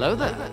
Hello there.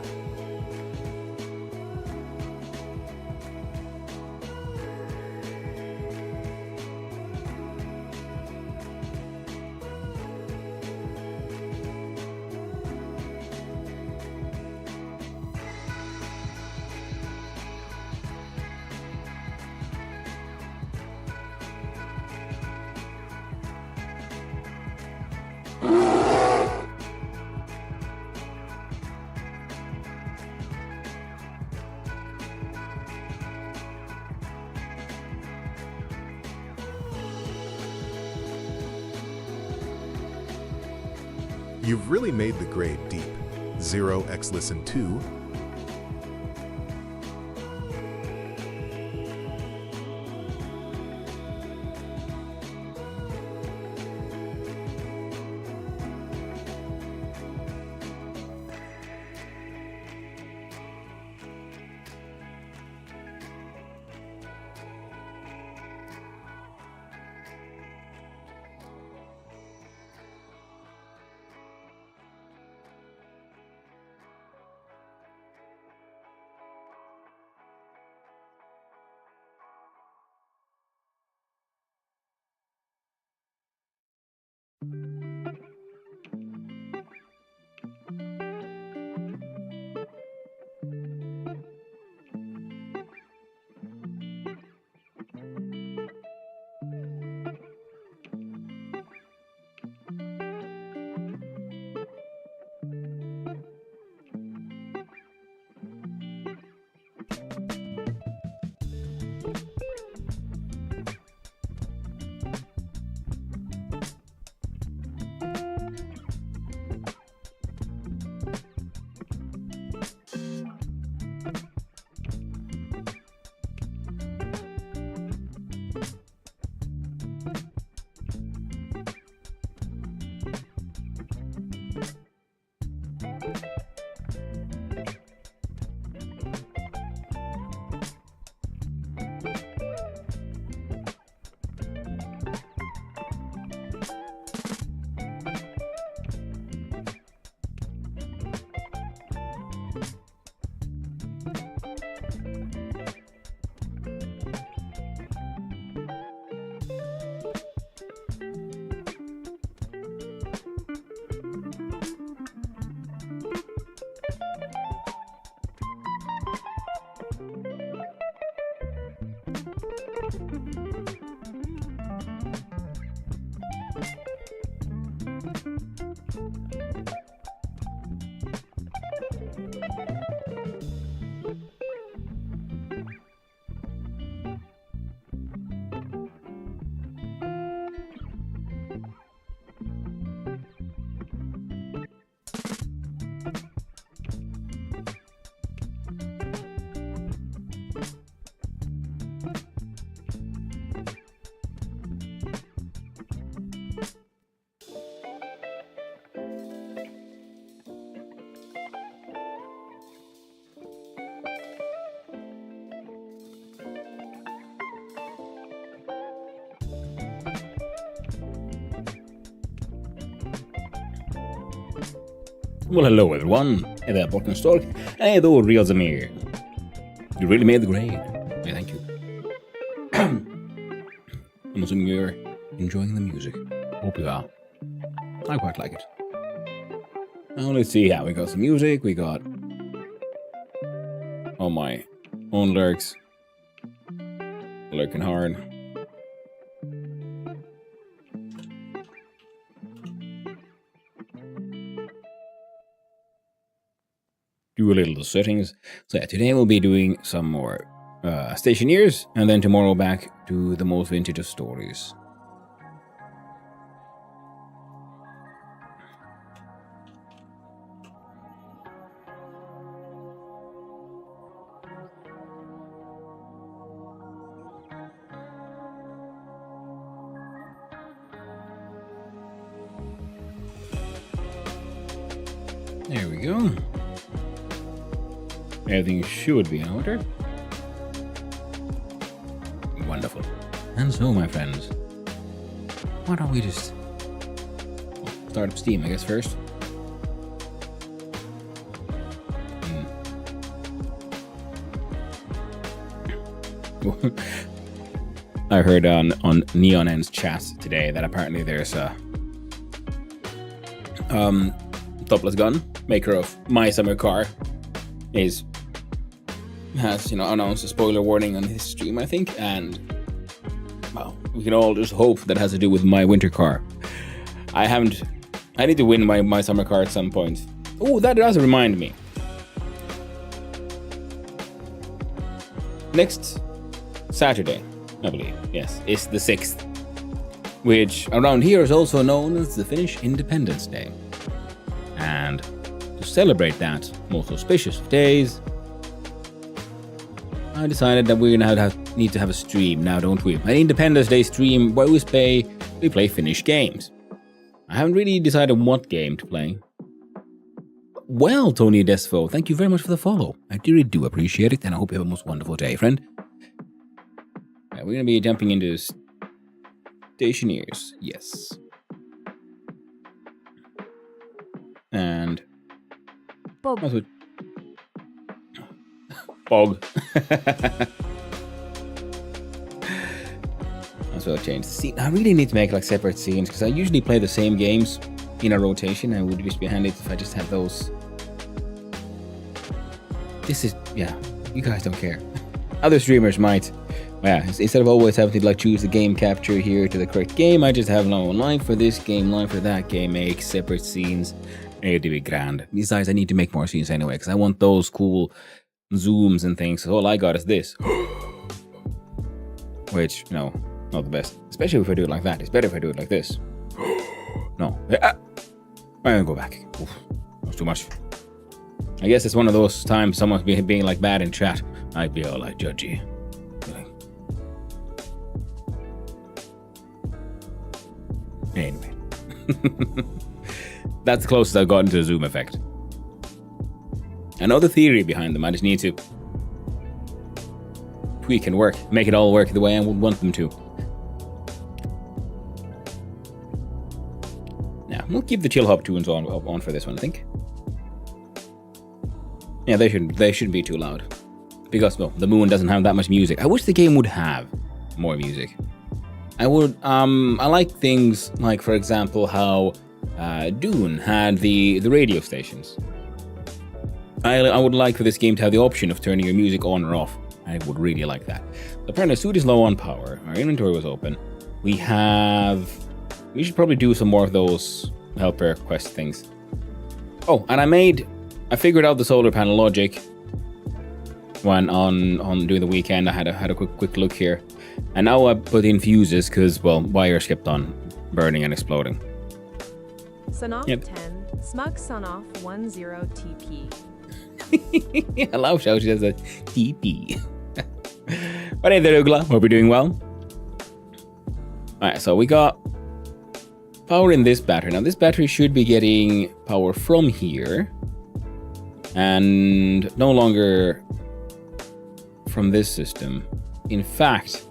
You've really made the grade deep. 0x listen 2. Well, hello everyone, är det Borten Stork? Är då Real Zamir. You really made the grade. Yeah, thank you. I'm assuming you're enjoying the music. Hope you are. I quite like it. Now let's see how we got some music. We got all my own lyrics. Lurking hard. Do a little settings. So yeah, today we'll be doing some more Stationeers, and then tomorrow back to the most vintage of stories. There we go. Everything should be in order. Wonderful. And so, my friends, why don't we just start up Steam, I guess, first. I heard on Neon End's chat today that apparently there's a Topless Gun, maker of My Summer Car, has announced a spoiler warning on his stream, I think, and well, we can all just hope that has to do with My Winter Car. I need to win my summer car at some point. Oh, that does remind me. Next Saturday, I believe, yes, is the 6th, which around here is also known as the Finnish Independence Day. And to celebrate that most auspicious of days, I decided that we're gonna need to have a stream now, don't we? An Independence Day stream where we play Finnish games. I haven't really decided what game to play. Well, Tony Desfo, thank you very much for the follow. I really do appreciate it, and I hope you have a most wonderful day, friend. Right, we're going to be jumping into Stationeers, yes. And... Bog. Bog. So I'll change the scene. I really need to make like separate scenes because I usually play the same games in a rotation. I would just be handy if I just had those. This is, yeah, you guys don't care. Other streamers might. Yeah, instead of always having to like choose the game capture here to the correct game, I just have no line for this game, line for that game, make separate scenes. It'd be grand. Besides, I need to make more scenes anyway because I want those cool zooms and things. So all I got is this. Which, not the best. Especially if I do it like that. It's better if I do it like this. No. I'm gonna go back. Oof, that was too much. I guess it's one of those times someone's being like bad in chat. I'd be all like judgy. Anyway. That's the closest I've gotten to a zoom effect. Another theory behind them. I just need to tweak and work. Make it all work the way I would want them to. Now, we'll keep the chill hop tunes on for this one, I think. Yeah, they shouldn't be too loud. Because, well, the moon doesn't have that much music. I wish the game would have more music. I like things like, for example, how Dune had the radio stations. I would like for this game to have the option of turning your music on or off. I would really like that. Apparently, the suit is low on power. Our inventory was open. We should probably do some more of those helper quest things. Oh, and I figured out the solar panel logic when on during the weekend. I had a quick look here. And now I put in fuses because, well, wires kept on burning and exploding. Sunoff Yep. 10, Smug Sunoff 10 TP. I love how she does a TP. But hey there, Ugla. Hope you're doing well. Alright, so we got power in this battery. Now, this battery should be getting power from here. And no longer from this system. In fact,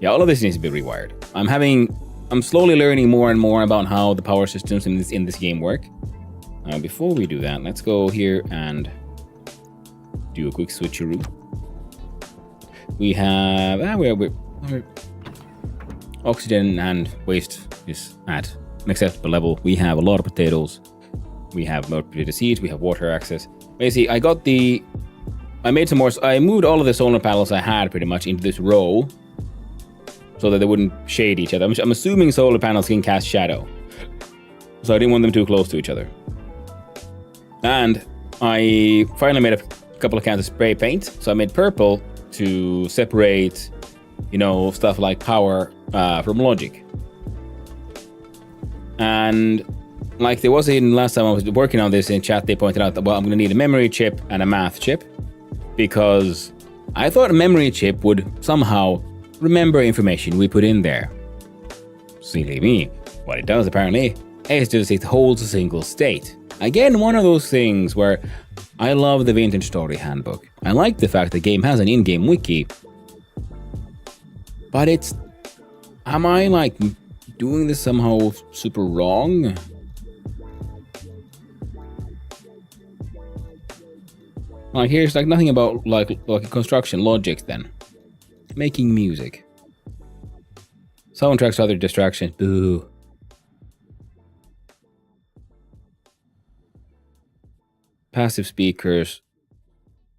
yeah, all of this needs to be rewired. I'm slowly learning more and more about how the power systems in this game work. Before we do that, let's go here and do a quick switcheroo. We have we're oxygen and waste is at an acceptable level. We have a lot of potatoes. We have more potato seeds. We have water access. Basically, I made some more. I moved all of the solar panels I had pretty much into this row, so that they wouldn't shade each other. I'm assuming solar panels can cast shadow, so I didn't want them too close to each other. And I finally made a couple of cans of spray paint. So I made purple to separate, stuff like power from logic. And like there was in last time I was working on this in chat, they pointed out that, well, I'm going to need a memory chip and a math chip, because I thought a memory chip would somehow remember information we put in there. Silly me. What it does apparently is just it holds a single state. Again, one of those things where I love the Vintage Story Handbook. I like the fact the game has an in-game wiki. But am I like doing this somehow super wrong? Like here's like nothing about like construction logic then. Making music. Soundtracks, other distractions. Boo. Passive speakers.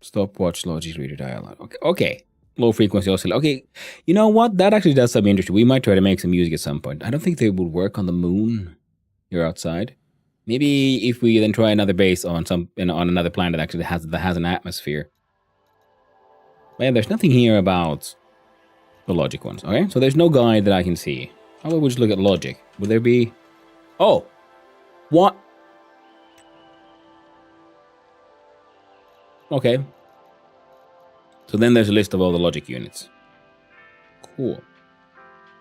Stopwatch, logic, reader, dialogue. Okay. Okay. Low frequency oscillator. Okay. You know what? That actually does sound interesting. We might try to make some music at some point. I don't think they would work on the moon here outside. Maybe if we then try another base on on another planet that has an atmosphere. Man, there's nothing here about the logic ones. Okay, so there's no guide that I can see. How about we just look at logic? Would there be? Oh, what? Okay. So then there's a list of all the logic units. Cool.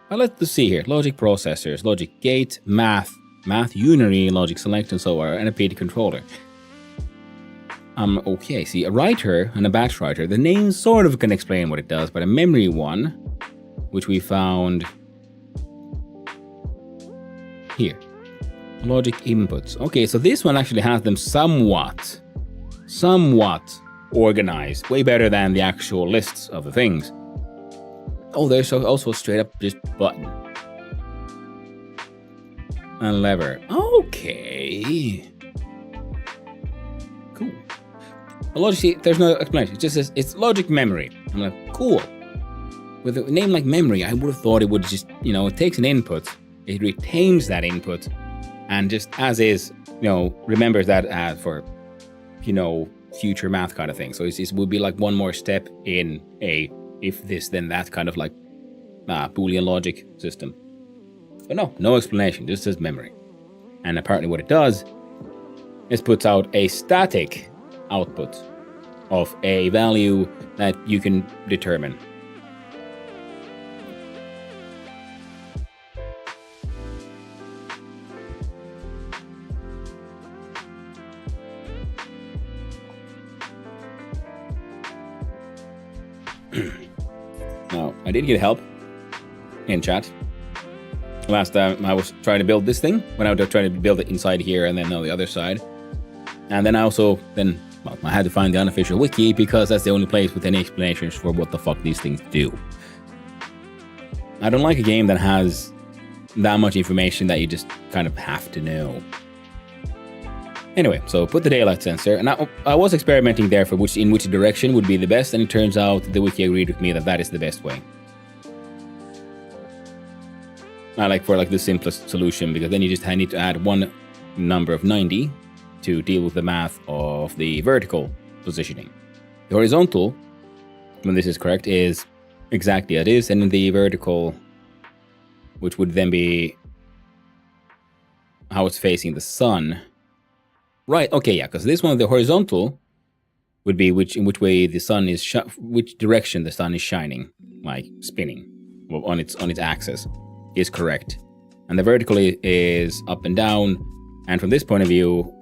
Well, let's see here. Logic processors, logic gate, math unary, logic select, and so on, and a PD controller. Okay, see, a writer and a batch writer. The name sort of can explain what it does, but a memory one, which we found here. Logic inputs. Okay, so this one actually has them somewhat organized. Way better than the actual lists of the things. Oh, there's also straight up just button. And lever. Okay. Cool. Logic, see, there's no explanation. It just says it's logic memory. I'm like, cool. With a name like memory, I would have thought it would just, it takes an input, it retains that input, and just as is, remembers that for, future math kind of thing. So it would be like one more step in a if this then that kind of like Boolean logic system. But no explanation, just says memory. And apparently what it does is puts out a static output of a value that you can determine. Now, I did get help in chat. Last time I was trying to build this thing, when I was trying to build it inside here and then on the other side. And then I also, I had to find the unofficial wiki because that's the only place with any explanations for what the fuck these things do. I don't like a game that has that much information that you just kind of have to know. Anyway, so put the daylight sensor, and I was experimenting there for in which direction would be the best, and it turns out the wiki agreed with me that is the best way. I like for the simplest solution, because then you just need to add one number of 90 to deal with the math of the vertical positioning. The horizontal, when this is correct, is exactly as it is, and the vertical, which would then be how it's facing the sun. Right, okay, yeah, because this one, the horizontal, would be in which way the sun is, which direction the sun is shining, like spinning, well, on its axis, is correct. And the vertical is up and down, and from this point of view,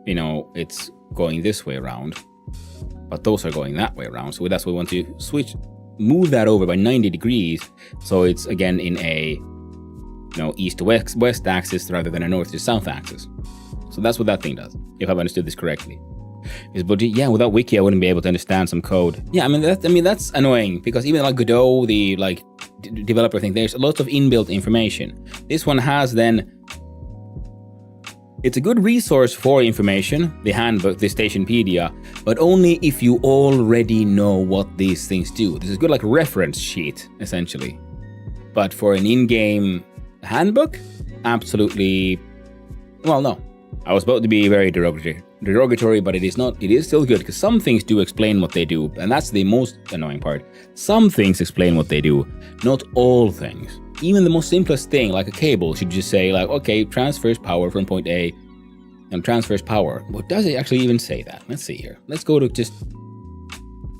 it's going this way around, but those are going that way around, so that's why we want to move that over by 90 degrees, so it's again in a, east to west axis rather than a north to south axis. So that's what that thing does, if I've understood this correctly. But yeah, without wiki, I wouldn't be able to understand some code. Yeah, that's annoying, because even like Godot, the developer thing, there's lots of inbuilt information. This one has it's a good resource for information, the handbook, the Stationpedia, but only if you already know what these things do. This is good like reference sheet, essentially. But for an in-game handbook, absolutely, well, no. I was about to be very derogatory, but it is not. It is still good, because some things do explain what they do, and that's the most annoying part. Some things explain what they do, not all things. Even the most simplest thing, like a cable, should just say okay, transfers power from point A, and transfers power. What does it actually even say that? Let's see here. Let's go to just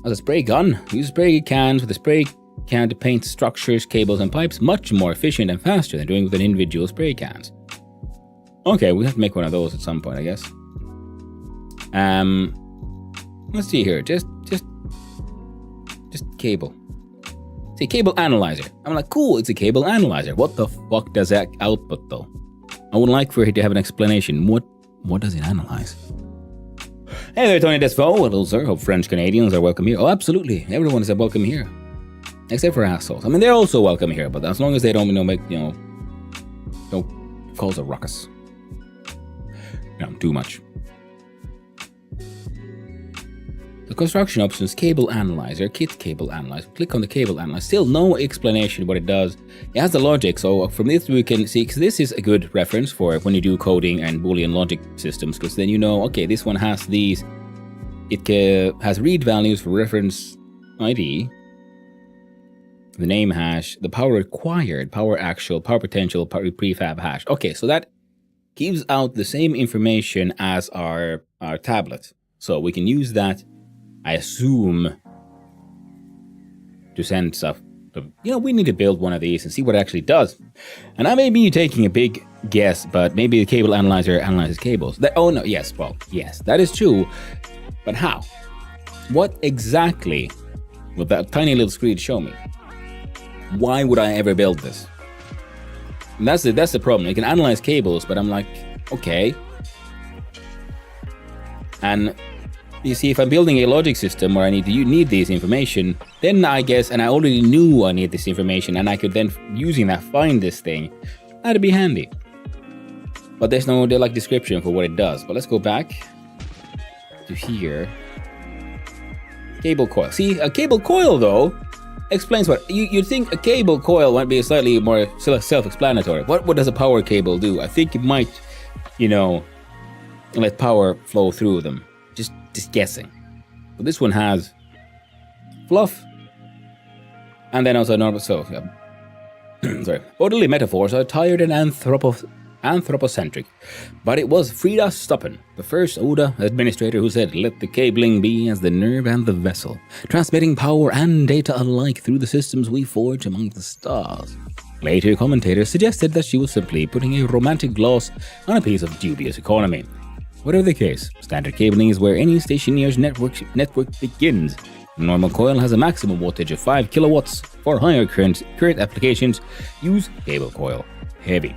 as a spray gun. Use spray cans with a spray can to paint structures, cables, and pipes much more efficient and faster than doing with an individual spray cans. Okay, we have to make one of those at some point, I guess. Let's see here. Just cable. See, cable analyzer. I'm like, cool, it's a cable analyzer. What the fuck does that output though? I would like for it to have an explanation. What does it analyze? Hey there, Tony Desvaux. Hello, sir. Hope French Canadians are welcome here. Oh, absolutely. Everyone is welcome here. Except for assholes. I mean, they're also welcome here, but as long as they don't, don't cause a ruckus. No, too much. The construction options, cable analyzer, kit cable analyzer. Click on the cable analyzer. Still no explanation what it does. It has the logic, so from this we can see, because this is a good reference for when you do coding and Boolean logic systems, because then you know, okay, this one has these. It has read values for reference ID, the name hash, the power required, power actual, power potential, power prefab hash. Okay, so that gives out the same information as our tablet. So we can use that, I assume, to send stuff. We need to build one of these and see what it actually does. And I may be taking a big guess, but maybe the cable analyzer analyzes cables. Yes, that is true. But how? What exactly will that tiny little screen show me? Why would I ever build this? And that's the problem. You can analyze cables, but I'm like, okay. And you see, if I'm building a logic system where I need this information, then I guess, and I already knew I need this information, and I could then, using that, find this thing, that'd be handy. But there's no description for what it does. But let's go back to here. Cable coil. See, a cable coil, though, explains what you'd think a cable coil might be slightly more self-explanatory. What does a power cable do? I think it might, let power flow through them. Just guessing. But this one has fluff, and then also normal. So, yeah. Sorry. Bodily metaphors are tired and anthropocentric, but it was Frida Stuppen, the first Oda administrator, who said, "Let the cabling be as the nerve and the vessel, transmitting power and data alike through the systems we forge among the stars." Later commentators suggested that she was simply putting a romantic gloss on a piece of dubious economy. Whatever the case, standard cabling is where any Stationeers network begins. A normal coil has a maximum wattage of 5 kilowatts. For higher current applications, use cable coil heavy.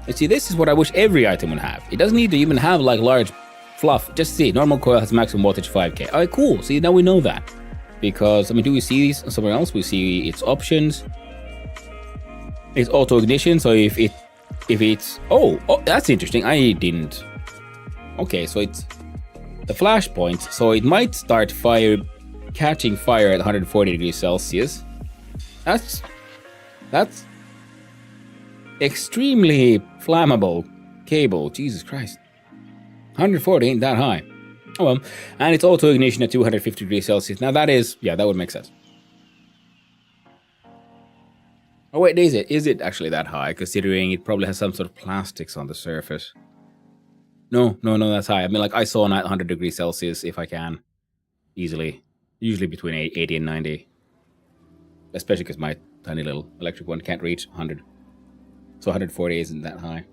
You see, this is what I wish every item would have. It doesn't need to even have large fluff. Just see, normal coil has maximum wattage 5K. Alright, cool. See, now we know that. Because, do we see these somewhere else? We see its options. It's auto ignition, so if it's... Oh, that's interesting. I didn't... Okay, so it's the flash point, so it might start catching fire at 140 degrees Celsius. That's extremely flammable cable. Jesus Christ. 140 ain't that high. Oh well. And it's auto ignition at 250 degrees Celsius. Now that would make sense. Oh wait, is it actually that high, considering it probably has some sort of plastics on the surface? No, that's high. I saw 100 degrees Celsius if I can. Easily. Usually between 80 and 90. Especially because my tiny little electric one can't reach 100. So 140 isn't that high.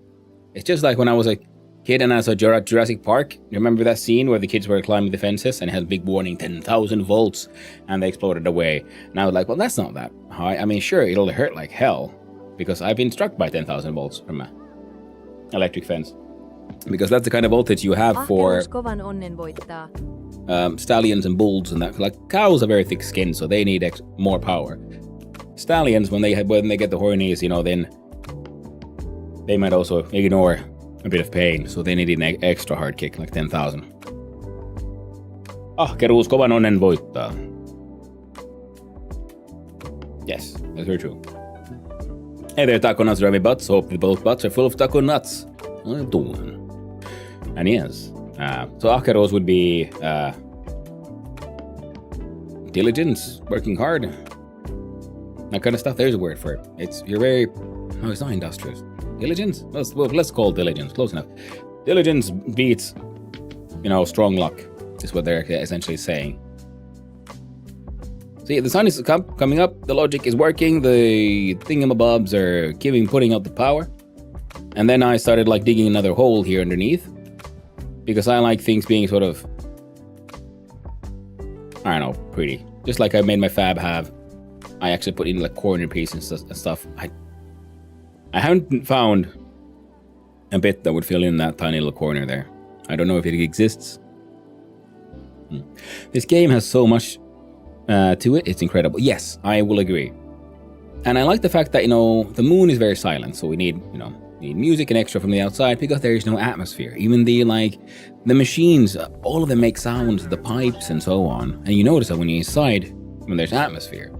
It's just like when I was a kid and I saw Jurassic Park. You remember that scene where the kids were climbing the fences and it had a big warning, 10,000 volts, and they exploded away. And I was like, well, that's not that high. Sure, it'll hurt like hell, because I've been struck by 10,000 volts from an electric fence. Because that's the kind of voltage you have for stallions and bulls and that. Cows have very thick skin, so they need more power. Stallions, when they get the hornies, then they might also ignore a bit of pain, so they need an extra hard kick, 10,000. Ahkeruus kovan onnen voittaa. Yes, that's very true. Hey there, taco nuts, Remy Butts. Hope both butts are full of taco nuts. And yes, so Ahkeruus would be diligence, working hard, that kind of stuff. There's a word for it. It's not industrious. Diligence? Let's call it diligence. Close enough. Diligence beats, strong luck, is what they're essentially saying. See, the sun is coming up, the logic is working, the thingamabobs are putting out the power. And then I started digging another hole here underneath, because I like things being sort of, I don't know, pretty. Just like I made my fab have, I actually put in corner pieces and stuff. I haven't found a bit that would fill in that tiny little corner there. I don't know if it exists. This game has so much to it. It's incredible. Yes, I will agree. And I like the fact that, the moon is very silent. So we need, need music and extra from the outside because there is no atmosphere. Even the machines, all of them make sounds, the pipes and so on. And you notice that when you're inside, when there's atmosphere.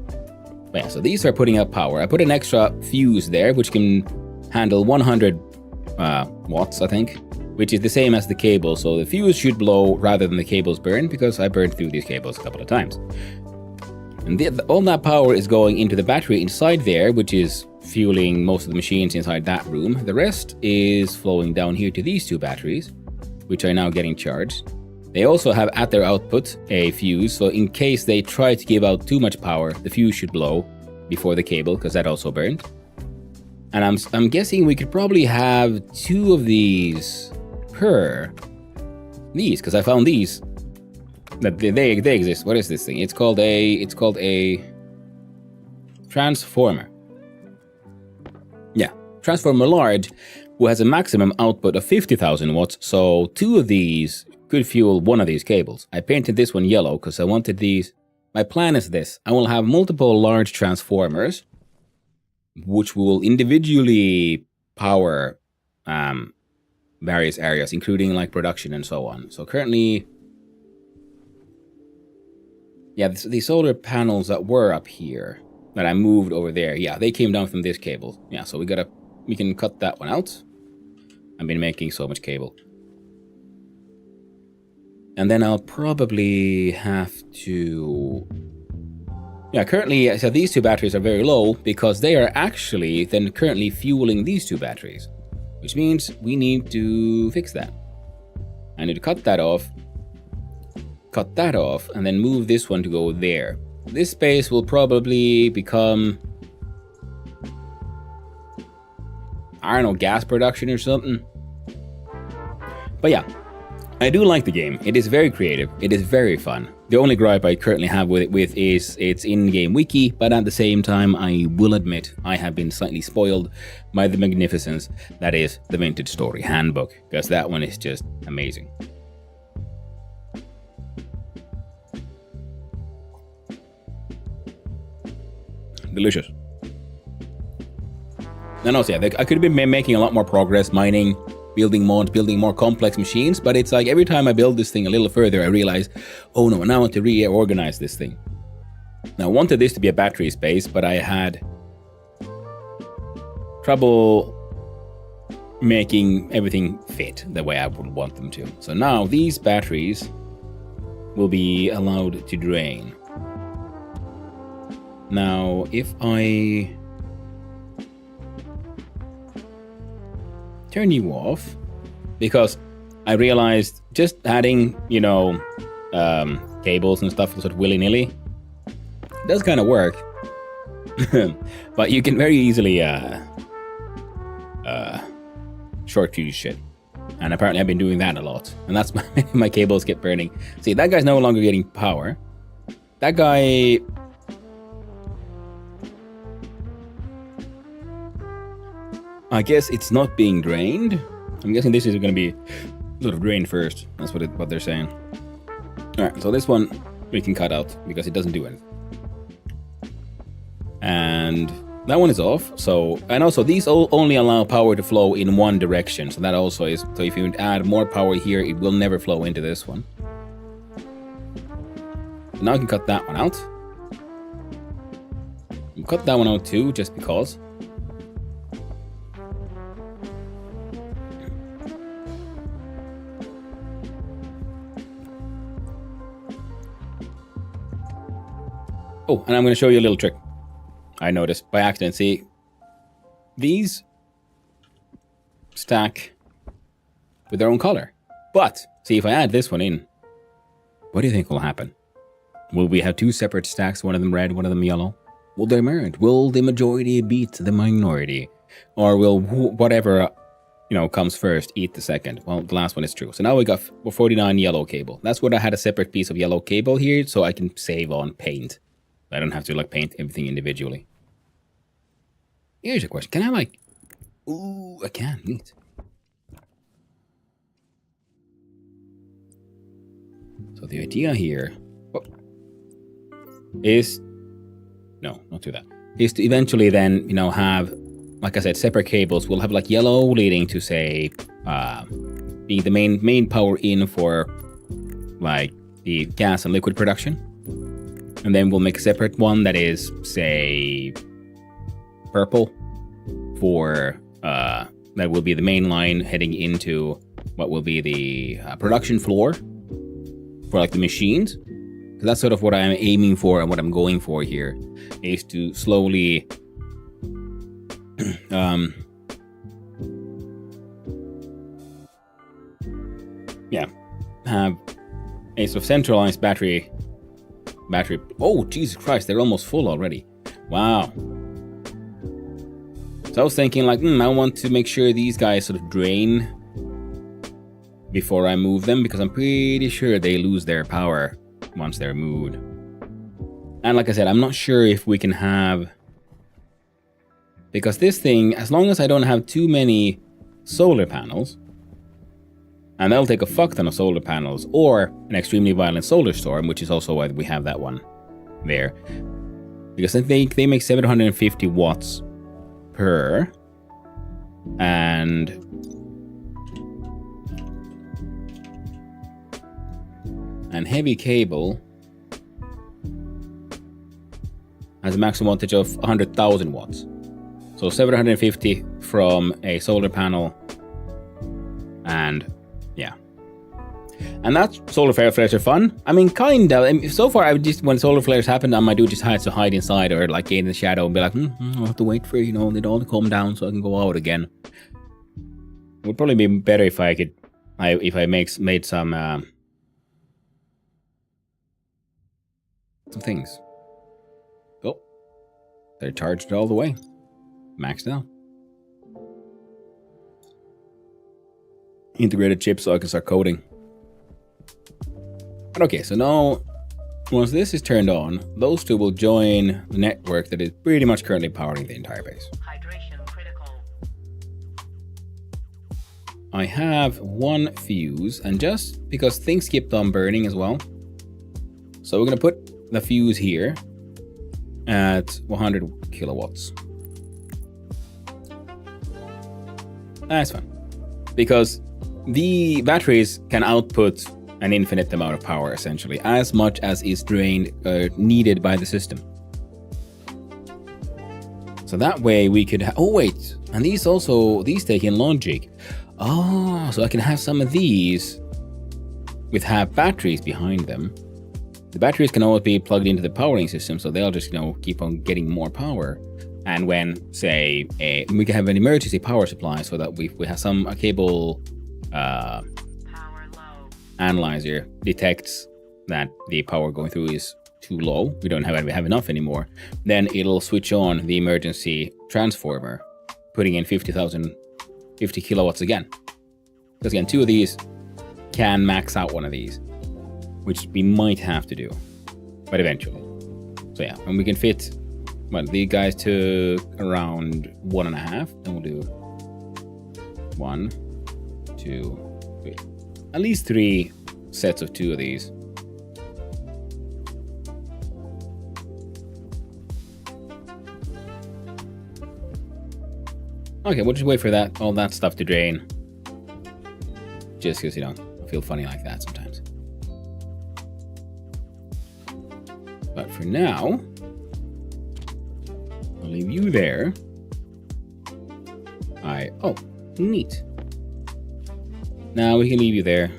But yeah, so these are putting out power. I put an extra fuse there, which can handle 100 watts, I think, which is the same as the cable. So the fuse should blow rather than the cables burn, because I burned through these cables a couple of times. And all that power is going into the battery inside there, which is fueling most of the machines inside that room. The rest is flowing down here to these two batteries, which are now getting charged. They also have at their output a fuse, so in case they try to give out too much power, the fuse should blow before the cable, because that also burned. And I'm guessing we could probably have 2 of these per these, because I found these that they exist. What is this thing? It's called a transformer. Yeah, transformer large, who has a maximum output of 50,000 watts. So 2 of these could fuel 1 of these cables. I painted this one yellow because I wanted these. My plan is this: I will have multiple large transformers, which will individually power various areas, including production and so on. So currently, yeah, the solar panels that were up here that I moved over there, yeah, they came down from this cable. Yeah, so we can cut that one out. I've been making so much cable. And then I'll probably have to... Yeah, currently, so these 2 batteries are very low because they are actually then currently fueling these 2 batteries, which means we need to fix that. I need to cut that off, and then move this one to go there. This space will probably become, I don't know, gas production or something. But yeah, I do like the game. It is very creative. It is very fun. The only gripe I currently have with it is its in-game wiki, but at the same time, I will admit I have been slightly spoiled by the magnificence that is the Vintage Story Handbook, because that one is just amazing. Delicious. And also, yeah, I could have been making a lot more progress mining, building mods, building more complex machines, but it's like every time I build this thing a little further, I realize, oh no, now I want to reorganize this thing. Now, I wanted this to be a battery space, but I had trouble making everything fit the way I would want them to. So now these batteries will be allowed to drain. Now, if I turn you off, because I realized just adding, cables and stuff sort of willy-nilly does kind of work. But you can very easily short fuse shit. And apparently I've been doing that a lot. And that's my cables kept burning. See, that guy's no longer getting power. That guy... I guess it's not being drained. I'm guessing this is going to be sort of drained first. That's what they're saying. Alright, so this one we can cut out because it doesn't do anything. And that one is off. So, and also these only allow power to flow in one direction. So that also is, so if you add more power here, it will never flow into this one. So now I can cut that one out. I'll cut that one out too, just because. Oh, and I'm going to show you a little trick I noticed by accident. See, these stack with their own color. But, see, if I add this one in, what do you think will happen? Will we have 2 separate stacks, one of them red, one of them yellow? Will they merge? Will the majority beat the minority? Or will whatever, comes first eat the second? Well, the last one is true. So now we got 49 yellow cable. That's what I had, a separate piece of yellow cable here, so I can save on paint. I don't have to paint everything individually. Here's a question. Can I Ooh, I can. Neat. So So the idea here is, no, not do that, is to eventually then, have, like I said, separate cables. We'll have like yellow leading to, say, being the main power in for like the gas and liquid production. And then we'll make a separate one that is, say, purple for, that will be the main line heading into what will be the production floor for like the machines. So that's sort of what I'm aiming for and what I'm going for here, is to slowly have a sort of centralized battery. Oh, Jesus Christ, they're almost full already. Wow. So I was thinking like, I want to make sure these guys sort of drain before I move them, because I'm pretty sure they lose their power once they're moved. And like I said, I'm not sure if we can have, because this thing, as long as I don't have too many solar panels, and that'll take a fuck ton of solar panels, or an extremely violent solar storm, which is also why we have that one there. Because I think they make 750 watts per, and heavy cable has a maximum wattage of 100,000 watts. So 750 from a solar panel, and yeah. And that solar flares are fun. I mean, kind of. So far, when solar flares happen, I might do just have to hide inside or like get in the shadow and be like, I'll have to wait for, it all to calm down so I can go out again. It would probably be better if I made some things. Oh, they're charged all the way. Maxed out. Integrated chip so I can start coding. But okay, so now once this is turned on, those two will join the network that is pretty much currently powering the entire base. Hydration critical. I have one fuse, and just because things kept on burning as well, so we're gonna put the fuse here at 100 kilowatts. That's fine, because the batteries can output an infinite amount of power, essentially, as much as is drained, needed by the system. So that way we could oh wait, and these take in logic. Oh, so I can have some of these have batteries behind them. The batteries can always be plugged into the powering system, so they'll just, keep on getting more power. And when, say, we can have an emergency power supply, so that we have a cable Power low. analyzer detects that the power going through is too low, we don't have enough anymore, then it'll switch on the emergency transformer, putting in 50 kilowatts again. Because again, two of these can max out one of these, which we might have to do, but eventually. So yeah, and we can fit these guys to around 1.5, then we'll do 1, 2, 3. At least 3 sets of 2 of these. Okay, we'll just wait for all that stuff to drain. Just because, I feel funny like that sometimes. But for now, I'll leave you there. Oh, neat. Now we can leave you there.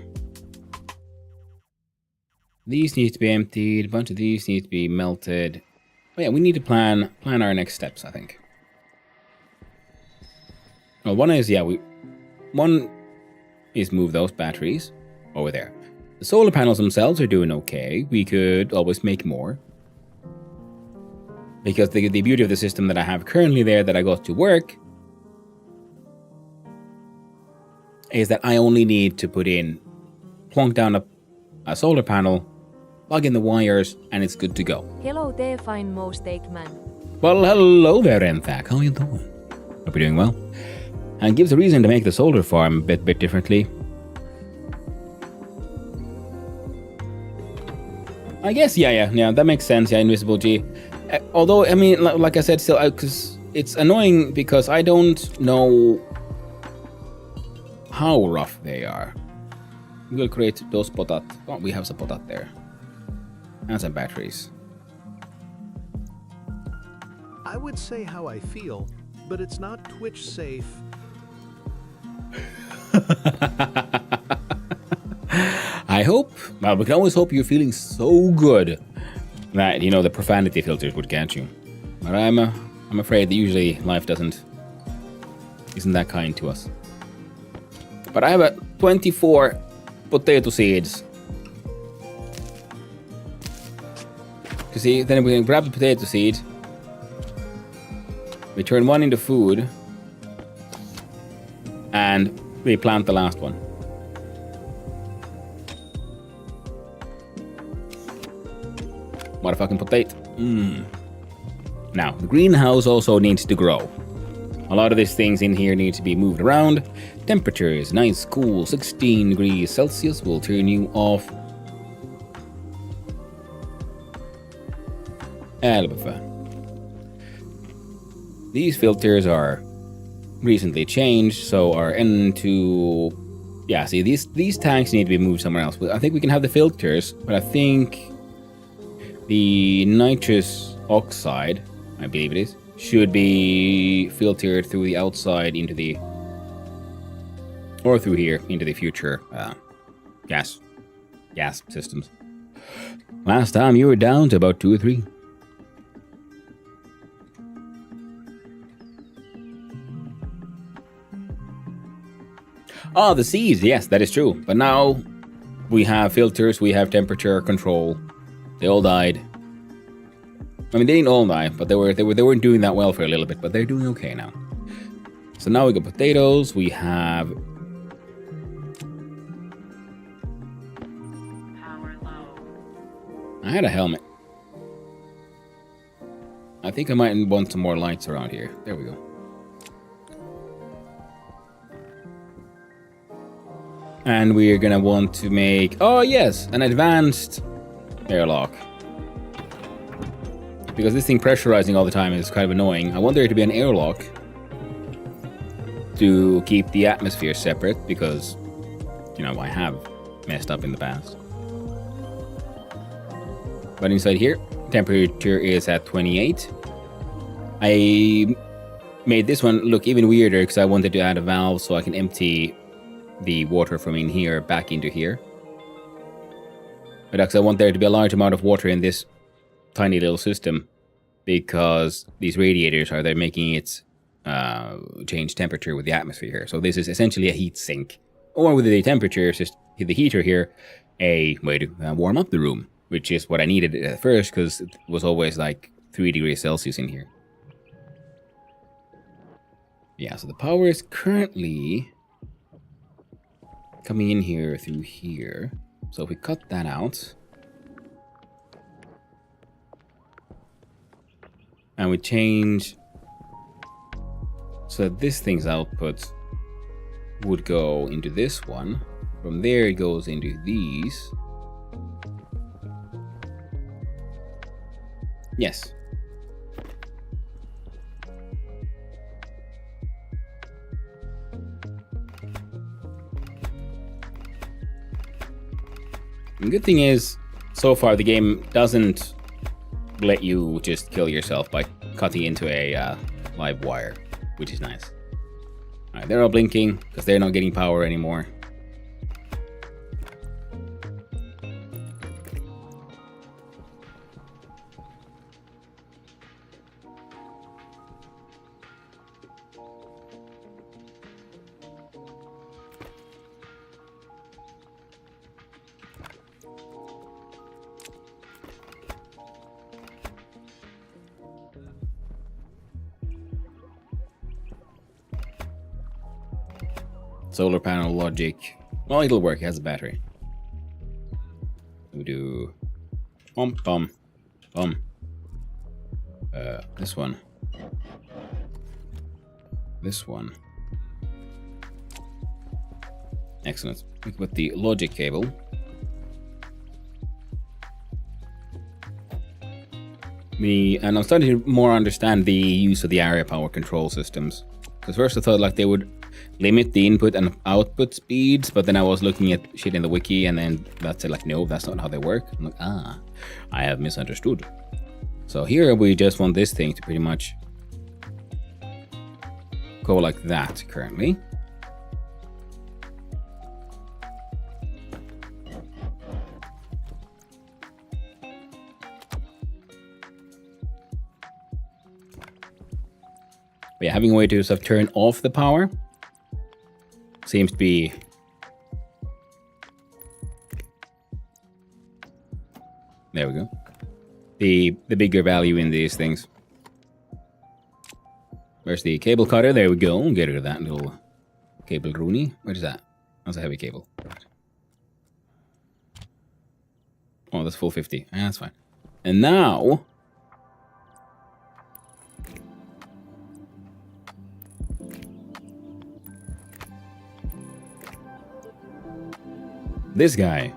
These need to be emptied. A bunch of these need to be melted. Oh yeah, we need to plan our next steps, I think. Well, one is move those batteries over there. The solar panels themselves are doing okay. We could always make more. Because the beauty of the system that I have currently there that I got to work is that I only need to plonk down a solar panel, plug in the wires, and it's good to go. Hello there, fine mistake man. Well, hello there, Enthak. How are you doing? Hope you're doing well. And gives a reason to make the solar farm a bit differently. I guess, yeah, that makes sense. Yeah, invisible G. Although, I mean, like I said, still, because it's annoying because I don't know how rough they are. We'll create those potat. Oh, we have some potat there. And some batteries. I would say how I feel, but it's not Twitch safe. I hope. Well, we can always hope you're feeling so good that, you know, the profanity filters would catch you. But I'm afraid that usually life isn't that kind to us. But I have 24 potato seeds. You see, then we can grab the potato seed. We turn one into food. And we plant the last one. Motherfucking potato. Now, the greenhouse also needs to grow. A lot of these things in here need to be moved around. Temperature is nice, cool, 16 degrees Celsius will turn you off. These filters are recently changed, so our N2... Yeah, see, these tanks need to be moved somewhere else. I think we can have the filters, but I think the nitrous oxide, I believe it is, should be filtered through the outside into the... or through here into the future gas systems. Last time you were down to about 2 or 3. Oh, the seeds, yes, that is true. But now we have filters, we have temperature control. They all died. I mean, they didn't all die, but they weren't doing that well for a little bit, but they're doing okay now. So now we got potatoes, we have... Power low. I had a helmet. I think I might want some more lights around here. There we go. And we're gonna want to make... Oh yes, an advanced airlock. Because this thing pressurizing all the time is kind of annoying. I want there to be an airlock to keep the atmosphere separate because, you know, I have messed up in the past. But inside here, temperature is at 28. I made this one look even weirder because I wanted to add a valve so I can empty the water from in here back into here. But actually I want there to be a large amount of water in this tiny little system because these radiators are there making it change temperature with the atmosphere here. So this is essentially a heat sink. Or with the temperature, it's just the heater here, a way to warm up the room, which is what I needed at first because it was always like 3 degrees Celsius in here. Yeah, so the power is currently coming in here through here. So if we cut that out and we change so that this thing's output would go into this one. From there it goes into these. Yes. The good thing is, so far the game doesn't let you just kill yourself by cutting into a live wire, which is nice. Alright, they're all blinking because they're not getting power anymore. Solar panel logic. Well, it'll work. It has a battery. We do bum. This one. This one. Excellent. We can put the logic cable and I'm starting to more understand the use of the area power control systems. Because first I thought like they would limit the input and output speeds, but then I was looking at shit in the wiki, and then that said like, no, that's not how they work. I'm like, I have misunderstood. So here we just want this thing to pretty much go like that currently. But yeah, having a way to sort of turn off the power seems to be there we go. The bigger value in these things. Where's the cable cutter? There we go. Get rid of that little cable rooney. What is that? That's a heavy cable. Oh, that's full 50. Yeah, that's fine. And now this guy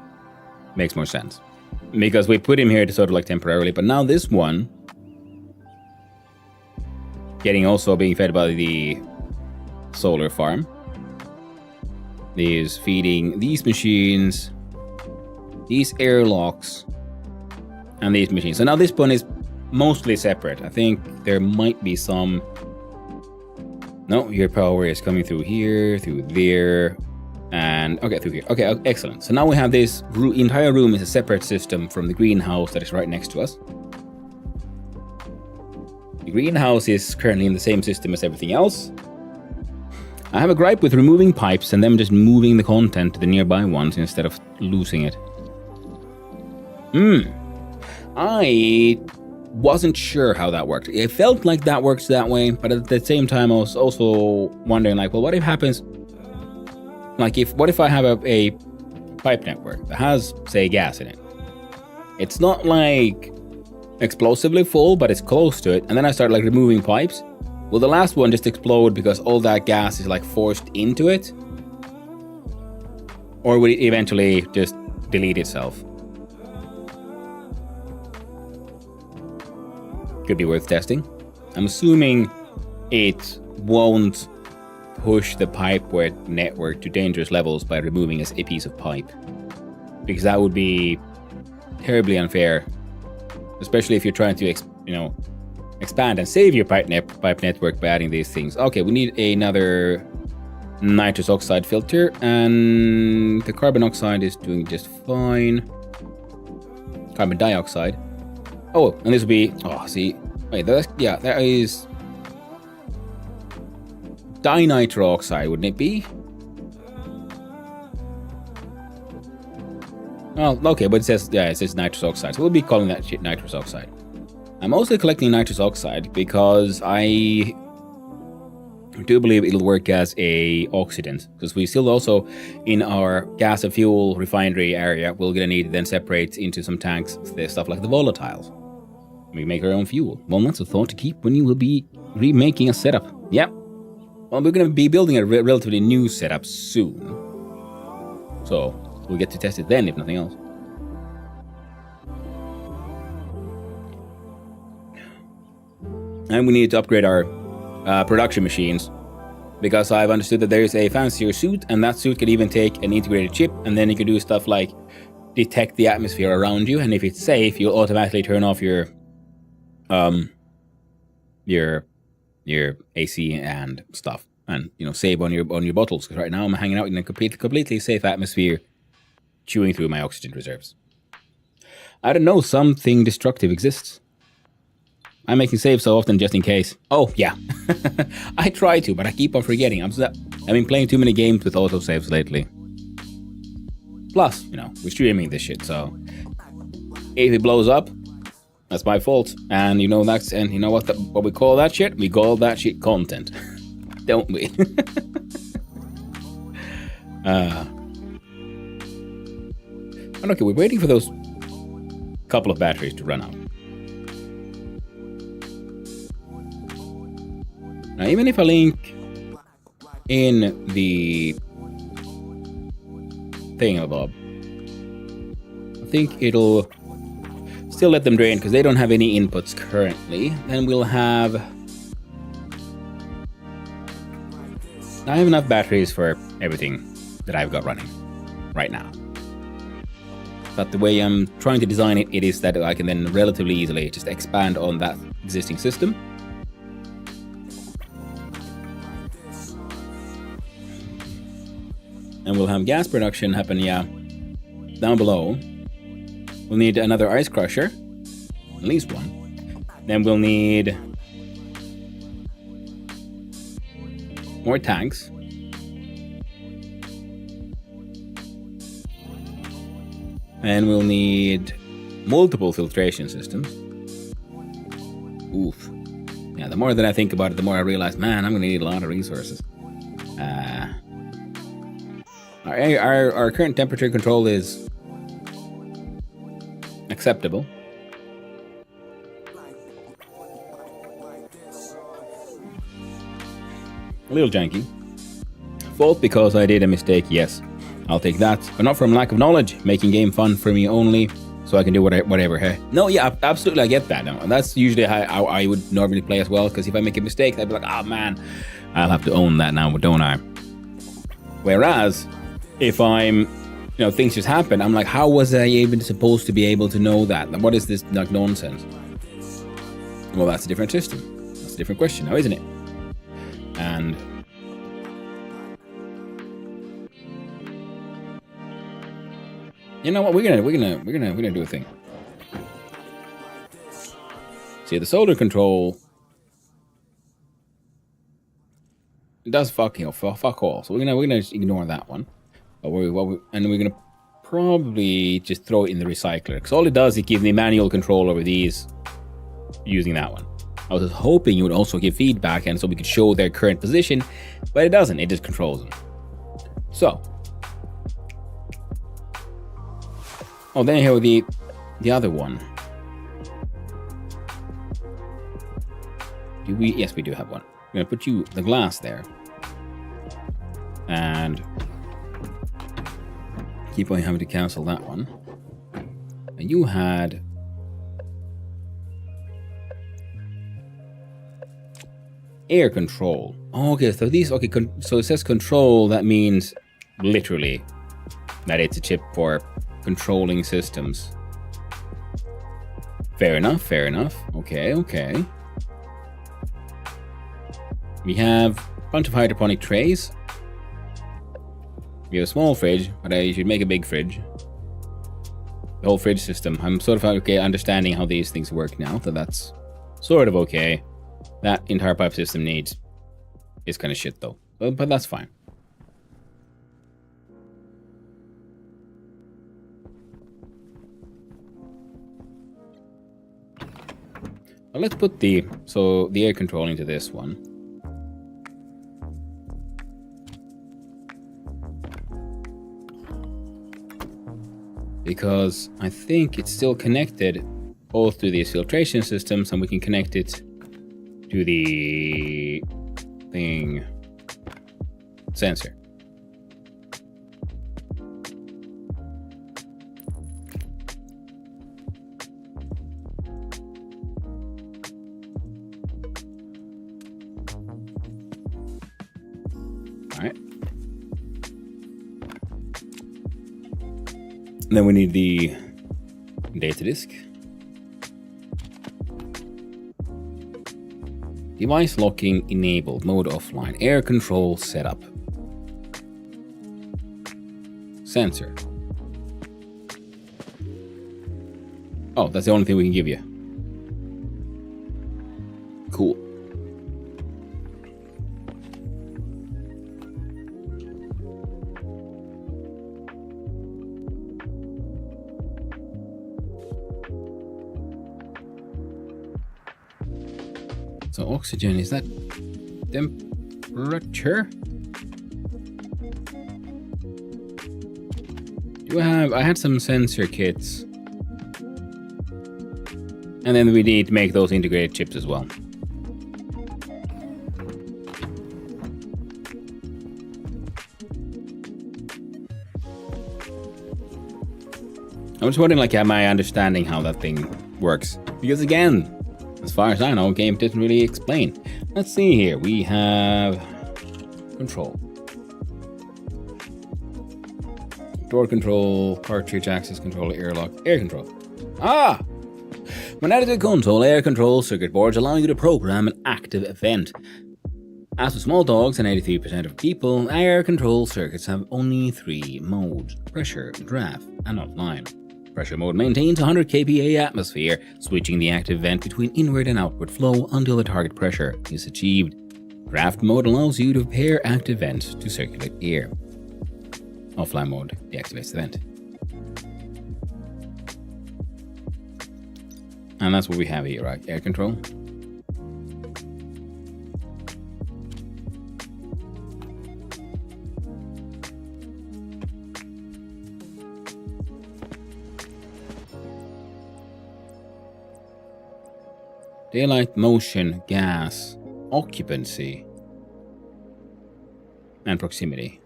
makes more sense. Because we put him here to sort of like temporarily, but now this one also being fed by the solar farm is feeding these machines, these airlocks, and these machines. So now this one is mostly separate. I think there might be some... No, your power is coming through here, through there, and okay, through here. Okay, excellent. So now we have this entire room is a separate system from the greenhouse that is right next to us. The greenhouse is currently in the same system as everything else. I have a gripe with removing pipes and them just moving the content to the nearby ones instead of losing it. I wasn't sure how that worked. It felt like that works that way, but at the same time I was also wondering like, well, what if happens... Like, what if I have a pipe network that has, say, gas in it? It's not like explosively full, but it's close to it. And then I start like removing pipes. Will the last one just explode because all that gas is like forced into it? Or will it eventually just delete itself? Could be worth testing. I'm assuming it won't push the pipe network to dangerous levels by removing a piece of pipe, because that would be terribly unfair, especially if you're trying to expand and save your pipe network by adding these things. Okay, we need another nitrous oxide filter, and the carbon oxide is doing just fine. Carbon dioxide. Oh, and this will be... Oh, see... Wait, that is... dinitro oxide, wouldn't it be? Oh, okay, but it says nitrous oxide, so we'll be calling that shit nitrous oxide. I'm also collecting nitrous oxide because I do believe it'll work as a oxidant, because we still also, in our gas and fuel refinery area, we're gonna need to then separate into some tanks stuff like the volatiles. We make our own fuel. Well, that's a thought to keep when you will be remaking a setup. Yep. Well, we're going to be building a relatively new setup soon. So, we'll get to test it then, if nothing else. And we need to upgrade our production machines, because I've understood that there is a fancier suit, and that suit can even take an integrated chip, and then you can do stuff like detect the atmosphere around you, and if it's safe, you'll automatically turn off your AC and stuff, and save on your bottles. Because right now I'm hanging out in a completely safe atmosphere, chewing through my oxygen reserves. I don't know, something destructive exists. I'm making saves so often just in case. Oh yeah, I try to, but I keep on forgetting. I've been playing too many games with autosaves lately. Plus, we're streaming this shit, so if it blows up, that's my fault. And you know what we call that shit? We call that shit content. Don't we? Okay, we're waiting for those couple of batteries to run out. Now, even if I link in the thingamabob, I think it'll still let them drain because they don't have any inputs currently. Then we'll have... I have enough batteries for everything that I've got running right now. But the way I'm trying to design it, it is that I can then relatively easily just expand on that existing system. And we'll have gas production happen, yeah, down below. We'll need another ice crusher, at least one. Then we'll need more tanks. And we'll need multiple filtration systems. Oof. Yeah, the more that I think about it, the more I realize, man, I'm gonna need a lot of resources. Our current temperature control is acceptable. A little janky. Fault because I did a mistake, yes. I'll take that, but not from lack of knowledge. Making game fun for me only, so I can do whatever. Hey, no, yeah, absolutely, I get that. No, and that's usually how I would normally play as well. Because if I make a mistake, I'd be like, oh man, I'll have to own that now, don't I? Whereas, if I'm, things just happen, I'm like, how was I even supposed to be able to know that? What is this like nonsense? Well, that's a different system. That's a different question now, isn't it? And you know what? We're gonna do a thing. See, the solar control does fuck all. So we're gonna just ignore that one. But we're gonna probably just throw it in the recycler, because all it does, it gives me manual control over these using that one. I was hoping you would also give feedback, and so we could show their current position, but it doesn't. It just controls them. So, then you have the other one. Do we? Yes, we do have one. I'm gonna put the glass there, and keep on having to cancel that one. And you had air control. Oh, okay, so these, okay, so it says control, that means literally that it's a chip for controlling systems. Fair enough. Okay. We have a bunch of hydroponic trays. We have a small fridge, but I should make a big fridge. The whole fridge system. I'm sort of understanding how these things work now, so that's sort of okay. That entire pipe system is kind of shit though, but that's fine. Well, let's put the air control into this one. Because I think it's still connected both to these filtration systems, and we can connect it to the thing sensor. All right. And then we need the data disk. Device locking enabled, mode offline, air control setup. Sensor. Oh, that's the only thing we can give you. Cool. So oxygen, is that temperature? I had some sensor kits. And then we need to make those integrated chips as well. I'm just wondering, like, am I understanding how that thing works. Because again, as far as I know, game didn't really explain. Let's see here. We have control. Door control, cartridge access control, airlock, air control. Ah! When added to the console, air control circuit boards allow you to program an active event. As with small dogs and 83% of people, air control circuits have only 3 modes: pressure, draft, and offline. Pressure mode maintains 100 kPa atmosphere, switching the active vent between inward and outward flow until the target pressure is achieved. Draft mode allows you to pair active vents to circulate air. Offline mode deactivates the vent. And that's what we have here, right? Air control. Daylight, motion, gas, occupancy, and proximity.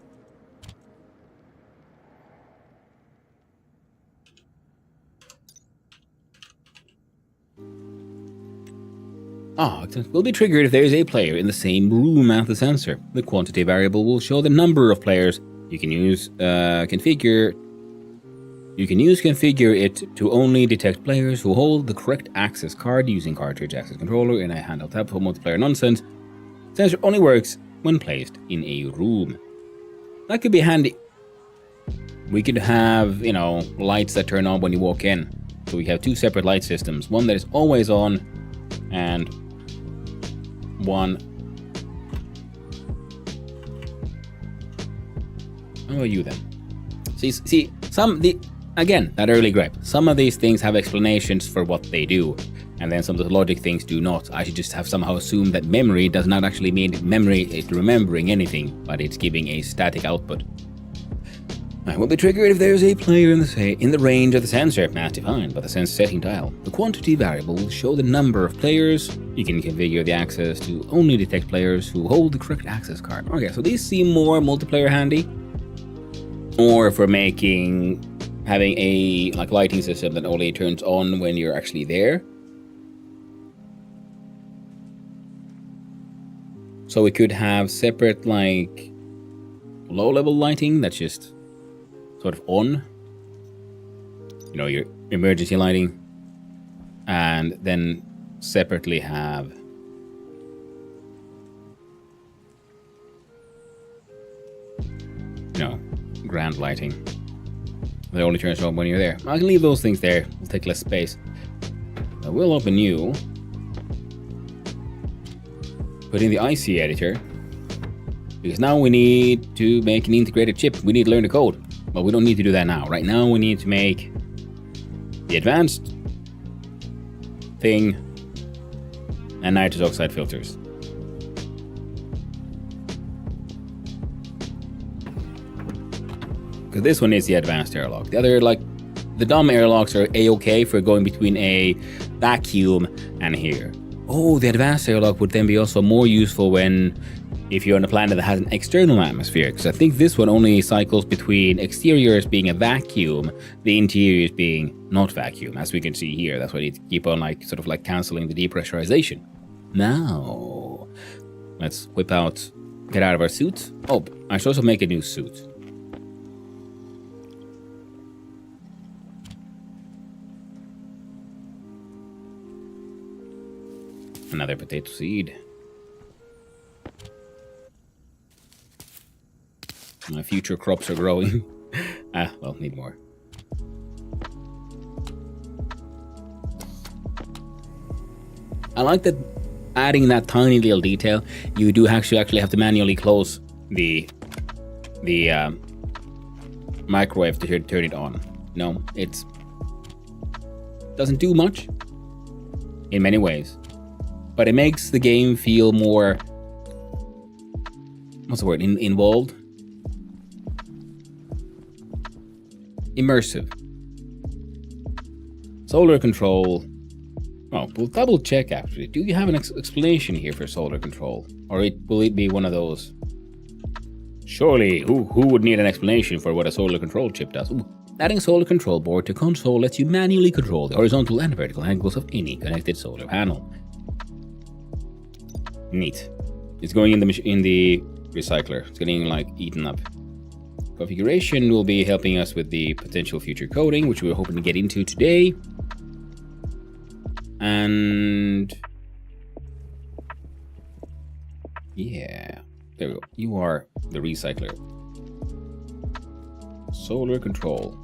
Will be triggered if there is a player in the same room as the sensor. The quantity variable will show the number of players. You can use configure it to only detect players who hold the correct access card using cartridge access controller in a handheld tab for multiplayer nonsense. Sensor only works when placed in a room. That could be handy. We could have, lights that turn on when you walk in. So we have 2 separate light systems. One that is always on and one. How about you then? Again, that early gripe. Some of these things have explanations for what they do, and then some of the logic things do not. I should just have somehow assumed that memory does not actually mean memory is remembering anything, but it's giving a static output. It will be triggered if there is a player in the range of the sensor, as defined by the sense setting dial. The quantity variable will show the number of players. You can configure the access to only detect players who hold the correct access card. Okay, so these seem more multiplayer handy, or for having a lighting system that only turns on when you're actually there. So we could have separate low-level lighting that's just sort of on, your emergency lighting, and then separately have grand lighting that only turns on when you're there. I can leave those things there, it'll take less space. I will open new, put in the IC editor, because now we need to make an integrated chip. We need to learn the code. But we don't need to do that now. Right now we need to make the advanced thing and nitrous oxide filters. Because this one is the advanced airlock. The other, the dumb airlocks are a-okay for going between a vacuum and here. Oh, the advanced airlock would then be also more useful if you're on a planet that has an external atmosphere, because I think this one only cycles between exteriors being a vacuum, the interiors being not vacuum, as we can see here. That's why you keep on cancelling the depressurization. Now, let's get out of our suit. Oh, I should also make a new suit. Another potato seed. My future crops are growing. Need more. I like that adding that tiny little detail. You do actually have to manually close the microwave to turn it on. It doesn't do much in many ways, but it makes the game feel more, what's the word, involved? Immersive. Solar control. Well, we'll double check actually. Do you have an explanation here for solar control? Or will it be one of those? Surely, who would need an explanation for what a solar control chip does? Ooh, Adding a solar control board to console lets you manually control the horizontal and vertical angles of any connected solar panel. Neat. It's going in the recycler. It's getting like eaten up. Configuration will be helping us with the potential future coding, which we're hoping to get into today. And yeah, there we go. You are the recycler. Solar control.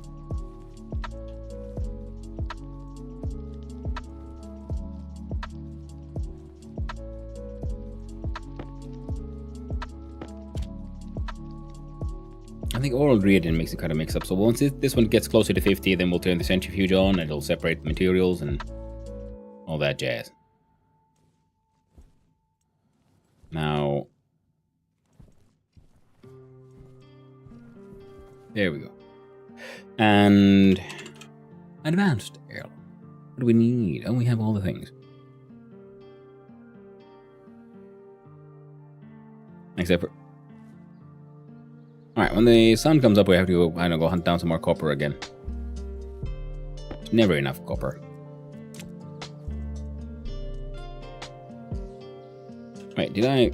I think oral reagent makes it kind of mix up. So once this one gets closer to 50, then we'll turn the centrifuge on and it'll separate the materials and all that jazz. Now, there we go. And advanced air. What do we need? Oh, we have all the things. Except for... Alright, when the sun comes up, we have to go, I don't know, go hunt down some more copper again. There's never enough copper. Wait, did I...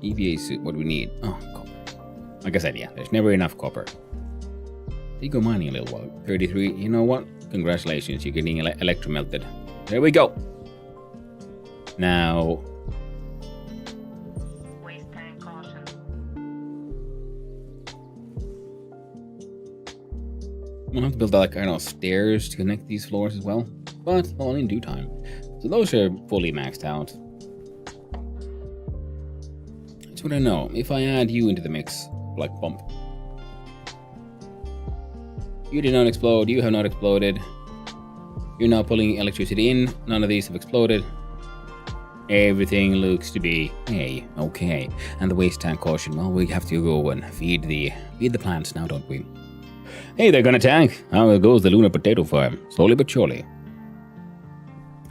EVA suit, what do we need? Oh, copper. Like I said, yeah, there's never enough copper. Did go mining a little while. 33, you know what? Congratulations, you're getting electromelted. There we go. Now... Waste tank caution. We'll have to build like, I don't know, stairs to connect these floors as well. But all in due time. So those are fully maxed out. That's what I know. If I add you into the mix, like bump. You did not explode, you have not exploded. You're now pulling electricity in, none of these have exploded. Everything looks to be, hey, okay. And the waste tank caution, well, we have to go and feed the plants now, don't we? Hey there, Gunner Tank. How goes the lunar potato farm? Slowly but surely.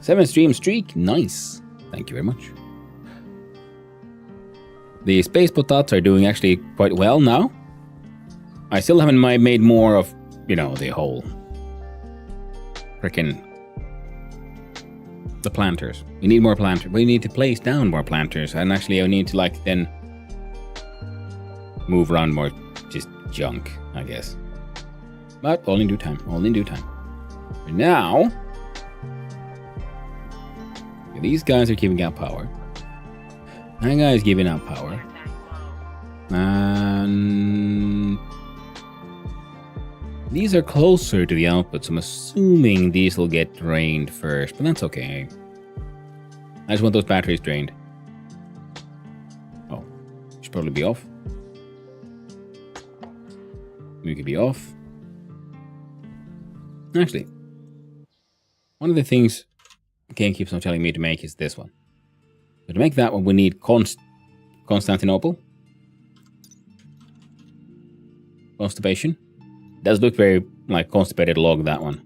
7 stream streak, nice. Thank you very much. The space potatoes are doing actually quite well now. I still haven't made more of, you know, the whole frickin' the planters. We need more planters. We need to place down more planters, and actually I need to like then move around more just junk, I guess. But all in due time. All in due time. But now, these guys are giving out power. That guy is giving out power. And these are closer to the output, so I'm assuming these will get drained first, but that's okay. I just want those batteries drained. Oh, should probably be off. We could be off. Actually, one of the things the game keeps on telling me to make is this one. So to make that one, we need Constantinople. Constipation. Does look very like constipated log, that one.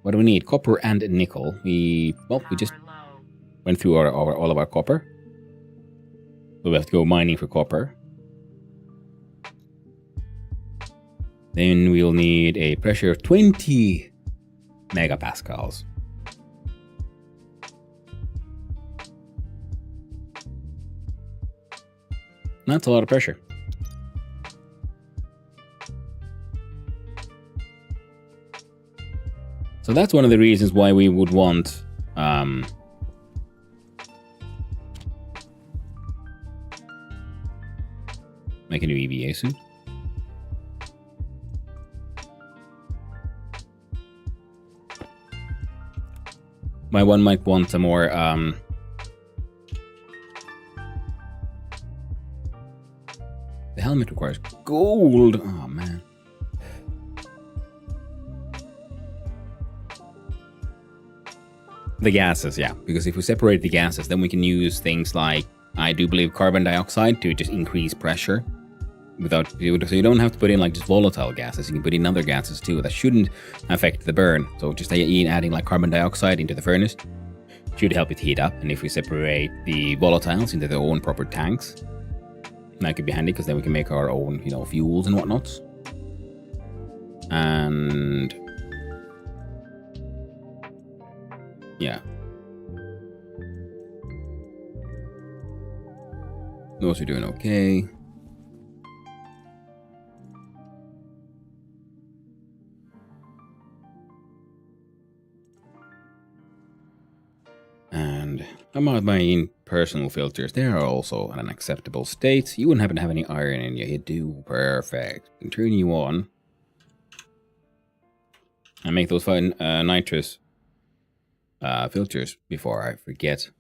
What do we need? Copper and nickel. We just went through all of our copper. So we have to go mining for copper. Then we'll need a pressure of 20 megapascals. That's a lot of pressure. So that's one of the reasons why we would want make a new EVA suit. My one might want some more the helmet requires gold. Oh man. The gases, yeah. Because if we separate the gases, then we can use things like, I do believe, carbon dioxide to just increase pressure. So you don't have to put in like just volatile gases. You can put in other gases too that shouldn't affect the burn. So just adding like carbon dioxide into the furnace should help it heat up. And if we separate the volatiles into their own proper tanks, That could be handy because then we can make our own, fuels and whatnots. And yeah. Those are doing okay. And I'm out my personal filters. They are also at an acceptable state. You wouldn't happen to have any iron in you. You do. Perfect. I can turn you on. And make those fine nitrous filters before I forget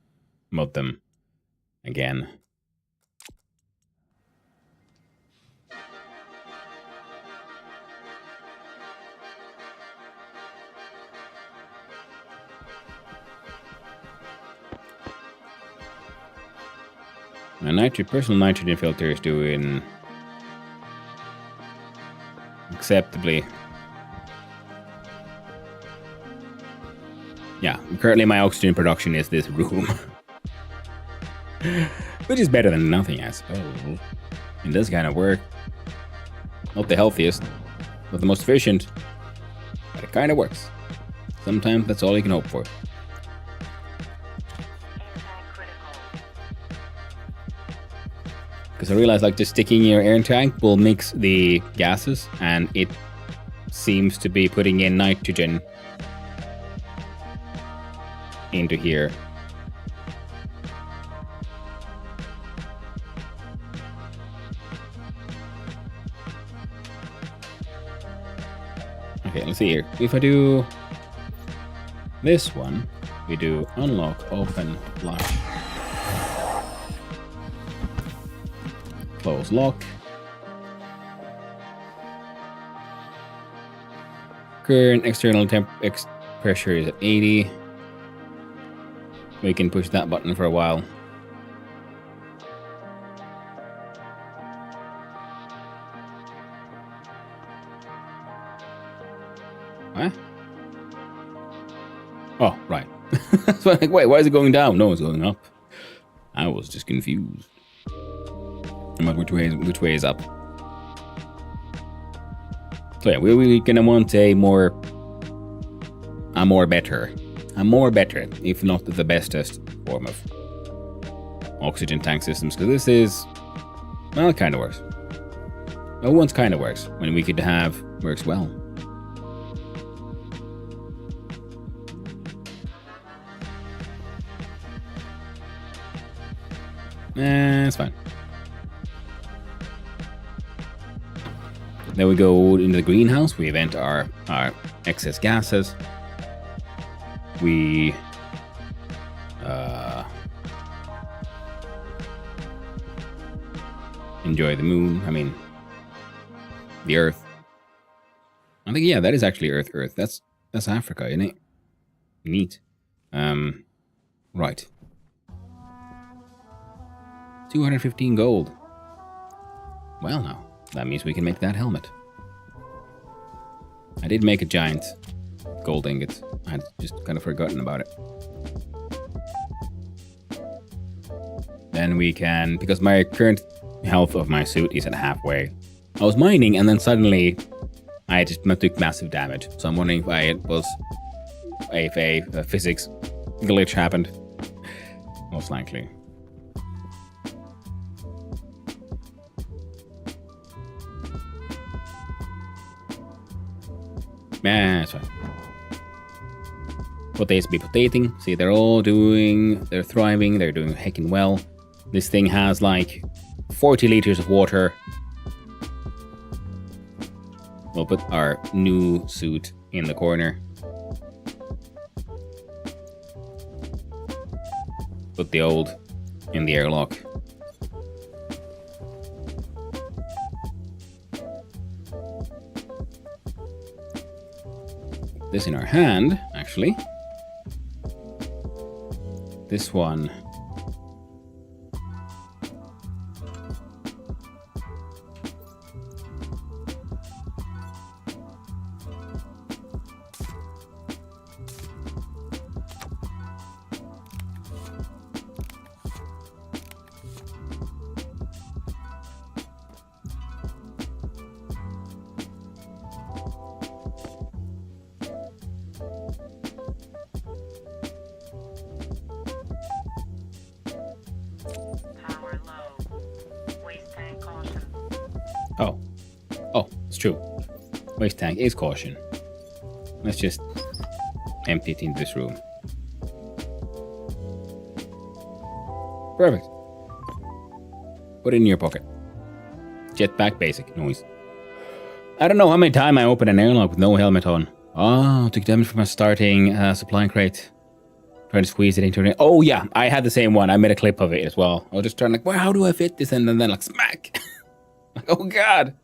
about them again. My personal nitrogen filter is doing acceptably. Yeah, currently my oxygen production is this room. Which is better than nothing, I suppose. It does kind of work. Not the healthiest, not the most efficient, but it kind of works. Sometimes that's all you can hope for. Because I realized like just sticking your air tank will mix the gases, and it seems to be putting in nitrogen into here. Okay, let's see here. If I do this one, we do unlock, open, flush. Close lock. Current external pressure is at 80. We can push that button for a while. What? Oh, right. So I'm like, wait, why is it going down? No, it's going up. I was just confused. I'm like, which way is up? So yeah, we're gonna want a more better, if not the bestest form of oxygen tank systems, because this is, well, it kind of works. Well, once kind of works, when we could have works well. It's fine. Then we go into the greenhouse. We vent our excess gases. We enjoy the moon. I mean, the Earth. I think, yeah, that is actually Earth. That's Africa, isn't it? Neat. Right. 215 gold. Well, now. That means we can make that helmet. I did make a giant gold ingot. I had just kind of forgotten about it. Then we can, because my current health of my suit is at halfway. I was mining and then suddenly I just took massive damage. So I'm wondering if a physics glitch happened. Most likely. Yeah, that's fine. Potates be potating. See, they're thriving, they're doing heckin' well. This thing has like 40 liters of water. We'll put our new suit in the corner. Put the old in the airlock. This in our hand, actually. This one. Oh. Oh, it's true. Waste tank is caution. Let's just empty it into this room. Perfect. Put it in your pocket. Jetpack basic noise. I don't know how many times I opened an airlock with no helmet on. Oh, took damage from a starting supply crate. Trying to squeeze it into it. Oh yeah, I had the same one. I made a clip of it as well. I was just trying like, well, how do I fit this? And then like smack. Like, oh god.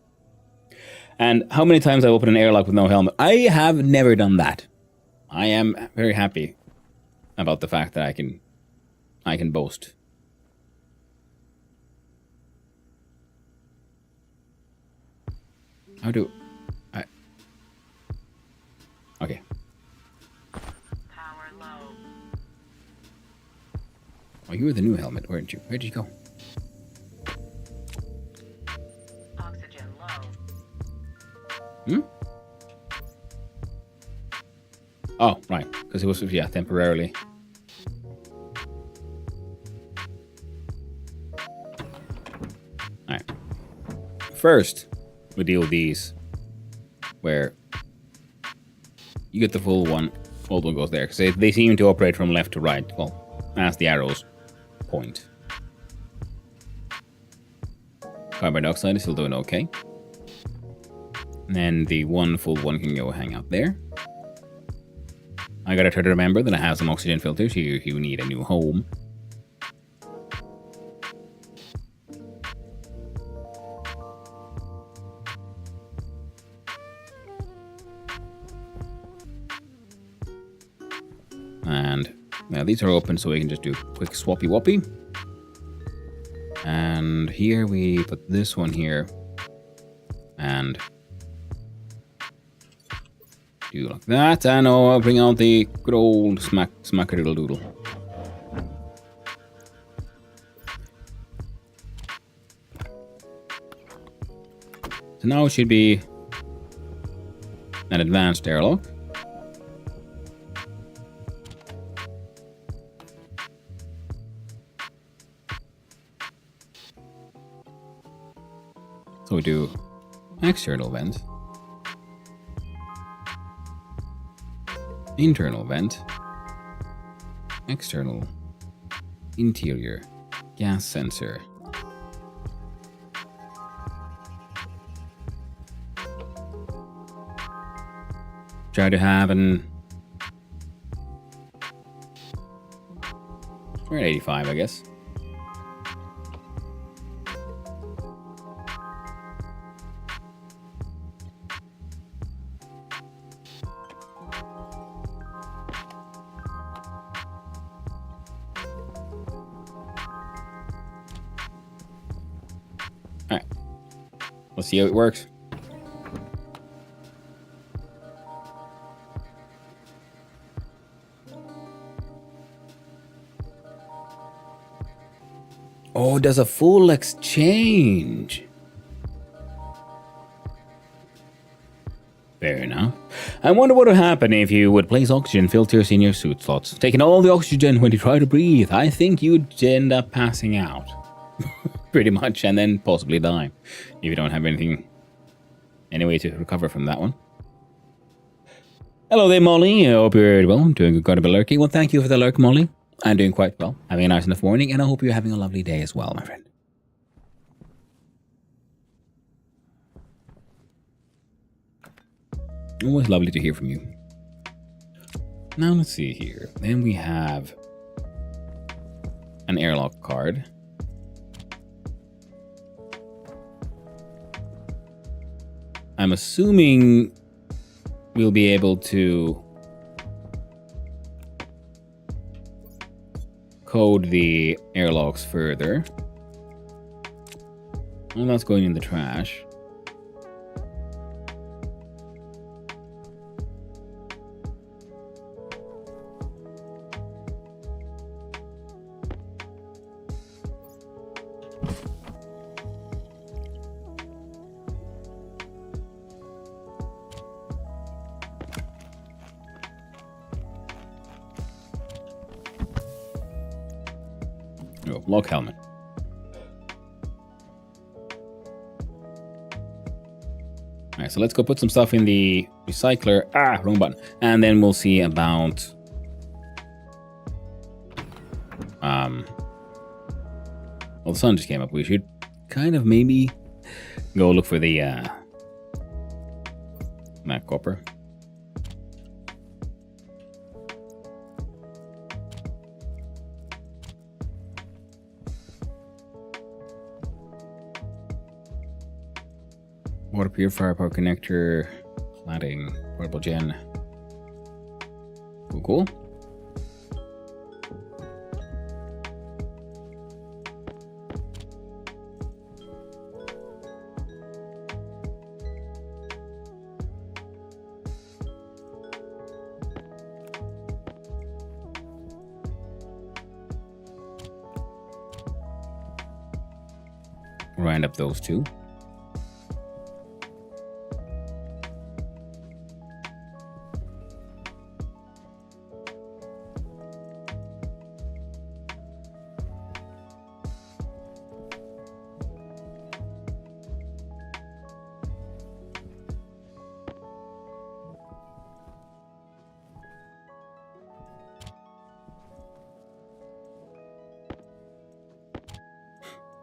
And how many times I opened an airlock with no helmet? I have never done that. I am very happy about the fact that I can boast. How do I? Okay. Power low. Oh, you were the new helmet, weren't you? Where'd you go? Oxygen low. Hmm? Oh, right. Because it was, yeah, temporarily. Alright. First, we deal with these. Where you get the full one. Old one goes there. Because they seem to operate from left to right. Well, as the arrows point. Carbon dioxide is still doing okay. And then the one full one can go hang out there. I gotta try to remember that I have some oxygen filters. You need a new home. And now these are open, so we can just do quick swappy whoppy. And here we put this one here. And do like that. And I'll bring out the good old smackadoodle doodle. So now it should be an advanced airlock. So we do external vent, internal vent, external, interior, gas sensor. Try to have an... We're at 85, I guess. Alright. Let's see how it works. Oh, it does a full exchange. Fair enough. I wonder what would happen if you would place oxygen filters in your suit slots. Taking all the oxygen when you try to breathe. I think you'd end up passing out. Pretty much, and then possibly die. If you don't have any way to recover from that one. Hello there, Molly. I hope you're well. I'm doing quite a bit lurky. Well, thank you for the lurk, Molly. I'm doing quite well. Having a nice enough morning, and I hope you're having a lovely day as well, my friend. Always lovely to hear from you. Now let's see here. Then we have an airlock card. I'm assuming we'll be able to code the airlocks further. Well, that's going in the trash. Oh, lock helmet. Alright, so let's go put some stuff in the recycler. Ah, wrong button. And then we'll see about... Well, the sun just came up. We should kind of maybe go look for the that copper. Water purifier, power connector, cladding, portable gen. Cool, cool. Grind up those two.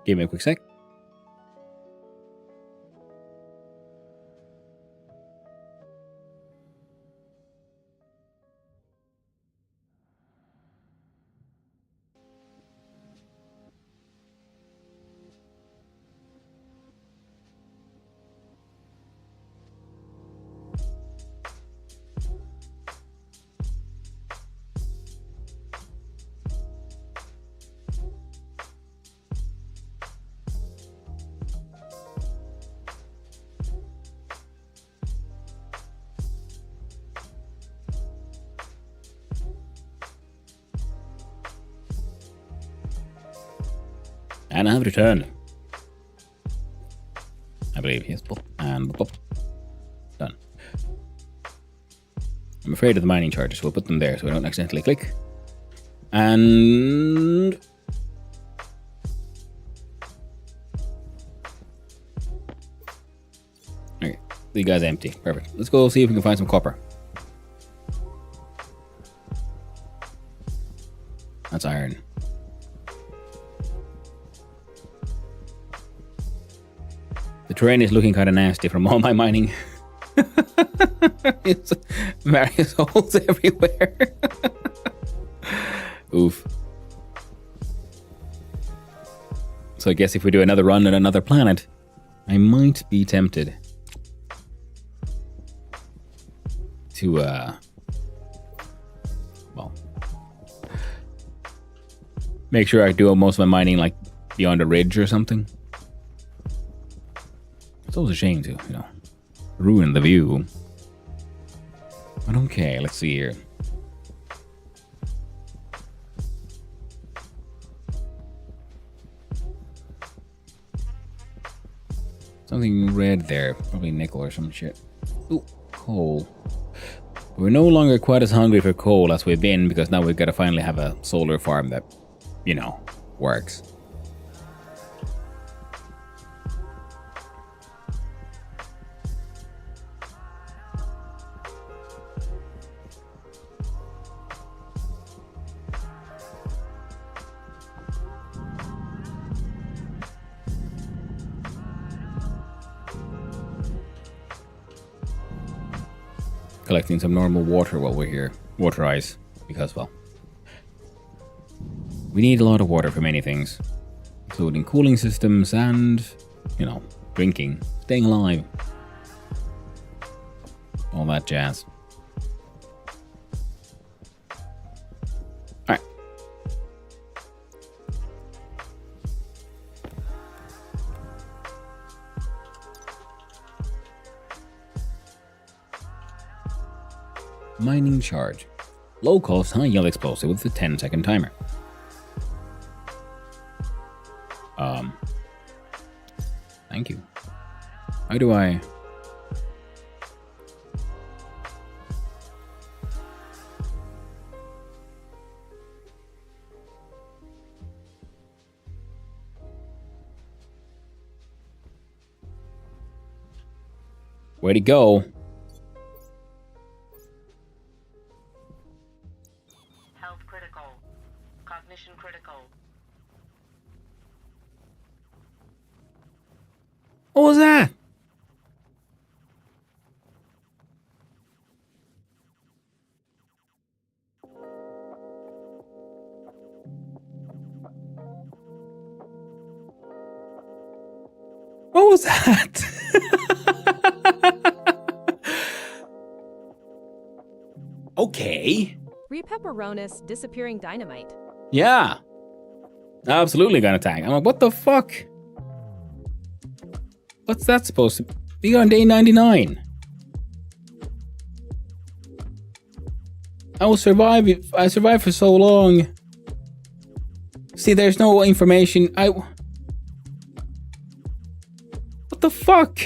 Give me a quick sec. And I have returned. I believe, yes. And done. I'm afraid of the mining charges, so we'll put them there so we don't accidentally click. And... okay, the guy's empty. Perfect. Let's go see if we can find some copper. That's iron. The terrain is looking kind of nasty from all my mining. It's various holes everywhere. Oof. So I guess if we do another run on another planet, I might be tempted to, well, make sure I do most of my mining like beyond a ridge or something. It's always a shame to, you know, ruin the view. But okay, let's see here. Something red there, probably nickel or some shit. Ooh, coal. We're no longer quite as hungry for coal as we've been because now we've got to finally have a solar farm that, you know, works. Collecting some normal water while we're here. Water ice. Because, well, we need a lot of water for many things. Including cooling systems and, you know, drinking. Staying alive. All that jazz. Alright. Mining charge. Low cost, high yield explosive with a 10-second timer. Thank you. How do I... Where'd he go? Health critical. Cognition critical. What was that? What was that? Okay. Repepperonis disappearing dynamite. Yeah. Absolutely gonna tag. I'm like, what the fuck? What's that supposed to be on day 99? I survived for so long. See, there's no information. What the fuck?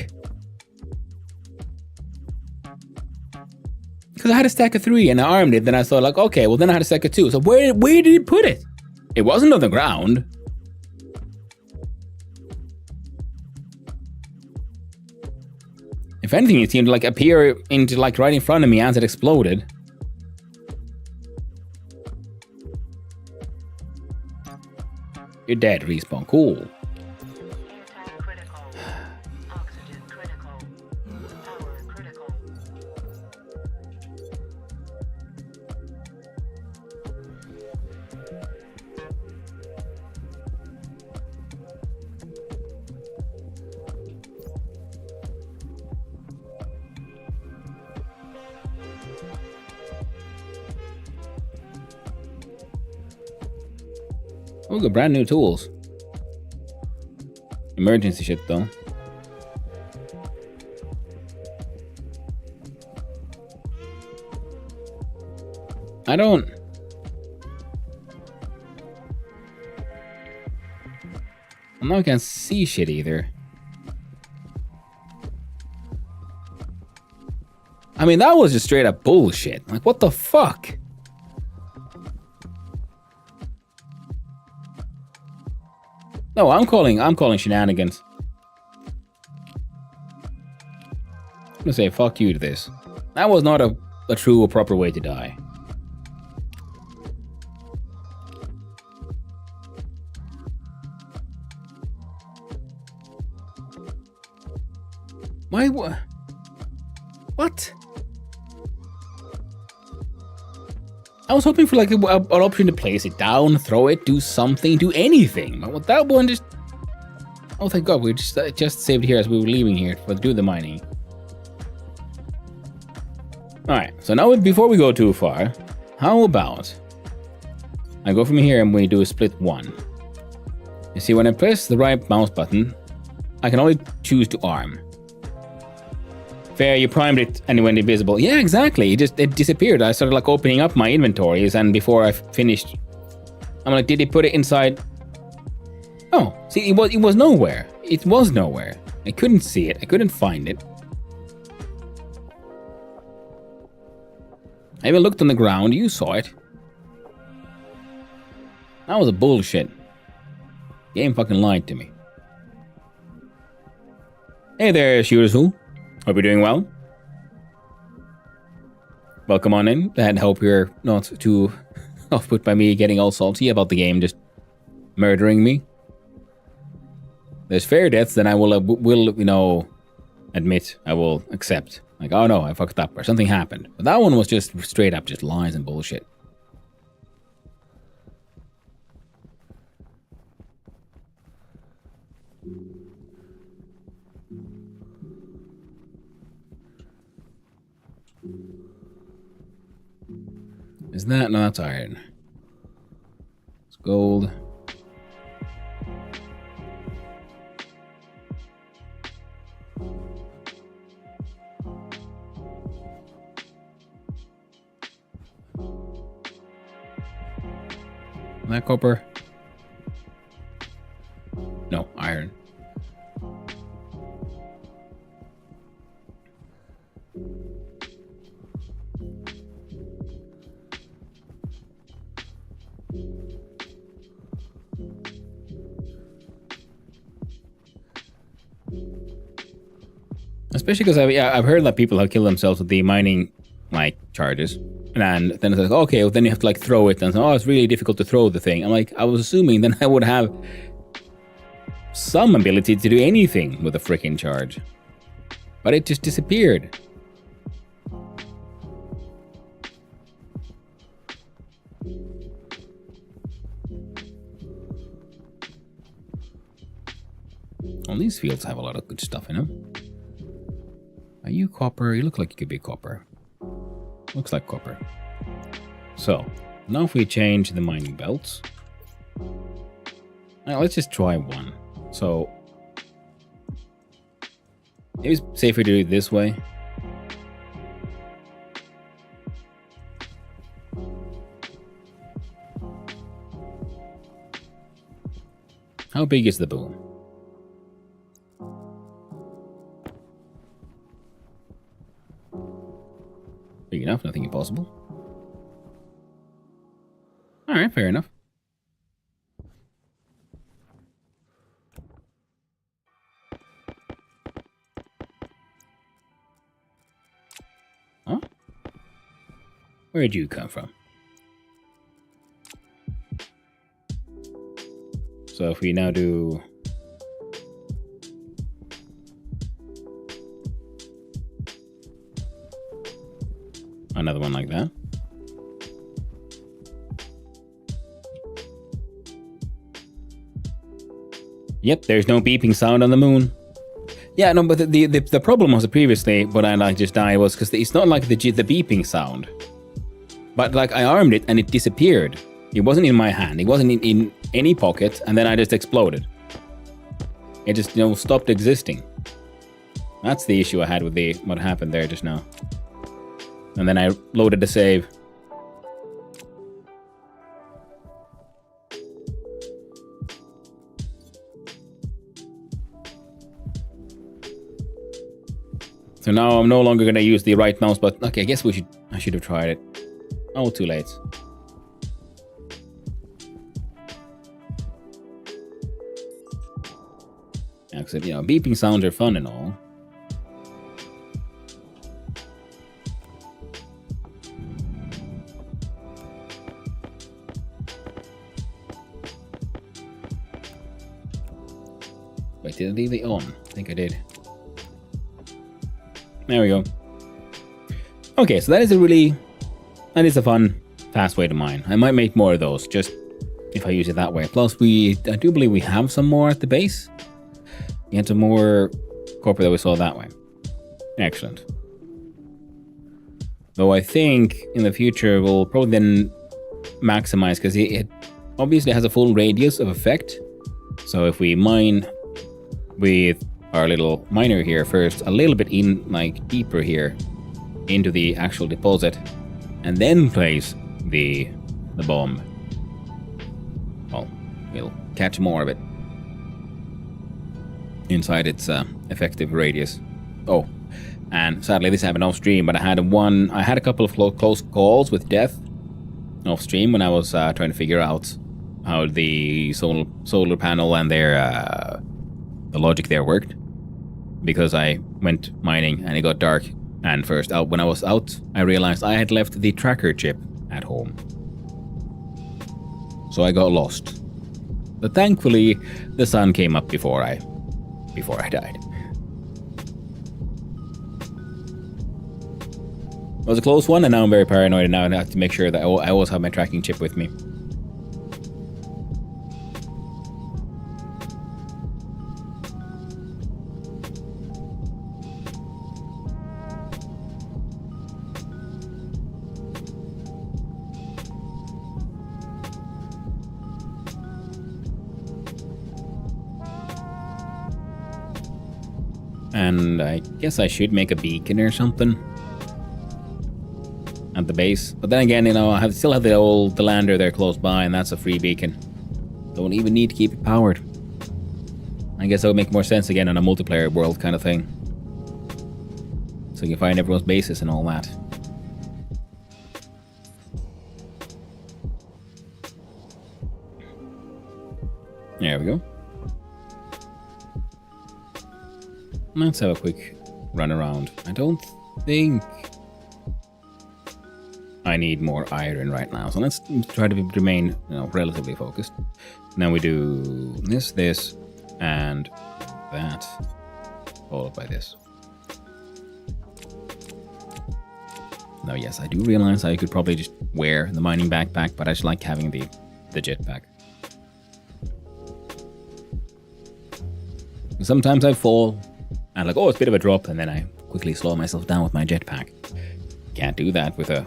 Because I had a stack of 3 and I armed it, then I thought like, okay, well then I had a stack of 2. So where did he put it? It wasn't on the ground. If anything, it seemed to like appear into like right in front of me as it exploded. You're dead, Respawn. Cool. Intact critical. Oxygen critical. Power critical. Oh, good, brand new tools. Emergency shit though. I don't. I'm not gonna see shit either. I mean, that was just straight up bullshit. Like, what the fuck? No, I'm calling shenanigans. I'm gonna say fuck you to this. That was not a true or proper way to die. Why? What? I was hoping for like an option to place it down, throw it, do something, do anything. But that one just... Oh, thank God, we just saved here as we were leaving here to do the mining. Alright, so now before we go too far, how about I go from here and we do a split 1. You see, when I press the right mouse button, I can only choose to arm. Fair, you primed it and it went invisible. Yeah, exactly. It disappeared. I started like opening up my inventories, and before I finished, I'm like, did he put it inside? Oh, see, it was nowhere. It was nowhere. I couldn't see it. I couldn't find it. I even looked on the ground. You saw it. That was a bullshit. Game fucking lied to me. Hey there, shooters who? Hope you're doing well. Welcome on in, and hope you're not too off-put by me getting all salty about the game just murdering me. There's fair deaths, then I will you know, admit, I will accept. Like, oh no, I fucked up, or something happened. But that one was just straight up just lies and bullshit. Is that? No, that's iron. It's gold. Is that copper? No, iron. Especially because I've heard that people have killed themselves with the mining like charges. And then it's like, okay, well, then you have to like throw it. And so, oh, it's really difficult to throw the thing. I'm like, I was assuming then I would have some ability to do anything with a freaking charge. But it just disappeared. Well, these fields have a lot of good stuff in them. Are you copper? You look like you could be copper. Looks like copper. So, now if we change the mining belts. Now, let's just try one. So, maybe it's safer to do it this way. How big is the boom? Big enough, nothing impossible. Alright, fair enough. Huh? Where'd you come from? So if we now do... another one like that. Yep, there's no beeping sound on the moon. Yeah, no, but the problem was previously when I like just died was because it's not like the beeping sound. But like I armed it and it disappeared. It wasn't in my hand. It wasn't in any pocket, and then I just exploded. It just, you know, stopped existing. That's the issue I had with what happened there just now. And then I loaded the save. So now I'm no longer gonna use the right mouse button. Okay, I guess I should have tried it. Oh, too late. Except, you know, beeping sounds are fun and all. Wait, did I leave it on? I think I did. There we go. Okay, so that is a fun, fast way to mine. I might make more of those, just if I use it that way. Plus, I do believe we have some more at the base. We had some more copper that we saw that way. Excellent. Though I think in the future we'll probably then maximize, because it obviously has a full radius of effect. So if we mine with our little miner here first, a little bit in, like, deeper here into the actual deposit, and then place the bomb, well, we'll catch more of it inside its effective radius. Oh, and sadly this happened off stream, but I had a couple of close calls with death off stream when I was trying to figure out how the solar panel and their the logic there worked, because I went mining and it got dark, and when I was out I realized I had left the tracker chip at home, so I got lost. But thankfully the sun came up before I died. It was a close one, and now I'm very paranoid, and now I have to make sure that I always have my tracking chip with me. And I guess I should make a beacon or something at the base. But then again, you know, I still have the lander there close by, and that's a free beacon. Don't even need to keep it powered. I guess that would make more sense again on a multiplayer world kind of thing. So you can find everyone's bases and all that. There we go. Let's have a quick run around. I don't think I need more iron right now. So let's try to remain, relatively focused. Now we do this, and that, followed by this. Now, yes, I do realize I could probably just wear the mining backpack, but I just like having the jetpack. Sometimes I fall, and like, oh, it's a bit of a drop, and then I quickly slow myself down with my jetpack. Can't do that with a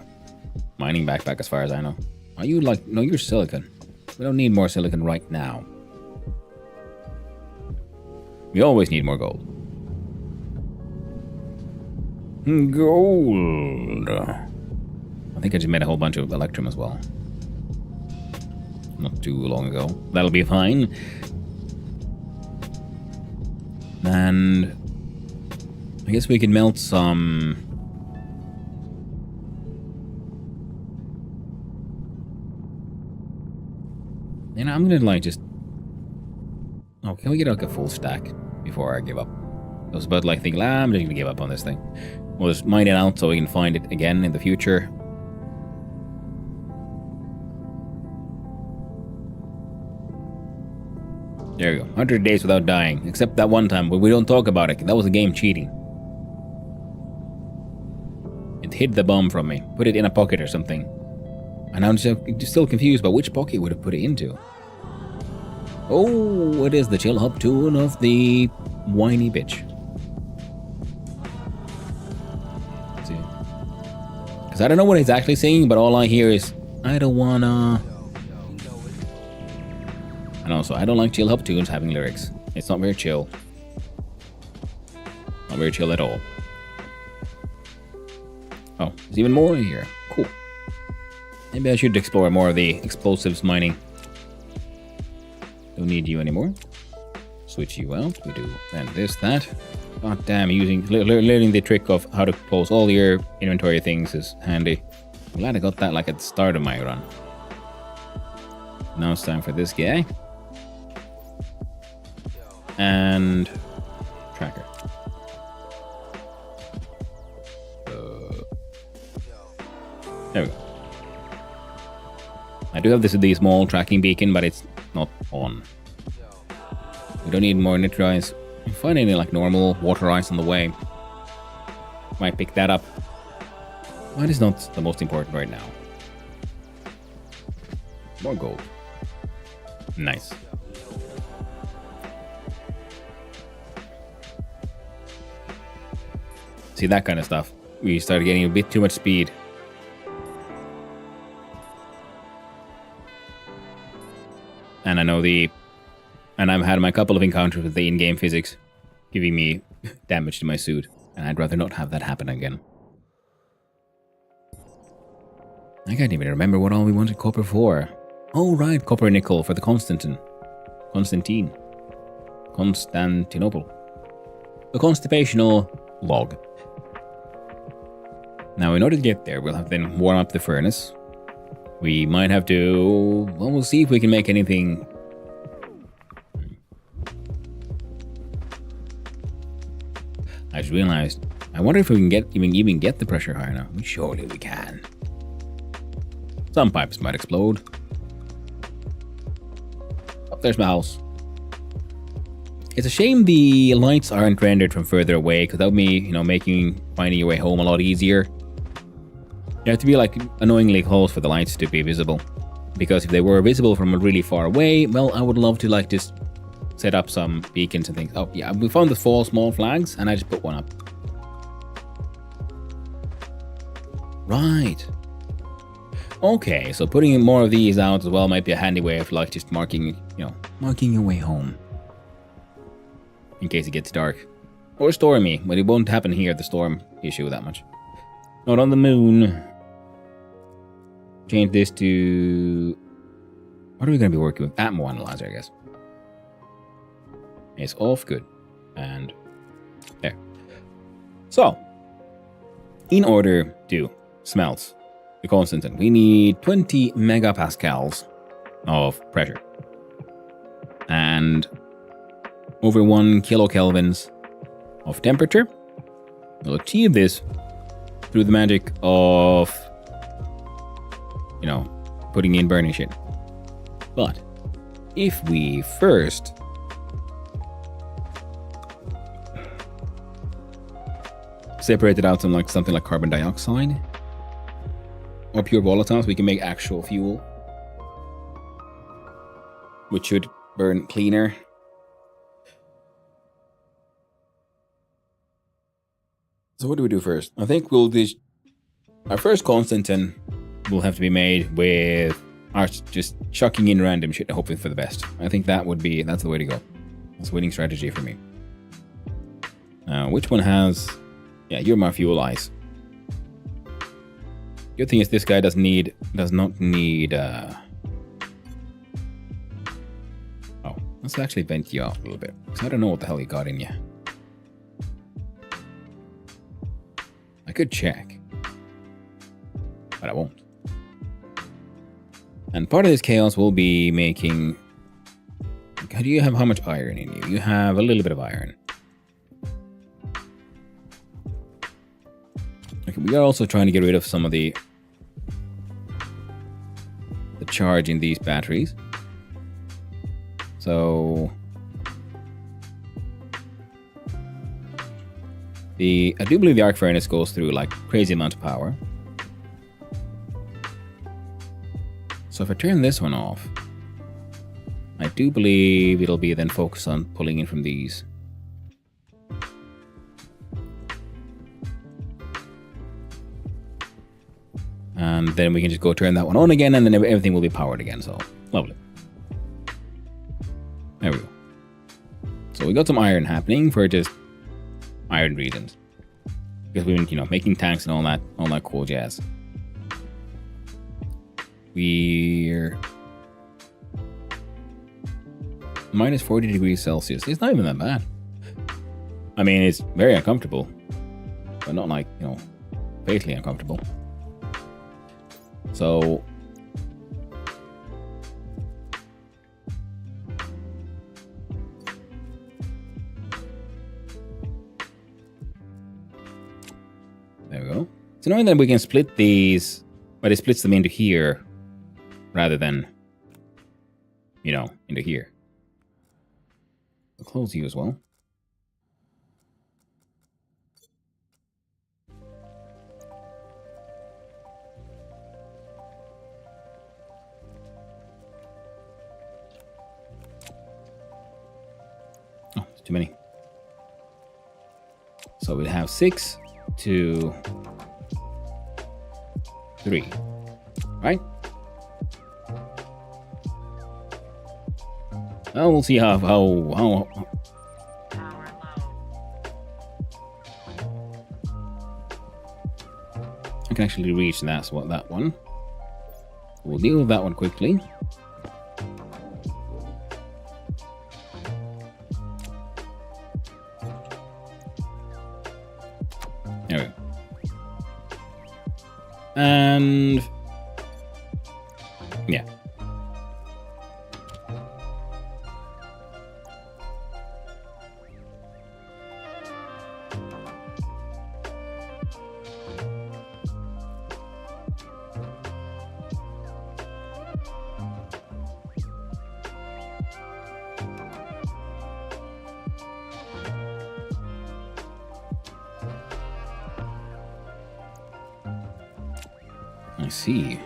mining backpack as far as I know. Are you like, no, you're silicon. We don't need more silicon right now. We always need more gold. Gold. I think I just made a whole bunch of electrum as well. Not too long ago. That'll be fine. And I guess we can melt some. I'm gonna like just. Oh, can we get like a full stack before I give up? I was about to like think, I'm just gonna give up on this thing. We'll just mine it out so we can find it again in the future. There you go. 100 days without dying. Except that one time, but we don't talk about it. That was a game cheating. It hid the bomb from me. Put it in a pocket or something. And I'm just still confused about which pocket would have put it into. Oh, it is the chill hop tune of the whiny bitch. Let's see. Because I don't know what he's actually saying, but all I hear is, I don't wanna... And also, I don't like chill hop tunes having lyrics. It's not very chill. Not very chill at all. Oh, there's even more in here. Cool. Maybe I should explore more of the explosives mining. Don't need you anymore. Switch you out. We do then this, that. God damn, learning the trick of how to close all your inventory things is handy. I'm glad I got that like at the start of my run. Now it's time for this guy. And tracker. There we go. I do have the small tracking beacon, but it's not on. We don't need more nitro ice. Find any like normal water ice on the way. Might pick that up. But it's not the most important right now. More gold. Nice. See, that kind of stuff. We started getting a bit too much speed. And I know and I've had my couple of encounters with the in-game physics giving me damage to my suit. And I'd rather not have that happen again. I can't even remember what all we wanted copper for. Oh right, copper and nickel for the Constantinople. The constipational log. Now in order to get there, we'll have to then warm up the furnace. We might have to... Well, we'll see if we can make anything... I just realized, I wonder if we can even get the pressure high enough. Surely we can. Some pipes might explode. Oh, there's my house. It's a shame the lights aren't rendered from further away, because that would be, finding your way home a lot easier. You have to be like annoyingly close for the lights to be visible. Because if they were visible from really far away, well, I would love to like just set up some beacons and things. Oh yeah, we found the 4 small flags and I just put one up. Right. Okay, so putting more of these out as well might be a handy way of like just marking your way home. In case it gets dark. Or stormy, but it won't happen here, the storm issue that much. Not on the moon. Change this to... What are we going to be working with? Atmo analyzer, I guess. It's off, good. And there. So, in order to smelt the constant, we need 20 megapascals of pressure. And over 1 kilokelvins of temperature. We'll achieve this through the magic of, you know, putting in burning shit. But if we first separated out something like carbon dioxide or pure volatiles, we can make actual fuel, which should burn cleaner. So what do we do first? I think we'll do our first Constantin will have to be made with our just chucking in random shit and hoping for the best. I think that's the way to go. That's a winning strategy for me. Which one has? Yeah, you're my fuel eyes. Good thing is this guy does not need. Oh, let's actually vent you out a little bit because I don't know what the hell you got in you. I could check, but I won't. And part of this chaos will be making. Do you have how much iron in you? You have a little bit of iron. Okay, we are also trying to get rid of some of the charge in these batteries. So I do believe the arc furnace goes through like crazy amount of power. So if I turn this one off, I do believe it'll be then focused on pulling in from these. And then we can just go turn that one on again, and then everything will be powered again. So lovely. There we go. So we got some iron happening for just iron reasons, because we've been, making tanks and all that cool jazz. We're minus 40 degrees Celsius. It's not even that bad. I mean, it's very uncomfortable, but not like, fatally uncomfortable. So there we go. So knowing that we can split these, but it splits them into here rather than, into here. I'll close you as well. Oh, it's too many. So we have 6, 2, 3, right? Well, we'll see how Power low. I can actually reach that one. We'll deal with that one quickly. There we go. And yeah. I see.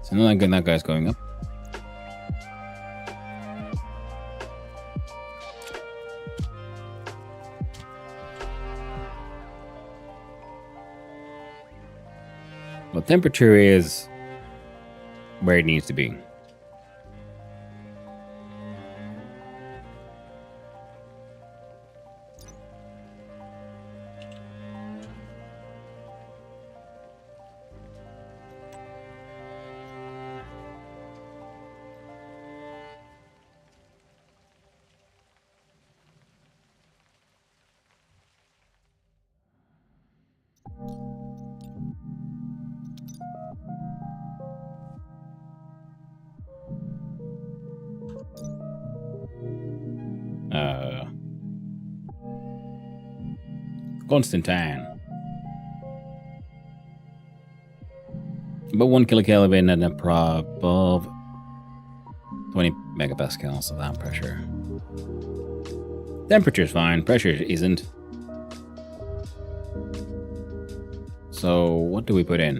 So now that guy's going up. Well, temperature is where it needs to be. Constantine. About 1 kilokelvin and above 20 megapascals of that pressure. Temperature's fine, pressure isn't. So, what do we put in?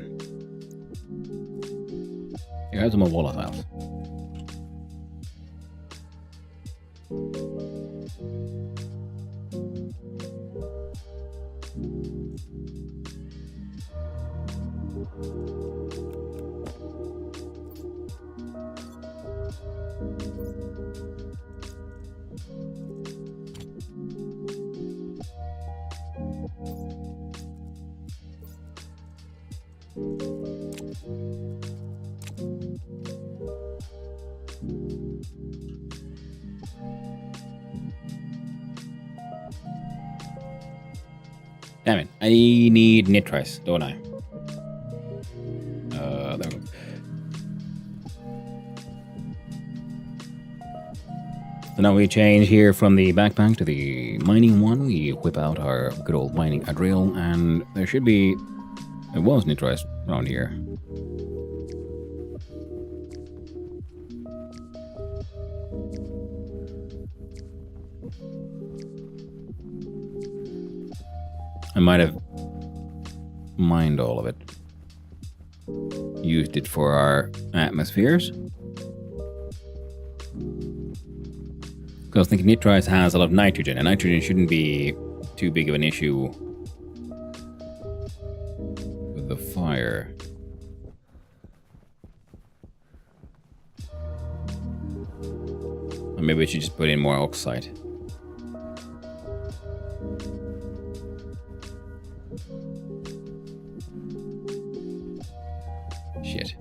Here are some more volatiles. Damn it, I need nitrice, don't I? There we go. So now we change here from the backpack to the mining one. We whip out our good old mining drill, and there should be... It was nitrice around here. I might have mined all of it. Used it for our atmospheres. Because I was thinking nitrice has a lot of nitrogen, and nitrogen shouldn't be too big of an issue with the fire. Or maybe we should just put in more oxide. Shit.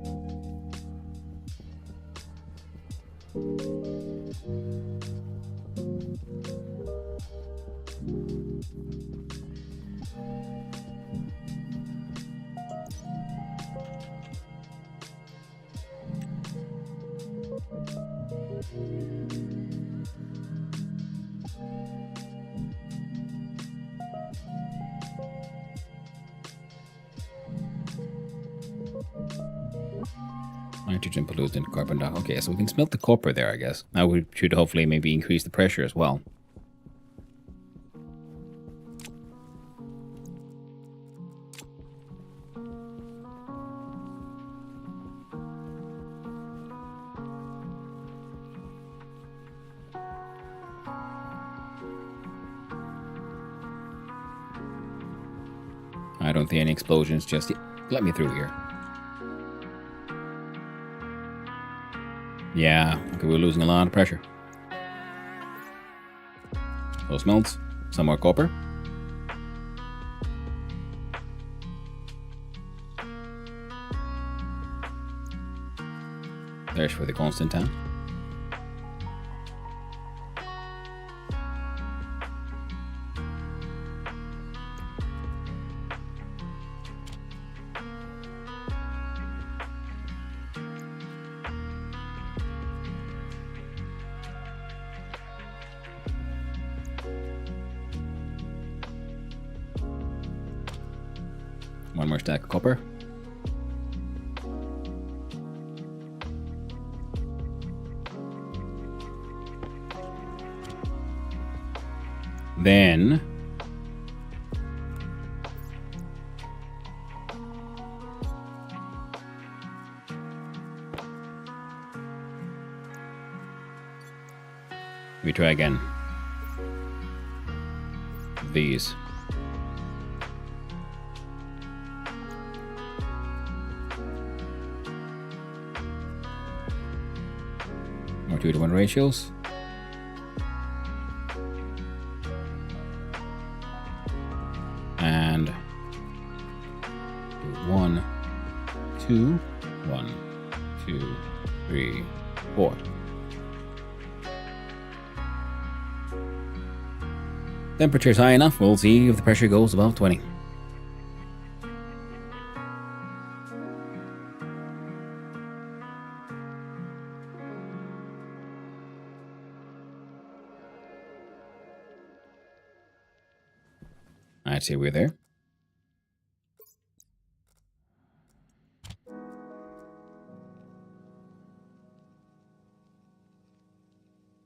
Nitrogen pollutant, carbon dioxide. Okay, so we can smelt the copper there, I guess. Now we should hopefully maybe increase the pressure as well. I don't see any explosions just yet. Let me through here. Yeah, okay, we're losing a lot of pressure. Those smelts. Some more copper. There's for the Constantine. One more stack of copper. Then we try again. These. More 2-to-1 ratios. And 1, 2, 1, 2, 3, 4. Temperature's high enough, we'll see if the pressure goes above 20. I'd say we're there.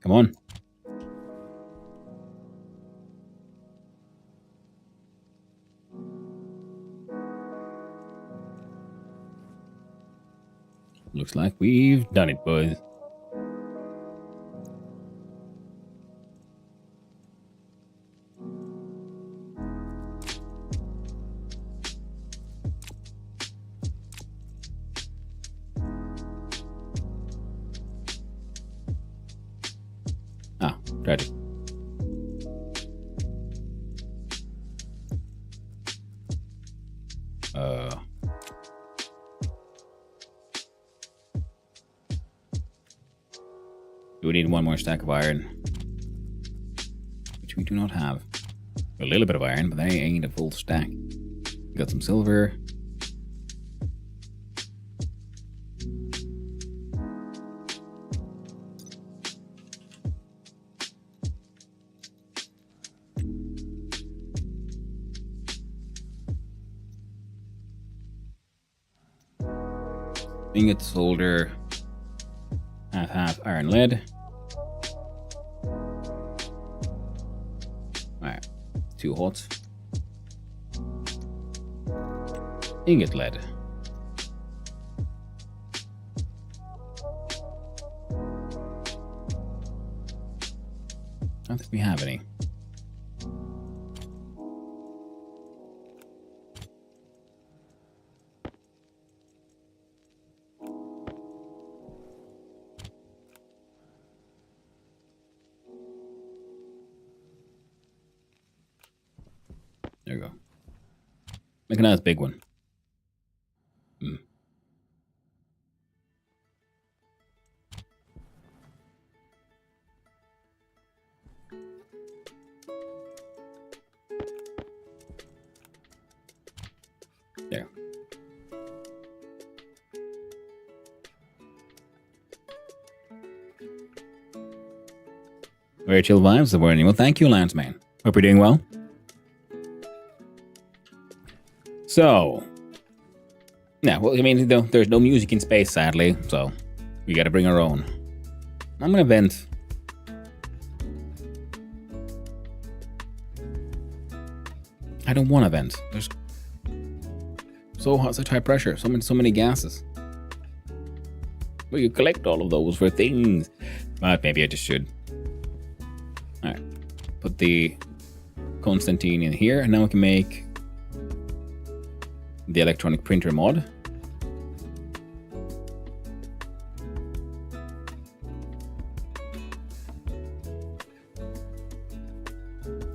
Come on. Looks like we've done it, boys. Ah, tragic. We need one more stack of iron, which we do not have. A little bit of iron, but that ain't a full stack. Got some silver. Ingot, solder, half iron, lead. Alright, 2 hots. Ingot, lead. I don't think we have any. There we go. Make a nice big one. There. Very chill vibes the morning. Well, thank you, Lanceman. Hope you're doing well. So, yeah, well, I mean, there's no music in space, sadly, so we gotta bring our own. I'm gonna vent. I don't want to vent. There's so hot, such high pressure, so many gases. Well, you collect all of those for things, but maybe I just should. All right, put the Constantine in here, and now we can make the electronic printer mod.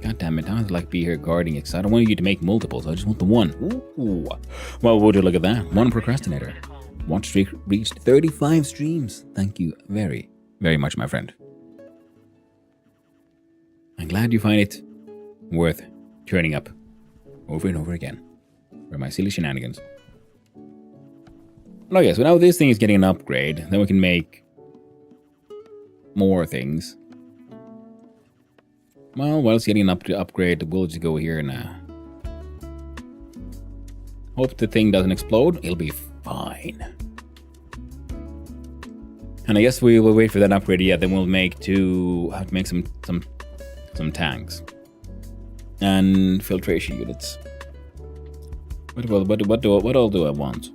God damn it, I would like be here guarding it, because I don't want you to make multiples, I just want the one. Ooh. Well, would you look at that? One procrastinator. Watch streak reached 35 streams. Thank you very, very much, my friend. I'm glad you find it worth turning up over and over again for my silly shenanigans. Okay, so now this thing is getting an upgrade. Then we can make more things. Well, while it's getting an upgrade, we'll just go here and hope the thing doesn't explode. It'll be fine. And I guess we will wait for that upgrade. Yeah, then we'll have to make some tanks and filtration units. What all do I want?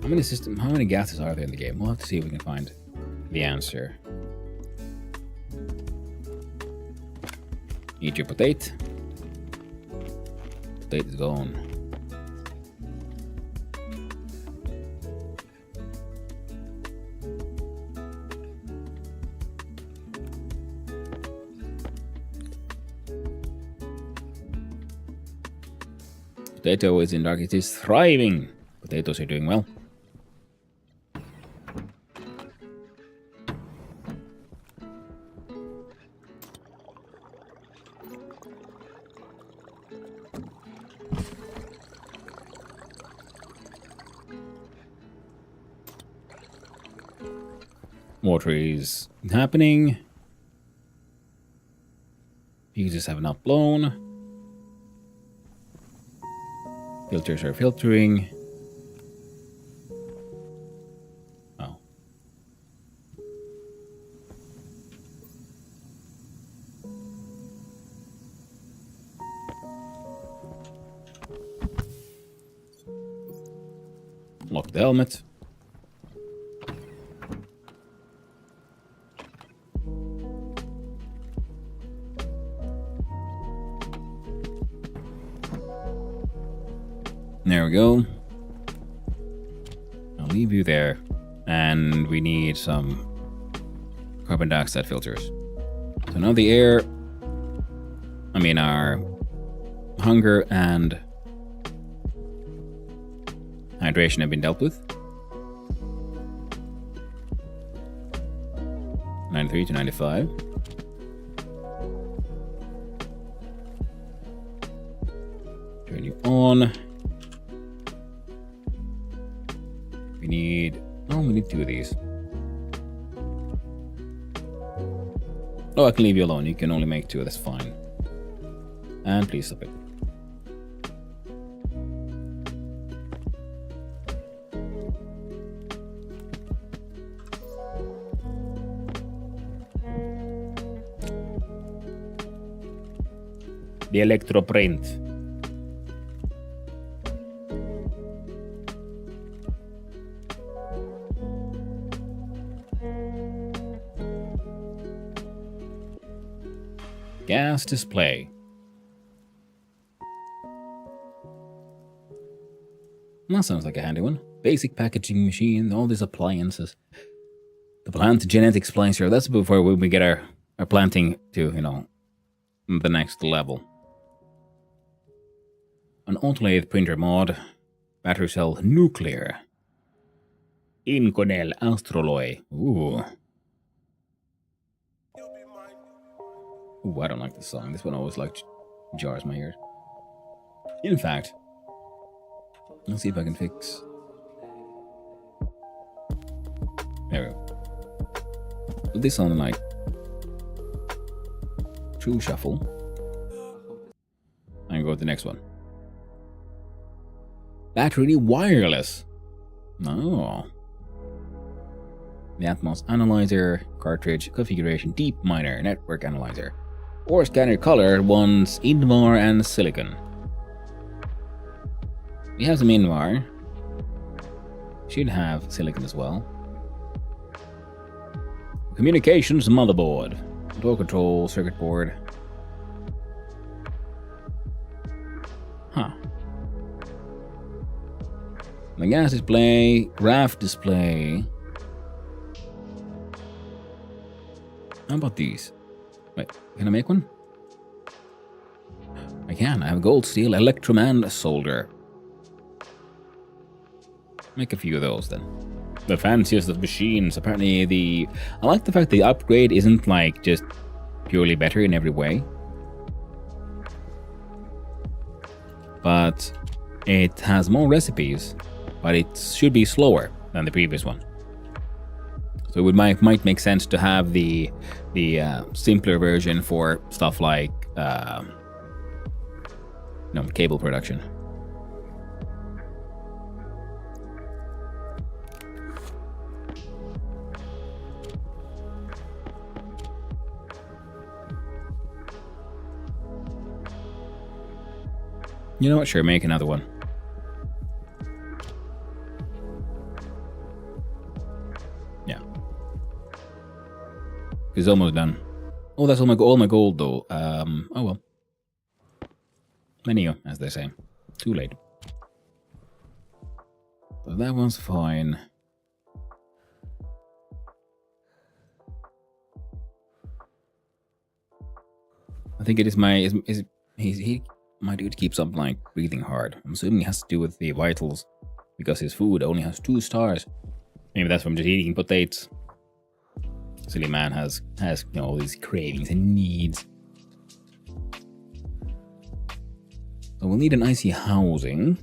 How many gases are there in the game? We'll have to see if we can find the answer. Eat your potato. Potato is gone. Potato is in dark. It is thriving. Potatoes are doing well. Water is happening. Fuses have not blown. Filters are filtering. Oh. Lock the helmet. There we go. I'll leave you there. And we need some carbon dioxide filters. So now the air, I mean our hunger and hydration have been dealt with. 93 to 95. Turn you on. We need... Oh, we need 2 of these. Oh, I can leave you alone. You can only make 2. That's fine. And please stop it. The electroprint. Gas display. That sounds like a handy one. Basic packaging machine, all these appliances. The plant genetics splicer, that's before we get our planting to, you know, the next level. An autolathe printer mod. Battery cell nuclear. Inconel astroloi. Ooh. Ooh, I don't like this song. This one always like jars my ears. In fact, let's see if I can fix. There we go. Put this on like true shuffle. And go to the next one. Battery wireless. No. The Atmos analyzer, cartridge configuration, deep miner, network analyzer. Or scanner color wants Invar and silicon. We have some Invar. Should have silicon as well. Communications motherboard. Door control circuit board. Huh. The gas display, graph display. How about these? Wait, can I make one? I can. I have gold, steel, electrum, and solder. Make a few of those then. The fanciest of machines. Apparently I like the fact the upgrade isn't like just purely better in every way. But it has more recipes, but it should be slower than the previous one. So it might make sense to have the simpler version for stuff like cable production. You know what? Sure, make another one. Yeah. It's almost done. Oh, that's all my gold though. Oh well. Menu, as they say. Too late. So that one's fine. I think it is my dude keeps up like breathing hard. I'm assuming it has to do with the vitals because his food only has 2 stars. Maybe that's from just eating potatoes. Silly man has all these cravings and needs. So we'll need an icy housing.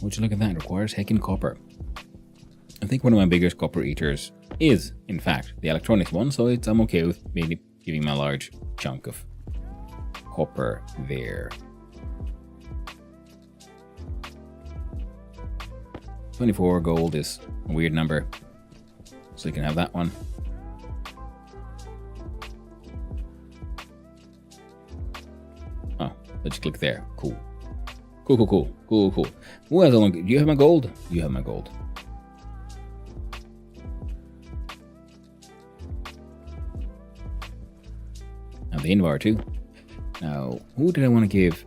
Would you look at that? It requires heckin' copper. I think one of my biggest copper eaters is, in fact, the electronics one, so I'm okay with maybe giving him a large chunk of copper there. 24 gold is a weird number. So you can have that one. Oh, let's click there. Cool. Cool. Who has a long... Do you have my gold? You have my gold. Now the Invar too. Now, who did I want to give?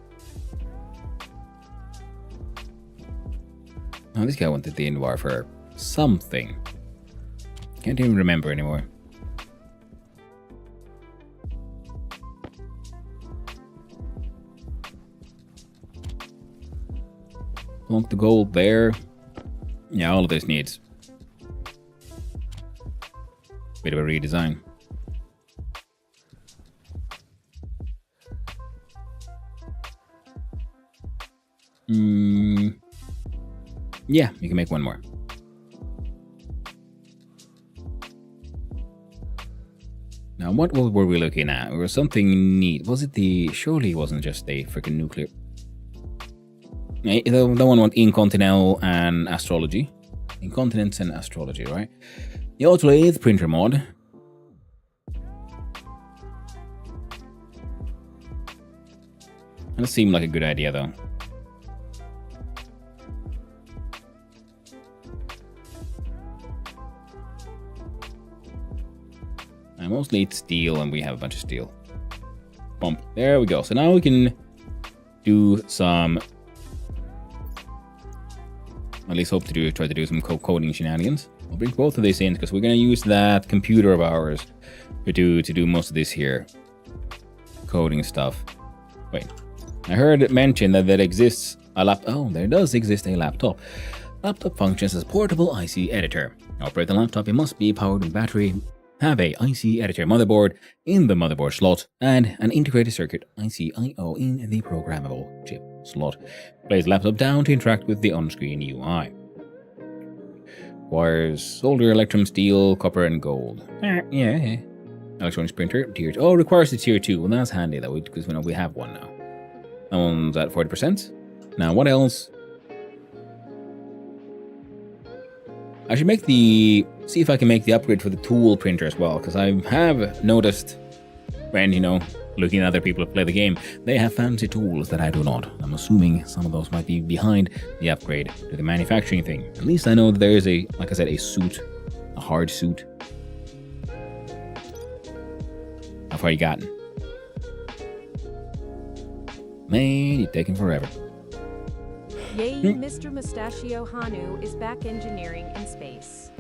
Oh, this guy wanted the Invar for something. Can't even remember anymore. Plonk the gold there. Yeah, all of this needs a bit of a redesign. Yeah, you can make one more. Now, what were we looking at? It was something neat. Was it the... Surely it wasn't just a freaking nuclear... The one want incontinental and astrology. Incontinence and astrology, right? The autolathe printer mod. That seemed like a good idea, though. I mostly need steel, and we have a bunch of steel. Bump. There we go. So now we can do some... At least hope to try to do some coding shenanigans. I'll bring both of these in because we're going to use that computer of ours to do most of this here coding stuff. Wait, I heard it mentioned that there exists a laptop. Oh, there does exist a laptop. Laptop functions as portable IC editor. To operate the laptop, it must be powered with battery, have a IC editor motherboard in the motherboard slot, and an integrated circuit IC/I/O in the programmable chip slot. Place laptop down to interact with the on-screen UI. Wires, solder, electrum, steel, copper, and gold. Yeah. Electronics printer, tier 2. Oh, requires a tier 2. Well, that's handy though, because we have one now. That one's at 40%. Now, what else? I should see if I can make the upgrade for the tool printer as well, because I have noticed when, looking at other people who play the game, they have fancy tools that I do not. I'm assuming some of those might be behind the upgrade to the manufacturing thing. At least I know that there is like I said, a suit, a hard suit. How far you gotten? Man, you're taking forever. Yay, Mr. Mustachio Hanu is back engineering in space.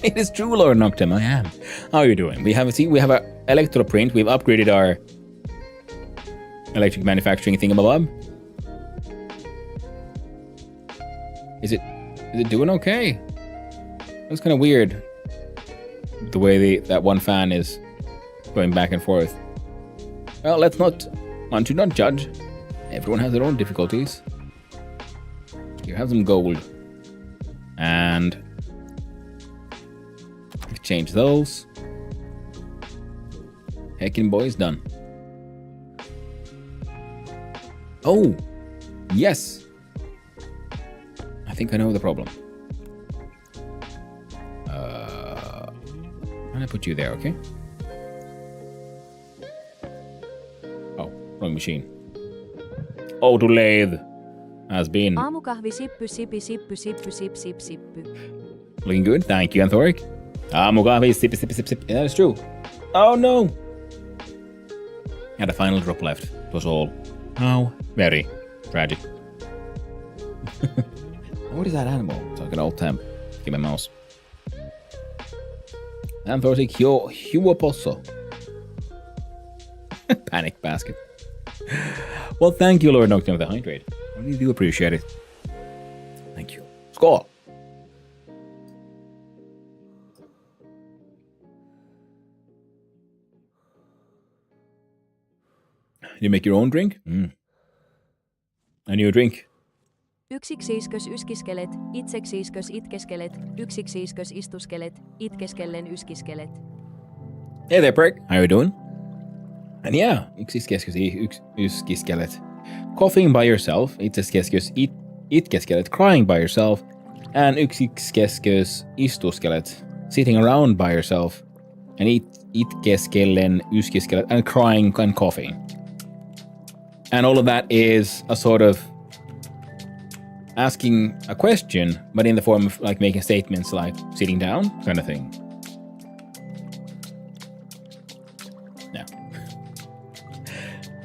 It is true, Lord Noctem, I am. How are you doing? We have our electroprint. We've upgraded our electric manufacturing thingamabob. Is it doing okay? It's kind of weird the way that one fan is going back and forth. Well, one should not judge. Everyone has their own difficulties. You have some gold. And exchange those. Heckin' boys, done. Oh! Yes! I think I know the problem. I'm gonna put you there, okay? Oh, wrong machine. Autolathe has been. Aamukahvi sippy sippy sippy sippy sippy sippy sippy. Looking good, thank you, Anthoric. Aamukahvi sippy sippy sippy sippy. That is true. Oh no! Had a final drop left. It was all. How very tragic. What is that animal? It's like an old temp. Give me a mouse. Anthoric Huoposso. Panic basket. Well, thank you, Lord Noctem, for the hydrate. I really do appreciate it. Thank you. Score! You make your own drink? A new drink. Yksiksiiskös yskiskelet, itseksiiskös itkeskelet, yksiksiiskös istuskelet, itkeskellen yskiskelet. Hey there, prick. How you doing? And yeah, yksiskeskeis coughing by yourself, itkeskelet crying by yourself, and yksiskeskeis istuskelet sitting around by yourself, and itkeskellen yskiskelet and crying and coughing. And all of that is a sort of asking a question, but in the form of like making statements like sitting down kind of thing.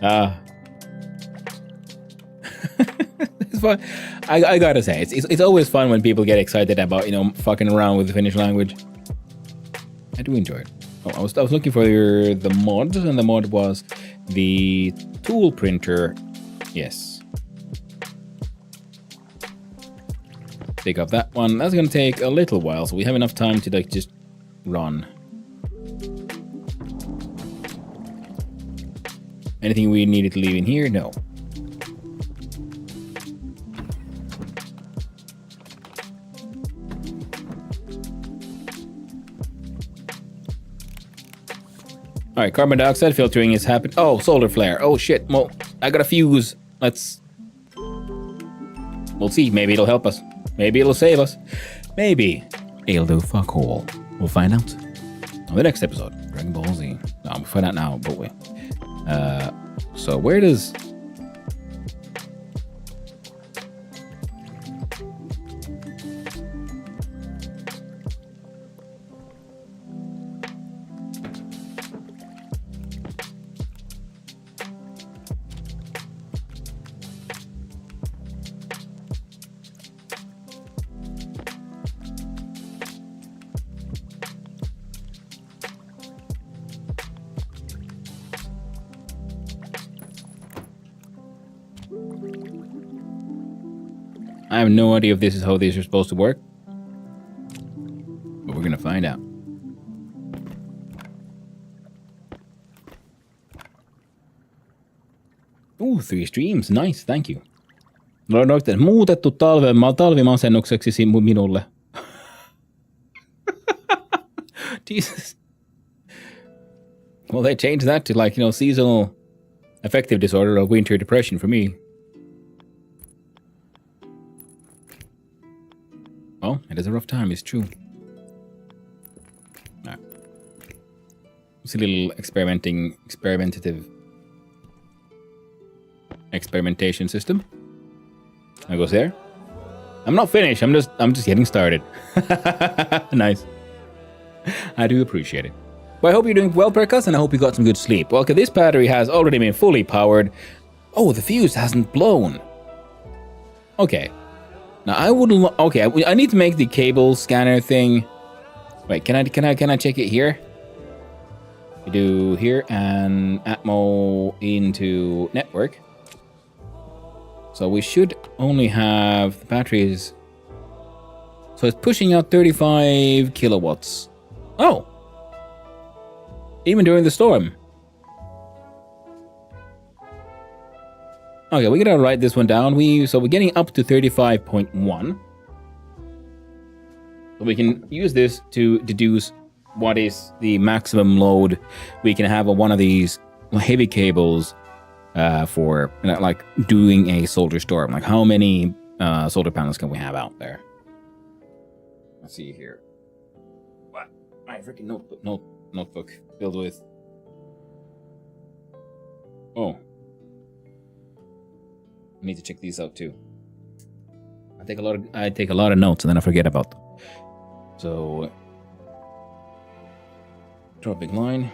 Yeah. It's fun. I gotta say, it's always fun when people get excited about, fucking around with the Finnish language. I do enjoy it. Oh, I was looking for the mod, and the mod was the tool printer. Yes. Pick up that one. That's gonna take a little while, so we have enough time to like just run. Anything we needed to leave in here? No. All right, carbon dioxide filtering is happening. Oh, solar flare. Oh shit. Well, I got a fuse. We'll see. Maybe it'll help us. Maybe it'll save us. Maybe it'll do fuck all. We'll find out on the next episode. Dragon Ball Z. No, we'll find out now, but wait. So where does... I have no idea if this is how these are supposed to work, but we're gonna find out. Ooh, 3 streams. Nice, thank you. Muutettu talvimasennukseksi minulle. Jesus. Well, they changed that to like, seasonal affective disorder or winter depression for me. Well, it is a rough time, it's true. Alright. It's a little experimentation system. That goes there. I'm not finished, I'm just getting started. Nice. I do appreciate it. Well, I hope you're doing well, Perkas, and I hope you got some good sleep. Well, okay, this battery has already been fully powered. Oh, the fuse hasn't blown. Okay. Now I wouldn't. Okay, I need to make the cable scanner thing. Wait, can I check it here? We do here and Atmo into network. So we should only have the batteries. So it's pushing out 35 kilowatts. Oh, even during the storm. Okay, we gotta write this one down. So we're getting up to 35.1. So we can use this to deduce what is the maximum load we can have on one of these heavy cables for like doing a solar storm. Like how many solar panels can we have out there? Let's see here. What? My freaking notebook filled with. Oh. I need to check these out too. I take a lot of notes and then I forget about them. So draw a big line.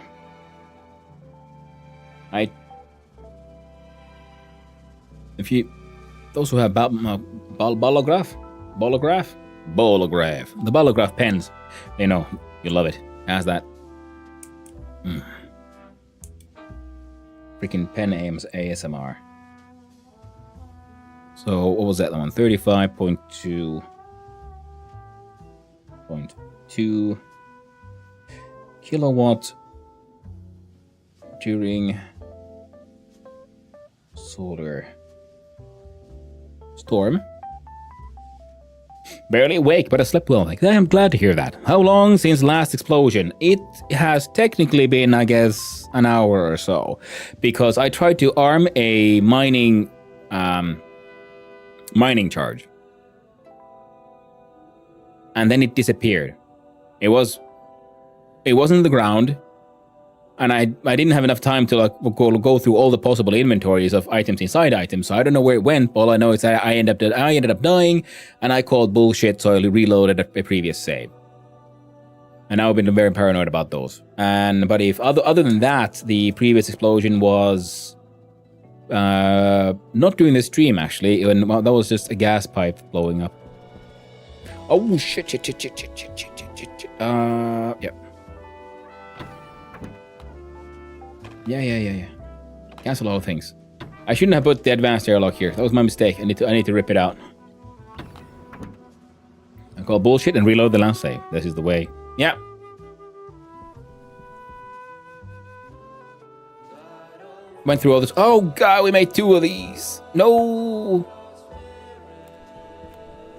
Those who have bolograph, the bolograph pens, they know you love it. As that. Freaking pen aims ASMR. So what was that one? 35.2 kilowatt during solar storm. Barely awake, but I slept well. Like, I'm glad to hear that. How long since last explosion? It has technically been, I guess, an hour or so. Because I tried to arm a mining charge. And then it disappeared. It wasn't on the ground. And I didn't have enough time to like go through all the possible inventories of items inside items, so I don't know where it went. All I know is that I ended up dying, and I called bullshit, so I reloaded a previous save. And now I've been very paranoid about those. But if other than that, the previous explosion was not during the stream actually. That was just a gas pipe blowing up. Oh shit! Yeah. Yeah. Cancel all things. I shouldn't have put the advanced airlock here. That was my mistake. I need to rip it out. I call bullshit and reload the last save. This is the way. Yeah. Went through all this. Oh god, we made 2 of these. No.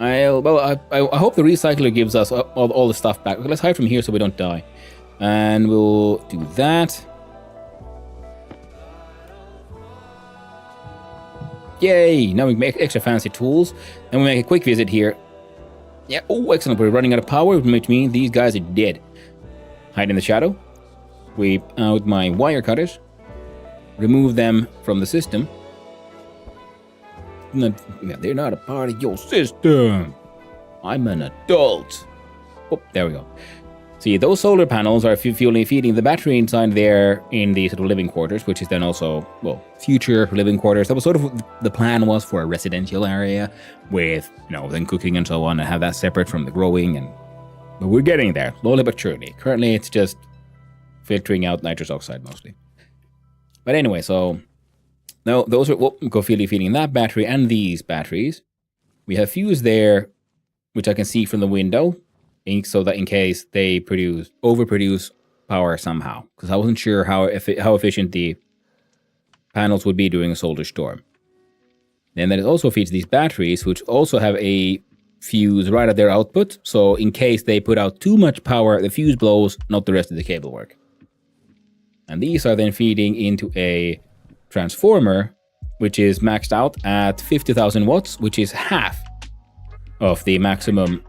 I hope the recycler gives us all the stuff back. Okay, let's hide from here so we don't die. And we'll do that. Yay! Now we make extra fancy tools. Then we make a quick visit here. Yeah, oh, excellent. We're running out of power, which means these guys are dead. Hide in the shadow. Sweep out my wire cutters. Remove them from the system. They're not a part of your system. I'm an adult. Oh, there we go. See, those solar panels are feeding the battery inside there in the sort of living quarters, which is then also, well, future living quarters. That was sort of the plan was for a residential area with, then cooking and so on, and have that separate from the growing. But we're getting there, slowly but surely. Currently, it's just filtering out nitrous oxide mostly. But anyway, so now those are feeding that battery and these batteries. We have fuse there, which I can see from the window. So that in case they overproduce power somehow, because I wasn't sure how efficient the panels would be during a solar storm. Then that also feeds these batteries, which also have a fuse right at their output. So in case they put out too much power, the fuse blows, not the rest of the cable work. And these are then feeding into a transformer, which is maxed out at 50,000 watts, which is half of the maximum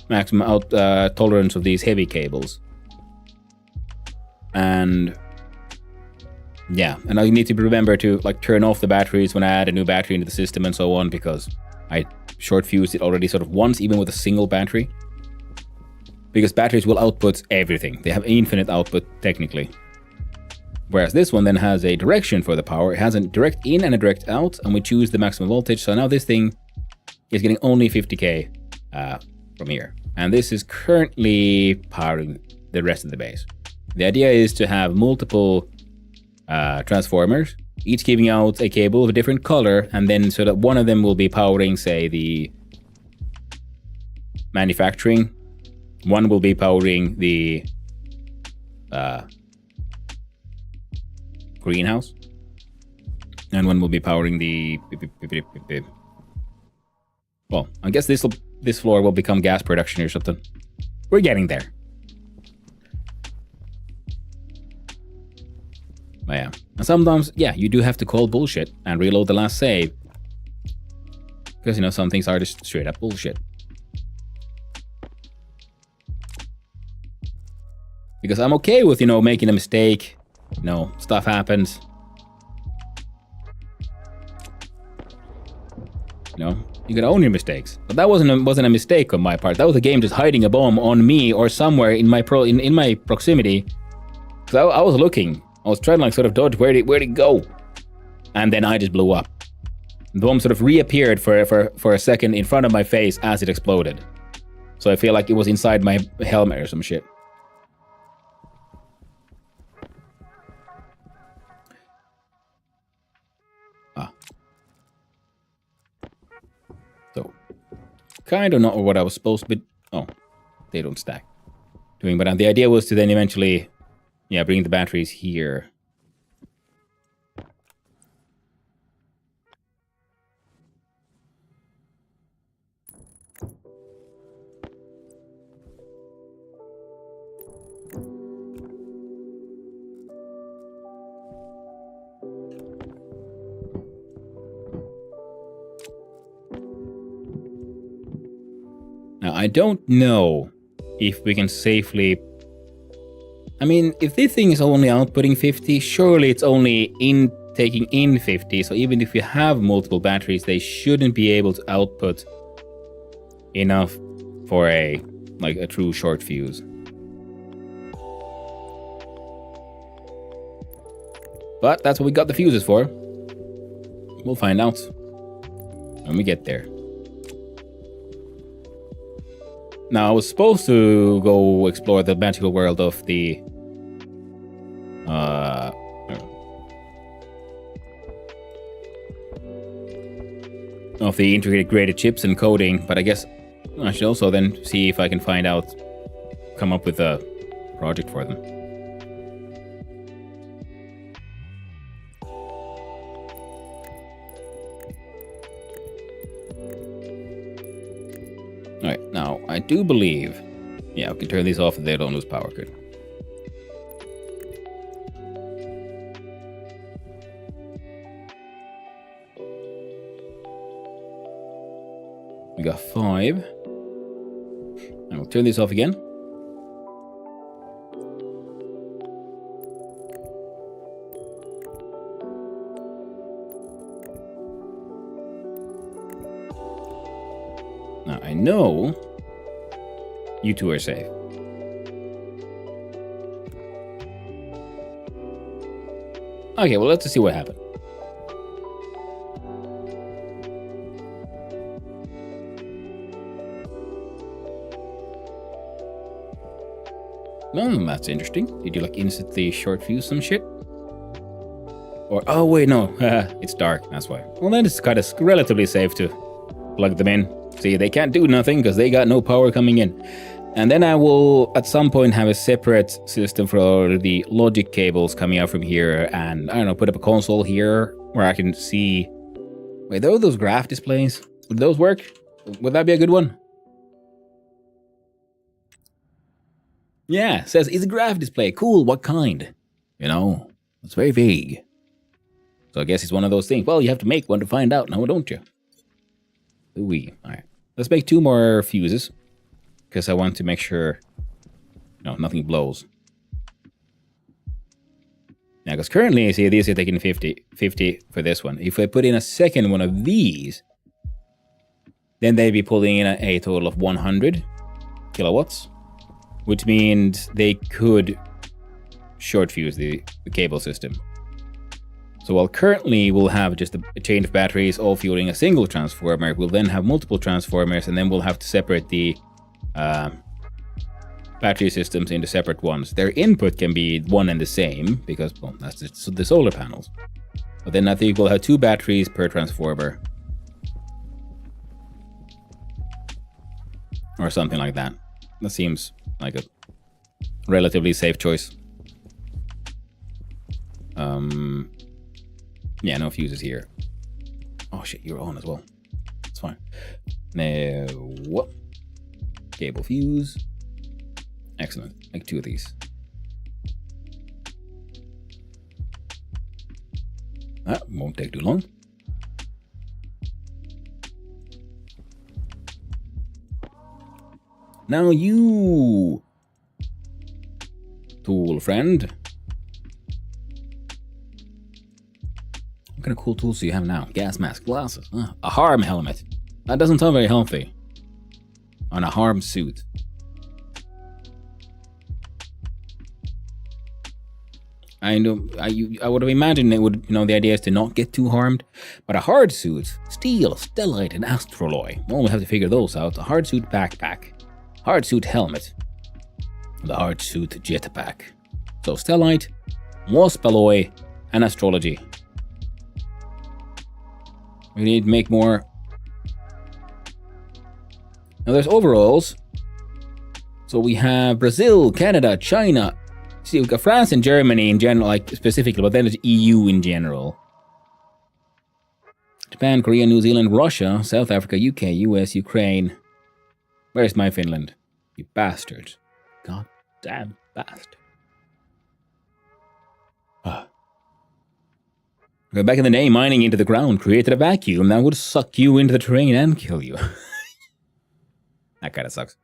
tolerance of these heavy cables. And yeah, and I need to remember to turn off the batteries when I add a new battery into the system and so on, because I short fused it already sort of once, even with a single battery. Because batteries will output everything. They have infinite output technically. Whereas this one then has a direction for the power. It has a direct in and a direct out, and we choose the maximum voltage. So now this thing is getting only 50k from here. And this is currently powering the rest of the base. The idea is to have multiple transformers, each giving out a cable of a different color, and then so that one of them will be powering, say, the manufacturing, one will be powering the greenhouse, and one will be powering the... Well, I guess this floor will become gas production or something. We're getting there. But yeah. And sometimes, yeah, you do have to call bullshit and reload the last save. Because, some things are just straight up bullshit. Because I'm okay with, making a mistake. Stuff happens. You gotta own your mistakes. But that wasn't a mistake on my part. That was the game just hiding a bomb on me or somewhere in my proximity. Because I was looking. I was trying to sort of dodge where'd it go. And then I just blew up. The bomb sort of reappeared for a second in front of my face as it exploded. So I feel like it was inside my helmet or some shit. So, kind of not what I was supposed to be... Oh, they don't stack. But the idea was to then eventually, bring the batteries here. I don't know if we can safely... I mean, if this thing is only outputting 50, surely it's only taking in 50, so even if you have multiple batteries, they shouldn't be able to output enough for a true short fuse. But that's what we got the fuses for. We'll find out when we get there. Now, I was supposed to go explore the magical world of the... of the integrated chips and coding, but I guess I should also then see if I can come up with a project for them. Alright, now I do believe, yeah, we can turn these off if they don't lose power, good. We got 5. And we'll turn this off again. Now I know you two are safe. Okay, well, let's just see what happened. Well, that's interesting. Did you instantly short fuse some shit? Or, oh wait, no, it's dark, that's why. Well, then it's kind of relatively safe to plug them in. See, they can't do nothing because they got no power coming in. And then I will, at some point, have a separate system for the logic cables coming out from here, and, I don't know, put up a console here where I can see... Wait, are those graph displays? Would those work? Would that be a good one? Yeah, says it's a graph display. Cool, what kind? You know, it's very vague. So I guess it's one of those things. Well, you have to make one to find out now, don't you? Ooh-wee. Alright. Let's make 2 more fuses. Because I want to make sure, nothing blows. Now, because currently, you see, these are taking 50 for this one. If I put in a second one of these, then they'd be pulling in a total of 100 kilowatts. Which means they could short fuse the cable system. So while currently we'll have just a chain of batteries all fueling a single transformer, we'll then have multiple transformers, and then we'll have to separate the battery systems into separate ones. Their input can be one and the same, because, well, that's the solar panels. But then I think we'll have 2 batteries per transformer. Or something like that. That seems like a relatively safe choice. Yeah, no fuses here. Oh shit, you're on as well. It's fine. Now, what? Cable fuse. Excellent. Make 2 of these. That won't take too long. Now you, tool friend. What kind of cool tools do you have now? Gas mask, glasses, a harm helmet. That doesn't sound very healthy. On a harm suit. I know. I would have imagined it would. The idea is to not get too harmed. But a hard suit, steel, stellite, and astroloy. Well, we'll have to figure those out. A hard suit backpack. Hard suit helmet. The hard suit jetpack. So stellite, wasp alloy, and astrology. We need to make more. Now there's overalls. So we have Brazil, Canada, China. See, we've got France and Germany in general, specifically, but then there's EU in general. Japan, Korea, New Zealand, Russia, South Africa, UK, US, Ukraine. Where's my Finland? You bastards. Goddamn bastard. Back in the day, mining into the ground created a vacuum that would suck you into the terrain and kill you. That kind of sucks.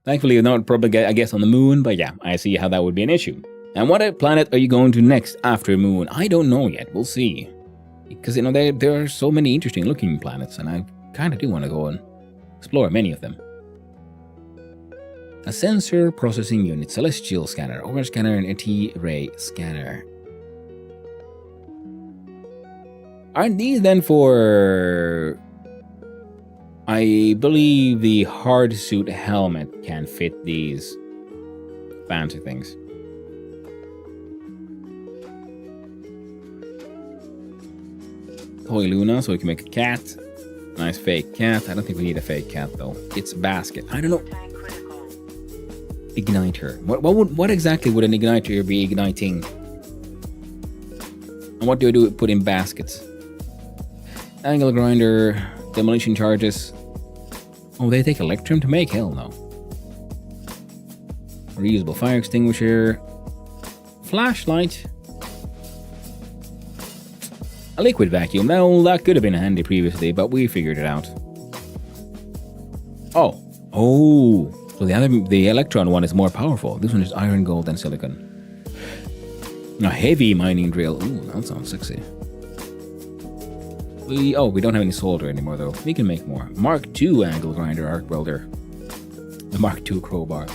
Thankfully, not probably, I guess, on the moon, but yeah, I see how that would be an issue. And what planet are you going to next after Moon? I don't know yet. We'll see. Because, there are so many interesting looking planets, and I kind of do want to go and explore many of them. A sensor processing unit, celestial scanner, overhead scanner, and a T-ray scanner. Aren't these then for... I believe the hard suit helmet can fit these fancy things. Toy Luna, so we can make a cat. Nice fake cat. I don't think we need a fake cat though. It's a basket. I don't know. Tank critical. Igniter. What exactly would an igniter be igniting? And what do I do? Put in baskets. Angle grinder. Demolition charges. Oh, they take electrum to make? Hell no. Reusable fire extinguisher. Flashlight. A liquid vacuum. Well, that could have been handy previously, but we figured it out. Oh. So the electron one is more powerful. This one is iron, gold, and silicon. A heavy mining drill. Ooh, that sounds sexy. We don't have any solder anymore though. We can make more. Mark II angle grinder arc welder. The Mark II crowbar.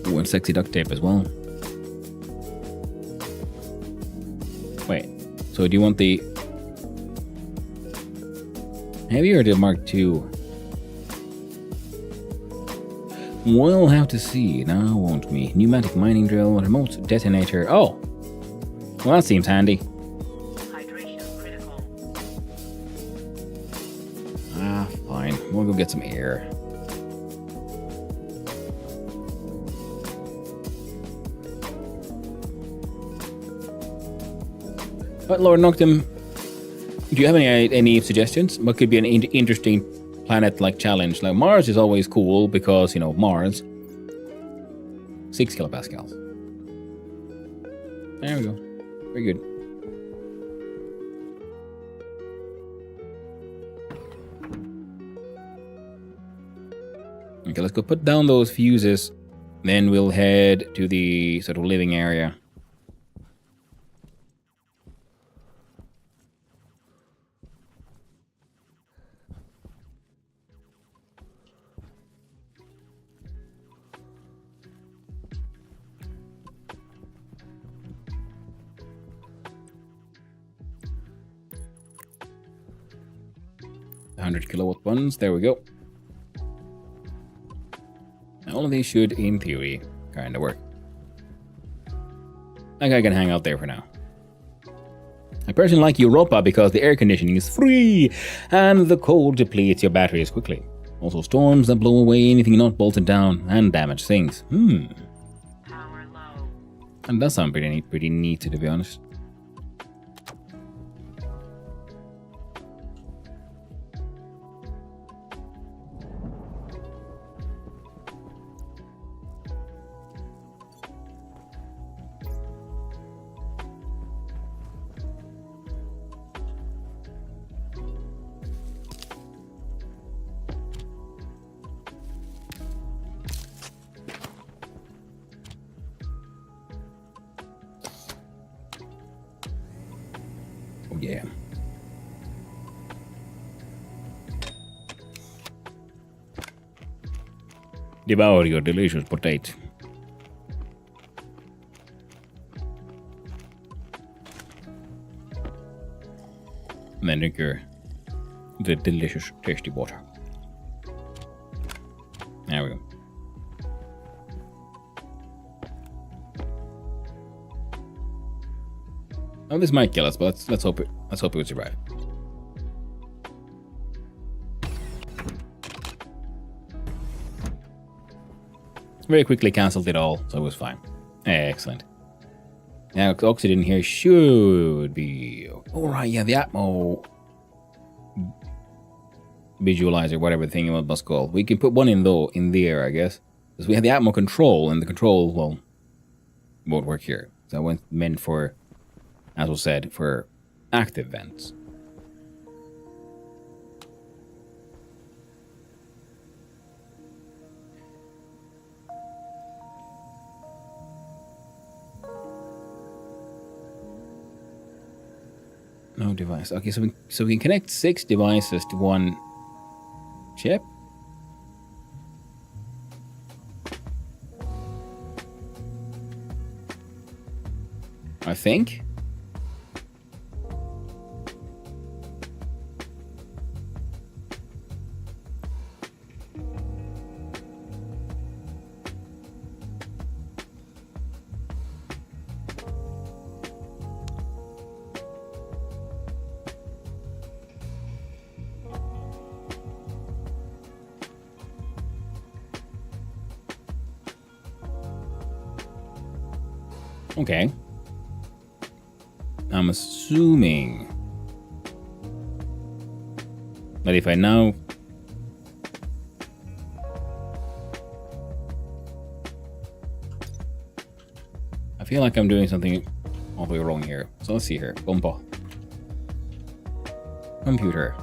Ooh, and sexy duct tape as well. Wait, so do you want the heavy or the Mark II? We'll have to see, now won't we? Pneumatic mining drill, remote detonator. Oh, well that seems handy. Hydration critical. Ah, fine. We'll go get some air. But Lord Noctum, do you have any suggestions? What could be an interesting planet-like challenge? Like Mars is always cool because, Mars. 6 kilopascals. There we go. Very good. Okay, let's go put down those fuses. Then we'll head to the sort of living area. The 100 kilowatt ones, there we go. All of these should, in theory, kind of work. That guy can hang out there for now. I personally like Europa because the air conditioning is free and the cold depletes your batteries quickly. Also storms that blow away anything not bolted down and damage things. Power low. And that sounds pretty neat, to be honest. Oh yeah. Devour your delicious potato. And then drink the delicious, tasty water. There we go. Oh, this might kill us, but let's hope it would survive. Very quickly cancelled it all, so it was fine. Excellent. Now, oxygen here should be... Alright, yeah, the Atmo... visualizer, whatever the thing it was called. We can put one in there, I guess. Because we have the Atmo control, and the control, well, won't work here. So it meant for, as was said, for active vents. No device. Okay, so we can connect 6 devices to one chip. I think. Okay. I'm assuming that if I now I feel like I'm doing something all the way wrong here. So let's see here. Bumpa. Computer.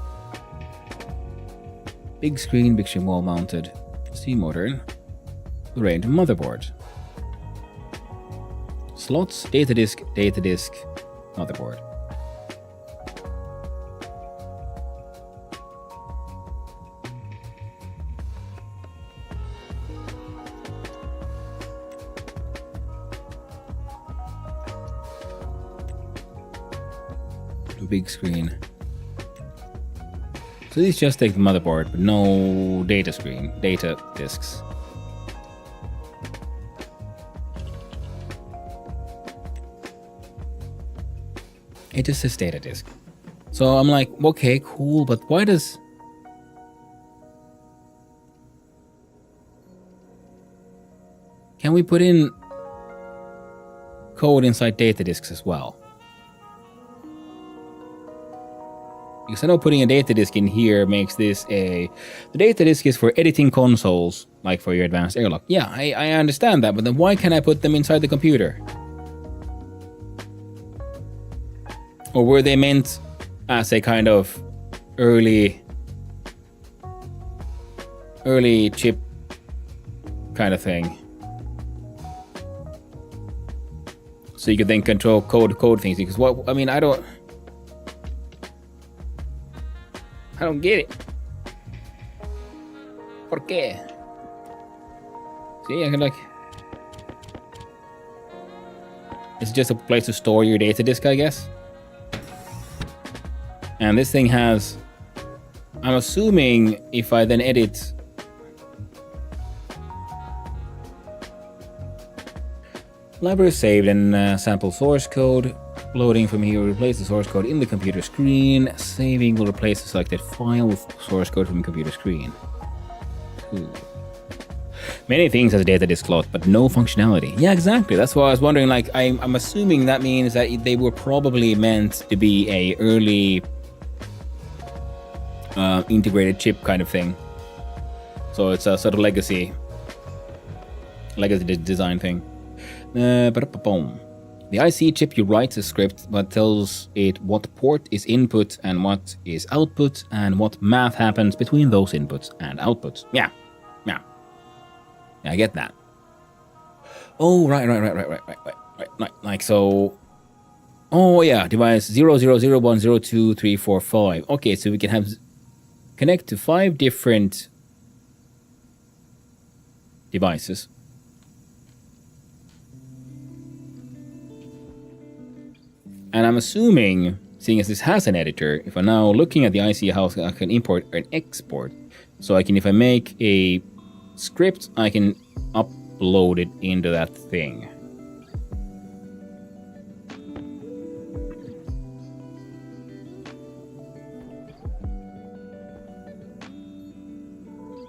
Big screen, big screen wall mounted. C modern. Range motherboard. Slots, data disk, motherboard. Big screen. So these just take the motherboard, but no data screen, data disks. It just says data disk. So I'm like, okay, cool, but why does... Can we put in code inside data disks as well? Because I know putting a data disk in here makes this a... The data disk is for editing consoles, like for your advanced airlock. Yeah, I understand that, but then why can't I put them inside the computer? Or were they meant as a kind of early chip kind of thing? So you could then control code things. Because what I mean, I don't get it. ¿Por qué? See, I can like... It's just a place to store your data disk, I guess. And this thing has... I'm assuming if I then edit... Library saved and sample source code. Loading from here will replace the source code in the computer screen. Saving will replace the selected file with source code from the computer screen. Cool. Many things as a data disk slot, but no functionality. Yeah, exactly. That's why I was wondering, like, I'm assuming that means that they were probably meant to be a early integrated chip kind of thing. So it's a sort of legacy design thing. The IC chip you write a script but tells it what port is input and what is output and what math happens between those inputs and outputs. Yeah, I get that. Oh, right. Like, so... Oh, yeah, device 00010235. Okay, so we can have... Connect to 5 different devices. And I'm assuming, seeing as this has an editor, if I'm now looking at the IC house, I can import and export. So I can, if I make a script, I can upload it into that thing.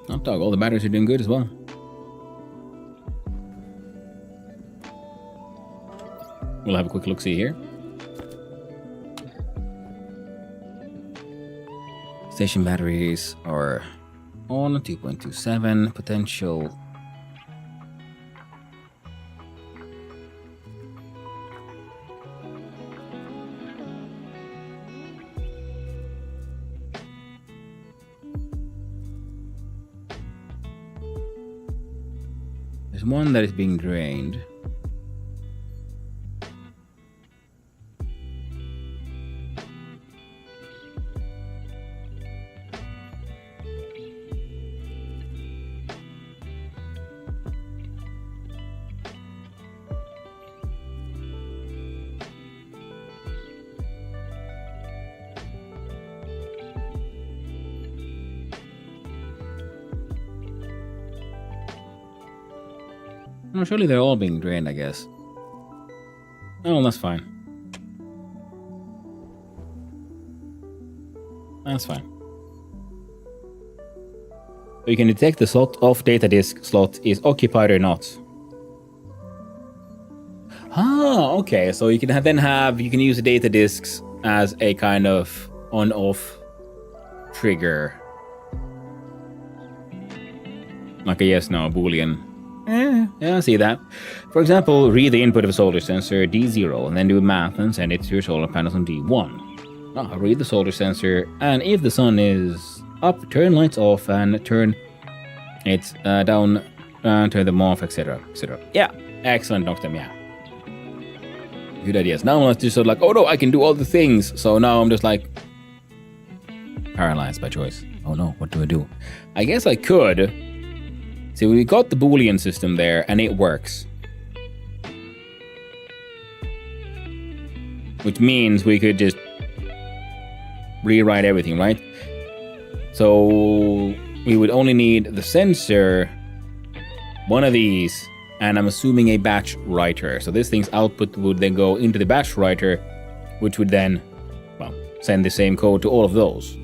Hot dog, all the batteries are doing good as well. We'll have a quick look-see here. Station batteries are on 2.27 potential. There's one that is being drained. No, surely they're all being drained, I guess. Oh, that's fine. That's fine. So you can detect the slot of data disk slot is occupied or not. Ah, okay. So you can you can use the data disks as a kind of on-off trigger. Like a yes/no Boolean. Yeah, I see that. For example, read the input of a solar sensor D0 and then do math and send it to your solar panels on D1. Read the solar sensor, and if the sun is up, turn lights off and turn it down, turn them off, etc. etc. Yeah, excellent, Noctem, yeah. Good ideas. Now I'm just sort of like, oh no, I can do all the things. So now I'm just like paralyzed by choice. Oh no, what do I do? I guess I could. See, we got the Boolean system there, and it works. Which means we could just rewrite everything, right? So we would only need the sensor, one of these, and I'm assuming a batch writer. So this thing's output would then go into the batch writer, which would then, well, send the same code to all of those.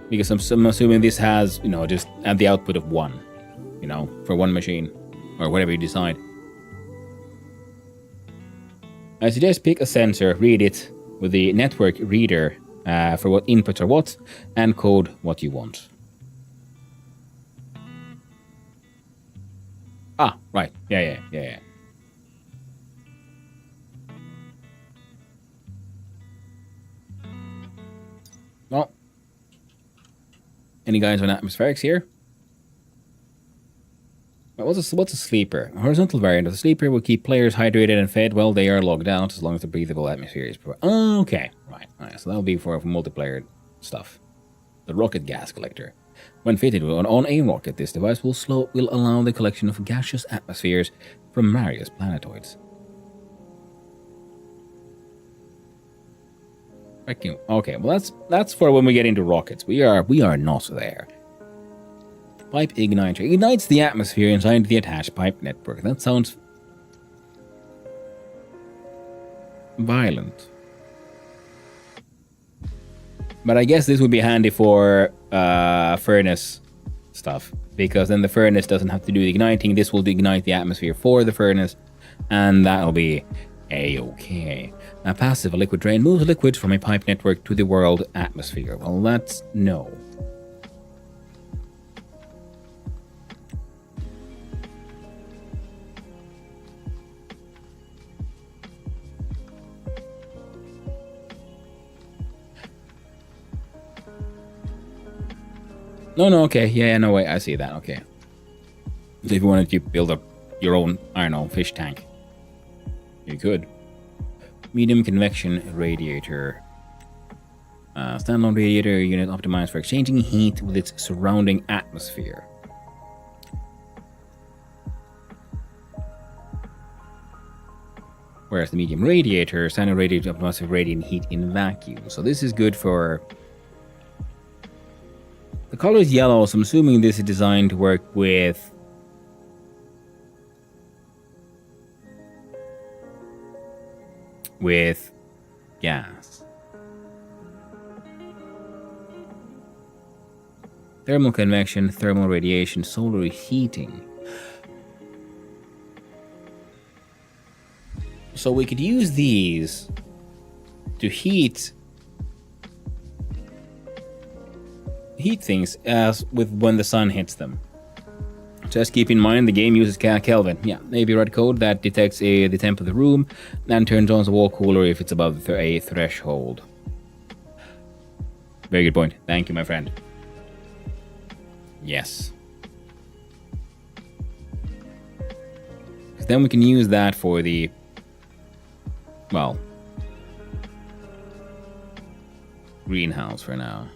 Because I'm assuming this has, just at the output of one, for one machine, or whatever you decide. I suggest pick a sensor, read it with the network reader for what inputs are what, and code what you want. Ah, right. Yeah. Well, any guys on atmospherics here? What's a sleeper? A horizontal variant of the sleeper will keep players hydrated and fed while they are logged out, as long as the breathable atmosphere is provided. Oh, okay. Right. So that'll be for multiplayer stuff. The rocket gas collector. When fitted on a rocket, this device will allow the collection of gaseous atmospheres from various planetoids. Okay, well that's for when we get into rockets. We are not there. Pipe igniter ignites the atmosphere inside the attached pipe network. That sounds violent. But I guess this would be handy for furnace stuff, because then the furnace doesn't have to do the igniting. This will ignite the atmosphere for the furnace, and that'll be a-okay. A passive liquid drain moves liquids from a pipe network to the world atmosphere. Well, that's no. No, okay. Yeah, no, wait, I see that, okay. So if you wanted to build up your own, I don't know, fish tank, you could. Medium convection radiator. Standalone radiator unit optimized for exchanging heat with its surrounding atmosphere. Whereas the medium radiator, standard radiator optimized for radiant heat in vacuum. So this is good for... The color is yellow, so I'm assuming this is designed to work with gas. Thermal convection, thermal radiation, solar heating. So we could use these to heat things as with when the sun hits them. Just keep in mind the game uses Kelvin. Yeah, maybe red code that detects the temp of the room and turns on the wall cooler if it's above a threshold. Very good point. Thank you, my friend. Yes. Because then we can use that for the, well, greenhouse for now.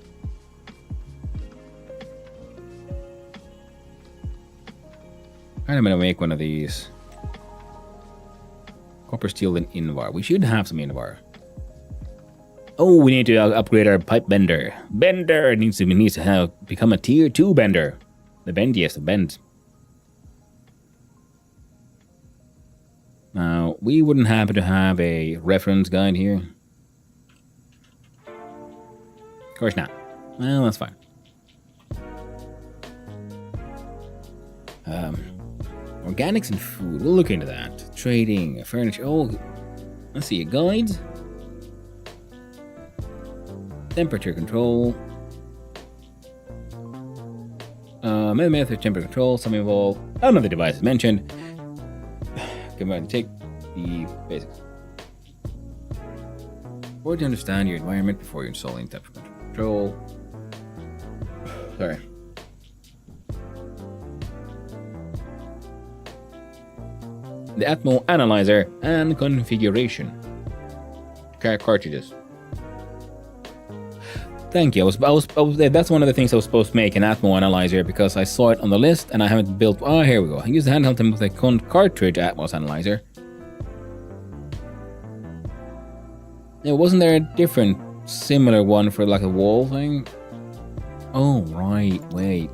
I'm gonna make one of these. Copper, steel, and Invar. We should have some Invar. Oh, we need to upgrade our pipe bender. Bender needs to become a tier 2 bender. The bend, yes, the bend. Now, we wouldn't happen to have a reference guide here. Of course not. Well, that's fine. Organics and food. We'll look into that. Trading, furniture. Oh, let's see. A guide. Temperature control. Method of temperature control. Some involve another device is mentioned. Come on, take the basics. Or to understand your environment before you're installing temperature control. Sorry. The Atmo analyzer and configuration. Cartridges. Thank you. That's one of the things I was supposed to make, an Atmo analyzer, because I saw it on the list and I haven't built. Oh, here we go. I use the handheld with a cartridge Atmos analyzer. Yeah, wasn't there a different, similar one for like a wall thing? Oh, right. Wait.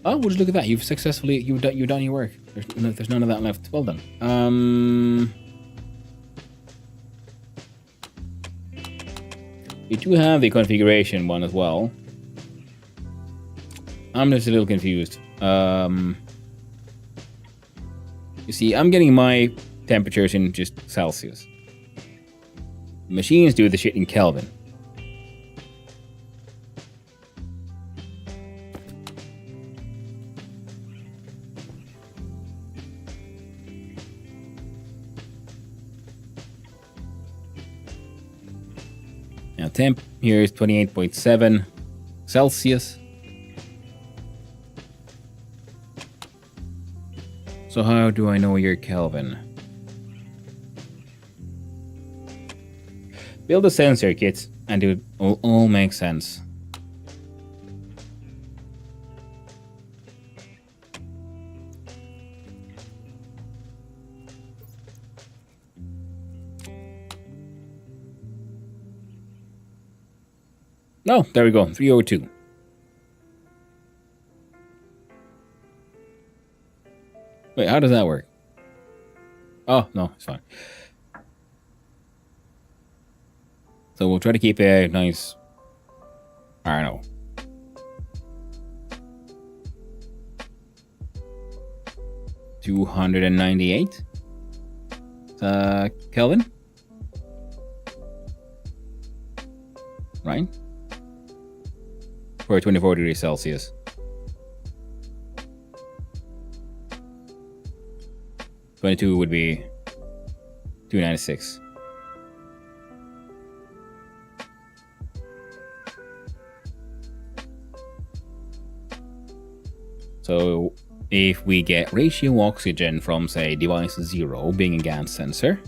Oh, well, just look at that. You've successfully you've done your work. There's none of that left. Well done. We do have the configuration one as well. I'm just a little confused. You see, I'm getting my temperatures in just Celsius. Machines do the shit in Kelvin. Now temp here is 28.7 Celsius. So how do I know your Kelvin? Build a sensor kit and it will all make sense. No, there we go. 302. Wait, how does that work? Oh, no, it's fine. So we'll try to keep a nice, I don't know, 298 Kelvin, right? For 24 degrees Celsius. $22 would be 296. So if we get ratio oxygen from, say, device 0 being a GaN sensor,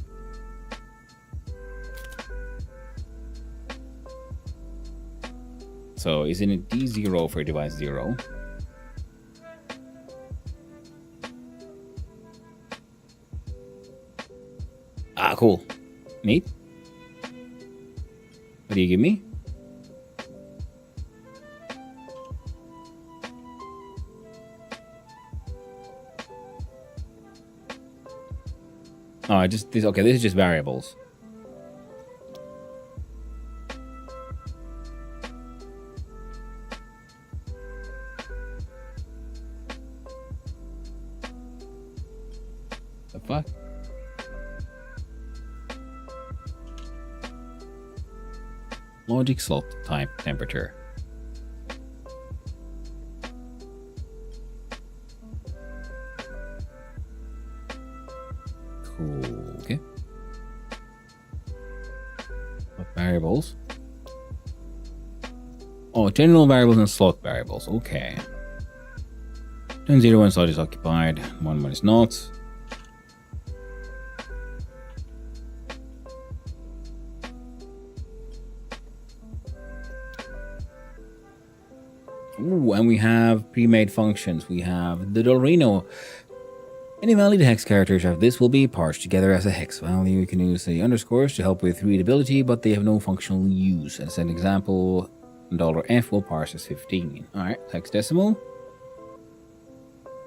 so isn't it D0 for device 0? Ah, cool. Neat. What do you give me? Oh, okay, this is just variables. The fuck? Logic slot type temperature. Cool. Okay. What variables? Oh, general variables and slot variables. Okay. 10-0 when slot is occupied, 1 when it's not. Ooh, and we have pre-made functions. We have the Dorino. Any valid hex characters have this will be parsed together as a hex value. You can use the underscores to help with readability, but they have no functional use. As an example, $F will parse as 15. Alright, hexadecimal.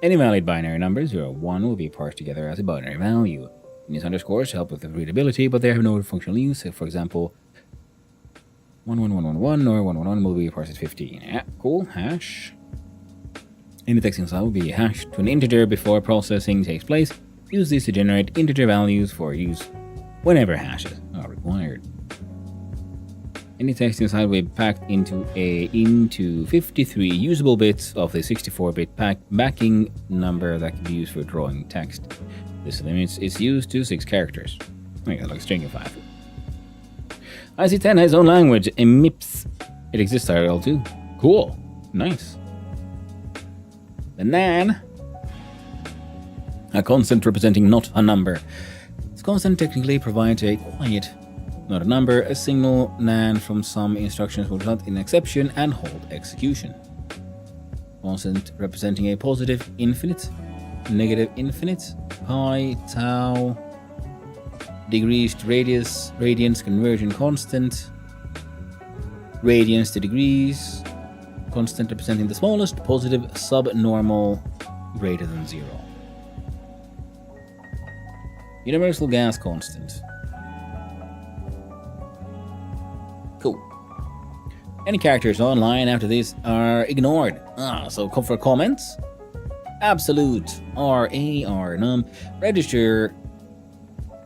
Any valid binary number, 0, 1, will be parsed together as a binary value. Use underscores to help with the readability, but they have no functional use. So for example, 11111 or 111 will be parsed as 15. Yeah, cool. Hash. Any text inside will be hashed to an integer before processing takes place. Use this to generate integer values for use whenever hashes are required. Any text inside will be packed into 53 usable bits of the 64-bit backing number that can be used for drawing text. This limits its use to 6 characters. Like stringify. IC10 has its own language, MIPS. It exists IRL too. Cool. Nice. The nan, a constant representing not a number. This constant technically provides a quiet, not a number, a signal nan from some instructions will result in exception and hold execution. Constant representing a positive infinite, negative infinite, pi, tau, degrees to radius, radians conversion constant, radians to degrees, constant representing the smallest positive subnormal greater than 0. Universal gas constant. Cool. Any characters online after this are ignored. So for comments, absolute RAR num register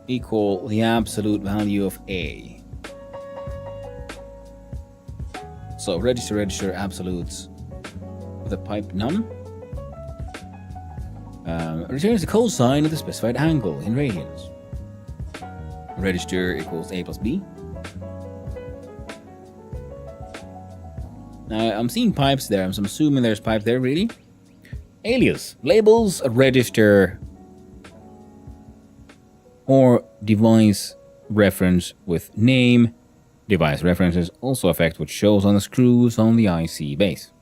equal the absolute value of A. So register absolutes with a pipe num. Returns the cosine of the specified angle in radians. Register equals A plus B. Now I'm seeing pipes there, I'm assuming there's pipe there, really. Alias labels a register or device reference with name. Device references also affect what shows on the screws on the IC base.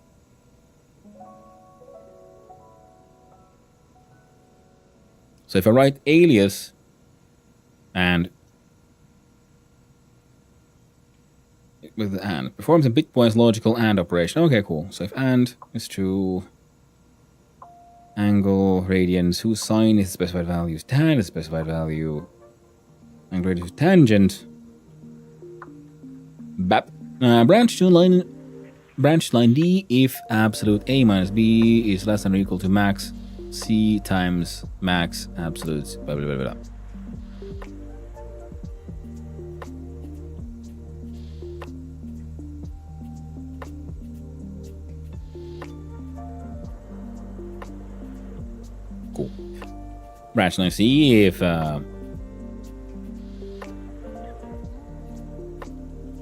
So if I write alias and with the and performs a bitwise logical and operation. Okay, cool. So if and is true, angle, radians, whose sine is the specified value, is tan is the specified value, angle radius tangent. BAP. Branch line D if absolute A minus B is less than or equal to max C times max absolute blah blah blah blah. Cool. Branch line C if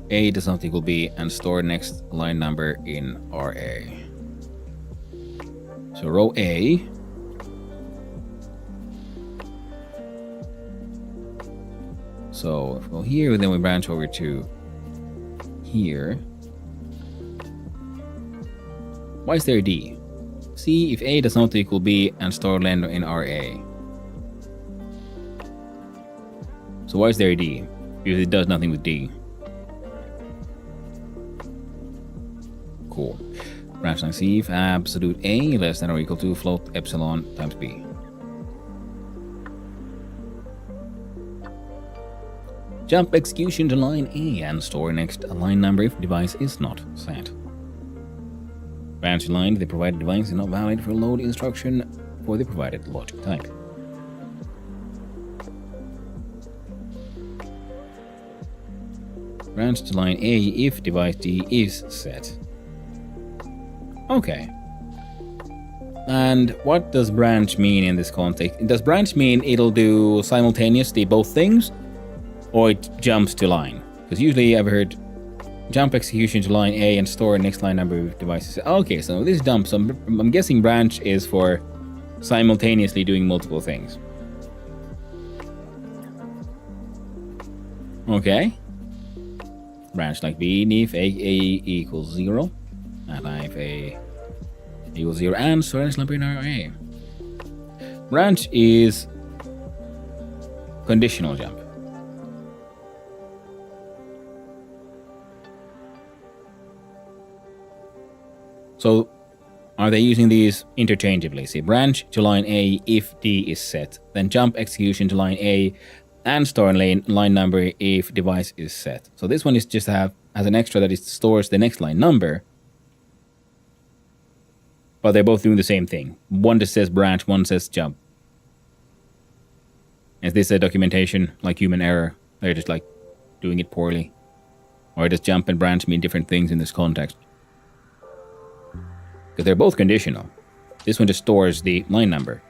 A does not equal B and store next line number in RA. So row A so if we go here, then we branch over to here. Why is there D? C if A does not equal B and store len in RA. So why is there a D? Because it does nothing with D. Cool. Branch line C if absolute A less than or equal to float epsilon times B. Jump execution to line A and store next a line number if device is not set. Branch line the provided device is not valid for load instruction for the provided logic type. Branch to line A if device D is set. Okay. And what does branch mean in this context? Does branch mean it'll do simultaneously both things? Or it jumps to line? Because usually I've heard jump execution to line A and store next line number of devices. Okay, so this jump, so I'm guessing branch is for simultaneously doing multiple things. Okay. Branch like B if A equals 0. And if A Use your answer and slap in A. Branch is conditional jump. So are they using these interchangeably? See, branch to line A if D is set, then jump execution to line A and store line number if device is set. So this one is just has an extra that it stores the next line number, but they're both doing the same thing. One just says branch, one says jump. Is this a documentation like human error? They're just like doing it poorly, or does jump and branch mean different things in this context? Because they're both conditional. This one just stores the line number.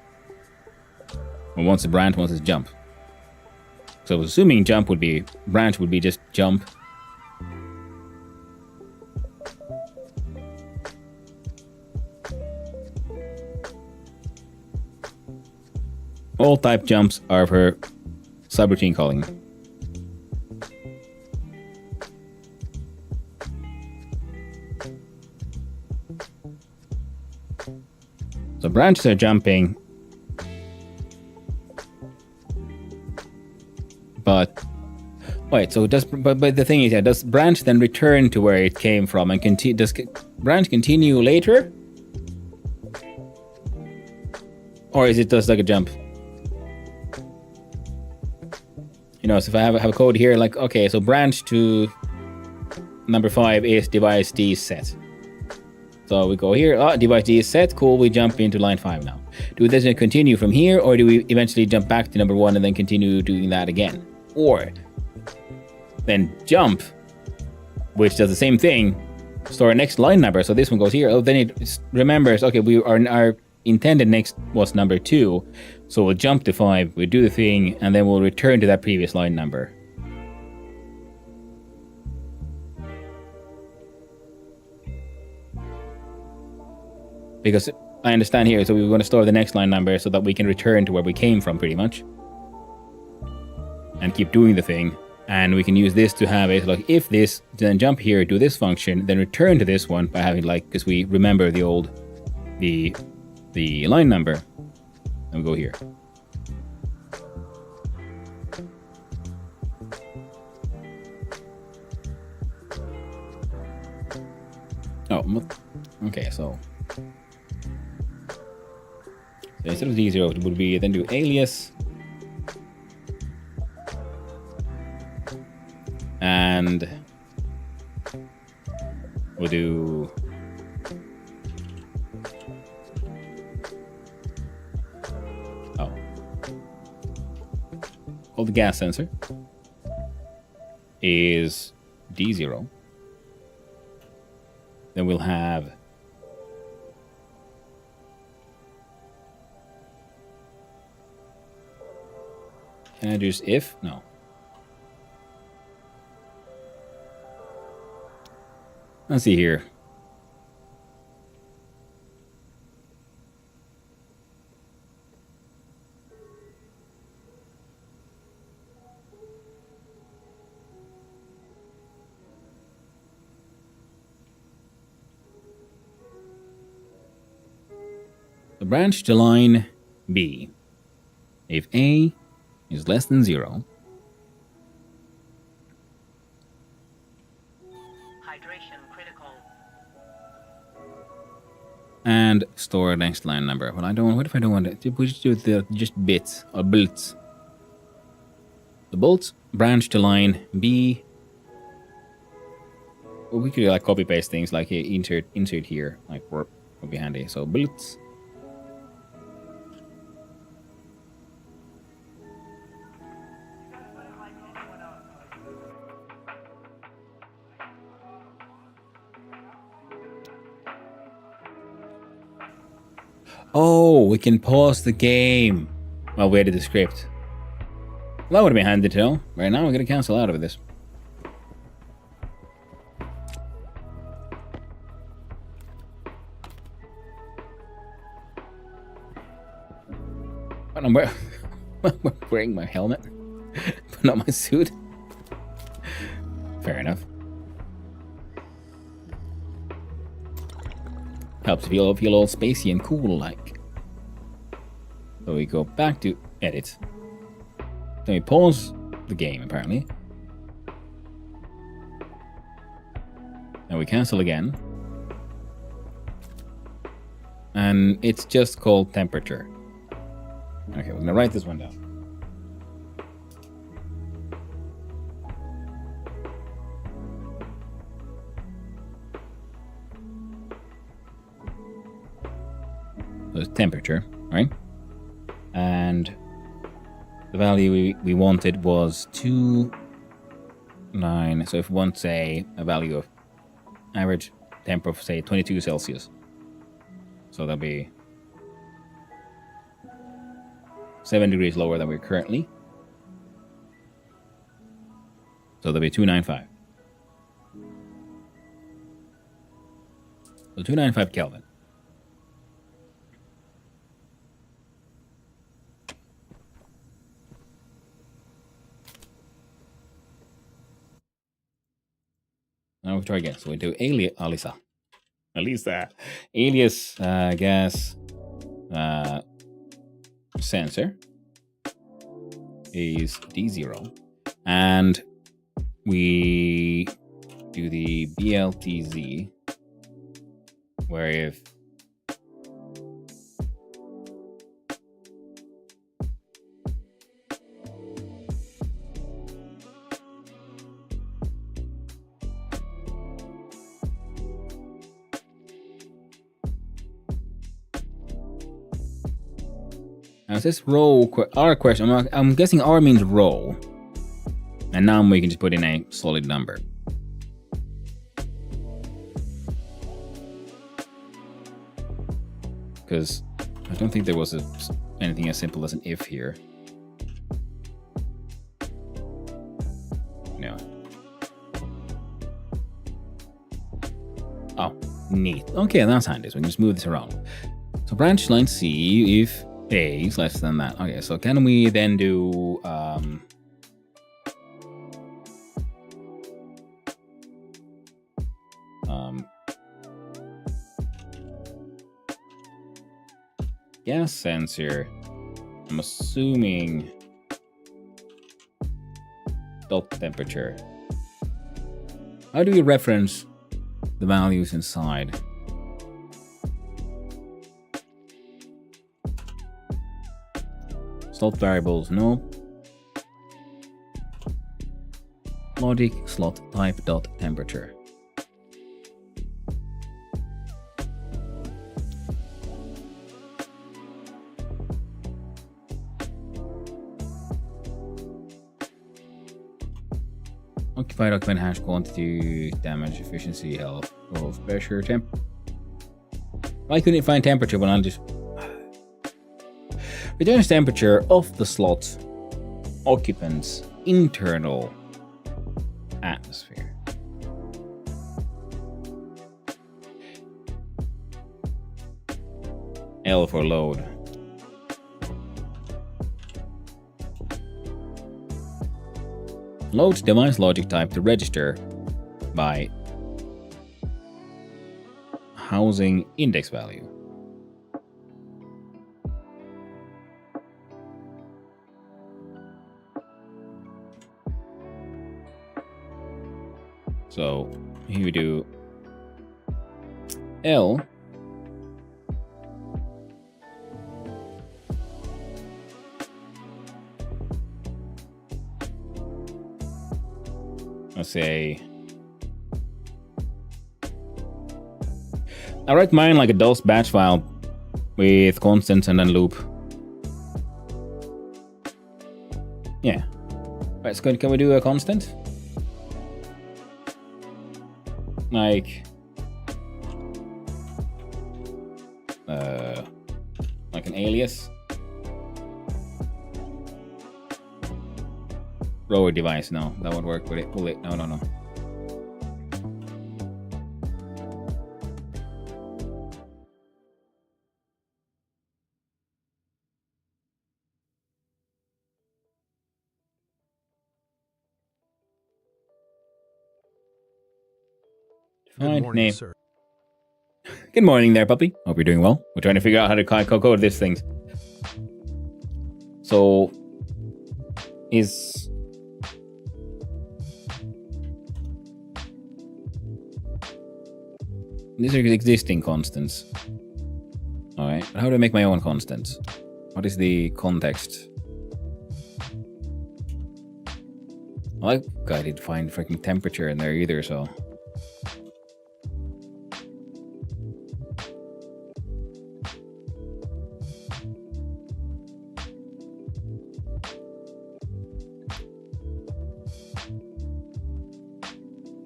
Well, once a branch, once it's jump. So assuming jump would be, branch would be just jump. All type jumps are for subroutine calling. So branches are jumping, but wait. So does but the thing is, yeah, does branch then return to where it came from and does branch continue later, or is it just like a jump? You know, so if I have a code here, like okay, so branch to number 5 is device D set. So we go here, device D is set, cool, we jump into line 5 now. Do we then continue from here, or do we eventually jump back to number 1 and then continue doing that again? Or then jump, which does the same thing, store a next line number, so this one goes here, then it remembers, okay, our intended next was number 2, so we'll jump to 5, we'll do the thing, and then we'll return to that previous line number. Because I understand here, so we want to store the next line number so that we can return to where we came from, pretty much. And keep doing the thing. And we can use this to have it, like, if this, then jump here, do this function, then return to this one by having, like, because we remember the old, the line number. And we go here. Oh, okay, so instead of D0, it would be then do alias and we'll do the gas sensor is D0. Then we'll have can I do just if? No. Let's see here. The branch to line B. If A is less than 0. Hydration critical. And store next line number. Well, I don't want. What if I don't want it? We just do the just bits or bolts. The bolts branch to line B. Well, we could like copy paste things like insert here, like would be handy. So bolts. Oh, we can pause the game while we edit the script. Well, that would have been handy to know. Right now, we're going to cancel out of this. But I'm wearing my helmet, but not my suit. Fair enough. Helps feel all spacey and cool like. So we go back to edit. Then we pause the game apparently. And we cancel again. And it's just called temperature. Okay, we're gonna write this one down. So it's temperature, right? And the value we wanted was 2.9. So if we want, say, a value of average temp of, say, 22 Celsius. So that'll be 7 degrees lower than we're currently. So that'll be 295. So 295 Kelvin. Now we try again. So we do alias gas sensor is D0, and we do the BLTZ, where if now it says row R question. I'm guessing R means row, and now we can just put in a solid number. Because I don't think there was anything as simple as an if here. No. Oh, neat. Okay, that's handy. So we can just move this around. So branch line C, if A is less than that. Okay, so can we then do gas sensor? I'm assuming dot temperature. How do we reference the values inside? Slot variables, no. Logic slot type dot temperature. Occupied, occupant hash quantity, damage, efficiency, health, of pressure, temp. Why couldn't it find temperature when I just returns temperature of the slot occupant's internal atmosphere. L for load. Loads device logic type to register by housing index value. So here we do L let's say I write mine like a DOS batch file with constants and then loop. Yeah. Right, so can we do a constant? Like an alias. Rower device, no, that won't work with it. Will it? No. Good morning, sir. Good morning there, puppy. Hope you're doing well. We're trying to figure out how to code this thing. So, these are existing constants. Alright, but how do I make my own constants? What is the context? I didn't find freaking temperature in there either, so.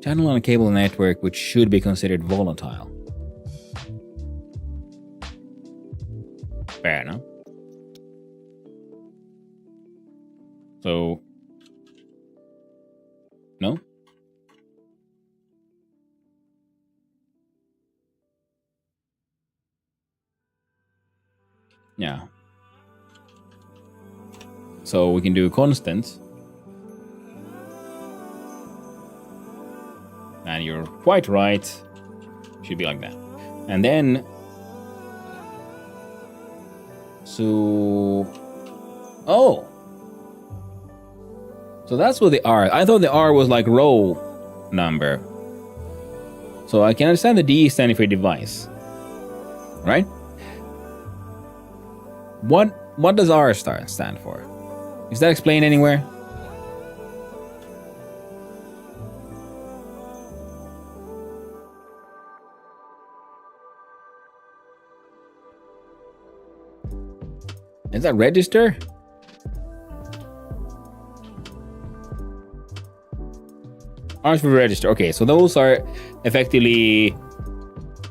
Channel on a cable network which should be considered volatile. Fair enough. So, no? Yeah. So we can do constants. And you're quite right. Should be like that. And then... So... Oh! So that's what the R... I thought the R was like row number. So I can understand the D standing for device. Right? What does R stand for? Is that explained anywhere? Is that register? R's for register. Okay, so those are effectively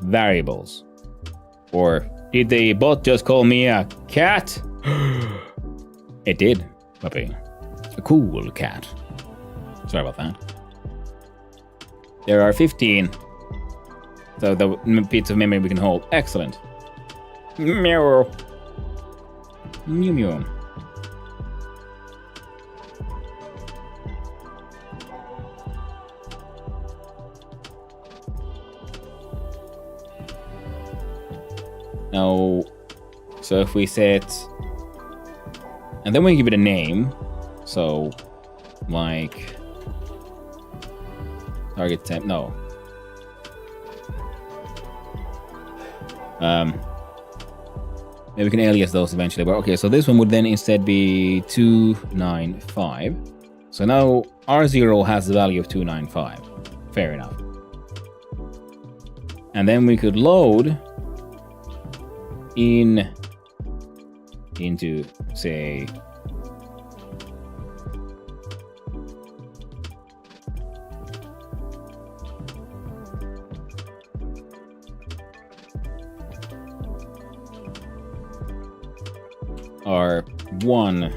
variables. Or did the bot just call me a cat? It did, puppy. A cool cat. Sorry about that. There are 15. So the bits of memory we can hold. Excellent. Meow. Mew mew. Now, so if we set, and then we give it a name, so like target temp, no. Maybe we can alias those eventually, but okay, so this one would then instead be 295. So now R0 has the value of 295. Fair enough. And then we could load into, say, R1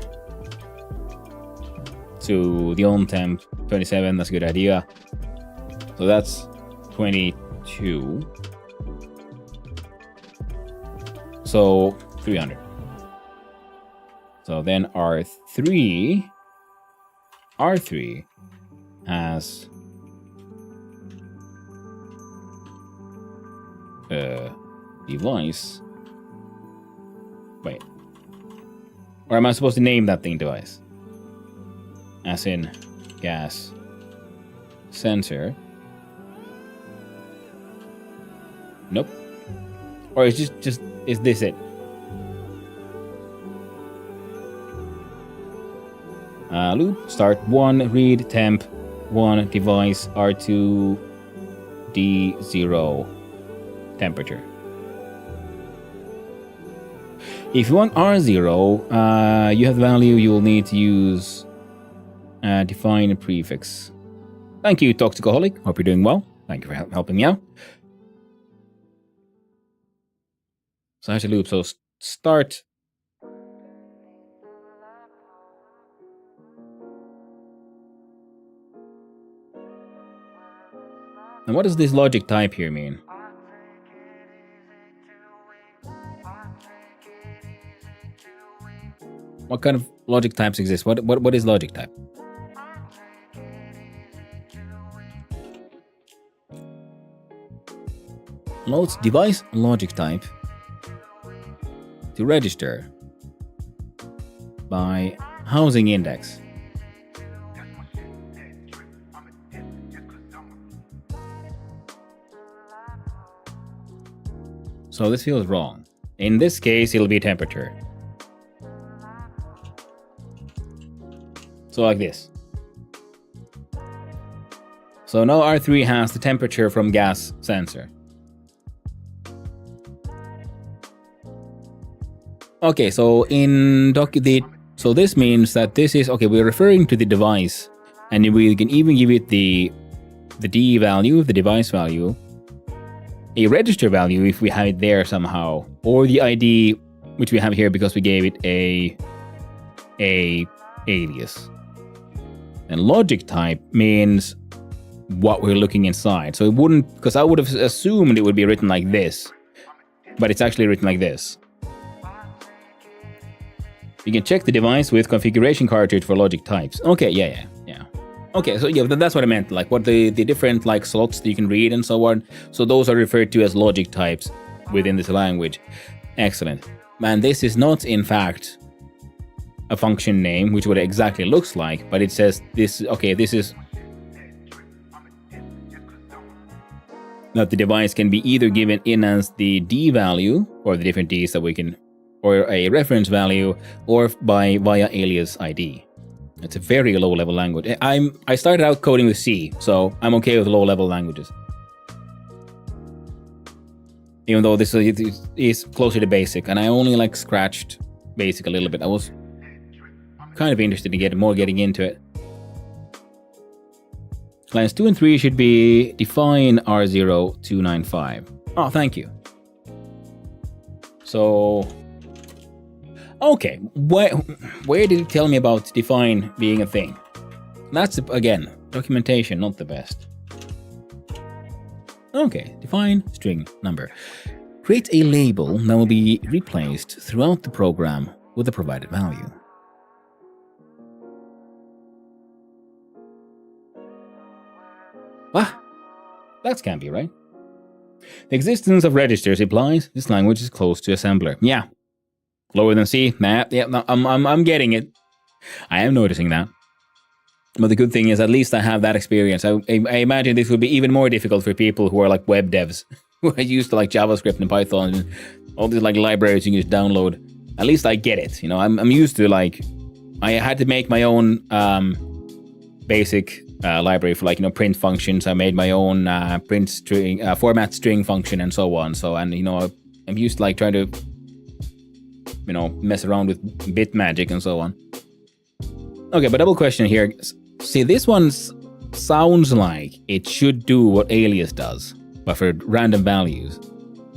to the on temp 27. That's a good idea. So that's 22. So 300. So then R3 has a device. Wait. Or am I supposed to name that thing device? As in gas sensor. Nope. Or is just is this it? Loop start 1 read temp 1 device R2 D0 temperature. If you want R0, you have the value you will need to use define a prefix. Thank you, Toxicaholic. Hope you're doing well. Thank you for helping me out. So I have to loop. So start. And what does this logic type here mean? What kind of logic types exist? What is logic type? loads device logic type to register by housing index. So this feels wrong. In this case, it'll be temperature. So like this. So now R3 has the temperature from gas sensor. Okay, so so this means that this is okay. We're referring to the device, and we can even give it the D value, the device value, a register value if we have it there somehow, or the ID which we have here because we gave it a alias. And logic type means what we're looking inside. So it wouldn't, because I would have assumed it would be written like this, but it's actually written like this. You can check the device with configuration cartridge for logic types. Okay, yeah. Okay, so yeah, that's what I meant, like what the different like slots that you can read and so on. So those are referred to as logic types within this language. Excellent. And this is not, in fact, a function name, which what it exactly looks like, but it says this, okay, this is that the device can be either given in as the D value, or the different Ds that we can, or a reference value, or via alias ID. It's a very low-level language. I started out coding with C, so I'm okay with low-level languages. Even though this is closer to basic, and I only like scratched basic a little bit. I was kind of interested in getting into it. Lines 2 and 3 should be define R0295. Oh, thank you. So, okay, where did it tell me about define being a thing? That's, again, documentation, not the best. Okay, define string number. Create a label that will be replaced throughout the program with the provided value. Ah, that can't be right. The existence of registers implies this language is close to assembler. Yeah, lower than C. Nah, yeah, no, I'm getting it. I am noticing that. But the good thing is, at least I have that experience. I imagine this would be even more difficult for people who are like web devs, who are used to like JavaScript and Python and all these like libraries you can just download. At least I get it. You know, I'm used to like, I had to make my own basic library for like, you know, print functions. I made my own print string, format string function and so on. So, and you know, I'm used to like trying to, you know, mess around with bit magic and so on. Okay, but double question here. See, this one sounds like it should do what alias does, but for random values.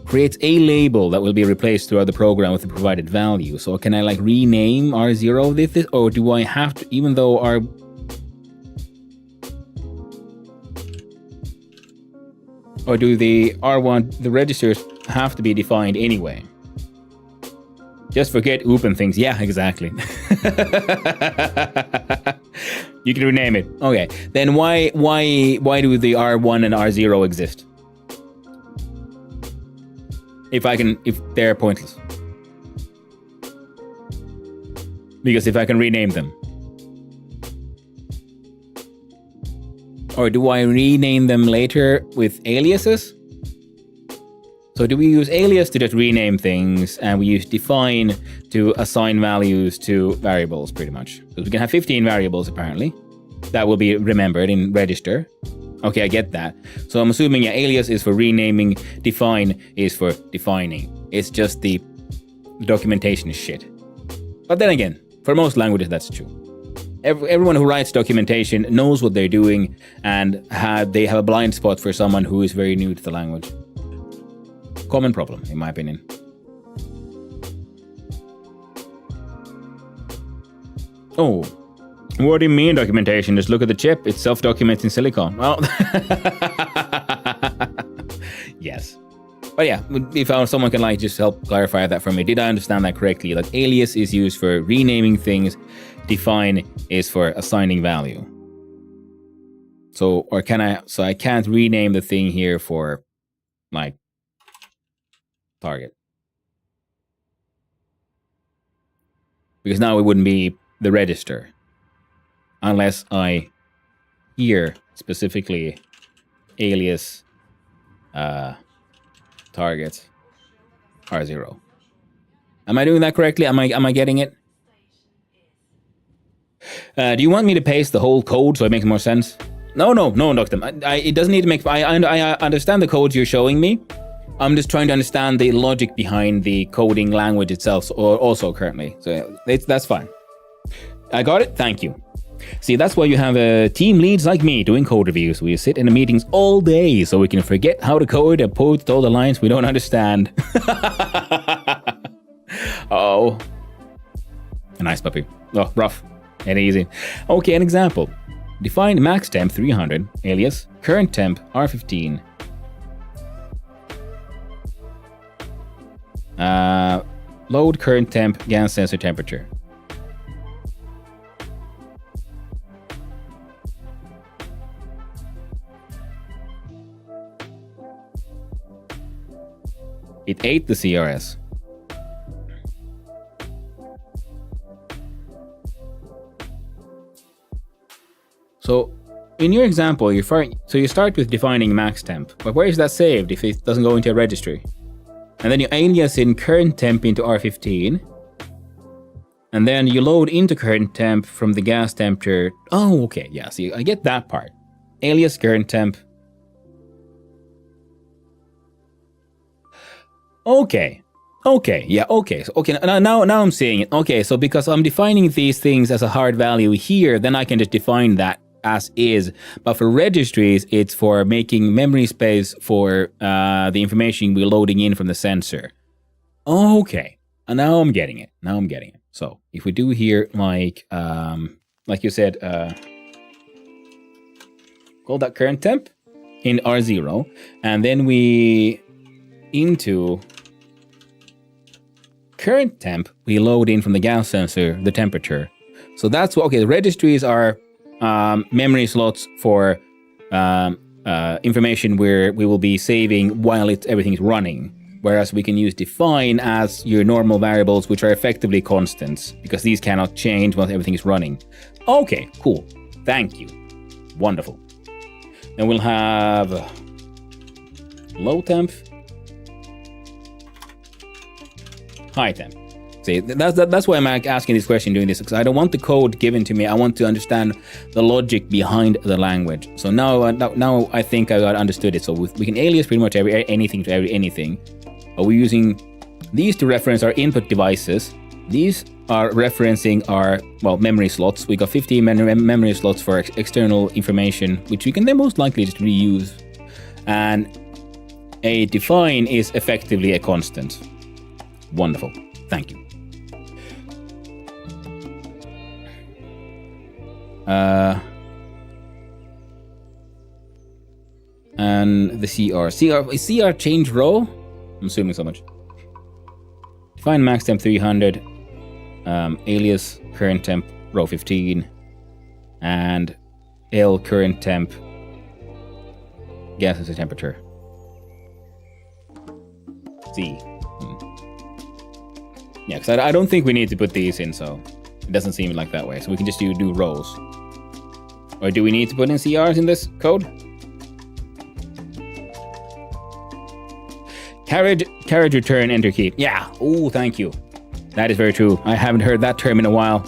Creates a label that will be replaced throughout the program with the provided value. So can I like rename R0 this, or do I have to, even though or do the R1, the registers have to be defined anyway? Just forget open things. Yeah, exactly. You can rename it. Okay, then why do the R1 and R0 exist? If they're pointless. Because if I can rename them. Or do I rename them later with aliases? So do we use alias to just rename things, and we use define to assign values to variables, pretty much? Because we can have 15 variables, apparently. That will be remembered in register. Okay, I get that. So I'm assuming alias is for renaming, define is for defining. It's just the documentation is shit. But then again, for most languages, that's true. Everyone who writes documentation knows what they're doing, and they have a blind spot for someone who is very new to the language. Common problem, in my opinion. Oh, what do you mean documentation? Just look at the chip. It's self-documents in silicon. Well, yes. But yeah, if someone can like just help clarify that for me. Did I understand that correctly? Like alias is used for renaming things. Define is for assigning value. So, or can I, so I can't rename the thing here for like target. Because now it wouldn't be the register. Unless I here specifically alias target R0. Am I doing that correctly? Am I getting it? Do you want me to paste the whole code so it makes more sense? No, Doctor. It doesn't need to make. I understand the codes you're showing me. I'm just trying to understand the logic behind the coding language itself, or also currently. So that's fine. I got it. Thank you. See, that's why you have team leads like me doing code reviews. We sit in the meetings all day so we can forget how to code and post all the lines we don't understand. Oh, a nice puppy. Oh, rough and easy. Okay, an example. Define max temp 300 alias current temp R15. Load current temp gas sensor temperature. It ate the CRS. So, in your example, you start with defining max temp, but where is that saved if it doesn't go into a registry? And then you alias in current temp into R15, and then you load into current temp from the gas temperature. Oh, okay, yeah, see, I get that part. Alias current temp. Okay, yeah, okay. So, okay, now I'm seeing it. Okay, so because I'm defining these things as a hard value here, then I can just define that as is. But for registries, it's for making memory space for the information we're loading in from the sensor. Okay, and now I'm getting it. So if we do here, like you said, call that current temp in R0, and then we into current temp, we load in from the gas sensor the temperature. So that's what, okay, the registries are memory slots for information where we will be saving while everything is running. Whereas we can use define as your normal variables, which are effectively constants, because these cannot change while everything is running. Okay, cool. Thank you. Wonderful. Then we'll have low temp, high temp. See, that's why I'm asking this question, doing this, because I don't want the code given to me. I want to understand the logic behind the language. So now I think I got understood it. So we can alias pretty much anything to anything. We're using these to reference our input devices. These are referencing our, memory slots. We got 15 memory slots for external information, which we can then most likely just reuse. And a define is effectively a constant. Wonderful. Thank you. And the CR change row? I'm assuming so much. Define max temp 300, alias current temp row 15, and L current temp gas sensor temperature. C. Yeah, because I don't think we need to put these in, so it doesn't seem like that way. So we can just do rows. Or do we need to put in CRs in this code? Carriage return enter key. Yeah. Oh, thank you. That is very true. I haven't heard that term in a while.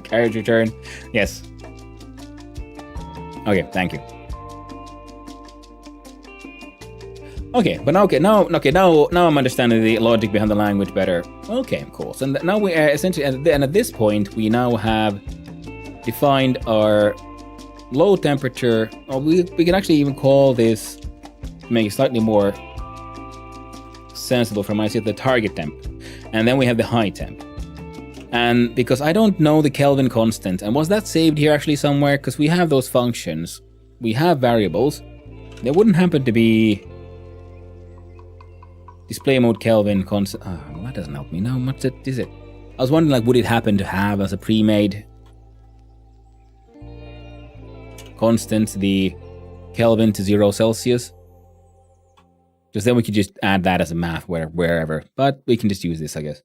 Carriage return. Yes. Okay, thank you. Now I'm understanding the logic behind the language better. Okay, cool. So now we are essentially, and at this point, we now have defined our low temperature. Or we can actually even call this, make it slightly more sensible for myself, the target temp. And then we have the high temp. And because I don't know the Kelvin constant, and was that saved here actually somewhere? Because we have those functions, we have variables. There wouldn't happen to be display mode Kelvin constant. Oh, that doesn't help me. Now, what is it? I was wondering, like, would it happen to have as a pre-made constant the Kelvin to 0 Celsius? Because then we could just add that as a math wherever. But we can just use this, I guess.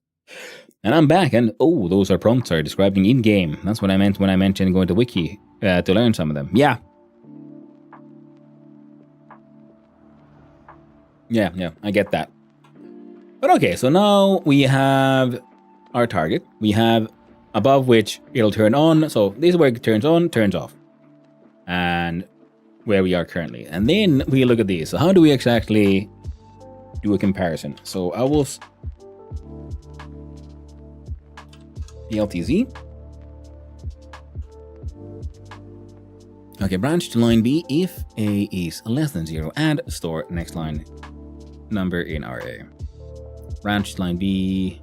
And I'm back, and those are prompts are describing in-game. That's what I meant when I mentioned going to Wiki to learn some of them. Yeah. Yeah, I get that. But okay, so now we have our target. We have above which it'll turn on. So this is where it turns on, turns off. And where we are currently. And then we look at these. So how do we exactly do a comparison? So I will PLTZ. Okay, branch to line B if A is less than 0 and store next line number in RA. Branch to line B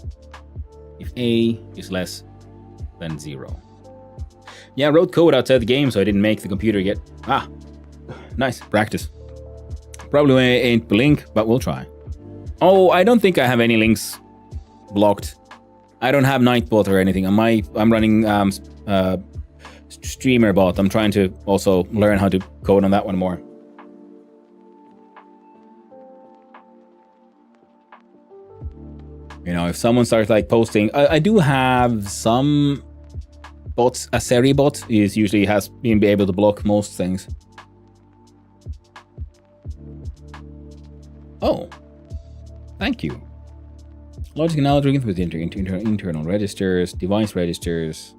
if A is less than 0. Yeah, I wrote code outside the game, so I didn't make the computer yet. Nice, practice. Probably ain't blink, but we'll try. Oh, I don't think I have any links blocked. I don't have Nightbot or anything. I'm running StreamerBot. I'm trying to also learn how to code on that one more. You know, if someone starts like posting, I do have some bots. A Seri bot is usually has been able to block most things. Oh, thank you. Logic and algorithms with internal registers, device registers.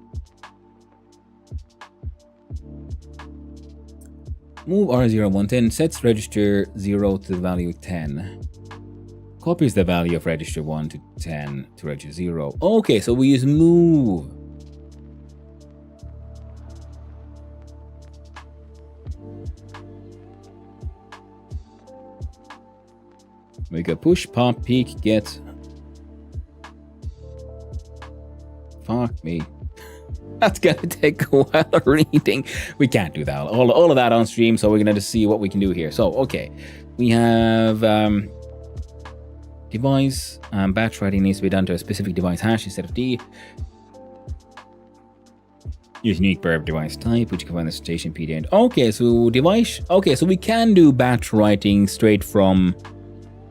Move R0110 sets register 0 to the value 10. Copies the value of register 1 to 10 to register 0. Okay, so we use move. We go push, pop, peek, get. Fuck me. That's gonna take a while reading. We can't do that. All of that on stream, so we're gonna just see what we can do here. So, okay. We have device. Batch writing needs to be done to a specific device hash instead of D. Use unique verb device type, which you can find the station PD end. Okay, so device. Okay, so we can do batch writing straight from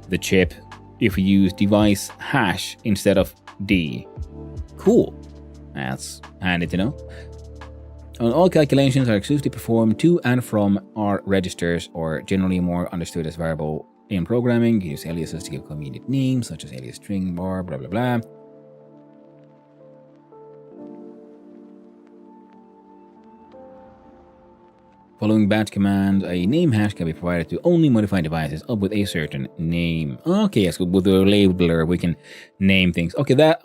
the chip if we use device hash instead of D. Cool. That's handy to know. And all calculations are exclusively performed to and from R registers, or generally more understood as variable in programming. You use aliases to give convenient names, such as alias string, bar, blah, blah, blah. Following batch command, a name hash can be provided to only modified devices up with a certain name. Okay, yes, with the labeler, we can name things. Okay, that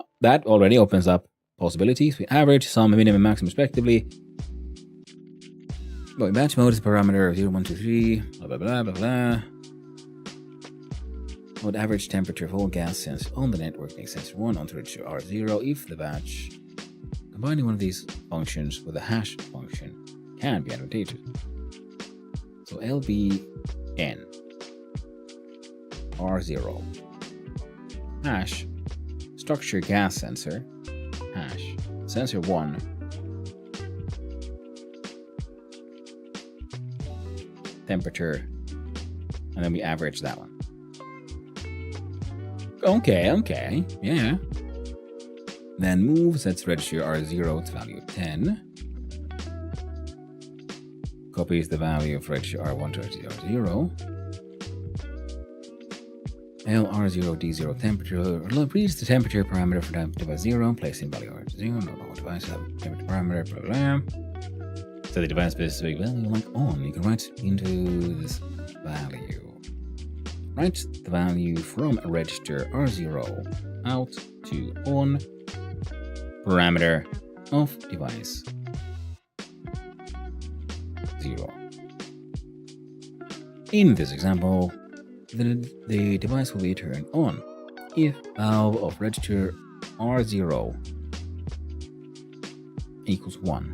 already opens up possibilities. We average, sum, minimum, maximum, respectively. But batch mode is a parameter of 0, 1, 2, 3, blah, blah, blah, blah, blah. What average temperature of all gas sensed on the network makes sensor 1 onto register R0 if the batch combining one of these functions with a hash function can be advantageous. So LBN R0 hash structure gas sensor hash sensor 1 temperature, and then we average that one. Okay, yeah. Then move sets register R0 to value 10. Copies the value of register R1 to register R0. LR0 D0 temperature. Reads the temperature parameter for device 0. Place in value R0. Not all devices have temperature parameter. Blah, blah, blah. So the device specific value like on. You can write into this value. Write the value from a register R0 out to on parameter of device 0. In this example, the device will be turned on if valve of register R0 equals 1.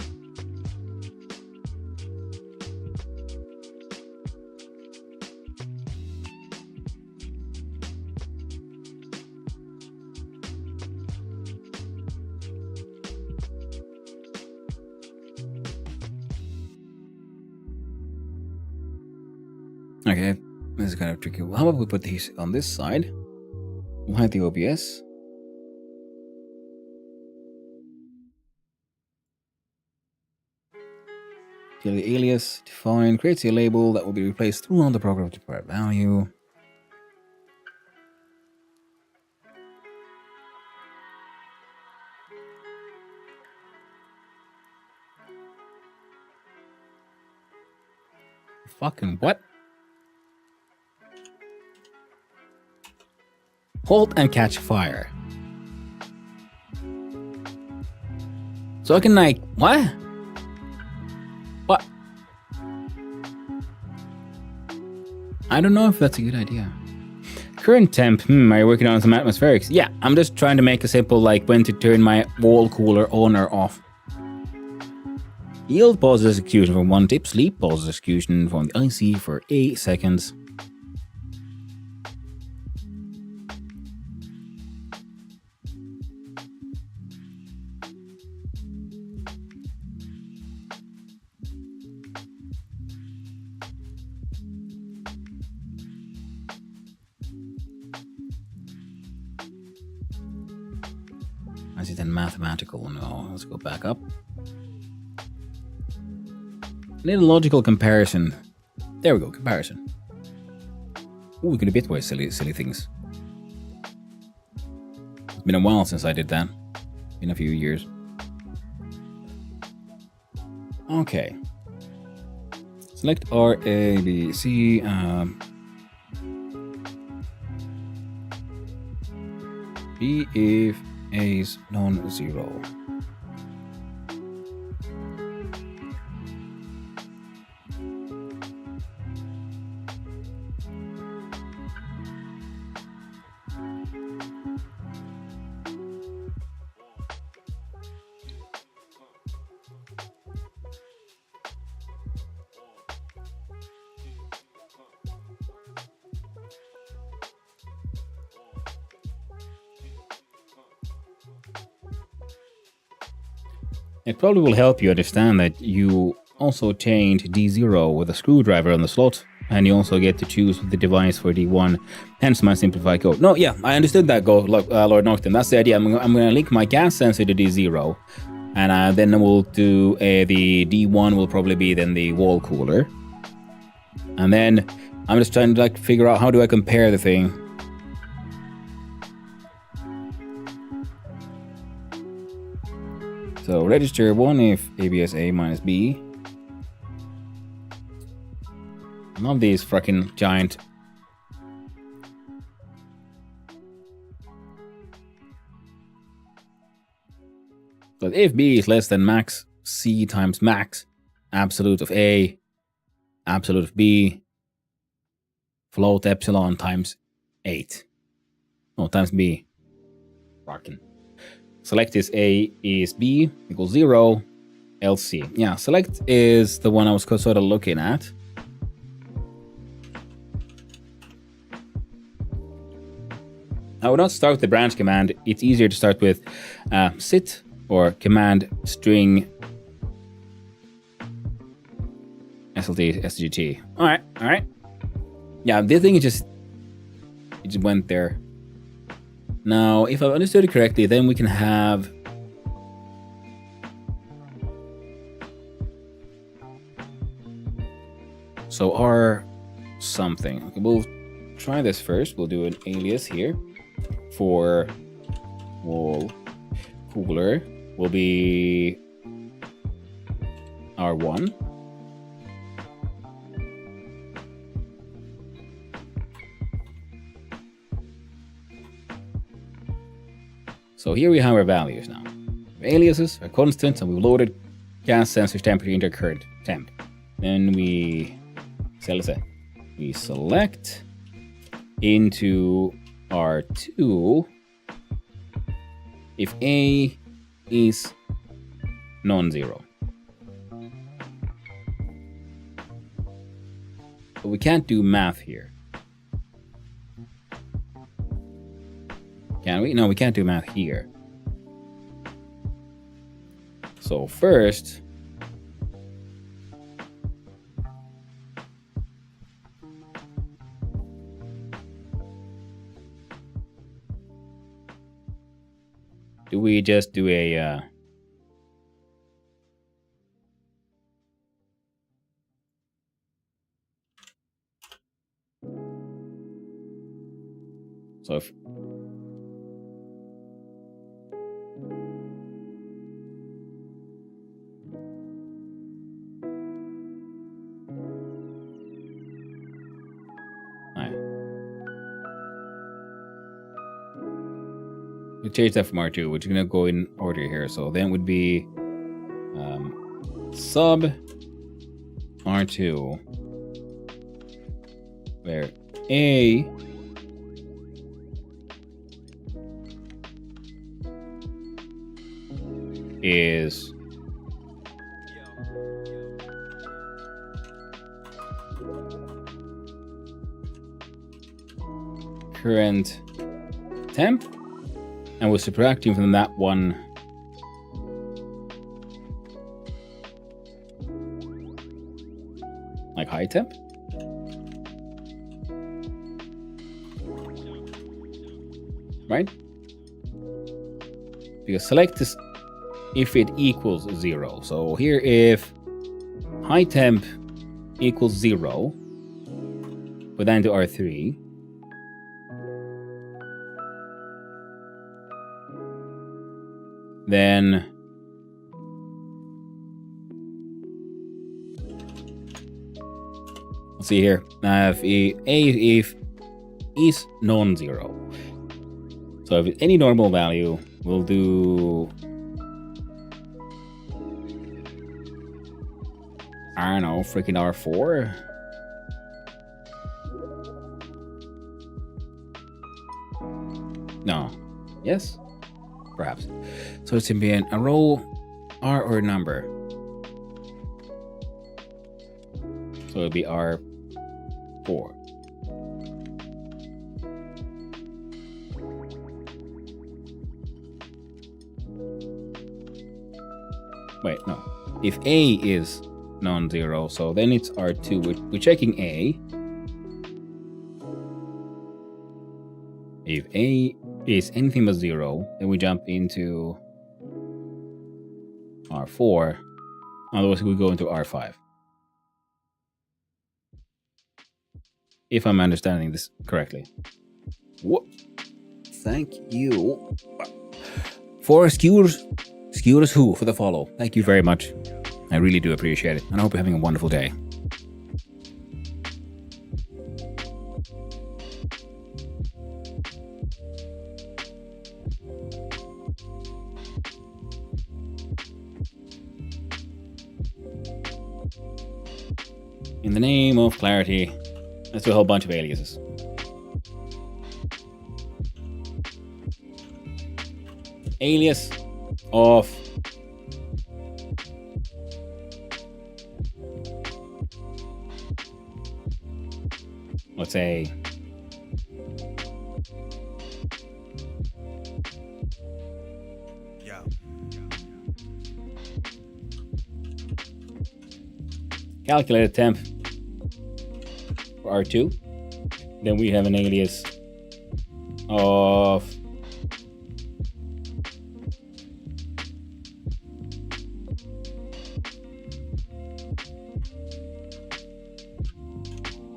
Okay, This is kind of tricky. How about we put these on this side? We'll hide the OBS. Kill the alias, define, creates a label that will be replaced throughout the program to provide value. Fucking what? Halt and catch fire. So I can like, what? What? I don't know if that's a good idea. Current temp, are you working on some atmospherics? Yeah, I'm just trying to make a simple like when to turn my wall cooler on or off. Yield pauses execution for 1 tip, sleep pauses execution from the IC for 8 seconds. Is it then mathematical? No, let's go back up. Need a logical comparison. There we go, comparison. Ooh, we could do bitwise silly things. It's been a while since I did that. Been a few years. Okay. Select R, A, B, C. B if A is non-zero. It probably will help you understand that you also changed D0 with a screwdriver on the slot, and you also get to choose the device for D1, hence my simplified code. No, yeah, I understood that, Lord Nocton. That's the idea. I'm going to link my gas sensor to D0, and then we'll do the D1 will probably be then the wall cooler. And then I'm just trying to like figure out how do I compare the thing. So register 1 if ABS A minus B. I love these fucking giant. But if B is less than max C times max, absolute of A, absolute of B, float epsilon times 8. No, times B. Fucking. Select is A is B equals 0, else C. Yeah, select is the one I was sort of looking at. I would not start with the branch command. It's easier to start with sit or command string SLT SGT. All right. Yeah, this thing it just went there. Now, if I've understood it correctly, then we can have so R something. Okay, we'll try this first. We'll do an alias here for wall cooler. Will be R1. So here we have our values now. Aliases are constant, and we've loaded gas sensor temperature into current temp. Then we select into R2 if A is non-zero. But we can't do math here. Can we? No, we can't do math here. So first, do we just do a so if we change that from R2, which is gonna go in order here. So then it would be sub R2, where A is current temp, and we're subtracting from that one like high temp. Right? Because select is if it equals 0. So here if high temp equals 0, put that into R3. Then let's see here. If A is non-zero. So if it's any normal value, we'll do, I don't know, freaking R4. No. Yes? Perhaps. So it's going to be a row, R or number. So it'll be R4. Wait, no. If A is non-zero, so then it's R2. We're checking A. If A is anything but 0, then we jump into R4. Otherwise, we go into R5. If I'm understanding this correctly. What? Thank you for Skewers Who for the follow. Thank you very much. I really do appreciate it. And I hope you're having a wonderful day. In the name of clarity, let's do a whole bunch of aliases. Alias of let's say calculated temp for R2. Then we have an alias of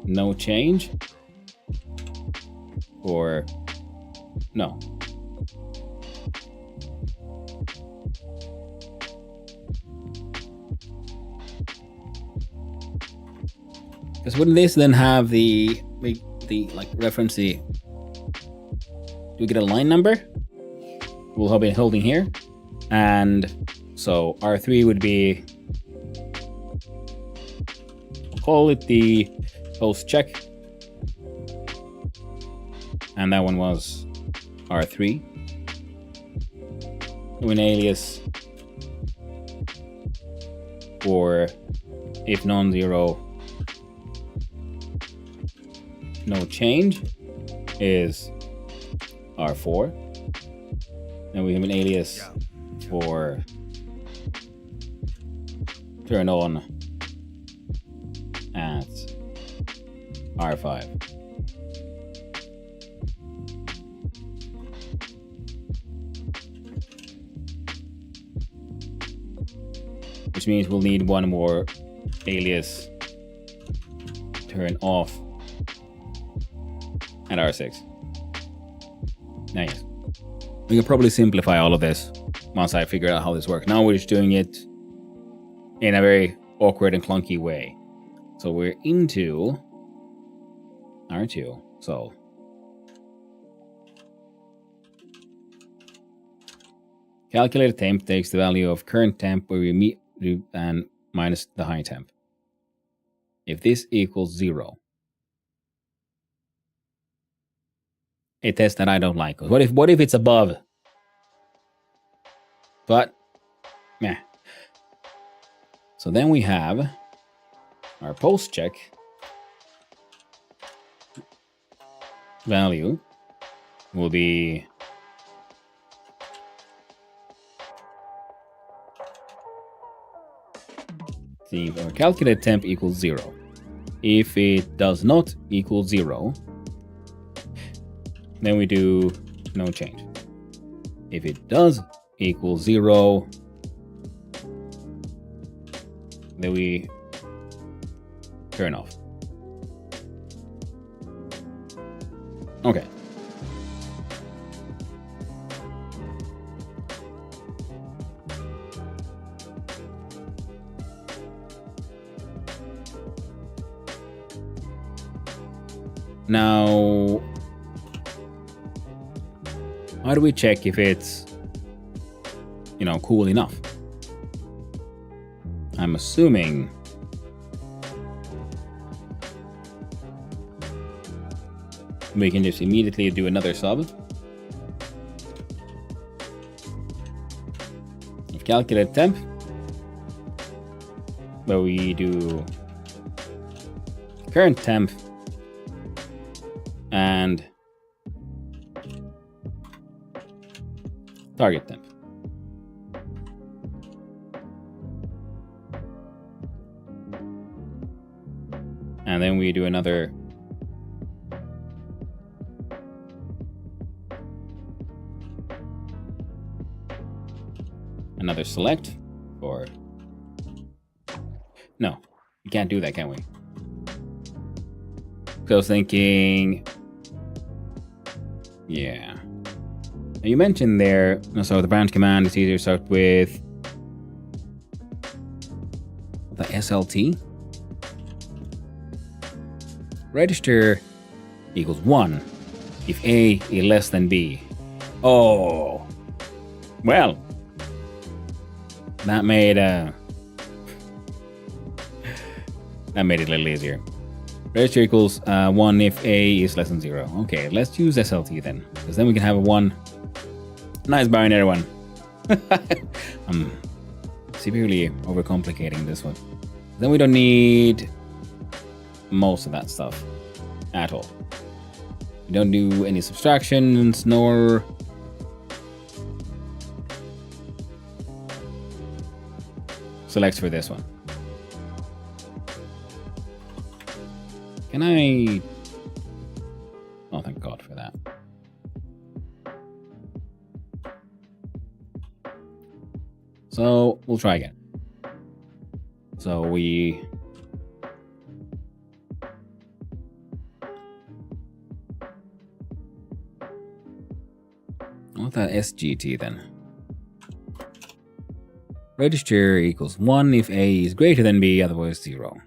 no change, or no. Because wouldn't this then have the like reference the, do we get a line number? We'll be holding here, and so R3 would be, we'll call it the post check, and that one was R3. Do an alias for if non-zero, no change is R4. Then we have an alias for turn on at R5. which means we'll need one more alias turn off at R6. Now, yes, we can probably simplify all of this once I figure out how this works. Now we're just doing it in a very awkward and clunky way. So we're into R2. So calculated temp takes the value of current temp where we meet and minus the high temp. If this equals 0, a test that I don't like. What if it's above? But meh. So then we have our post check value will be our calculated temp equals 0. If it does not equal 0, then we do no change. If it does equal 0, then we turn off. Okay. Now, how do we check if it's, cool enough? I'm assuming we can just immediately do another sub. If calculate temp, but we do current temp and target temp. And then we do another select for, no, we can't do that, can we? So I was thinking, yeah. Now you mentioned there, so the branch command is easier to start with the SLT. Register equals 1 if A is less than B. Oh, well, that made it a little easier. Register equals 1 if A is less than 0. Okay, let's use SLT then, because then we can have a 1. Nice binary one. I'm severely overcomplicating this one. Then we don't need most of that stuff at all. We don't do any subtractions nor selects for this one. Can I? Oh, thank God for that. So we'll try again. So we want that SGT then. Register equals 1 if A is greater than B, otherwise 0.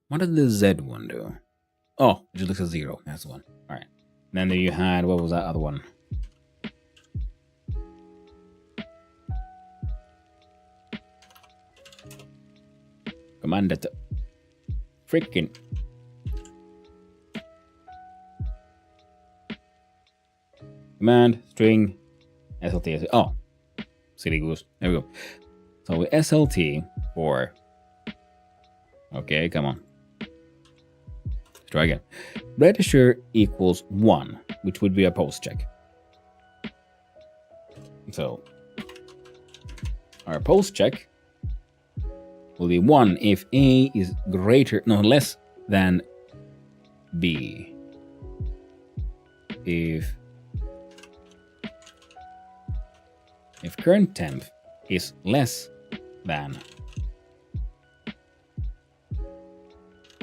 What did the Z one do? Oh, it just looks at 0. That's the one. Alright. Then there you had, what was that other one? Command it. Freaking. Command, string, SLT. Oh, silly goose. There we go. So with SLT for. Okay, come on. Let's try again. Register equals 1, which would be a post check. So our post check will be 1 if A is less than be if current temp is less than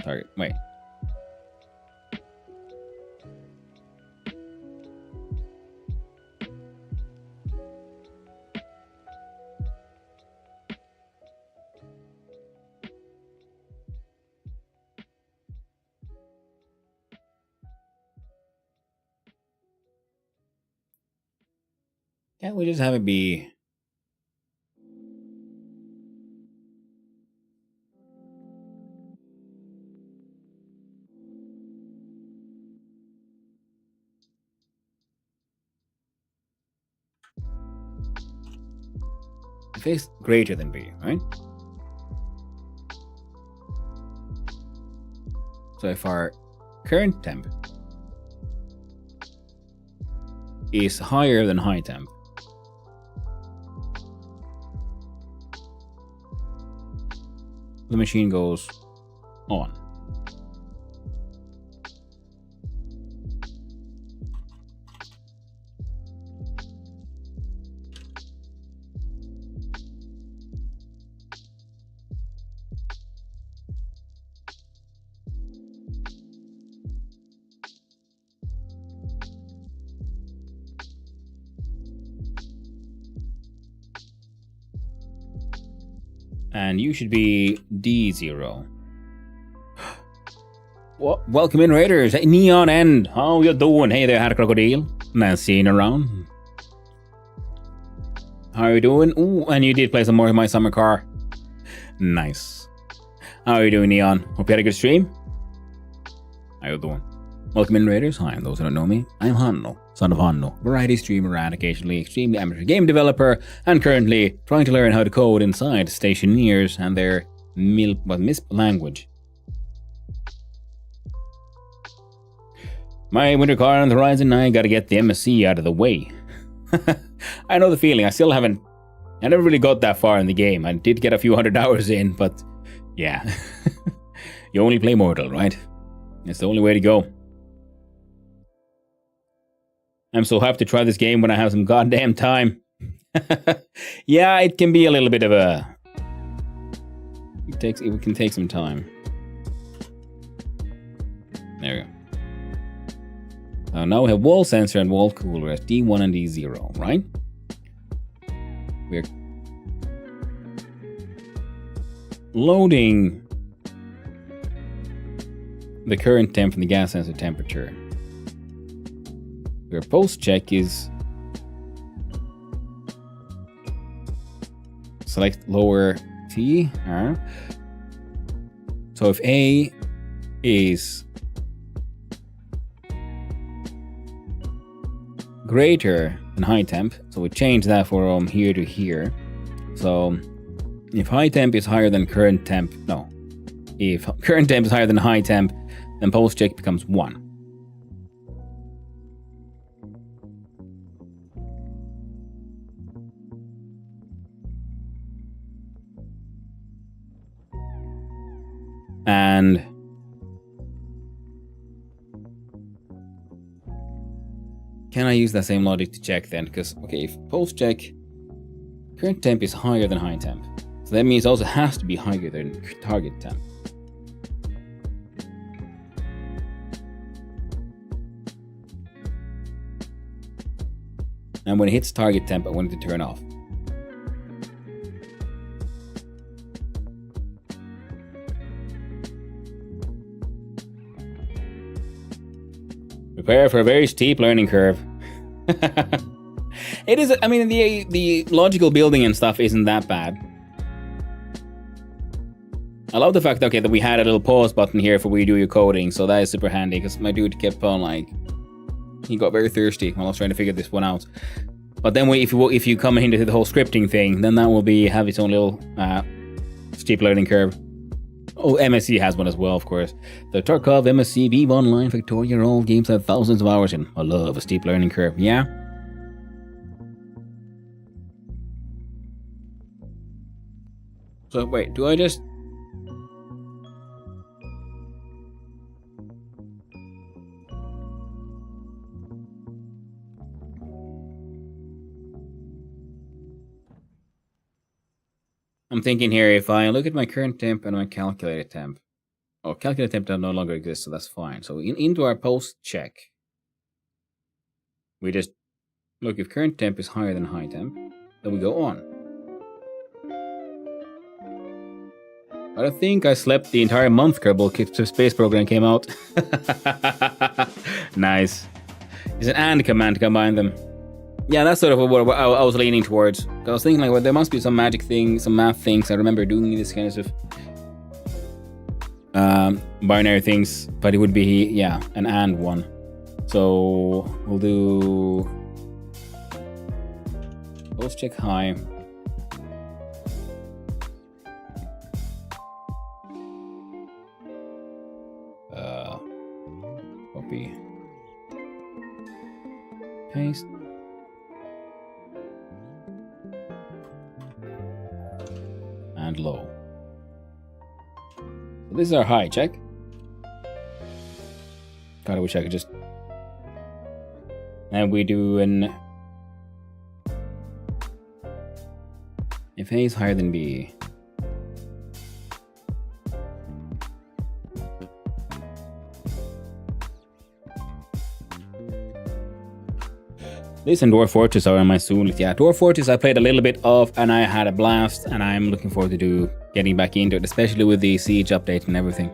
target. Wait. Can't we just have it be if it's greater than B, right? So if our current temp is higher than high temp, the machine goes on. And you should be D0. Welcome in, Raiders. Hey, Neon End. How you doing? Hey there, Hat Crocodile. Nice seeing you around. How are you doing? Ooh, and you did play some more of My Summer Car. Nice. How are you doing, Neon? Hope you had a good stream. How you doing? Welcome in, Raiders. Hi, and those who don't know me, I'm Hanno, son of Hanno, variety streamer and occasionally extremely amateur game developer, and currently trying to learn how to code inside Stationeers and their MISP language. My winter car on the horizon, I gotta get the MSC out of the way. I know the feeling, I never really got that far in the game. I did get a few 100 hours in, but yeah. You only play Mortal, right? It's the only way to go. I'm so happy to try this game when I have some goddamn time. Yeah, it can be a little bit of a... It can take some time. There we go. Now we have wall sensor and wall cooler as D1 and D0, right? We're loading the current temp from the gas sensor temperature. Your post check is select lower T. So if A is greater than high temp, so we change that from here to here. So if high temp is higher than current temp, no. If current temp is higher than high temp, then post check becomes 1. And can I use that same logic to check then? Because, okay, if post check current temp is higher than high temp, so that means it also has to be higher than target temp. And when it hits target temp, I want it to turn off. Prepare for a very steep learning curve. It is, I mean, the logical building and stuff isn't that bad. I love the fact, okay, that we had a little pause button here for redo your coding, so that is super handy, because my dude kept on, like, he got very thirsty while I was trying to figure this one out. But then if you come into the whole scripting thing, then that will have its own little steep learning curve. Oh, MSC has one as well, of course. The Tarkov MSC VIV Online Victoria all games have thousands of hours in. I love a steep learning curve, yeah? So wait, do I just... I'm thinking here, if I look at my current temp and my calculated temp, calculated temp no longer exists, so that's fine. So into our post check, we just look if current temp is higher than high temp, then we go on. But I think I slept the entire month Kerbal Space Program came out. Nice. It's an AND command to combine them. Yeah, that's sort of what I was leaning towards. I was thinking like, well, there must be some magic thing, some math things. I remember doing this kind of binary things, but it would be, yeah, an AND one. So we'll do post check high. Copy. Paste. And low. So this is our high check. God, I wish I could just. And we do an. If A is higher than B. This and Dwarf Fortress are on my soon list. Yeah, Dwarf Fortress I played a little bit of and I had a blast, and I'm looking forward to getting back into it, especially with the Siege update and everything.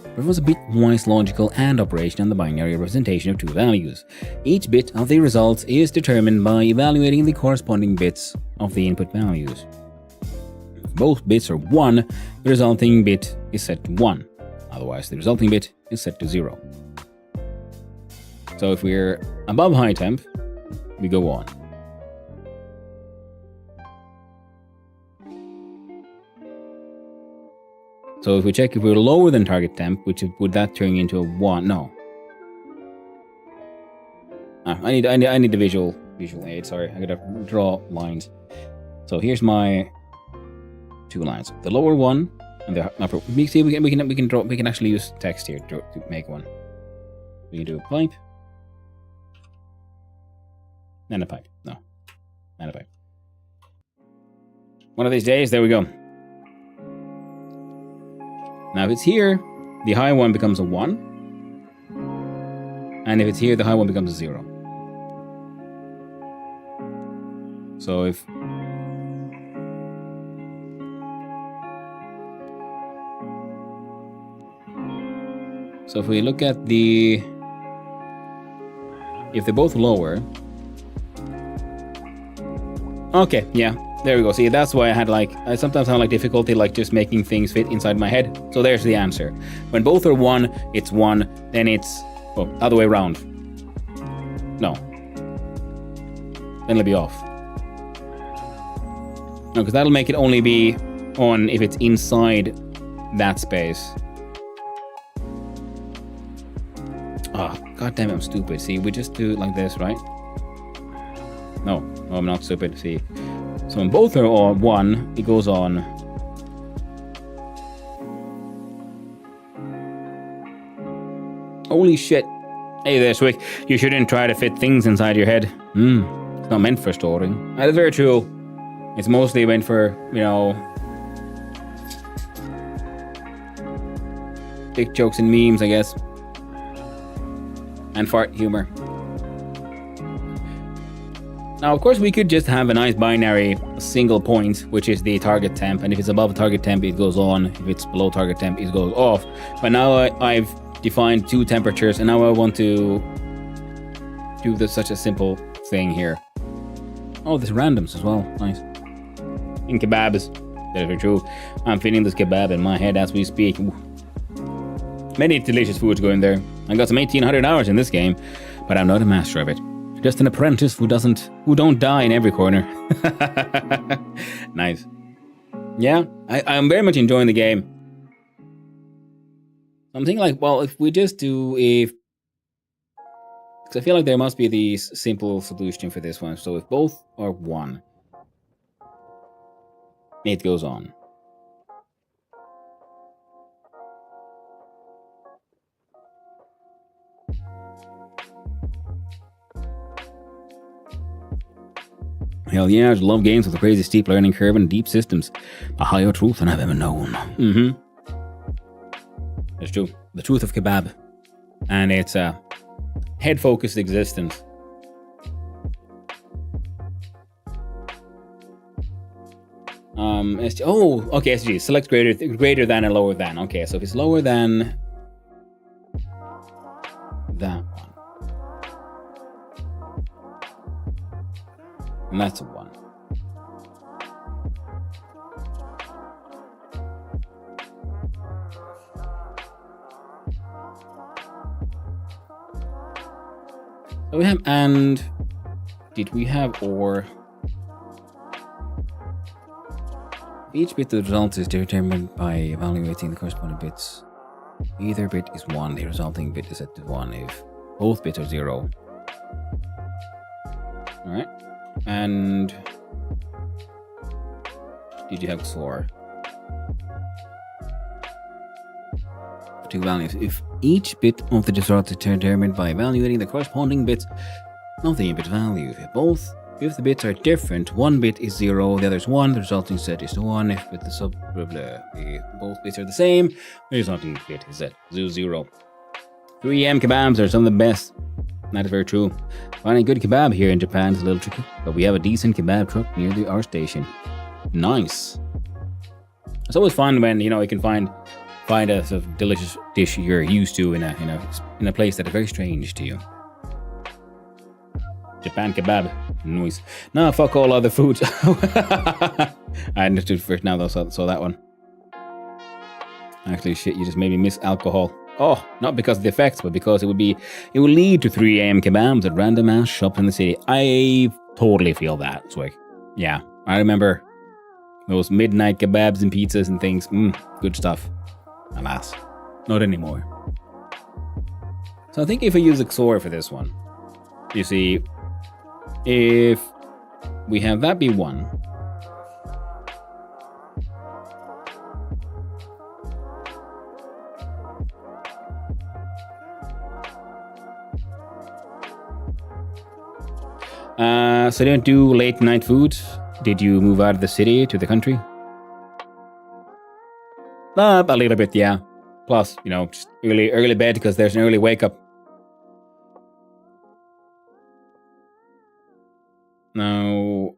But it was a bitwise logical AND operation on the binary representation of two values. Each bit of the result is determined by evaluating the corresponding bits of the input values. If both bits are 1, the resulting bit is set to 1. Otherwise, the resulting bit is set to 0. So if we're above high temp, we go on. So if we check if we're lower than target temp, would that turn into a 1? No. I need the visual aid. Sorry, I gotta draw lines. So here's my 2 lines. The lower one and the upper. We can actually use text here to make one. We can do a pipe. And a pipe. No. And a pipe. One of these days, there we go. Now if it's here, the high one becomes a 1. And if it's here, the high one becomes a 0. So if... So if we look at the... If they're both lower... Okay, yeah, there we go. See, that's why I sometimes have difficulty just making things fit inside my head. So there's the answer. When both are 1, it's 1, then it's, other way around. No. Then it'll be off. No, because that'll make it only be on if it's inside that space. Oh, god damn it, I'm stupid. See, we just do it like this, right? No, I'm not stupid. See, so when both are on 1, it goes on. Holy shit! Hey there, Swick. You shouldn't try to fit things inside your head. It's not meant for storing. That is very true. It's mostly meant for, dick jokes and memes, I guess, and fart humor. Now, of course, we could just have a nice binary single point, which is the target temp, and if it's above target temp, it goes on. If it's below target temp, it goes off. But now I've defined 2 temperatures, and now I want to do such a simple thing here. Oh, there's randoms as well. Nice. And kebabs. That is true. I'm feeding this kebab in my head as we speak. Many delicious foods going there. I got some 1800 hours in this game, but I'm not a master of it. Just an apprentice who don't die in every corner. Nice. Yeah, I'm very much enjoying the game. I'm thinking if we just do because I feel like there must be the simple solution for this one. So if both are 1, it goes on. Hell yeah, I just love games with a crazy steep learning curve and deep systems. A higher truth than I've ever known. It's true. The truth of kebab. And its head-focused existence. Okay, SG. Select greater than and lower than. Okay, so if it's lower than that one. And that's a 1. So we have and. Did we have or? Each bit of the result is determined by evaluating the corresponding bits. Either bit is 1, the resulting bit is set to 1 if both bits are 0. Alright. And did you have XOR? 2 values. If each bit of the result is determined by evaluating the corresponding bits of the input value. If the bits are different, one bit is 0, the other is 1, the resulting set is 1. If with the both bits are the same, the resulting bit is set to 0. 3M kebabs are some of the best. That is very true. Finding good kebab here in Japan is a little tricky, but we have a decent kebab truck near our station. Nice. It's always fun when you can find a sort of delicious dish you're used to in a place that is very strange to you. Japan kebab. Nice. Nah, fuck all other foods. I understood first now though, so that one. Actually, shit, you just made me miss alcohol. Oh, not because of the effects, but because it will lead to 3 a.m. kebabs at random ass shops in the city. I totally feel that, Swig. Yeah, I remember those midnight kebabs and pizzas and things. Good stuff. Alas, not anymore. So I think if I use XOR for this one, you see, if we have that be 1, so don't do late night food. Did you move out of the city to the country? A little bit, yeah. Plus, just early bed because there's an early wake up. Now,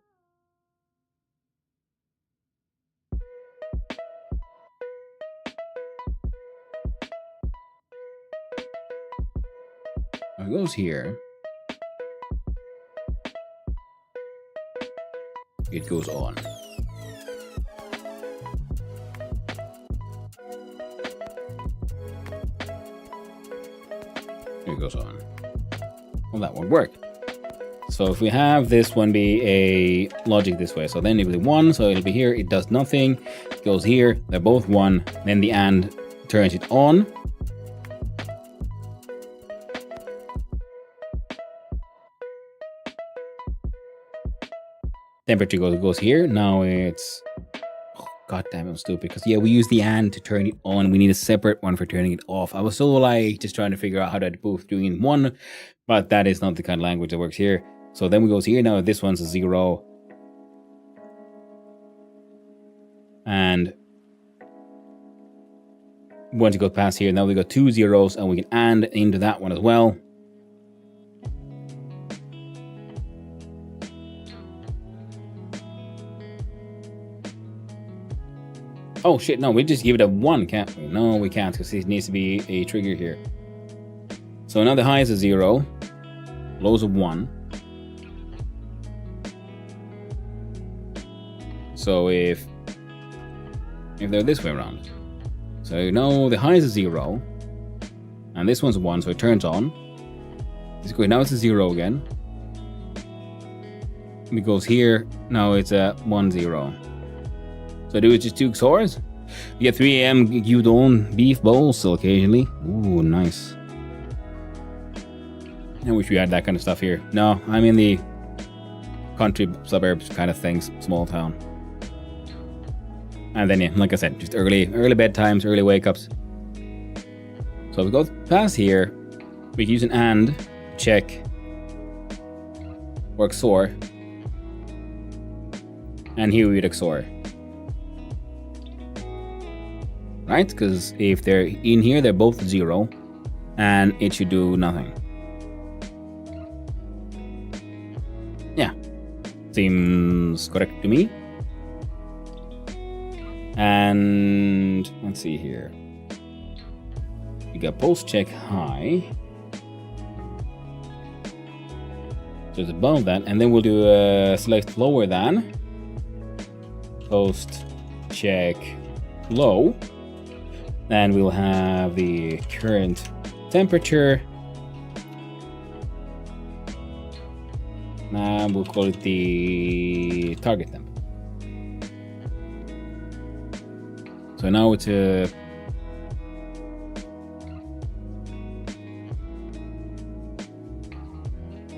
it goes here. It goes on. It goes on. Well, that won't work. So if we have this one be a logic this way, so then it will be 1, so it'll be here, it does nothing, it goes here, they're both 1, then the AND turns it on. Temperature goes here, now it's, god damn, I'm stupid, because yeah, we use the AND to turn it on, we need a separate one for turning it off. I was so just trying to figure out how to both doing it in one, but that is not the kind of language that works here. So then we goes here, now this one's a 0. And once you go past here, now we got 2 zeros and we can AND into that one as well. Oh shit, no, we just give it a 1, can't we? No, we can't, because it needs to be a trigger here. So now the high is a 0, low's a 1. So if they're this way around. So now the high is a 0, and this one's a 1, so it turns on. It's good, now it's a 0 again. It goes here, now it's a 1, 0. So I do it just 2 XORs. You get 3 a.m. gyudon beef bowls still occasionally. Ooh, nice. I wish we had that kind of stuff here. No, I'm in the country suburbs kind of things, small town. And then yeah, like I said, just early bedtimes, early wake ups. So if we go past here, we can use an AND, check, or XOR. And here we would XOR. Right? Because if they're in here, they're both 0. And it should do nothing. Yeah. Seems correct to me. And let's see here. We got post check high. So it's above that. And then we'll do a select lower than. Post check low. And we'll have the current temperature. And we'll call it the target temp. So now it's a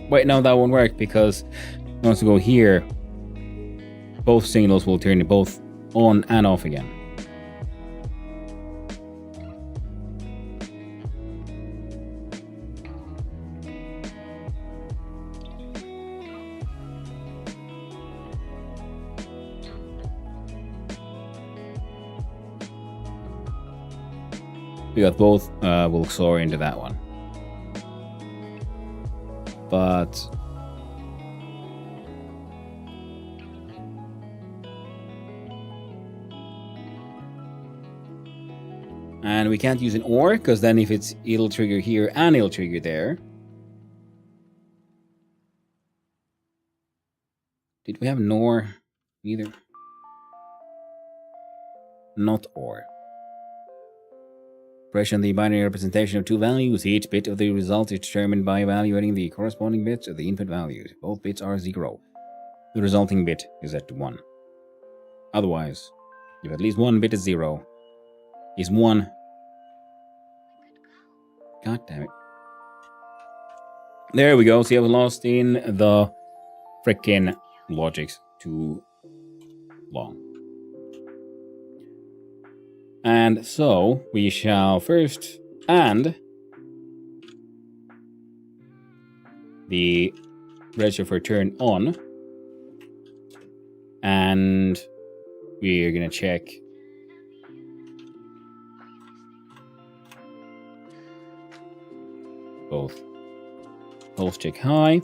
wait, no, that won't work because once we go here, both signals will turn both on and off again. We got both, we'll XOR into that one. But and we can't use an OR because then if it'll trigger here and it'll trigger there. Did we have NOR either? Not OR. Operation the binary representation of two values. Each bit of the result is determined by evaluating the corresponding bits of the input values. Both bits are 0. The resulting bit is at 1. Otherwise, if at least one bit is 0, is 1. God damn it. There we go. See, I was lost in the frickin' logics too long. And so we shall first and the register for turn on, and we're gonna check both pulse check high,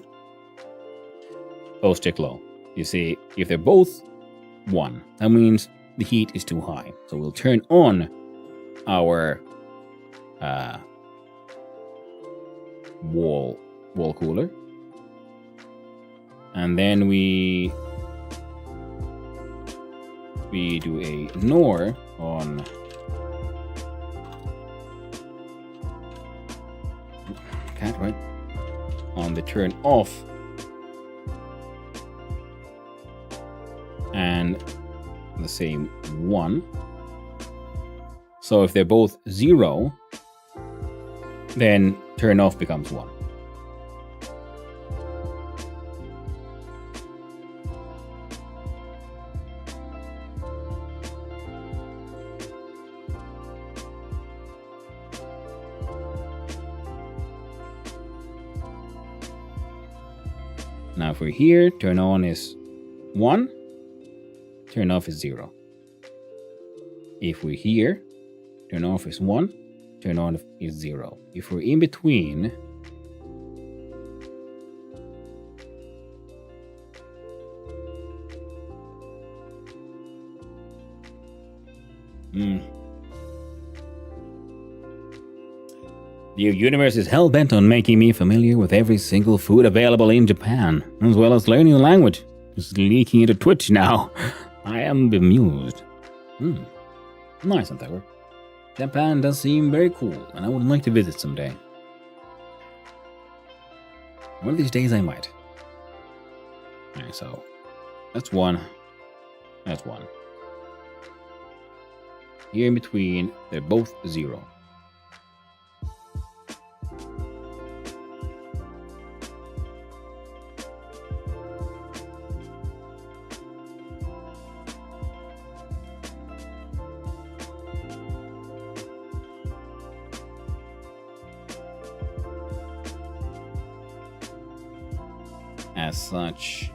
pulse check low. You see, if they're both 1, that means the heat is too high. So we'll turn on our wall cooler. And then we do a NOR on on the turn off. And the same 1. So if they're both 0, then turn off becomes 1. Now if we're here, turn on is 1. Turn off is 0. If we're here, turn off is 1, turn on is 0. If we're in between, the universe is hell-bent on making me familiar with every single food available in Japan, as well as learning the language. It's leaking into Twitch now. I am bemused. Nice, Endeavor. Japan does seem very cool, and I would like to visit someday. One of these days I might. Alright, so that's 1. That's 1. Here in between, they're both 0. As such,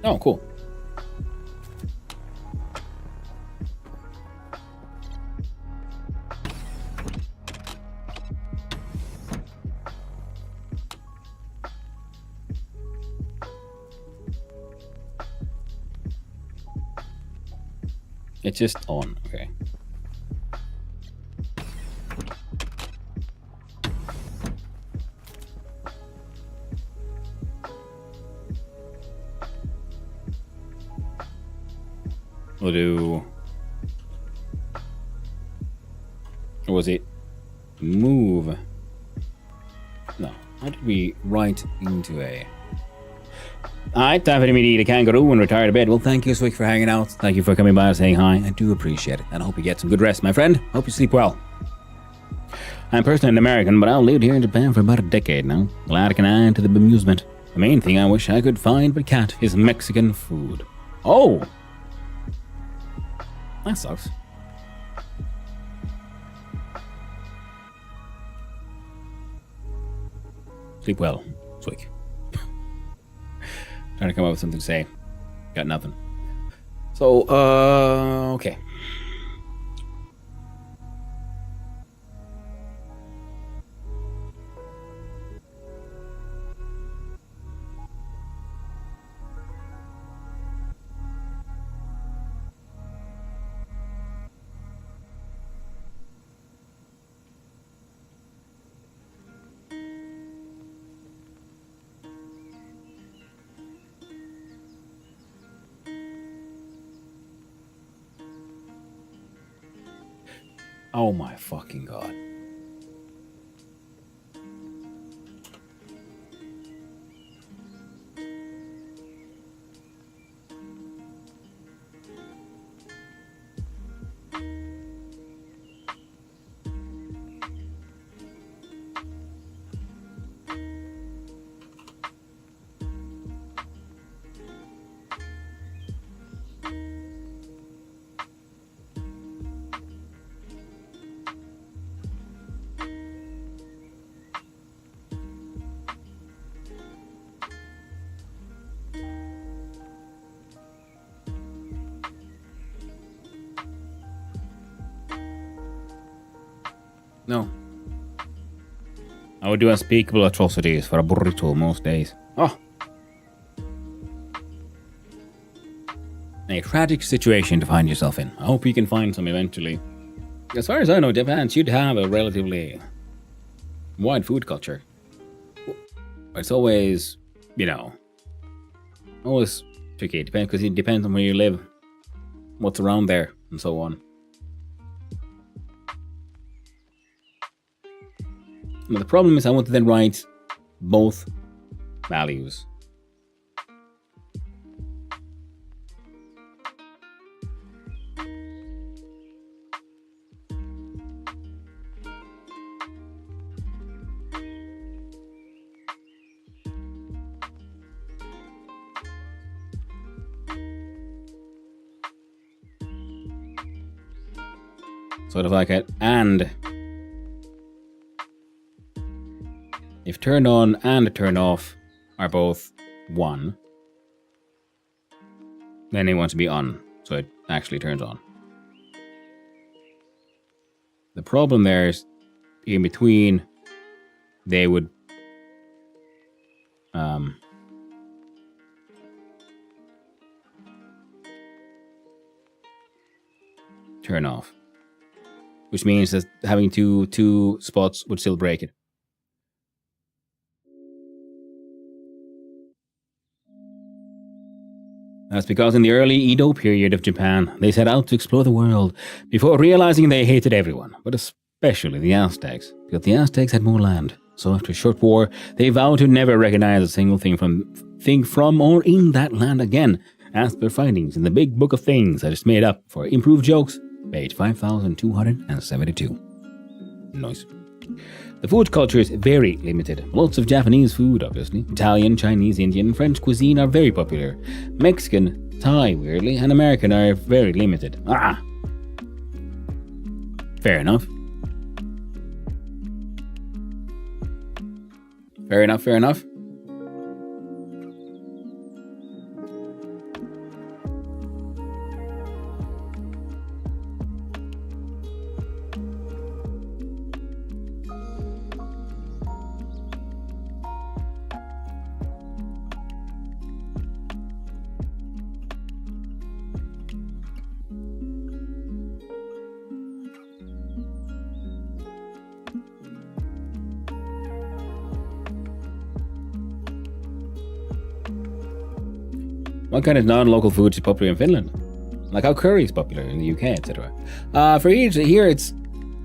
Oh, cool. It's just on, okay. We'll do... Or was it move? No. How did we write into a... Alright, time for me to eat a kangaroo and retire to bed. Well, thank you, Swick, for hanging out. Thank you for coming by and saying hi. I do appreciate it. And I hope you get some good rest, my friend. Hope you sleep well. I'm personally an American, but I've lived here in Japan for about a decade now. Glad I can add to the amusement. The main thing I wish I could find but can't is Mexican food. Oh! That sucks. Sleep well, Swick. Trying to come up with something to say. Got nothing. So, okay. Oh my fucking god. No. I would do unspeakable atrocities for a burrito most days. Oh. A tragic situation to find yourself in. I hope you can find some eventually. As far as I know, Japan should have a relatively wide food culture. It's always, you know, always tricky. Because it depends on where you live, what's around there, and so on. But the problem is I want to then write both values. Sort of like an and. If turn on and turn off are both 1, then they want to be on, so it actually turns on. The problem there is in between they would turn off, which means that having two spots would still break it. That's because in the early Edo period of Japan, they set out to explore the world before realizing they hated everyone, but especially the Aztecs, because the Aztecs had more land. So after a short war, they vowed to never recognize a single thing from or in that land again, as per findings in the Big Book of Things that is made up for improved jokes, page 5272. Nice. The food culture is very limited. Lots of Japanese food, obviously. Italian, Chinese, Indian, French cuisine are very popular. Mexican, Thai, weirdly, and American are very limited. Fair enough. Fair enough. What kind of non-local food is popular in Finland? Like how curry is popular in the UK, etc. For here, it's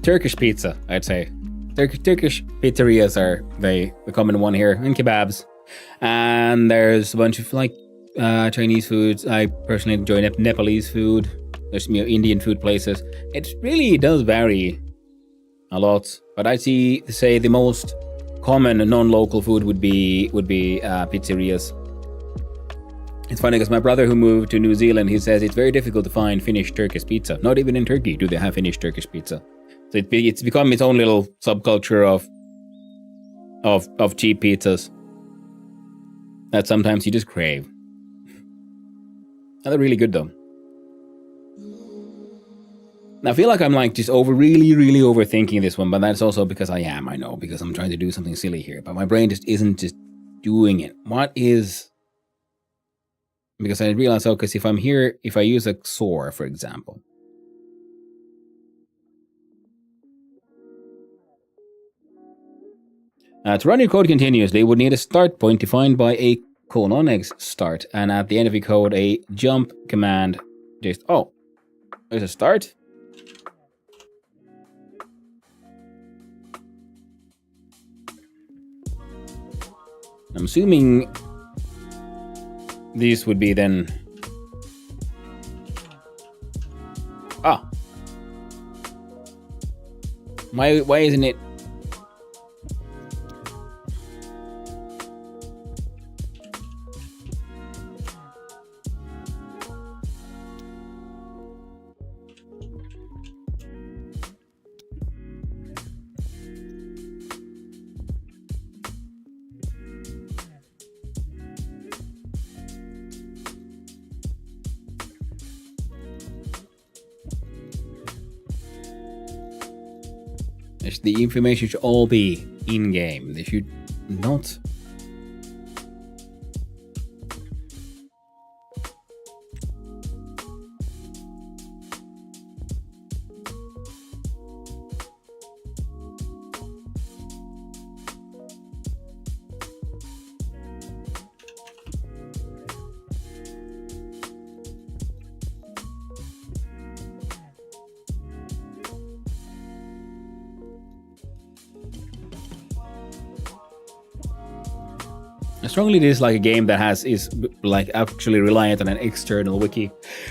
Turkish pizza, I'd say. Turkish pizzerias are the common one here, and kebabs. And there's a bunch of like Chinese foods. I personally enjoy Nepalese food. There's Indian food places. It really does vary a lot, but I'd say the most common non-local food would be pizzerias. It's funny because my brother who moved to New Zealand, he says it's very difficult to find Finnish Turkish pizza. Not even in Turkey do they have Finnish Turkish pizza. So it's become its own little subculture of cheap pizzas that sometimes you just crave. They're really good though. Now, I feel like I'm like just really overthinking this one, but that's also because I know, because I'm trying to do something silly here, but my brain just isn't just doing it. Because I realize, because if I'm here, if I use a XOR, for example. To run your code continuously, you would need a start point defined by a :x start, and at the end of your code, a jump command. There's a start. I'm assuming these would be then. Why isn't it? The information should all be in-game. They should not. I strongly dislike a game that is like actually reliant on an external wiki.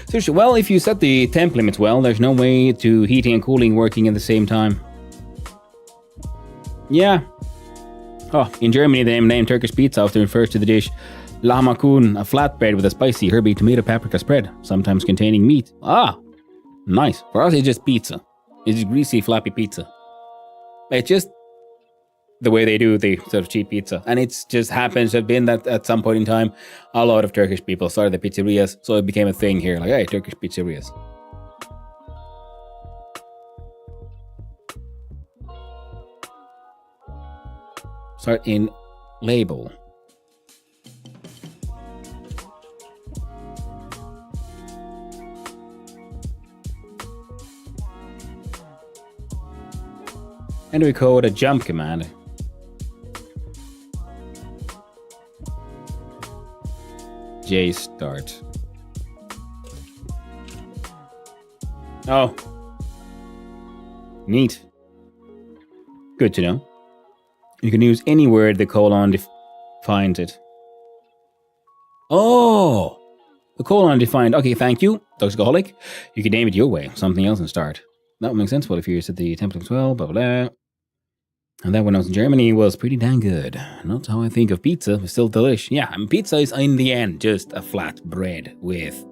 Seriously, well, if you set the temp limits well, there's no way to heating and cooling working at the same time. Yeah. Oh, in Germany, the name Turkish pizza often refers to the dish lahmacun, a flatbread with a spicy, herby tomato paprika spread, sometimes containing meat. Ah, nice. For us, it's just pizza. It's just greasy, flappy pizza. It's just the way they do the sort of cheap pizza. And it just happens to have been that at some point in time, a lot of Turkish people started the pizzerias, so it became a thing here, like, hey, Turkish pizzerias. Start in label. And we code a jump command. JStart. Oh. Neat. Good to know. You can use any word the colon defines it. Oh! The colon defined. Okay, thank you, Toxicaholic. You can name it your way. Something else and start. That would make sense. Well, if you set the template as well, blah, blah, blah. And that when I was in Germany was pretty dang good. Not how I think of pizza, but still delish. Yeah, and pizza is in the end just a flat bread with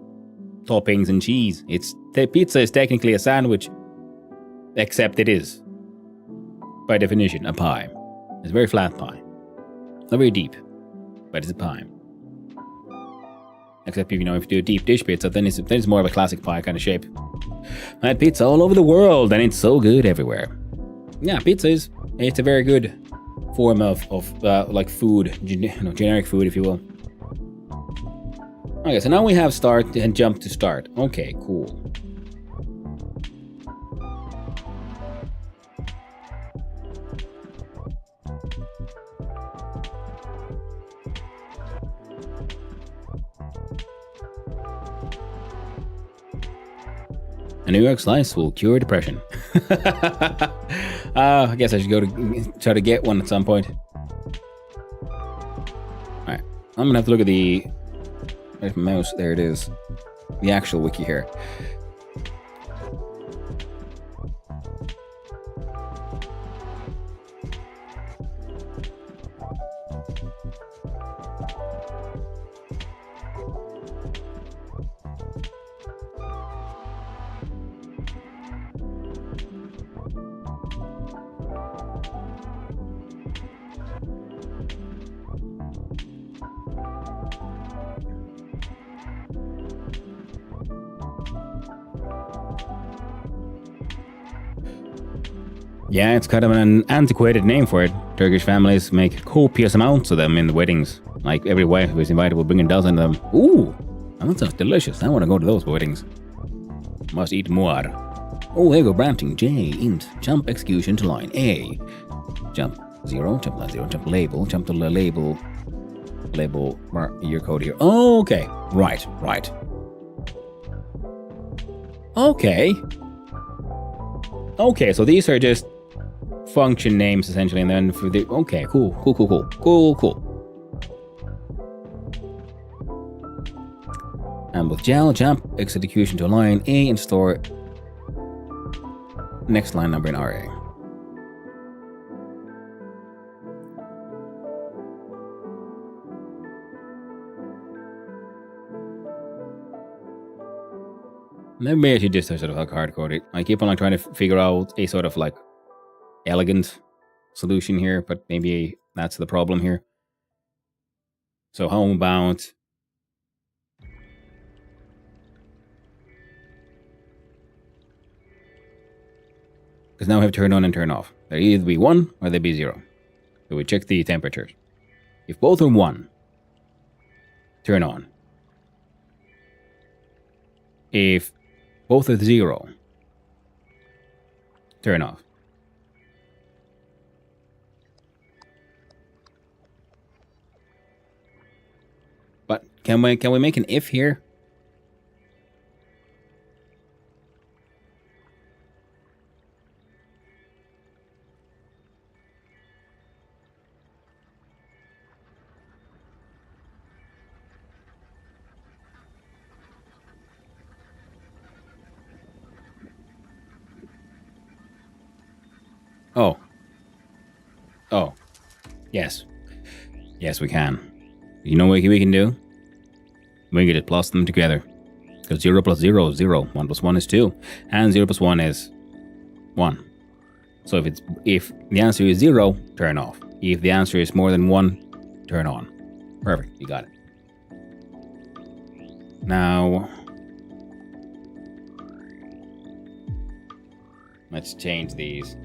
toppings and cheese. Pizza is technically a sandwich, except it is, by definition, a pie. It's a very flat pie. Not very deep, but it's a pie. Except if you do a deep dish pizza, then it's more of a classic pie kind of shape. I had pizza all over the world, and it's so good everywhere. Yeah, it's a very good form of like food, generic food, if you will. Okay, so now we have start and jump to start. Okay, cool. A New York slice will cure depression. I guess I should go to try to get one at some point. Alright, I'm gonna have to look at the... Where's my mouse? There it is. The actual wiki here. Yeah, it's kind of an antiquated name for it. Turkish families make copious amounts of them in the weddings. Like, every wife who is invited will bring a dozen of them. Ooh, that sounds delicious. I want to go to those weddings. Must eat more. Oh, there you go, branching. J, int, jump execution to line. A, jump 0, jump line 0, jump label, jump to the label. Label your code here. Okay, right. Okay, so these are just function names essentially, and then for the okay, cool. And with gel, jump execution to line A and store next line number in RA. Maybe I should just sort of like hardcode it. I keep on like trying to figure out a sort of like elegant solution here, but maybe that's the problem here. So how about because now we have turn on and turn off. They either be 1 or they be 0. So we check the temperatures. If both are 1, turn on. If both are 0, turn off. But can we make an if here? Oh. Yes. Yes, we can. You know what we can do? We can just plus them together. Because 0 plus 0 is 0. 1 plus 1 is 2. And 0 plus 1 is 1. So if the answer is 0, turn off. If the answer is more than 1, turn on. Perfect. You got it. Now, let's change these.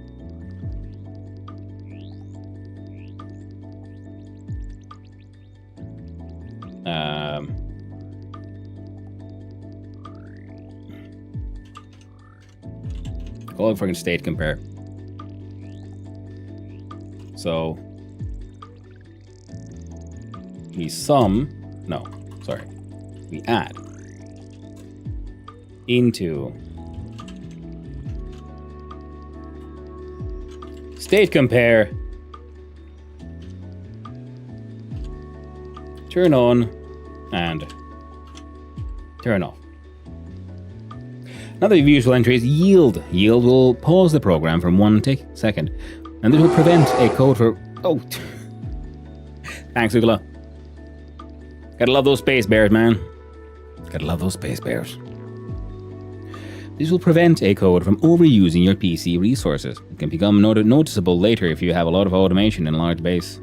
Call it fucking state compare. So we we add into state compare, turn on and turn off. Another useful entry is yield. Yield will pause the program for 1 second, and this will prevent a code for... Oh, thanks, Ugla. Gotta love those space bears, man. Gotta love those space bears. This will prevent a code from overusing your PC resources. It can become noticeable later if you have a lot of automation in a large base.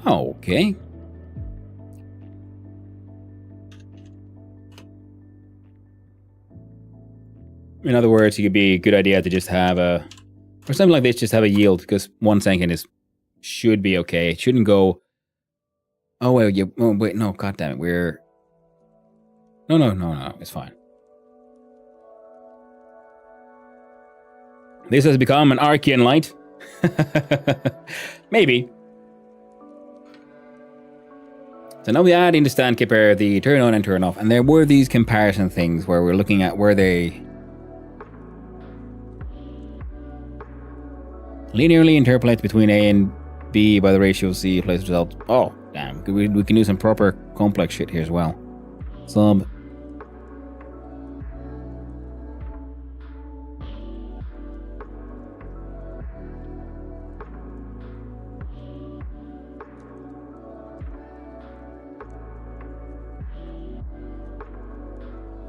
Okay. In other words, it could be a good idea to just have for something like this, just have a yield, because 1 second should be okay. It shouldn't go, oh, wait, no, god damn it, no, it's fine. This has become an Archean light. Maybe. So now we add in the stand keeper the turn on and turn off, and there were these comparison things where we're looking at where they linearly interpolate between A and B by the ratio of C place result. Oh, damn. We can do some proper complex shit here as well. Sub.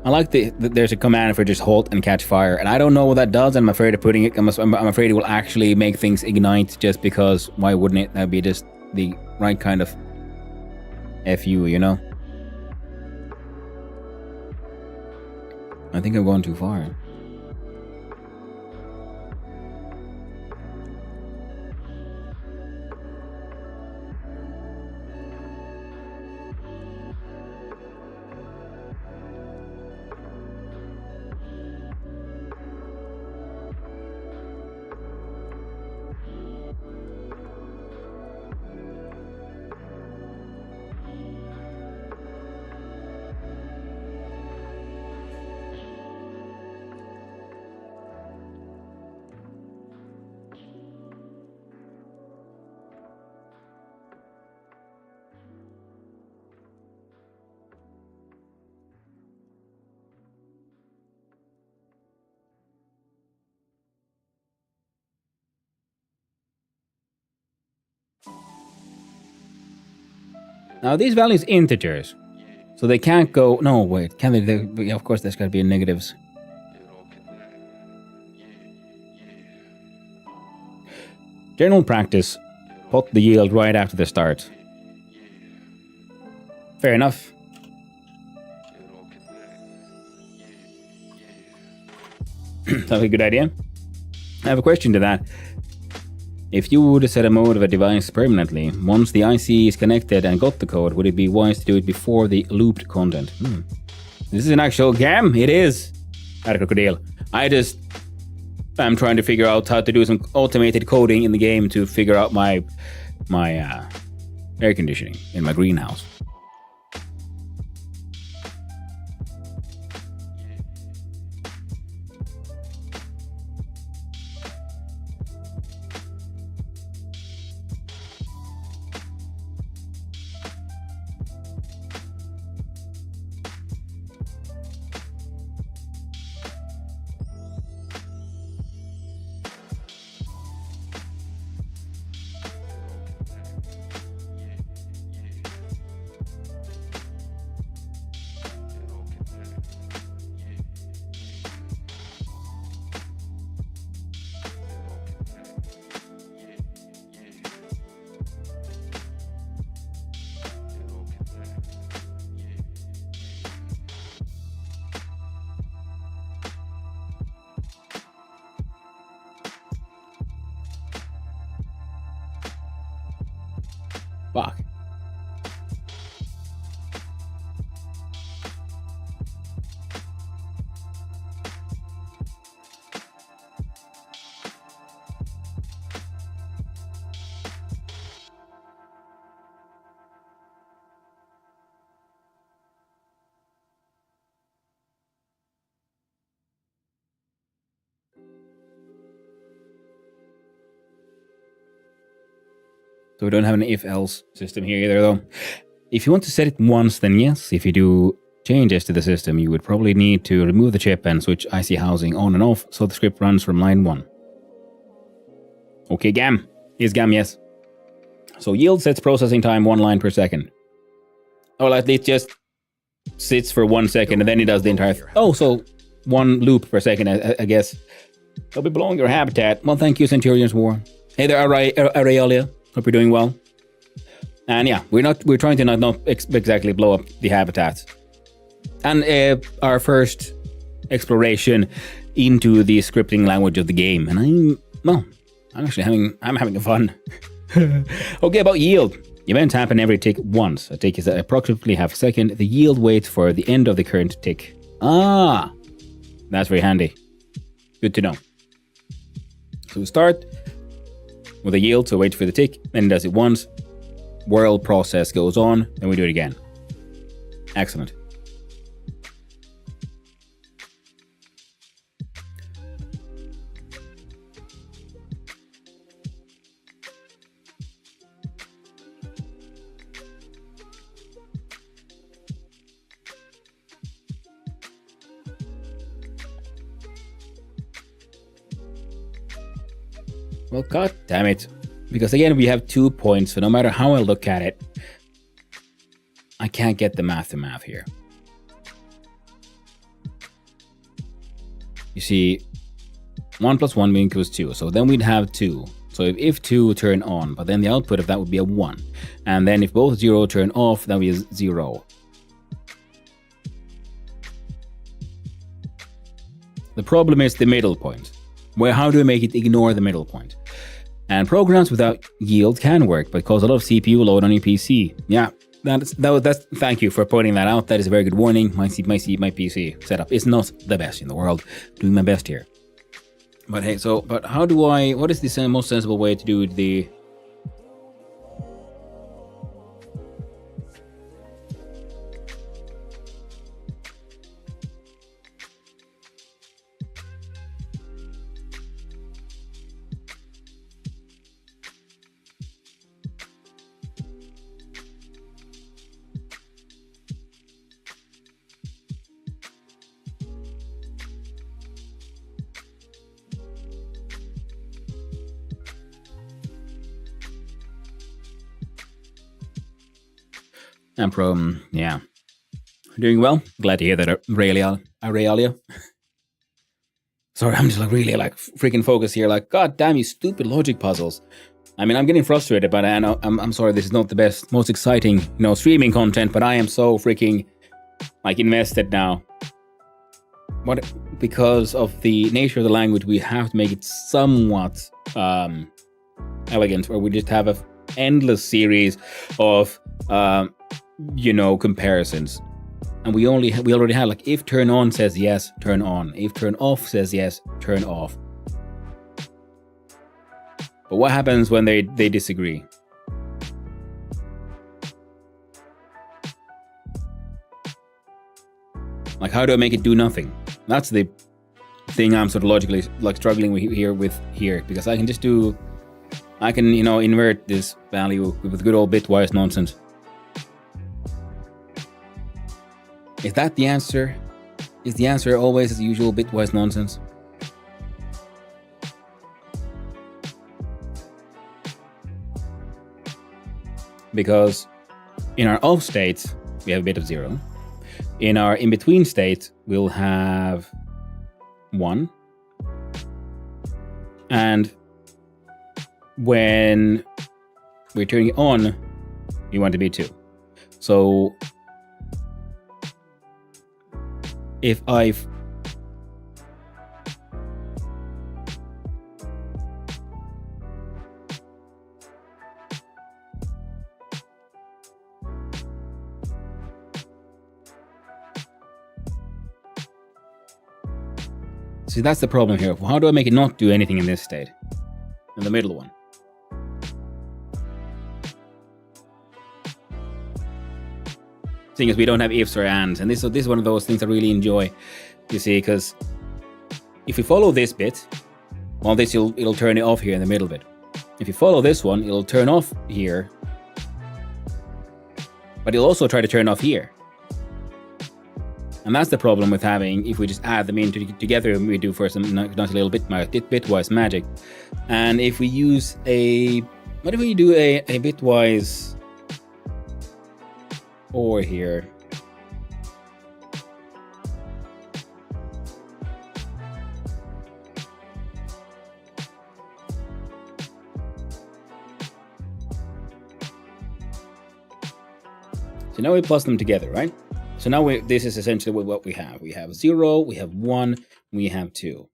I like there's a command for just halt and catch fire, and I don't know what that does, and I'm afraid of putting it. I'm afraid it will actually make things ignite, just because why wouldn't it? That'd be just the right kind of FU, you know? I think I'm going too far. Now these values integers, so they can't go. No, wait, can they? Yeah, of course, there's got to be negatives. General practice: put the yield right after the start. Fair enough. That's a good idea. I have a question to that. If you were to set a mode of a device permanently, once the IC is connected and got the code, would it be wise to do it before the looped content? This is an actual game. It is. Crocodile. I'm trying to figure out how to do some automated coding in the game to figure out my air conditioning in my greenhouse. Fuck. So we don't have an if-else system here either, though. If you want to set it once, then yes. If you do changes to the system, you would probably need to remove the chip and switch IC housing on and off so the script runs from line 1. Okay, GAM. Is GAM, yes. So yield sets processing time 1 line per second. Oh, like it just sits for 1 second and then it does the entire... Oh, so 1 loop per second, I guess. They'll be blowing your habitat. Well, thank you, Centurion's War. Hey there, Aurelia. Hope you're doing well. And yeah, we're trying to not exactly blow up the habitat. And our first exploration into the scripting language of the game. And I'm actually having fun. Okay, about yield. Events happen every tick once. A tick is approximately half a second. The yield waits for the end of the current tick. Ah, that's very handy. Good to know. So we start with a yield, so wait for the tick, then it does it once. whirl process goes on, then we do it again. Excellent. Well, god damn it. Because again, we have 2 points, so no matter how I look at it, I can't get the math to math here. You see, 1 plus 1 equals 2, so then we'd have 2. So if 2 turn on, but then the output of that would be a 1. And then if both 0 turn off, that would be 0. The problem is the middle point. How do I make it ignore the middle point? And programs without yield can work, but cause a lot of CPU load on your PC. Yeah, that's thank you for pointing that out. That is a very good warning. My PC setup is not the best in the world. Doing my best here. But hey, but how do what is the most sensible way to do the... yeah. Doing well. Glad to hear that, Aurelia. Sorry, I'm just really freaking focused here. God damn you, stupid logic puzzles. I mean, I'm getting frustrated, but I'm sorry, this is not the best, most exciting, streaming content, but I am so freaking, invested now. Because of the nature of the language, we have to make it somewhat elegant, or we just have an endless series of comparisons. And we already have if turn on says yes, turn on. If turn off says yes, turn off. But what happens when they disagree? How do I make it do nothing? That's the thing I'm sort of logically struggling with here, because I can invert this value with good old bitwise nonsense. Is that the answer? Is the answer always as usual bitwise nonsense? Because in our off state, we have a bit of 0. In our in-between state, we'll have 1. And when we're turning it on, we want to be 2. So if I've see, that's the problem here. How do I make it not do anything in this state? In the middle one. Seeing as we don't have ifs or ands, and this is one of those things I really enjoy, you see, because if you follow this bit, well, it'll turn it off here in the middle bit. If you follow this one, it'll turn off here, but it'll also try to turn off here. And that's the problem with having, if we just add them in together, we do for some nice little bitwise magic. And if we use what if we do a bitwise OR here? So now we plus them together, right? So now this is essentially what we have. We have 0, we have 1, we have 2.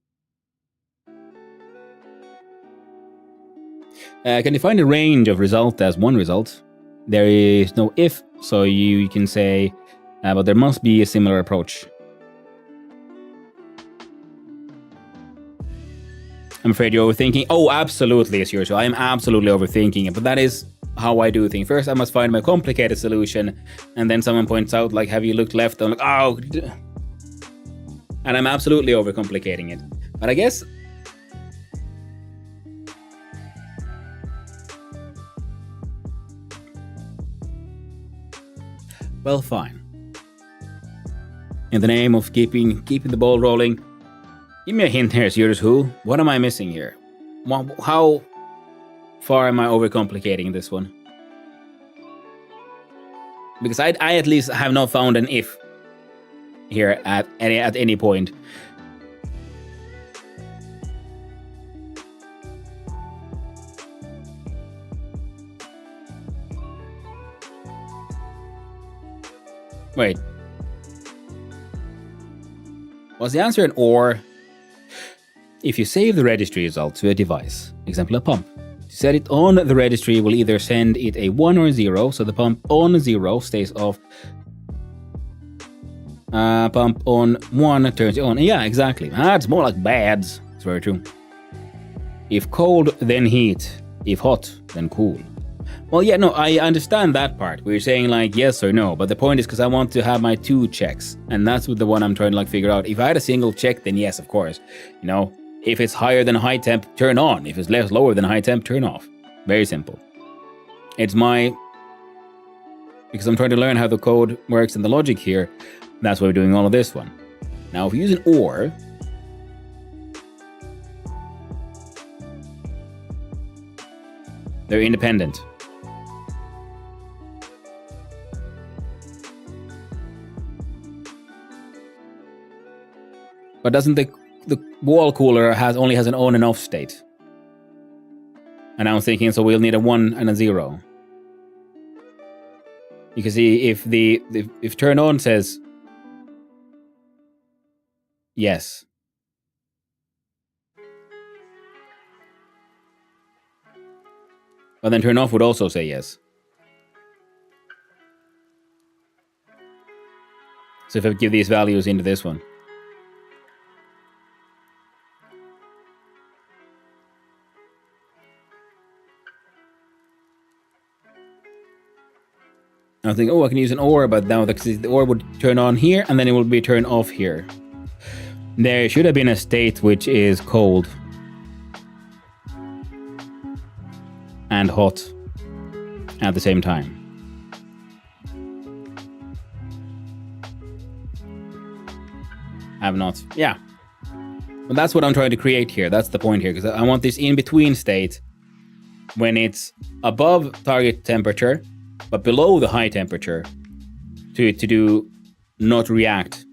Can define a range of result as one result. There is no if, so you can say, but there must be a similar approach. I'm afraid you're overthinking. Oh, absolutely, as usual. I am absolutely overthinking it, but that is how I do things. First, I must find my complicated solution, and then someone points out, like, have you looked left? I'm like, oh, and I'm absolutely overcomplicating it. But I guess well, fine. In the name of keeping the ball rolling, give me a hint here, Serious Who. What am I missing here? How far am I overcomplicating this one? Because I at least have not found an if here at any point. Wait. Was the answer an or? If you save the registry result to a device, example a pump, to set it on the registry will either send it a 1 or 0, so the pump on 0 stays off. Pump on 1 turns it on. Yeah, exactly. It's more like bads. It's very true. If cold, then heat. If hot, then cool. Well, yeah, no, I understand that part. We're saying like yes or no, but the point is because I want to have my 2 checks, and that's what the one I'm trying to like figure out. If I had a single check, then yes, of course. You know, if it's higher than high temp, turn on. If it's lower than high temp, turn off. Very simple. It's because I'm trying to learn how the code works and the logic here. That's why we're doing all of this one. Now, if you use an or, they're independent. But doesn't the wall cooler only has an on and off state? And I'm thinking, so we'll need a 1 and a 0. You can see if turn on says yes. But then turn off would also say yes. So if I give these values into this one. I think, I can use an or, but now the or would turn on here, and then it will be turned off here. There should have been a state which is cold and hot at the same time. Have not. Yeah. But that's what I'm trying to create here. That's the point here, because I want this in-between state when it's above target temperature, but below the high temperature to do not react.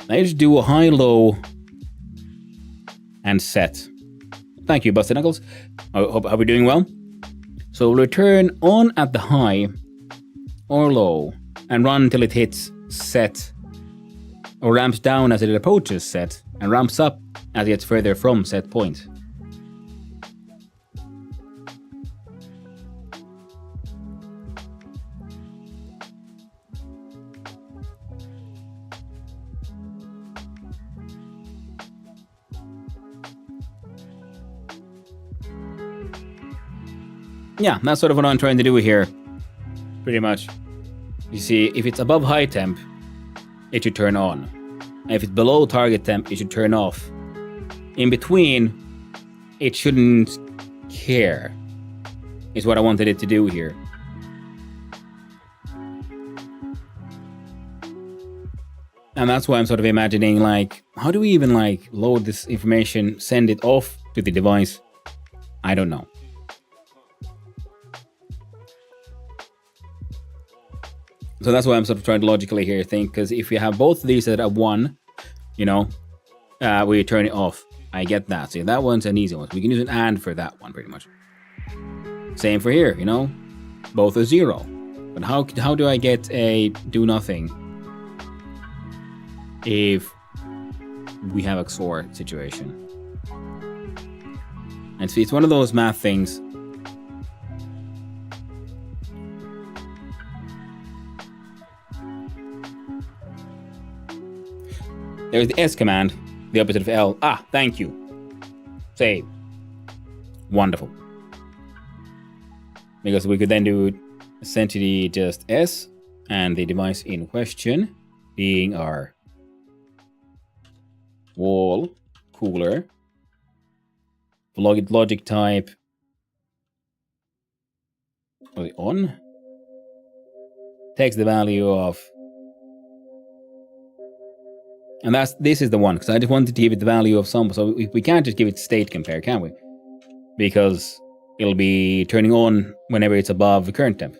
I just do a high, low, and set. Thank you, Busted Knuckles. I hope we're doing well. So we'll return on at the high or low and run until it hits set, or ramps down as it approaches set, and ramps up as it gets further from set point. Yeah, that's sort of what I'm trying to do here. Pretty much. You see, if it's above high temp, it should turn on. And if it's below target temp, it should turn off. In between, it shouldn't care, is what I wanted it to do here. And that's why I'm sort of imagining, like, how do we even, like, load this information, send it off to the device? I don't know. So that's why I'm sort of trying to logically here think, because if you have both of these at a 1, you know, we turn it off. I get that. So that one's an easy one. So we can use an AND for that one, pretty much. Same for here, you know, both are 0. But how do I get a do nothing if we have a XOR situation? And see, it's one of those math things. There's the S command, the opposite of L. Ah, thank you. Save. Wonderful. Because we could then do essentially just S and the device in question being our wall cooler. Logic type on. Takes the value of, and this is the one, because I just wanted to give it the value of some, so we can't just give it state compare, can we? Because it'll be turning on whenever it's above the current temp.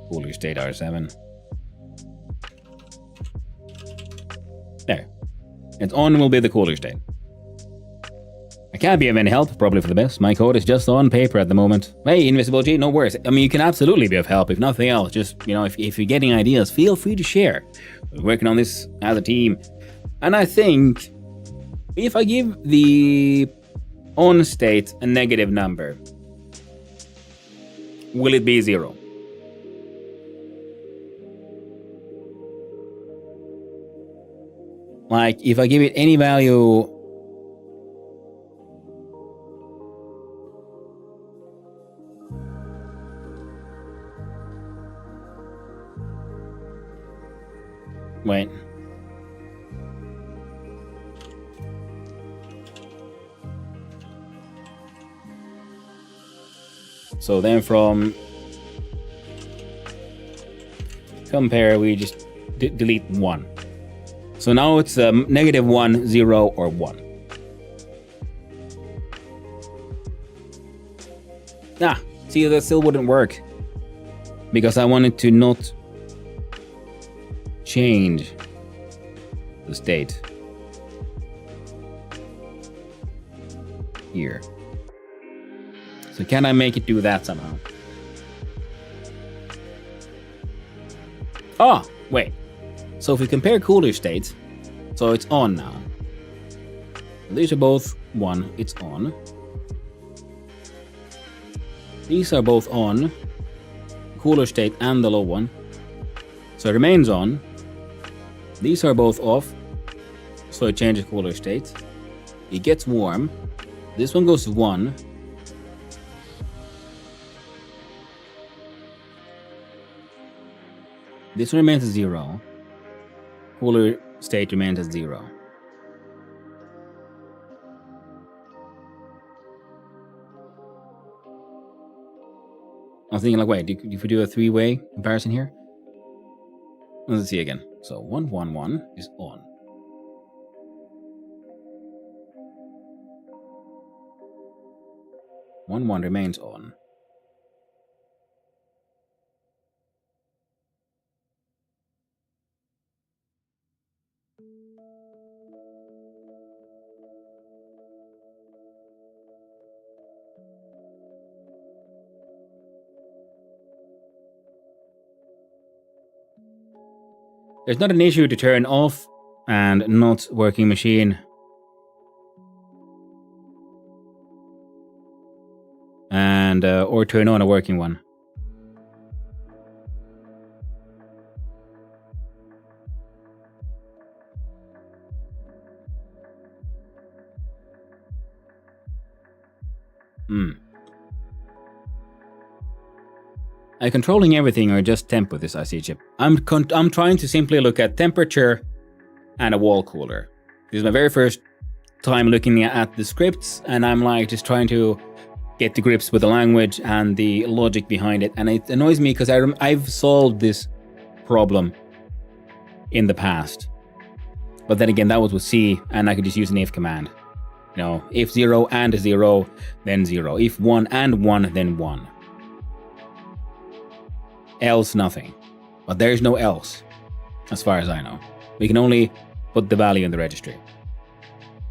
Cooler state R7. There. It's on will be the cooler state. I can't be of any help, probably for the best. My code is just on paper at the moment. Hey, Invisible G, no worries. I mean, you can absolutely be of help, if nothing else. Just, if you're getting ideas, feel free to share. We're working on this as a team. And I think if I give the on state a negative number, will it be 0? Like, if I give it any value, wait. So then from compare, we just delete 1. So now it's -1, 0, or 1. See, that still wouldn't work. Because I wanted to not change the state here. So can I make it do that somehow? Oh, wait. So if we compare cooler states, so it's on now. These are both 1, it's on. These are both on, cooler state and the low one. So it remains on. These are both off, so it changes cooler state. It gets warm. This one goes to 1. This one remains at 0. Cooler state remains at 0. I was thinking, like, wait, if we do a 3-way comparison here? Let's see again. So 1, 1, 1 is on. One remains on. There's not an issue to turn off and not working machine. And or turn on a working one. I'm controlling everything or just temp with this IC chip. I'm trying to simply look at temperature and a wall cooler. This is my very first time looking at the scripts, and I'm like just trying to get to grips with the language and the logic behind it. And it annoys me because I've solved this problem in the past. But then again, that was with C, and I could just use an if command. You know, if 0 and 0, then 0. If 1 and 1, then 1. Else nothing. But there's no else, as far as I know. We can only put the value in the registry.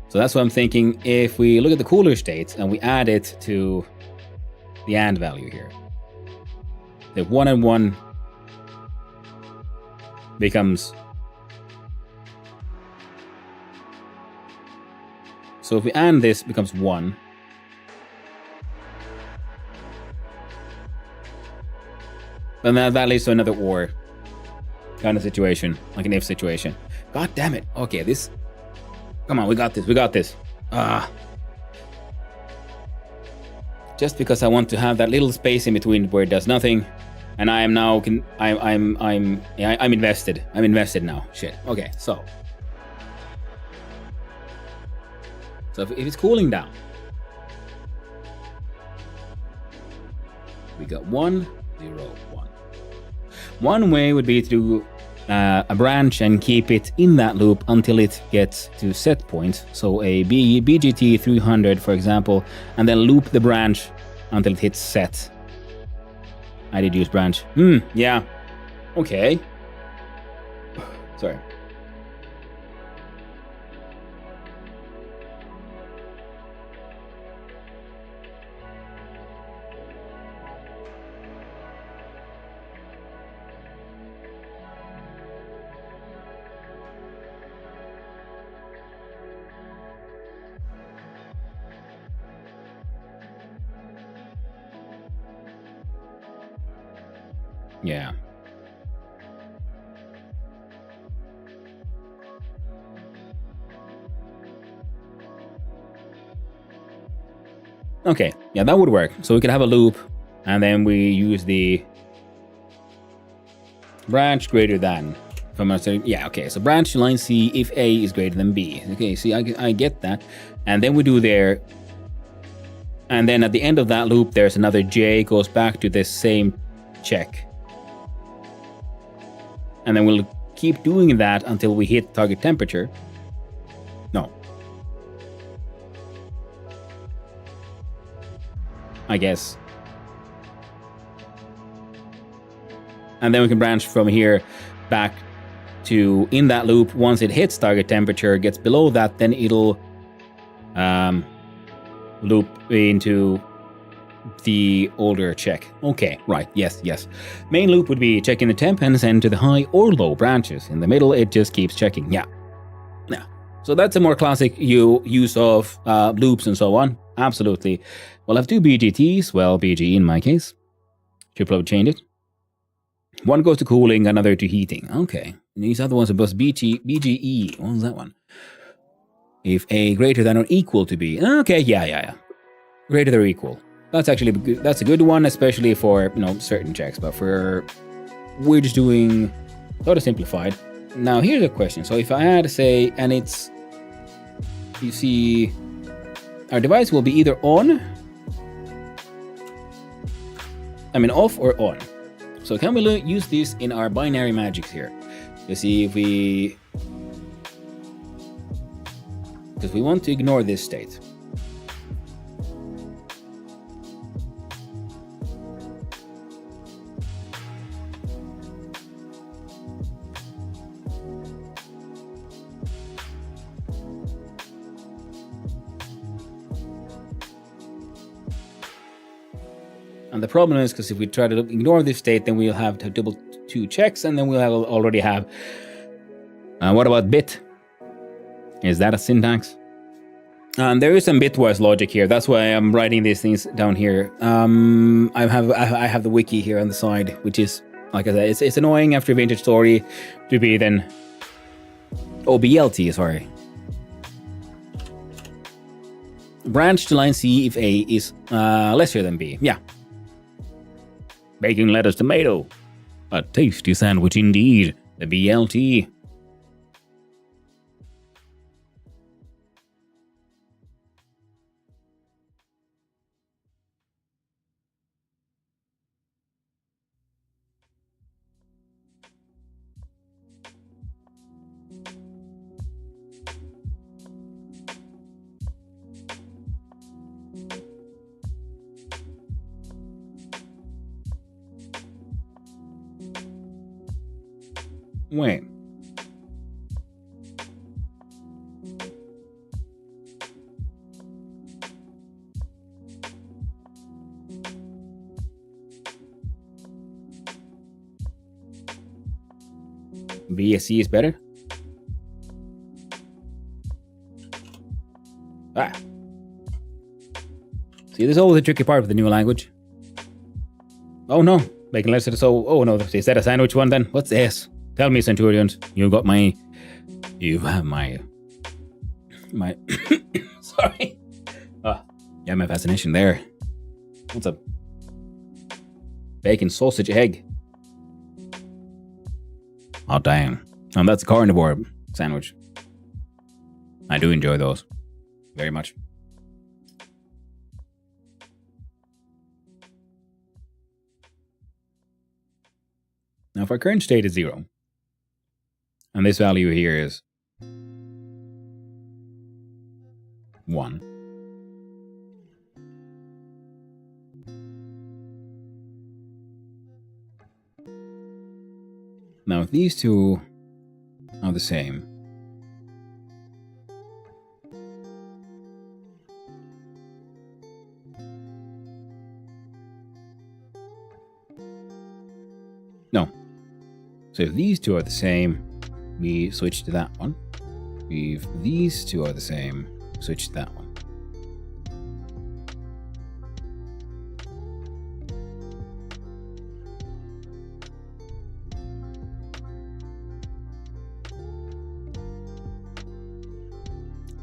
So that's what I'm thinking. If we look at the cooler states and we add it to the AND value here, the 1 and 1 becomes. So if we AND this, becomes 1. And that leads to another OR kind of situation, like an if situation. God damn it. Okay, this. Come on, we got this. We got this. Just because I want to have that little space in between where it does nothing, and I am now. I'm invested. I'm invested now. Shit. Okay, so if it's cooling down, we got 1, 0, 1. One way would be to do a branch and keep it in that loop until it gets to set point. So a BGT 300, for example, and then loop the branch until it hits set. I did use branch. Yeah. Okay. Sorry. Yeah. Okay, yeah, that would work. So we could have a loop, and then we use the branch greater than. Yeah, okay, so branch to line C if A is greater than B. Okay, see, I get that. And then we do there. And then at the end of that loop, there's another J, goes back to the same check. And then we'll keep doing that until we hit target temperature. No. I guess. And then we can branch from here back to in that loop. Once it hits target temperature, gets below that, then it'll loop into the older check. Okay, right, yes. Main loop would be checking the temp and send to the high or low branches. In the middle, it just keeps checking. Yeah. So that's a more classic use of loops and so on. Absolutely. We'll have 2 BGTs. Well, BG in my case. Should probably change it. One goes to cooling, another to heating. Okay. And these other ones are both BGE. What was that one? If A greater than or equal to B. Okay, yeah. Greater than or equal. That's actually that's a good one, especially for certain checks. But we're just doing sort of simplified. Now here's a question. So if I had to say, and it's, you see, our device will be either on, off or on. So can we use this in our binary magics here to see if we, because we want to ignore this state. And the problem is because if we try to ignore this state, then we'll have to double 2 checks, and then we'll already have. What about bit? Is that a syntax? There is some bitwise logic here. That's why I'm writing these things down here. I have the wiki here on the side, which is, like I said, it's annoying after Vintage Story to be then. Oh, BLT, sorry. Branch to line C if A is lesser than B. Yeah. Bacon, lettuce, tomato. A tasty sandwich indeed. The BLT. Wait. VSC is better? Ah. See, this is always the tricky part with the new language. Oh no, making less of the so. Oh no, is that a sandwich one then? What's this? Tell me, Centurions. You have my. Sorry. Yeah, my fascination there. What's up? Bacon, sausage, egg. Oh, damn. And that's a carnivore sandwich. I do enjoy those. Very much. Now, if our current state is 0, and this value here is 1, now if these two are the same, no. So if these two are the same, we switch to that one. If these two are the same, switch to that one.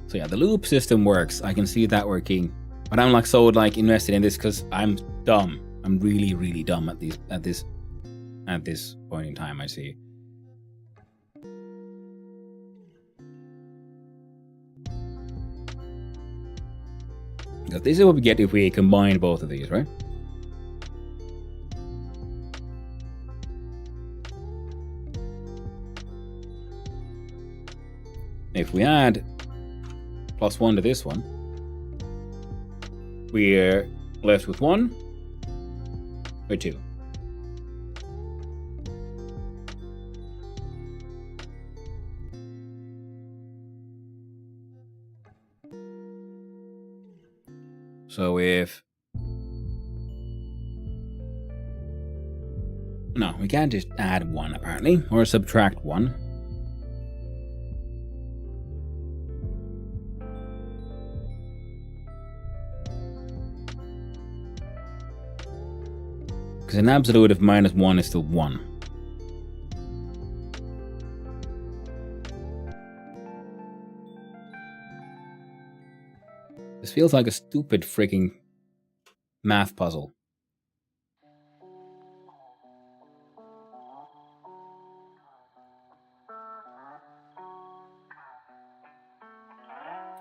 So yeah, the loop system works. I can see that working, but I'm like so like invested in this because I'm dumb. I'm really, really dumb at this point in time, I see. Because this is what we get if we combine both of these, right? If we add +1 to this one, we're left with 1 or 2. So if... No, we can't just add 1 apparently, or subtract 1. Because an absolute of -1 is still 1. This feels like a stupid freaking math puzzle.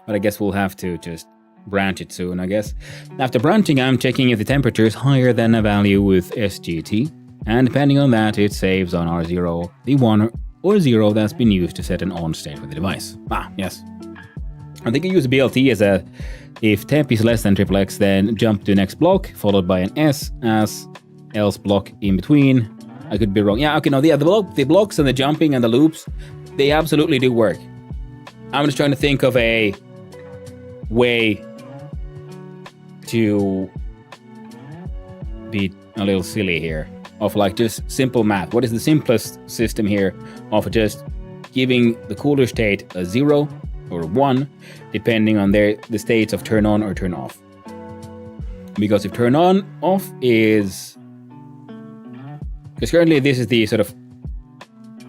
But I guess we'll have to just branch it soon, I guess. After branching, I'm checking if the temperature is higher than a value with SGT, and depending on that, it saves on R0, the 1 or 0 that's been used to set an on state for the device. Ah, yes. I think I use BLT as a, if temp is less than XXX, then jump to next block, followed by an S as else block in between. I could be wrong. Yeah, okay, no, the blocks and the jumping and the loops, they absolutely do work. I'm just trying to think of a way to be a little silly here, of like just simple math. What is the simplest system here of just giving the cooler state a 0 or 1, depending on the states of turn on or turn off. Because if turn on off is, because currently this is the sort of,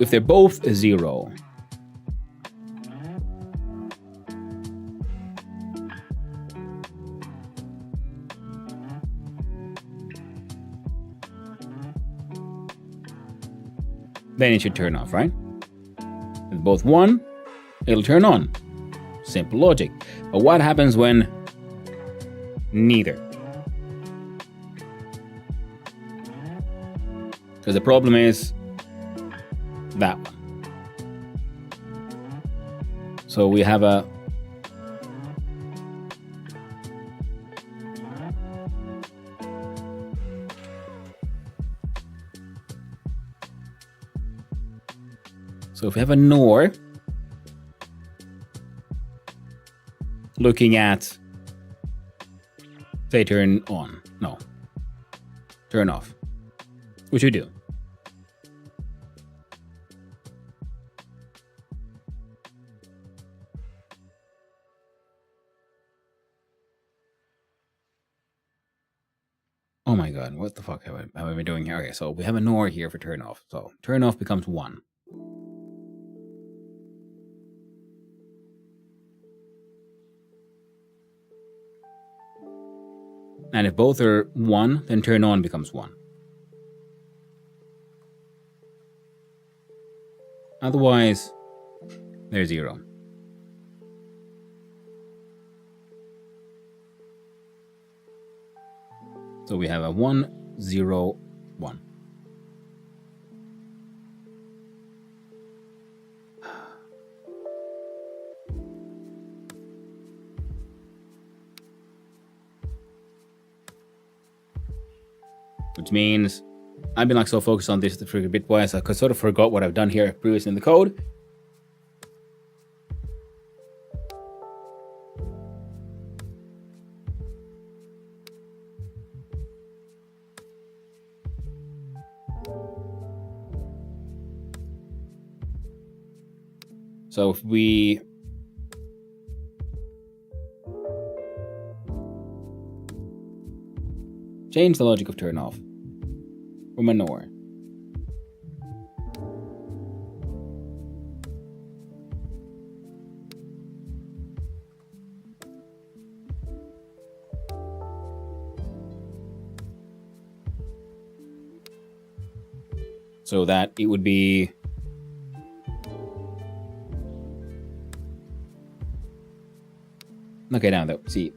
if they're both a 0, then it should turn off, right? If both 1, it'll turn on. Simple logic. But what happens when neither? Because the problem is that one. So we have a so if we have a NOR looking at, say, turn on, no, turn off, which we do. Oh my god, what the fuck have I been doing here? Okay, so we have a NOR here for turn off. So turn off becomes 1. And if both are 1, then turn on becomes 1. Otherwise, they're 0. So we have a 1, 0, 1. Which means I've been like so focused on this for a bitwise, I sort of forgot what I've done here previously in the code. So if we change the logic of turn off from a NOR, so that it would be okay. Now though, see,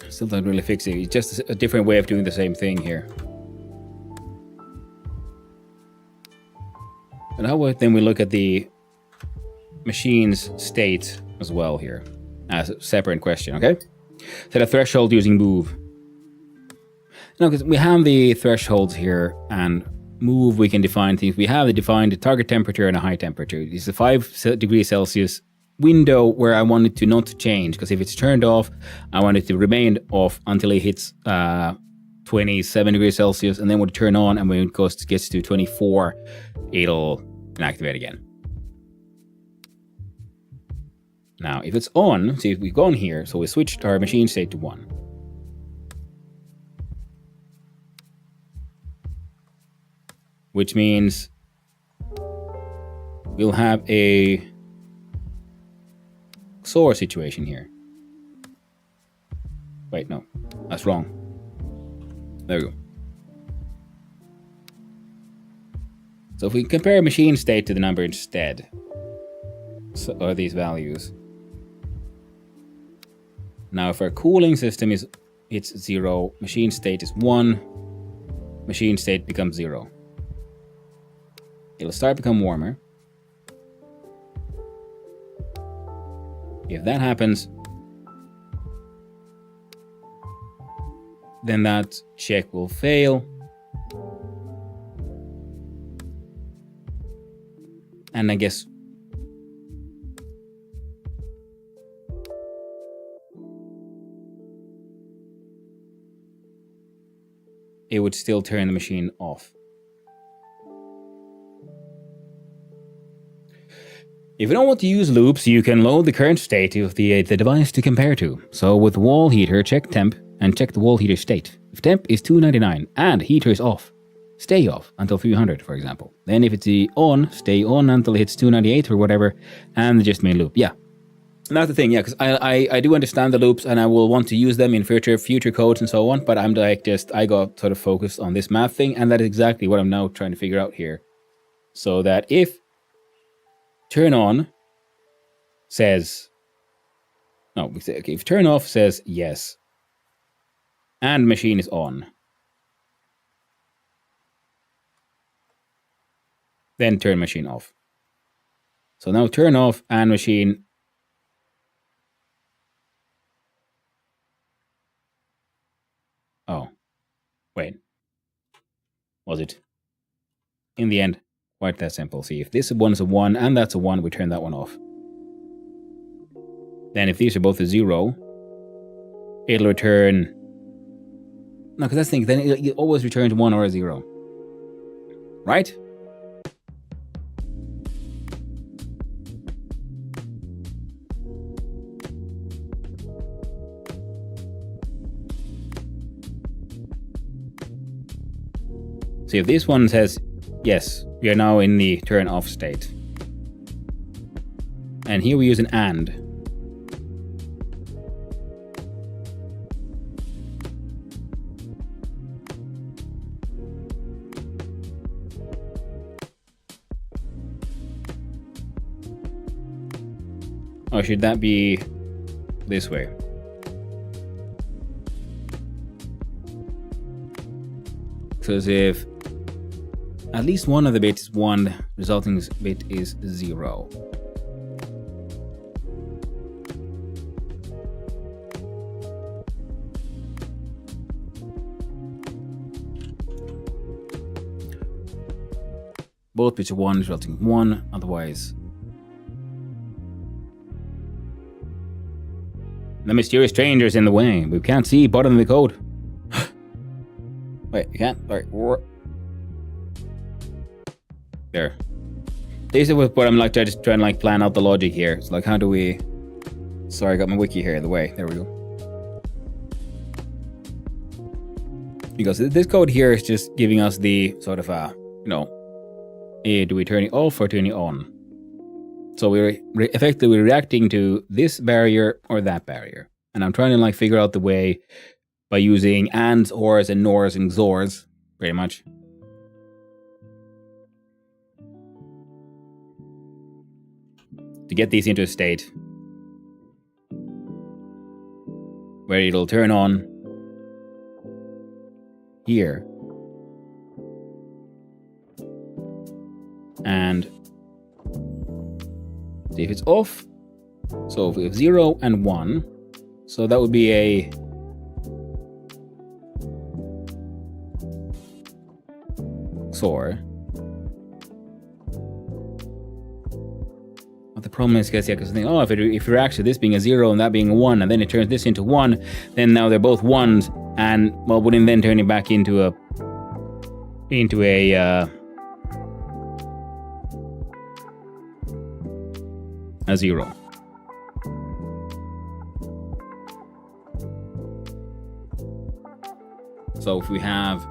still not really fixing it. It's just a different way of doing the same thing here. And how about then we look at the machine's state as well here as a separate question, okay? Set a threshold using move. No, because we have the thresholds here, and move we can define things. We have defined a target temperature and a high temperature. It's a 5 degrees Celsius window where I want it to not change, because if it's turned off, I want it to remain off until it hits 27 degrees Celsius, and then when it turn on, and when it gets to 24, it'll inactivate again. Now, if it's on, see if we've gone here, so we switched our machine state to 1. Which means we'll have a XOR situation here. Wait, no, that's wrong. There we go. So if we compare machine state to the number instead, so are these values. Now if our cooling system is, it's 0, machine state is 1, machine state becomes 0. It'll start to become warmer. If that happens, then that check will fail. And I guess it would still turn the machine off. If you don't want to use loops, you can load the current state of the device to compare to. So with wall heater, check temp and check the wall heater state. If temp is 299 and heater is off, stay off until 300, for example. Then if it's on, stay on until it hits 298 or whatever, and just main loop. Yeah. And that's the thing, yeah, because I do understand the loops and I will want to use them in future codes and so on, but I'm like I got sort of focused on this math thing, and that is exactly what I'm now trying to figure out here. So that if turn on says, no, okay, if turn off says yes, and machine is on, then turn machine off. So now turn off and machine. Oh, wait. Was it? In the end, quite that simple. See, if this one is a 1 and that's a 1, we turn that one off. Then if these are both a 0, it'll return. No, because that's the thing, then it always returns 1 or a 0. Right? So if this one says yes, we are now in the turn off state. And here we use an AND. Or should that be this way? Because if at least one of the bits is 1, resulting bit is 0. Both bits are 1, resulting in 1, otherwise. The mysterious stranger is in the way. We can't see bottom of the code. Wait, you can't? Alright. There. This is what I'm like just trying to like plan out the logic here. It's like how do we... Sorry, I got my wiki here in the way. There we go. Because this code here is just giving us the sort of do we turn it off or turn it on? So we're effectively reacting to this barrier or that barrier. And I'm trying to like figure out the way by using ands, ors, and nors, and xors, pretty much. To get these into a state where it'll turn on here. And see if it's off. So if we have 0 and 1, so that would be a XOR. But the problem is, because if it reacts to this being a 0 and that being a 1, and then it turns this into 1, then now they're both 1s, and well, wouldn't then turn it back into a 0. So if we have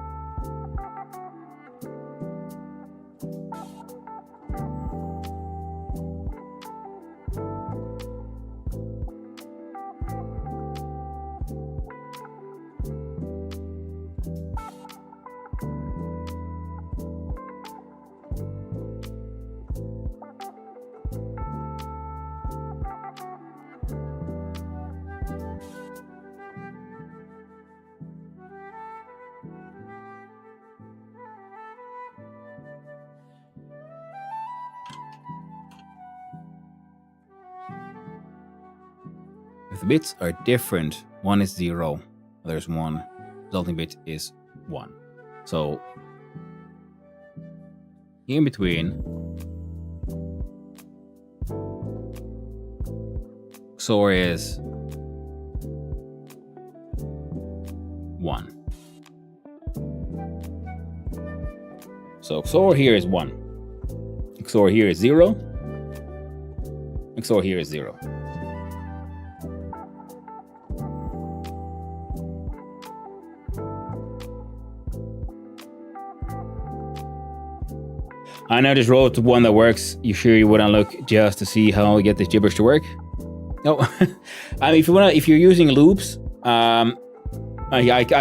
if the bits are different, one is 0, there's 1, resulting bit is 1. So in between, XOR is 1. So XOR here is 1. XOR here is 0. XOR here is 0. I now just wrote one that works. You sure you wouldn't look just to see how we get this gibberish to work? No. I mean, if you're using loops, I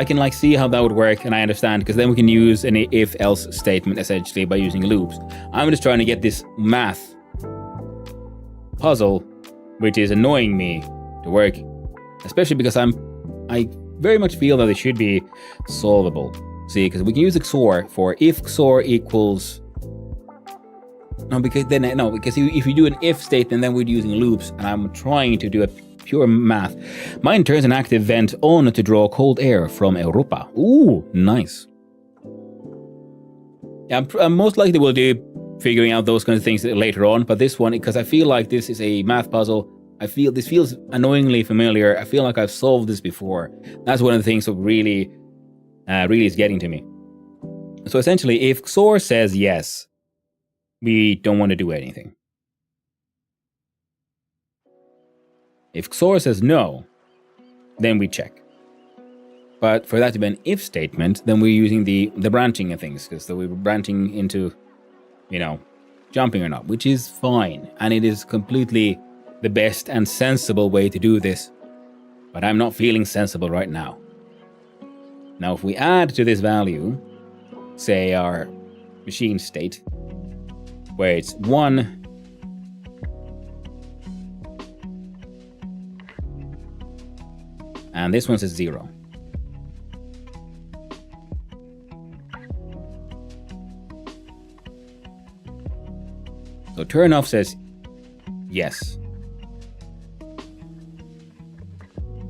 can like see how that would work, and I understand, because then we can use an if-else statement essentially by using loops. I'm just trying to get this math puzzle, which is annoying me, to work, especially because I very much feel that it should be solvable. See, because we can use XOR for if XOR equals. Because if you do an if statement, then we're using loops, and I'm trying to do a pure math. Mine turns an active vent on to draw cold air from Europa. Ooh, nice. Yeah, I'm most likely will do figuring out those kinds of things later on, but this one, because I feel like this is a math puzzle, this feels annoyingly familiar. I feel like I've solved this before. That's one of the things that really is getting to me. So essentially, if XOR says yes, we don't want to do anything. If XOR says no, then we check. But for that to be an if statement, then we're using the branching of things, because we're branching into, jumping or not, which is fine. And it is completely the best and sensible way to do this. But I'm not feeling sensible right now. Now, if we add to this value, say our machine state, where it's 1, and this one says 0. So turn off says yes,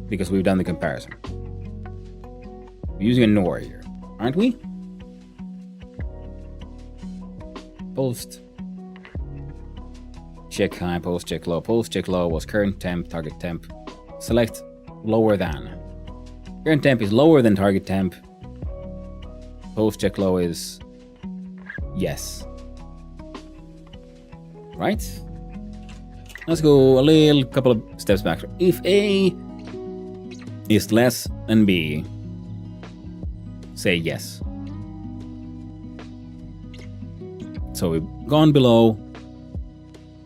because we've done the comparison. We're using a NOR here, aren't we? Post check high, post check low. Post check low was current temp, target temp. Select lower than. Current temp is lower than target temp. Post check low is yes. Right? Let's go a little couple of steps back. If A is less than B, say yes. So we've gone below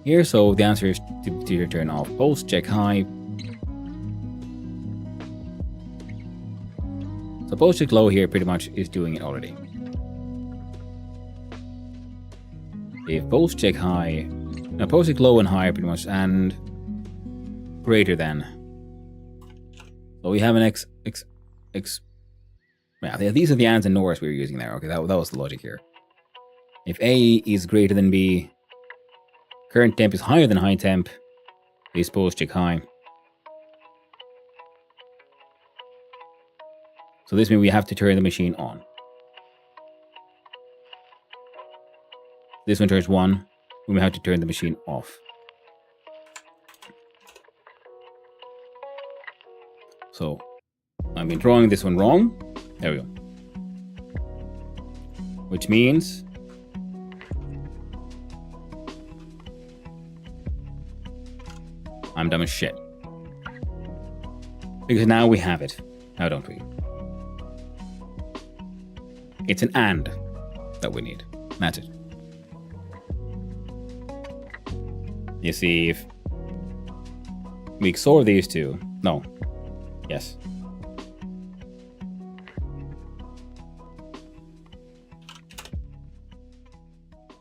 here, so the answer is to turn off post check high. So post check low here pretty much is doing it already. If post check high, now post check low and high pretty much, and greater than. So we have an yeah, these are the ands and nors we were using there. Okay, that was the logic here. If A is greater than B, current temp is higher than high temp, is post check high. So this means we have to turn the machine on. This one turns 1, we have to turn the machine off. So I've been drawing this one wrong. There we go. Which means I'm dumb as shit. Because now we have it. Now don't we? It's an and that we need. That's it. You see, if we XOR these two, no, yes.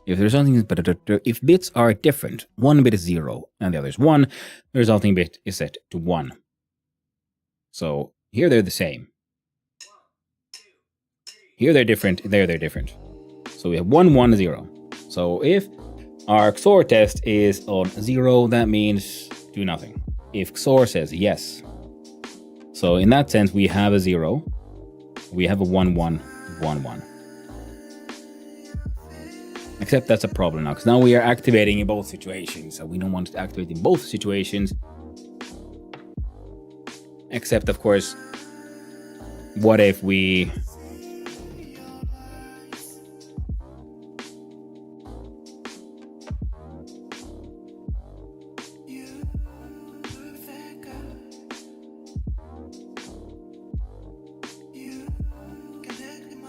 If there's something, if bits are different, one bit is 0 and the other is 1, the resulting bit is set to 1. So here they're the same. Here they're different, there they're different. So we have 1, 1, 0. So if our XOR test is on 0, that means do nothing. If XOR says yes. So in that sense, we have a 0, we have a 1, 1, 1, 1. Except that's a problem now, because now we are activating in both situations. So we don't want to activate in both situations. Except, of course, what if we...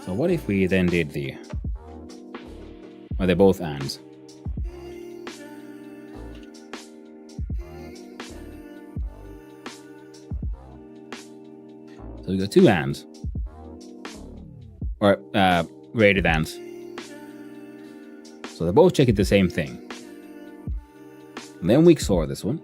So what if we then did the... Well, they're both ands. So we got 2 ands. Or rated ands. So they both check it the same thing. And then we XOR this one.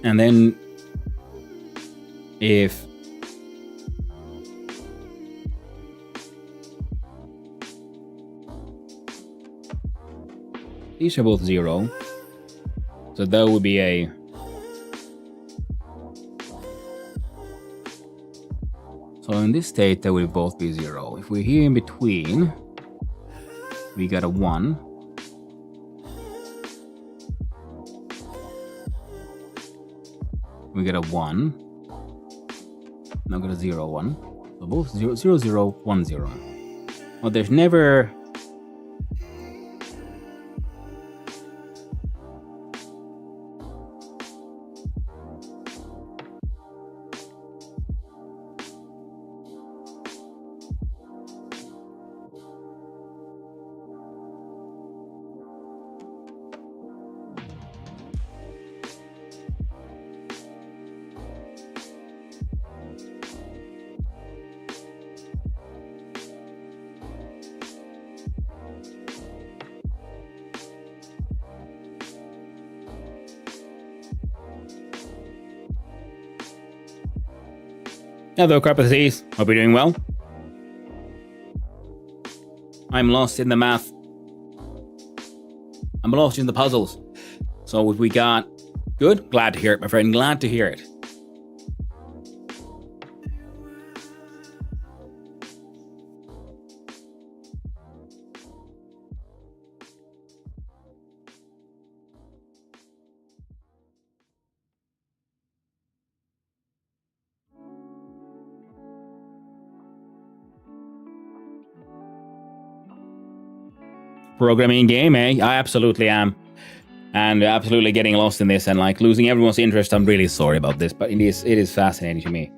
And then if these are both 0, so that would be a so in this state that would both be 0. If we're here in between, we got a 1. We get a 1. Now got a 0, 1. So both 0, 0, 0, 1, 0. Well, there's never... Hello, Carpathes. Hope you're doing well. I'm lost in the math. I'm lost in the puzzles. So if we got... Good? Glad to hear it, my friend. Glad to hear it. Programming game, eh? I absolutely am. And absolutely getting lost in this and like losing everyone's interest. I'm really sorry about this, but it is fascinating to me.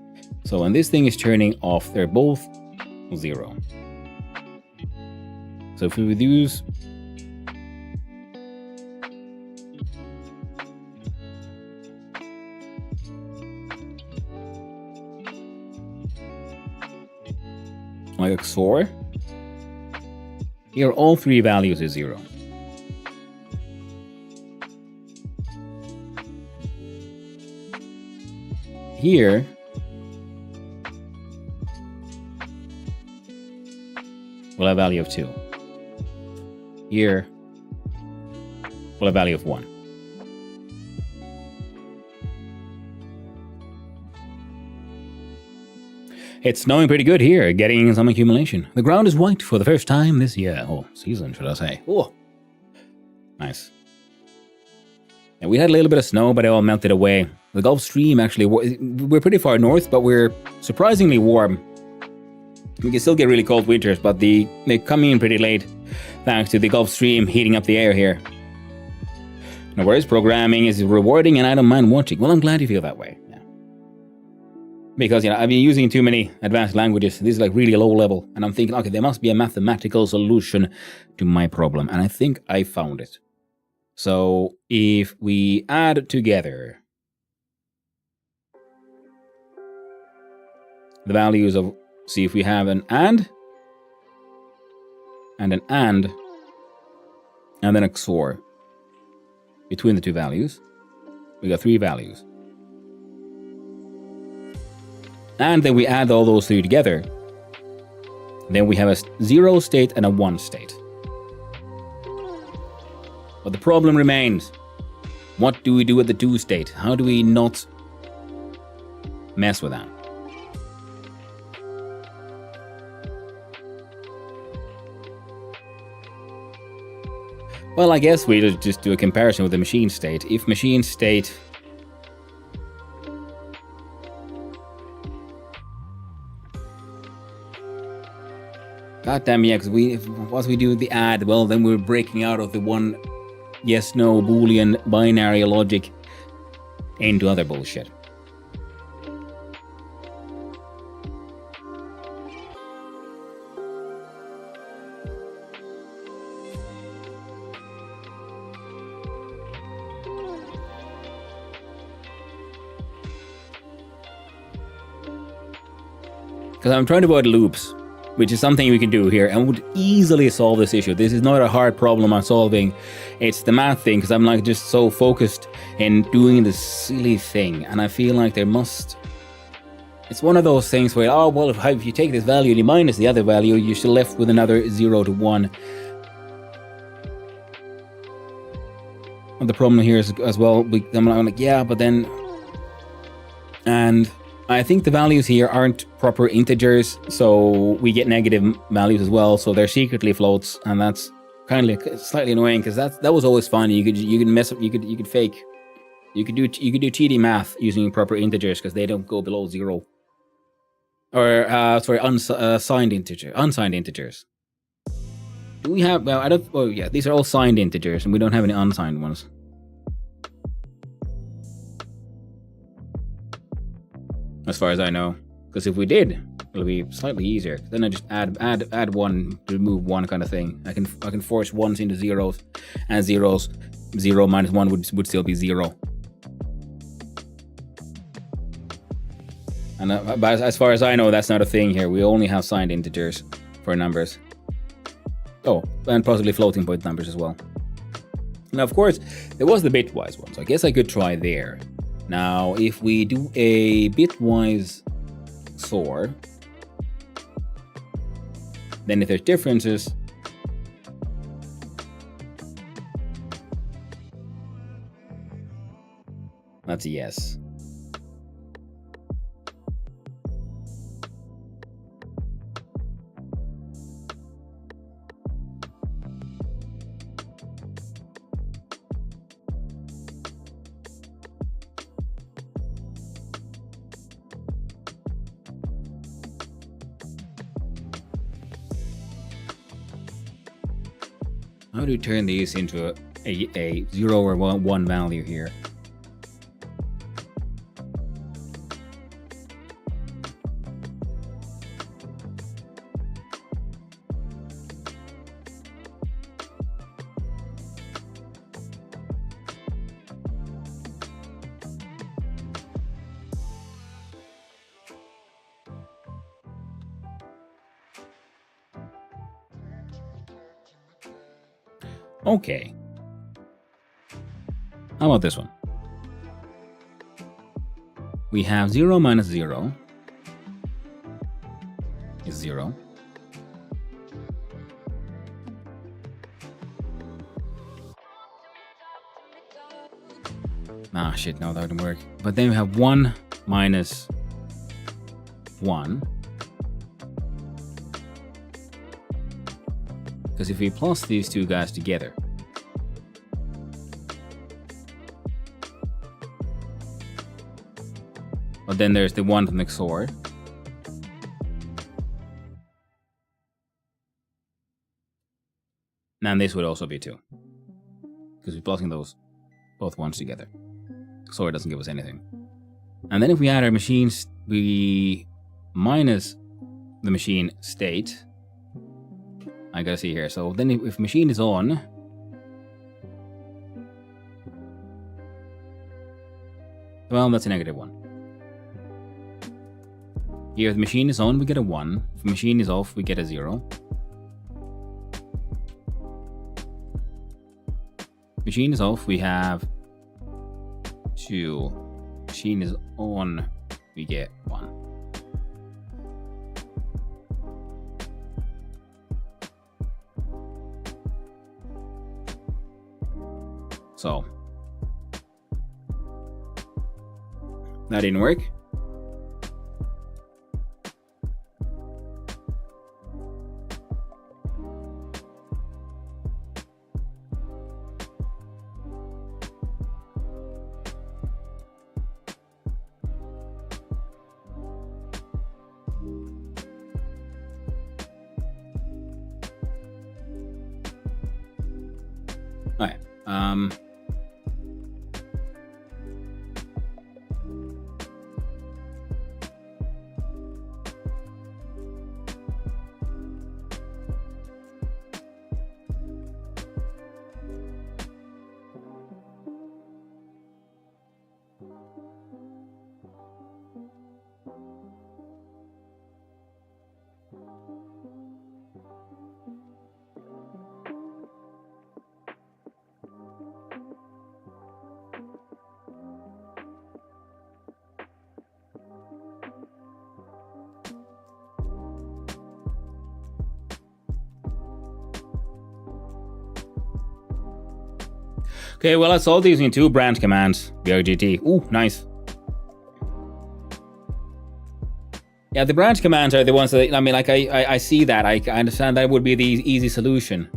So when this thing is turning off, they're both 0. So if we would use... like XOR, here all 3 values is 0. Here, we'll have a value of 2. Here, we'll have a value of 1. It's snowing pretty good here, getting some accumulation. The ground is white for the first time this year. Oh, season, should I say. Oh, nice. And we had a little bit of snow, but it all melted away. The Gulf Stream, actually, we're pretty far north, but we're surprisingly warm. We can still get really cold winters, but they come in pretty late, thanks to the Gulf Stream heating up the air here. No worries, programming is rewarding and I don't mind watching. Well, I'm glad you feel that way. Yeah. Because, you know, I've been using too many advanced languages. This is like really low level. And I'm thinking, okay, there must be a mathematical solution to my problem. And I think I found it. So if we add together the values of, see if we have an and an and then a XOR between the 2 values. We got 3 values. And then we add all those 3 together. Then we have a 0 state and a 1 state. But the problem remains. What do we do with the 2 state? How do we not mess with that? Well, I guess we just do a comparison with the machine state. If machine state... God damn, yeah, because once we do the add, well, then we're breaking out of the one yes, no, Boolean binary logic into other bullshit. Because I'm trying to avoid loops, which is something we can do here and would easily solve this issue. This is not a hard problem I'm solving. It's the math thing, because I'm like just so focused in doing this silly thing. And I feel like there must... It's one of those things where, oh, well, if you take this value and you minus the other value, you're still left with another 0 to 1. And the problem here is as well, I'm like, yeah, but then... And... I think the values here aren't proper integers, so we get negative values as well. So they're secretly floats, and that's kind of slightly annoying because that was always fun. You could mess up, you could fake, you could do cheaty math using proper integers because they don't go below 0. Or unsigned integers. Do we have? Well, I don't. Oh yeah, these are all signed integers, and we don't have any unsigned ones. As far as I know, because if we did, it'll be slightly easier. Then I just add one, remove one kind of thing. I can force ones into zeros, and zeros. 0 minus 1 would still be 0. And but as far as I know, that's not a thing here. We only have signed integers for numbers. Oh, and possibly floating point numbers as well. Now, of course, there was the bitwise one, so I guess I could try there. Now, if we do a bitwise XOR, then if there's differences, that's a yes. How do you turn these into a 0 or 1 value here? Okay. How about this one? We have 0 minus 0 is 0. Ah, shit, no, that wouldn't work. But then we have 1 minus 1. Because if we plus these two guys together, but then there's the 1 from the XOR. And this would also be 2. Because we're plussing those both ones together. XOR doesn't give us anything. And then if we add our machines, we minus the machine state. I gotta see here. So then if machine is on, well, that's a -1. Here, if the machine is on, we get a 1. If the machine is off, we get a 0. Machine is off, we have 2. Machine is on, we get 1. So that didn't work. All right. Okay, well, I solved using 2 branch commands. BRGT. Ooh, nice. Yeah, the branch commands are the ones that, I mean, like, I see that. I understand that would be the easy solution.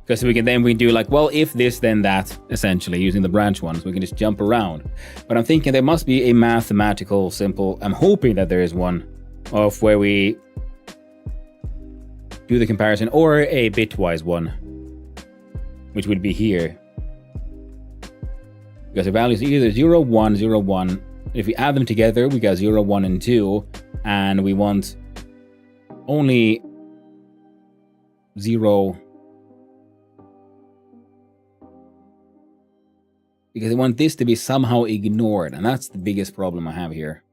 Because we can do like, well, if this, then that, essentially, using the branch ones. We can just jump around. But I'm thinking there must be a mathematical, simple, I'm hoping that there is one. of where we do the comparison, or a bitwise one, which would be here. Because the values are either 0, 1, 0, 1. If we add them together, we got 0, 1, and 2. And we want only 0. Because I want this to be somehow ignored. And that's the biggest problem I have here.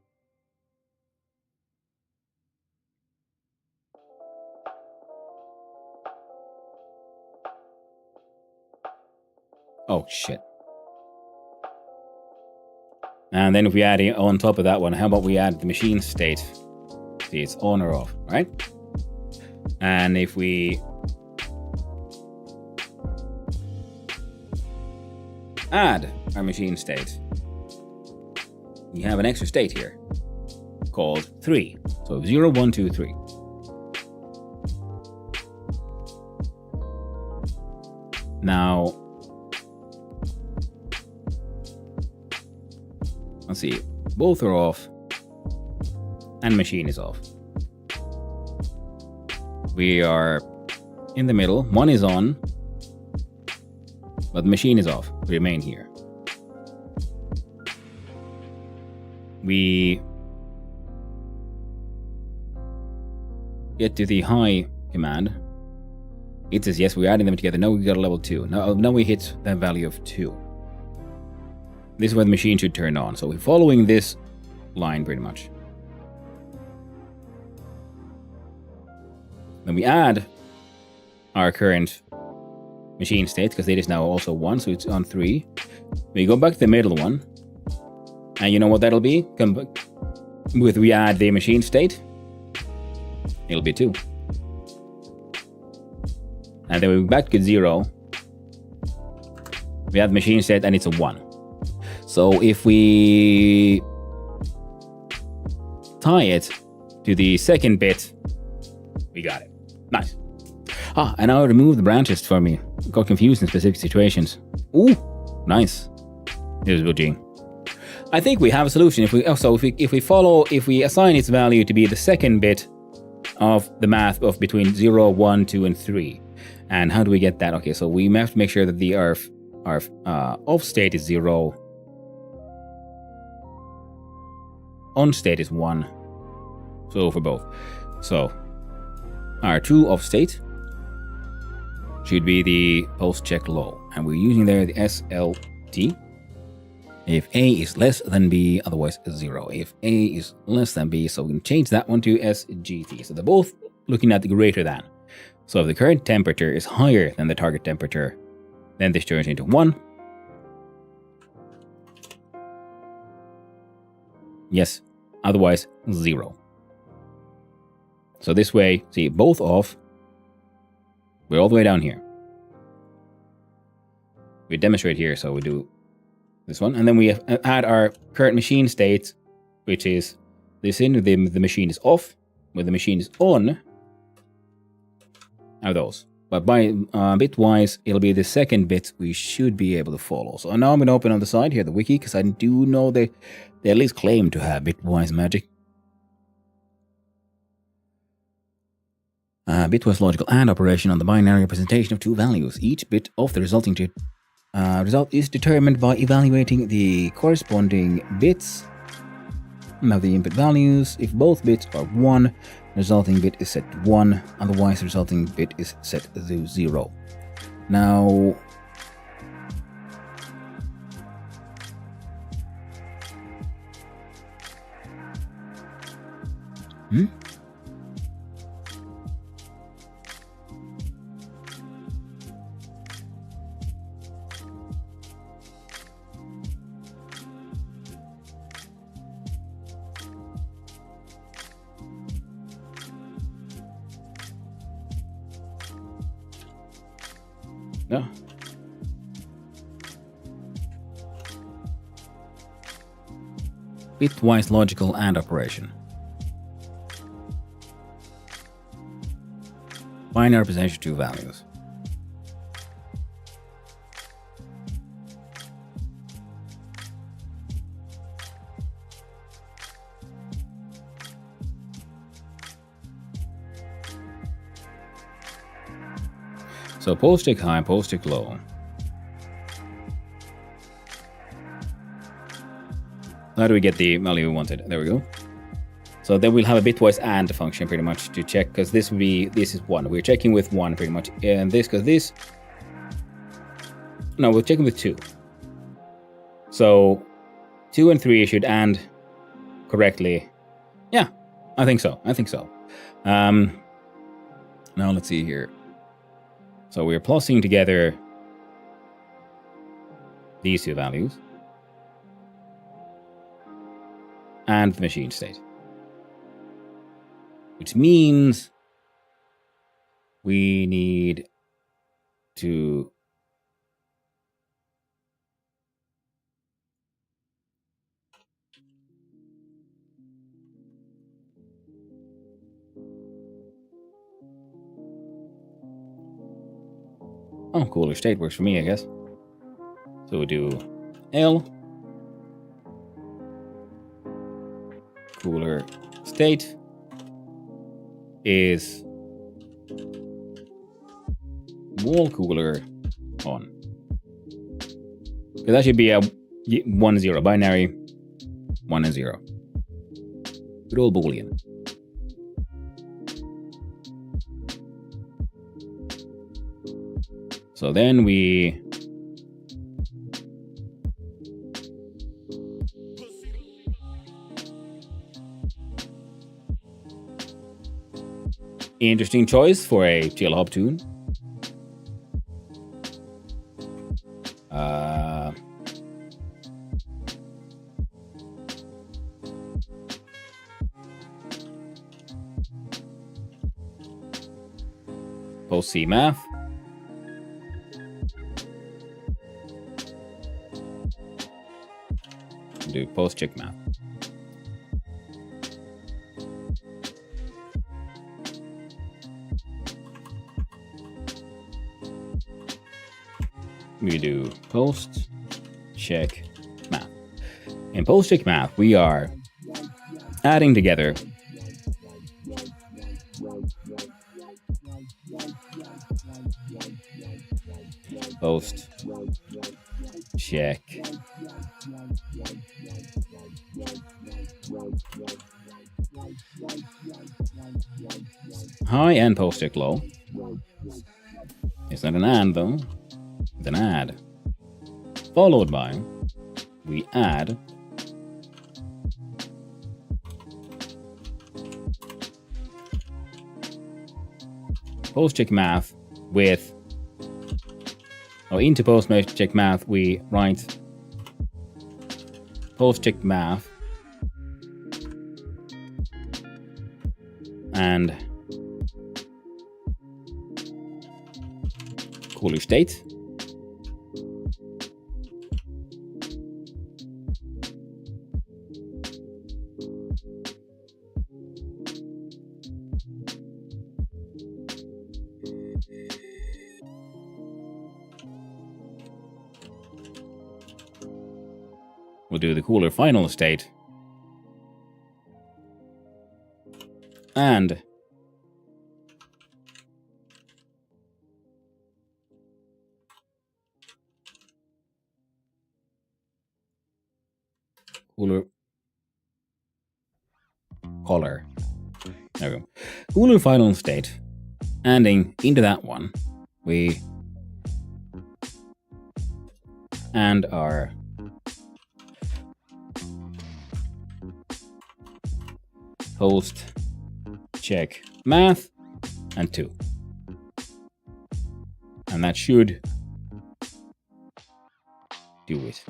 Oh, shit. And then if we add on top of that one, how about we add the machine state? See, it's on or off, right? And if we add our machine state, we have an extra state here called 3. So 0, 1, 2, 3. Now, let's see, both are off and machine is off. We are in the middle, one is on, but the machine is off. We remain here. We get to the high command. It says yes, we're adding them together. Now we got a level 2. Now we hit that value of 2. This is where the machine should turn on. So we're following this line pretty much. Then we add our current machine state, because it is now also 1, so it's on 3. We go back to the middle one. And you know what that'll be? We add the machine state. It'll be 2. And then we're back to 0. We add the machine state and it's a 1. So if we tie it to the second bit, we got it. Nice. And now remove the branches for me. Got confused in specific situations. Ooh, nice. Here's Bujing. I think we have a solution. If we assign its value to be the second bit of the math of between 0, 1, 2, and 3. And how do we get that? Okay, so we have to make sure that the our off state is 0. On state is 1. So for both. So our true off state should be the post check low. And we're using there the SLT. If A is less than B, otherwise 0. If A is less than B, so we can change that one to SGT. So they're both looking at the greater than. So if the current temperature is higher than the target temperature, then this turns into 1. Yes, otherwise 0. So this way, see, both off. We're all the way down here. We demonstrate here, so we do this one. And then we add our current machine state, which is this in, the machine is off. When the machine is on, are those. But by bitwise, it'll be the second bit we should be able to follow. So now I'm going to open on the side here, the wiki, because I do know they at least claim to have bitwise magic. Bitwise logical AND operation on the binary representation of two values. Each bit of the resulting result is determined by evaluating the corresponding bits of the input values. If both bits are 1, the resulting bit is set to 1, otherwise the resulting bit is set to 0. Now, no. Bitwise logical AND operation. Binary representation of two values. So pulse check high, pulse check low. How do we get the value we wanted? There we go. So then we'll have a bitwise AND function pretty much to check, because this is 1. We're checking with 1 pretty much, and this, because this... No, we're checking with 2. So 2 and 3 should AND correctly. Yeah, I think so. Now let's see here. So we're plussing together these two values and the machine state, which means we need to cooler state works for me, I guess. So we do L cooler state is wall cooler on. Because that should be a 1-0 binary, 1 and 0. Good old Boolean. So then we interesting choice for a chill hop tune. Post C math. Do post check math. We do post check math. In post check math, we are adding together post check high and post check low. It's not an AND though, it's an add. Followed by, we add post check math with, into post check math we write post check math and cooler state. We'll do the cooler final state and cooler color. There we go. Cooler final state. Anding into that one, we and our post check math and 2. And that should do it.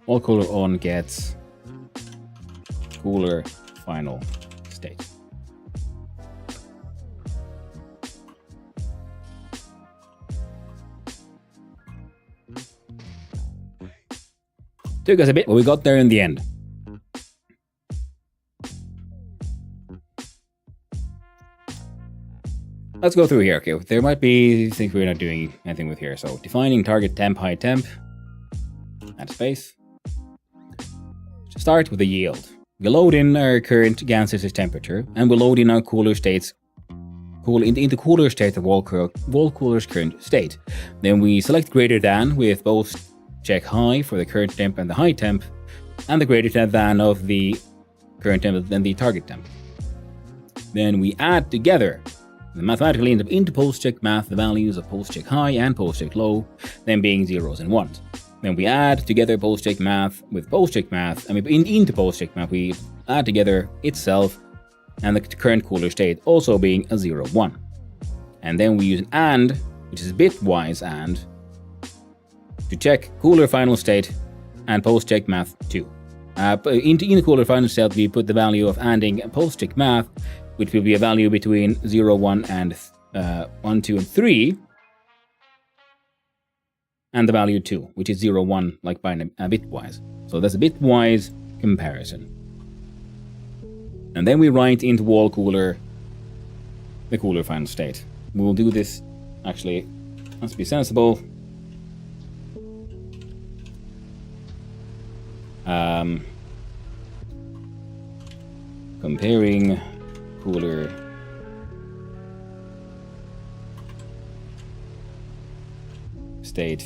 All cooler on gets cooler final state. Took us a bit, but we got there in the end. Let's go through here. Okay, there might be things we're not doing anything with here. So defining target temp, high temp, add space. start with the yield. We load in our current gaseous temperature, and we load in our cooler states into cooler state of wall cooler's current state. Then we select greater than with both check high for the current temp and the high temp, and the greater than of the current temp and the target temp. Then we add together mathematically into post check math the values of post check high and post check low, them being zeros and ones. Then we add together post check math with post check math, and into post check math we add together itself and the current cooler state also being a 0, 1. And then we use an AND, which is bitwise AND, to check cooler final state and post check math 2. In the cooler final state we put the value of ANDing post check math, which will be a value between 0, 1 and 1, 2, and 3, and the value 2, which is 0, 1, like by bitwise. So that's a bitwise comparison. And then we write into wall cooler the cooler final state. We'll do this, actually, let's be sensible. Comparing cooler state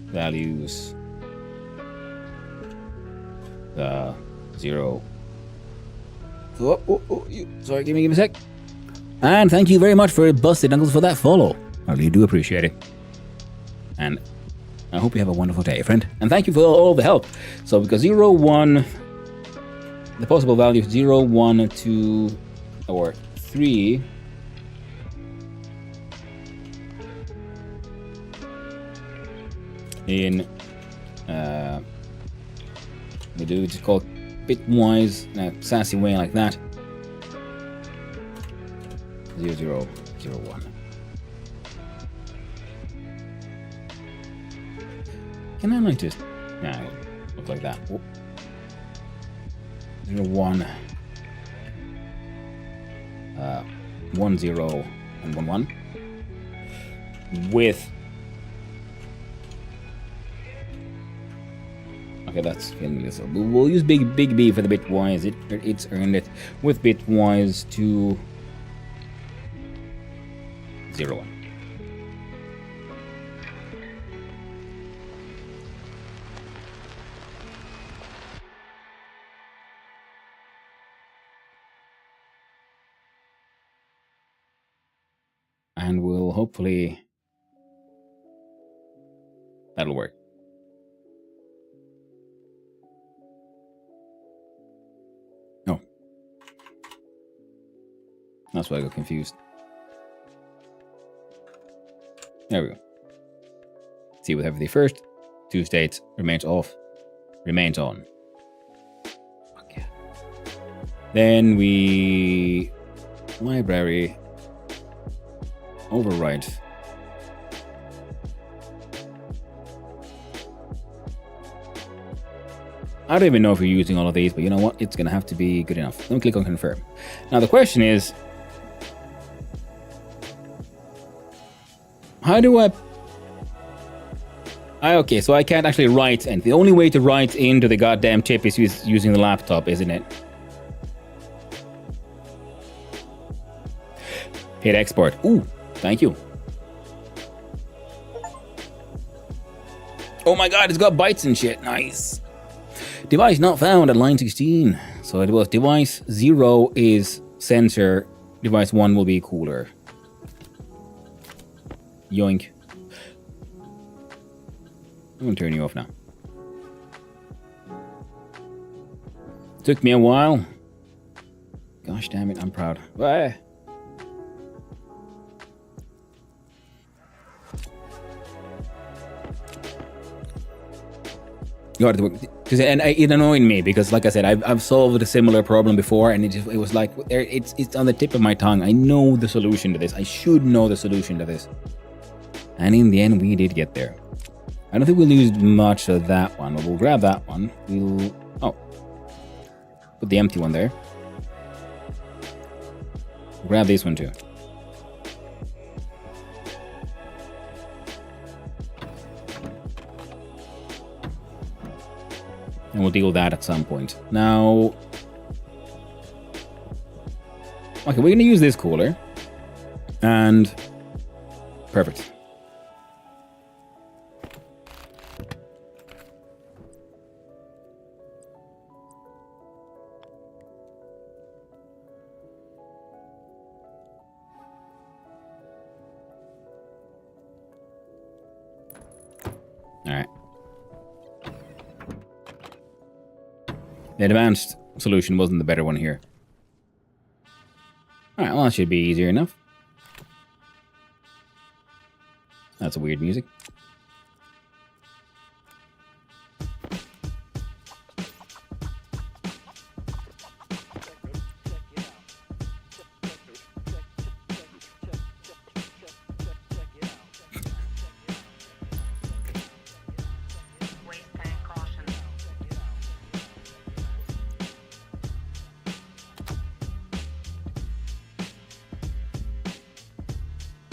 values 0. Sorry, give me a sec. And thank you very much for Busted Uncles for that follow. I really do appreciate it. And I hope you have a wonderful day, friend. And thank you for all the help. So because 0, 1, the possible value of 0, 1, 2, or 3 in we do it called bitwise in a sassy way like that. 0, 0, 0, 1. Can I like just look like that? 0, 1, 1, 0, and 1, 1 with. Okay, that's killing me. So we'll use big B for the bitwise. It's earned it with bitwise to 0, 1. And we'll hopefully that'll work. No. That's why I got confused. There we go. See with everything first. 2 states remains off. Remains on. Okay. Then we library override. I don't even know if you're using all of these, but you know what? It's going to have to be good enough. Let me click on confirm. Now the question is, how do okay, so I can't actually write, and the only way to write into the goddamn chip is using the laptop, isn't it? Hit export. Ooh, thank you. Oh my god, it's got bytes and shit. Nice. Device not found at line 16. So it was device 0 is sensor, device 1 will be cooler. Yoink. I'm gonna turn you off now. Took me a while. Gosh damn it, I'm proud. Bye. And it annoyed me because, like I said, I've solved a similar problem before, and it was like it's on the tip of my tongue. I know the solution to this. I should know the solution to this. And in the end, we did get there. I don't think we'll use much of that one, but we'll grab that one. We'll put the empty one there. We'll grab this one too. And we'll deal with that at some point. Now... Okay, we're gonna use this cooler. And... Perfect. Alright. The advanced solution wasn't the better one here. Alright, well that should be easier enough. That's a weird music. Waste tank caution.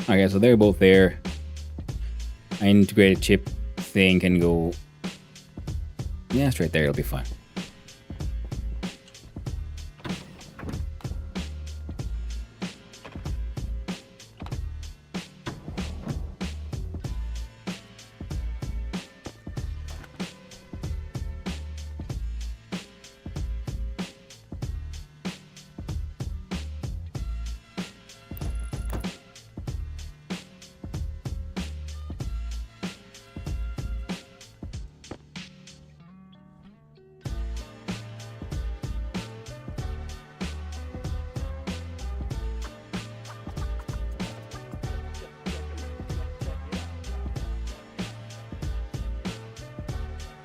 Okay, so they're both there. An integrated chip thing can go... Yeah, straight there, it'll be fine.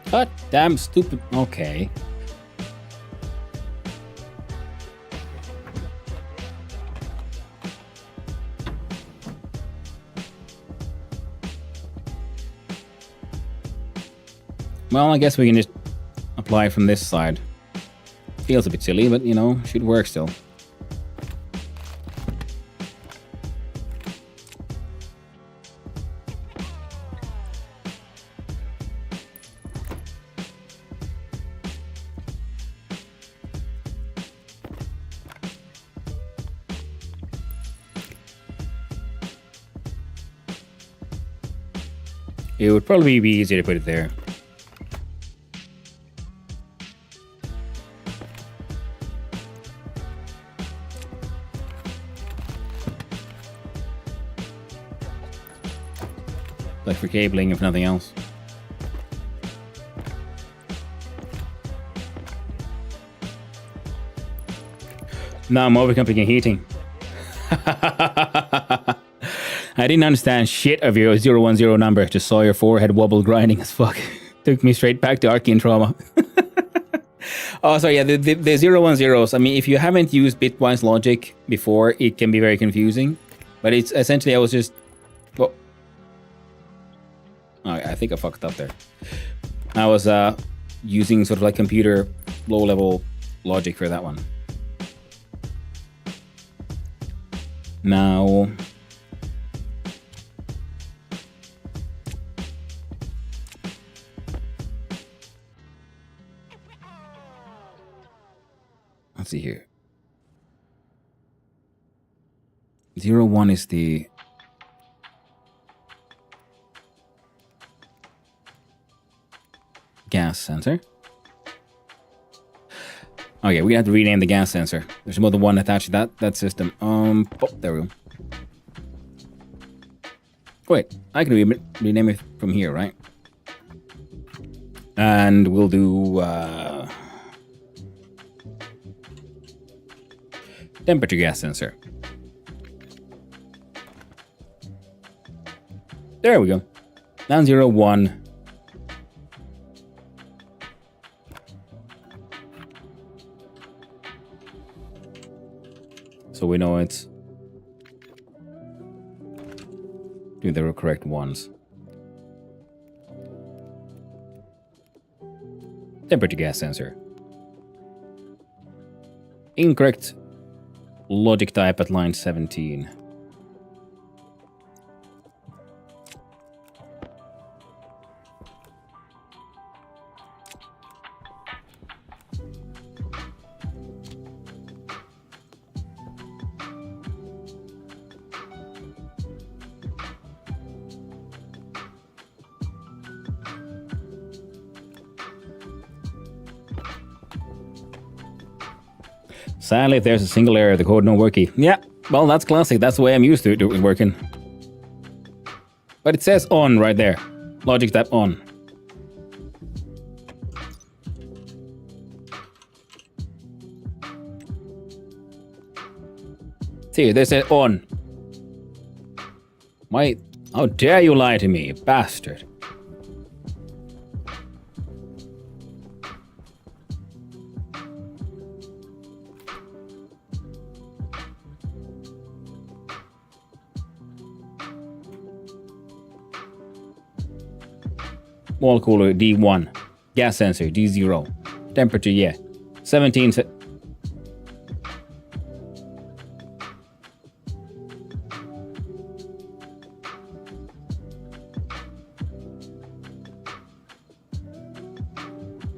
God damn stupid. Okay. Well, I guess we can just apply from this side. Feels a bit silly, but you know, should work still. It would probably be easier to put it there. Like for cabling, if nothing else. No, I'm overcomplicating heating. I didn't understand shit of your 010 number. Just saw your forehead wobble grinding as fuck. Took me straight back to Arcane Trauma. Oh, so yeah, the 010s. I mean, if you haven't used bitwise logic before, it can be very confusing. But it's essentially, I was just... Well, oh, I think I fucked up there. I was using sort of like computer low-level logic for that one. Now... Let's see here. 01 is the... gas sensor. Okay, we have to rename the gas sensor. There's more than one attached to that system. Oh, there we go. Wait, I can rename it from here, right? And we'll do temperature gas sensor. There we go. 901. So we know it's doing the correct ones. Temperature gas sensor. Incorrect logic type at line 17. Sadly, if there's a single error, the code no worky. Yeah, well, that's classic. That's the way I'm used to it working. But it says on right there. Logic type on. See, they said on. Why? How dare you lie to me, you bastard. Wall cooler D1. Gas sensor D0. Temperature, yeah. 17.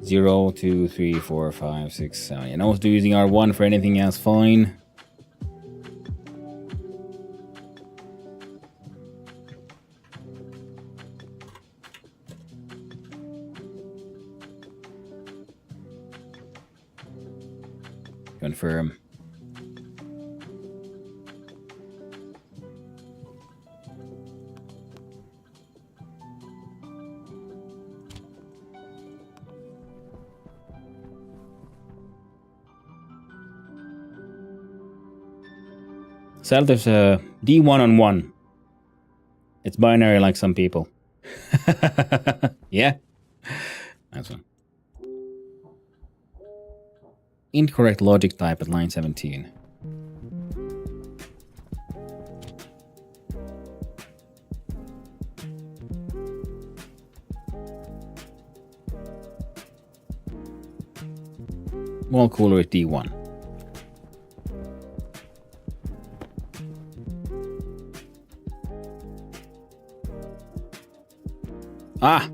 0, 2, 3, 4, 5, 6, 7. And also using R1 for anything else, fine. Confirm. So there's a D1 on 1. It's binary like some people. Yeah? That's one. Incorrect logic type at line 17. Wall cooler at D1. Ah!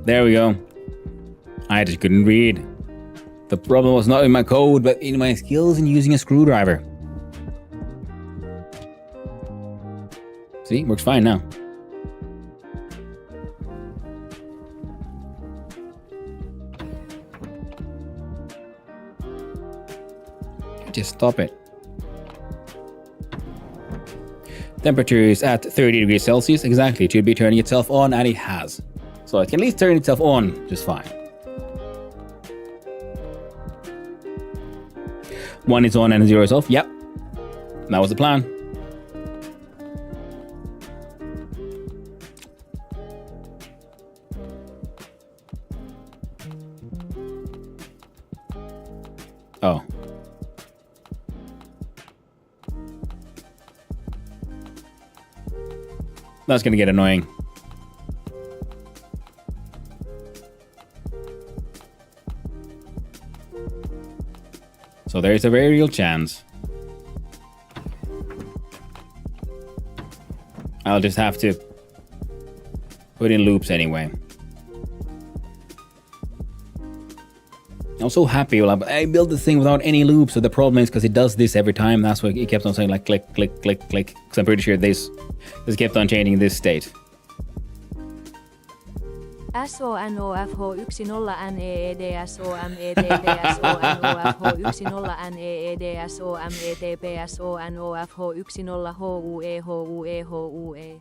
There we go. I just couldn't read. The problem was not in my code, but in my skills in using a screwdriver. See, works fine now. Just stop it. Temperature is at 30 degrees Celsius. Exactly, it should be turning itself on, and it has. So it can at least turn itself on just fine. One is on and 0 is off. Yep. That was the plan. Oh. That's gonna get annoying. So there is a very real chance I'll just have to put in loops anyway. I'm so happy. I built this thing without any loops, so the problem is because it does this every time. That's why it kept on saying like click, click, click, click. Because I'm pretty sure this kept on changing this state. SONOFH10LNEEDSOMEDPSONOFH10HUE10HUE.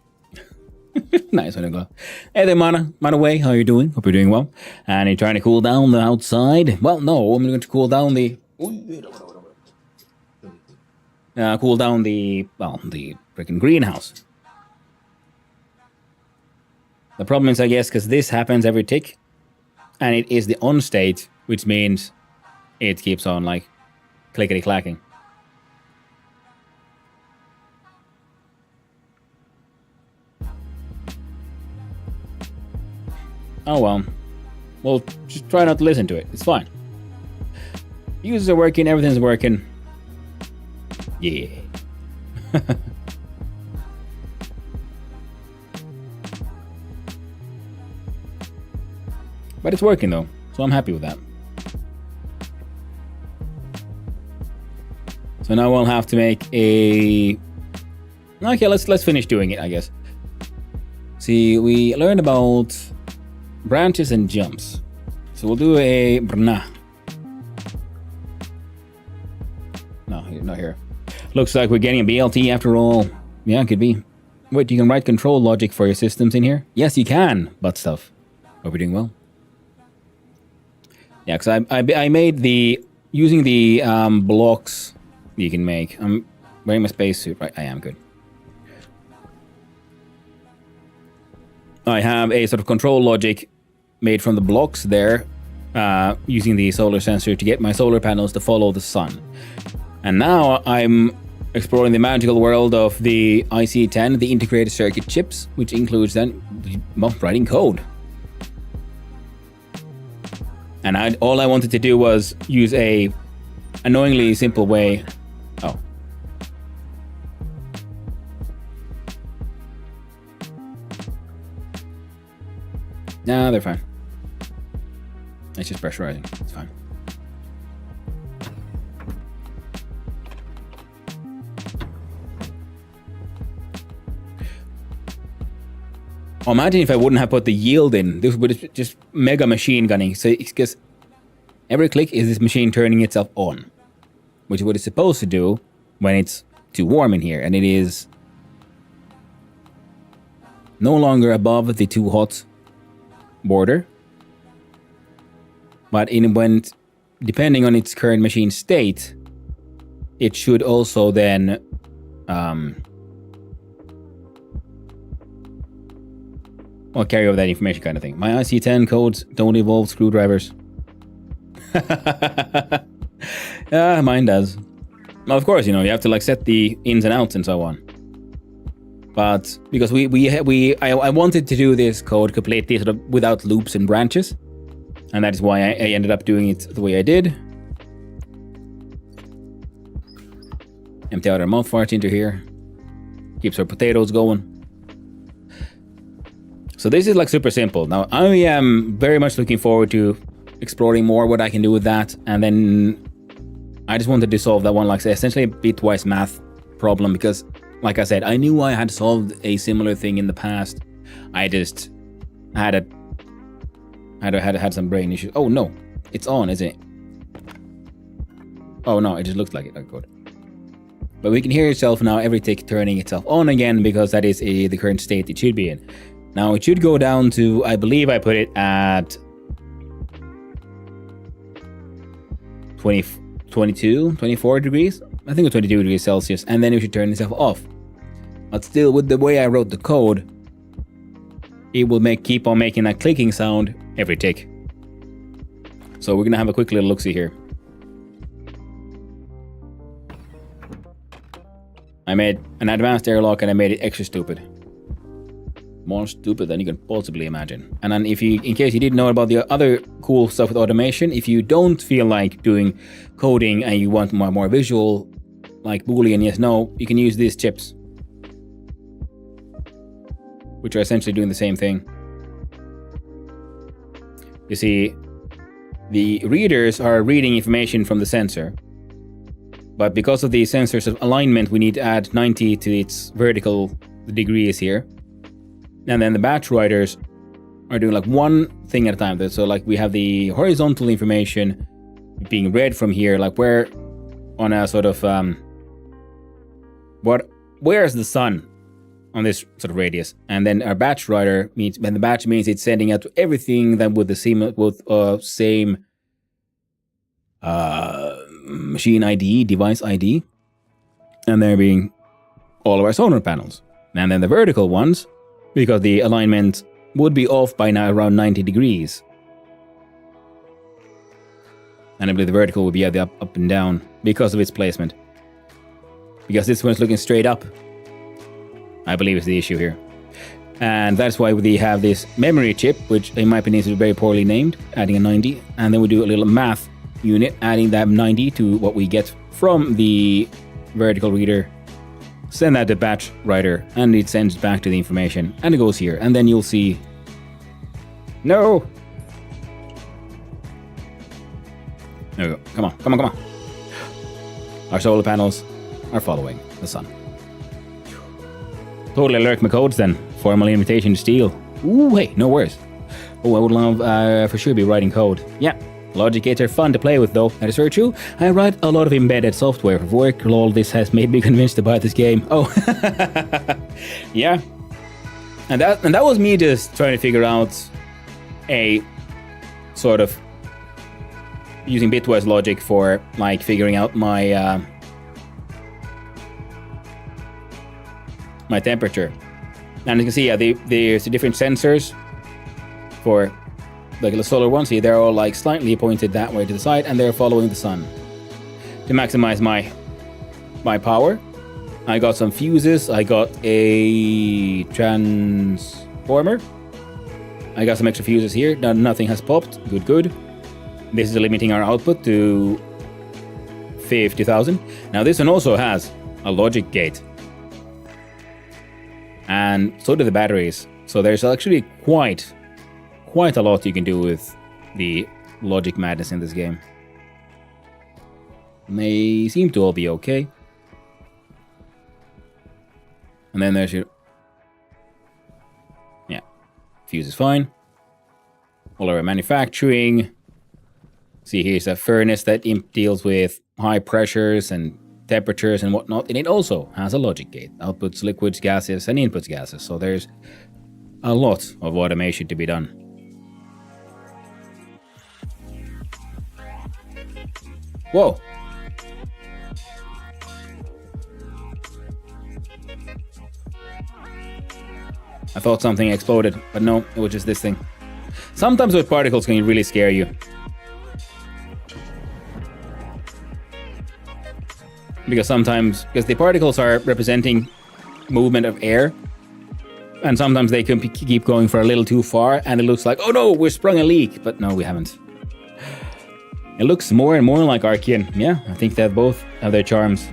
Nice one, Nicola. Hey there, Mana. Mana Way, how are you doing? Hope you're doing well. And you're trying to cool down the outside? Well, no, I'm going to cool down the... cool down the freaking greenhouse. The problem is, I guess, because this happens every tick, and it is the on state, which means it keeps on, like, clickety-clacking. Oh well. Well, just try not to listen to it. It's fine. Users are working, everything's working. Yeah. But it's working though, so I'm happy with that. So now we'll have to make a... Okay, let's finish doing it, I guess. See, we learned about branches and jumps. So we'll do a brna. No, not here. Looks like we're getting a BLT after all. Yeah, it could be. Wait, you can write control logic for your systems in here? Yes, you can, butt stuff. Hope you're doing well. Yeah, because I made the... Using the blocks you can make. I'm wearing my spacesuit, right? I am good. I have a sort of control logic made from the blocks there, using the solar sensor to get my solar panels to follow the sun. And now I'm exploring the magical world of the IC10, the integrated circuit chips, which includes then writing code. And all I wanted to do was use a annoyingly simple way. Oh. Nah, they're fine. It's just pressurizing. It's fine. Oh, imagine if I wouldn't have put the yield in. This would just mega machine gunning. So it's because every click is this machine turning itself on, which is what it's supposed to do when it's too warm in here, and it is no longer above the too hot border. But when depending on its current machine state, it should also then well, carry over that information kind of thing. My IC10 codes don't involve screwdrivers. Yeah, mine does. Well, of course, you have to like set the ins and outs and so on. But because I wanted to do this code completely sort of without loops and branches, and that is why I ended up doing it the way I did. Empty out our mouth farts into here. Keeps our potatoes going. So this is like super simple. Now I am very much looking forward to exploring more what I can do with that, and then I just wanted to solve that one, like essentially a bitwise math problem, because like I said, I knew I had solved a similar thing in the past. I just had some brain issues. Oh no, it's on, isn't it? Oh no, it just looks like it. Oh, good. But we can hear itself now every tick turning itself on again, because that is the current state it should be in. Now it should go down to, I believe I put it at 22, 24 degrees. I think it was 22 degrees Celsius, and then it should turn itself off. But still, with the way I wrote the code, it will keep on making that clicking sound every tick. So we're gonna have a quick little look-see here. I made an advanced airlock and I made it extra stupid. More stupid than you can possibly imagine. And then in case you didn't know about the other cool stuff with automation, if you don't feel like doing coding and you want more visual, like Boolean yes, no, you can use these chips, which are essentially doing the same thing. You see, the readers are reading information from the sensor, but because of the sensor's alignment, we need to add 90 to its vertical degrees here. And then the batch writers are doing like one thing at a time. So like we have the horizontal information being read from here, like where on a sort of where's the sun on this sort of radius. And then our batch writer means, when the batch means it's sending out to everything that with the same machine ID, device ID, and they're being all of our solar panels. And then the vertical ones, because the alignment would be off by now around 90 degrees. And I believe the vertical would be the up and down because of its placement. Because this one's looking straight up, I believe is the issue here. And that's why we have this memory chip, which in my opinion is very poorly named, adding a 90. And then we do a little math unit, adding that 90 to what we get from the vertical reader. Send that to batch writer, and it sends back to the information, and it goes here, and then you'll see. No. There we go. Come on, come on, come on. Our solar panels are following the sun. Totally lurk my codes then. Formal invitation to steal. Ooh, hey, no worries. Oh, I would love for sure be writing code. Yeah, logic gates are fun to play with though. That is very true. I write a lot of embedded software for work. All this has made me convinced to buy this game. Oh, yeah. And that was me just trying to figure out a sort of using bitwise logic for like figuring out my my temperature. And you can see, yeah, there's the different sensors for like the solar ones. See, they're all like slightly pointed that way to the side, and they're following the sun to maximize my power. I got some fuses. I got a transformer. I got some extra fuses here. Now nothing has popped. Good. This is limiting our output to 50,000. Now this one also has a logic gate. And so do the batteries. So there's actually quite a lot you can do with the logic madness in this game. They seem to all be okay. And then there's your... Yeah. Fuse is fine. All our manufacturing. See, here's a furnace that deals with high pressures and temperatures and whatnot, and it also has a logic gate. Outputs liquids, gases, and inputs gases. So there's a lot of automation to be done. Whoa! I thought something exploded, but no, it was just this thing. Sometimes with particles can really scare you. Because the particles are representing movement of air, and sometimes they can keep going for a little too far, and it looks like, oh no, we've sprung a leak, but no, we haven't. It looks more and more like Archean. Yeah, I think they both have their charms.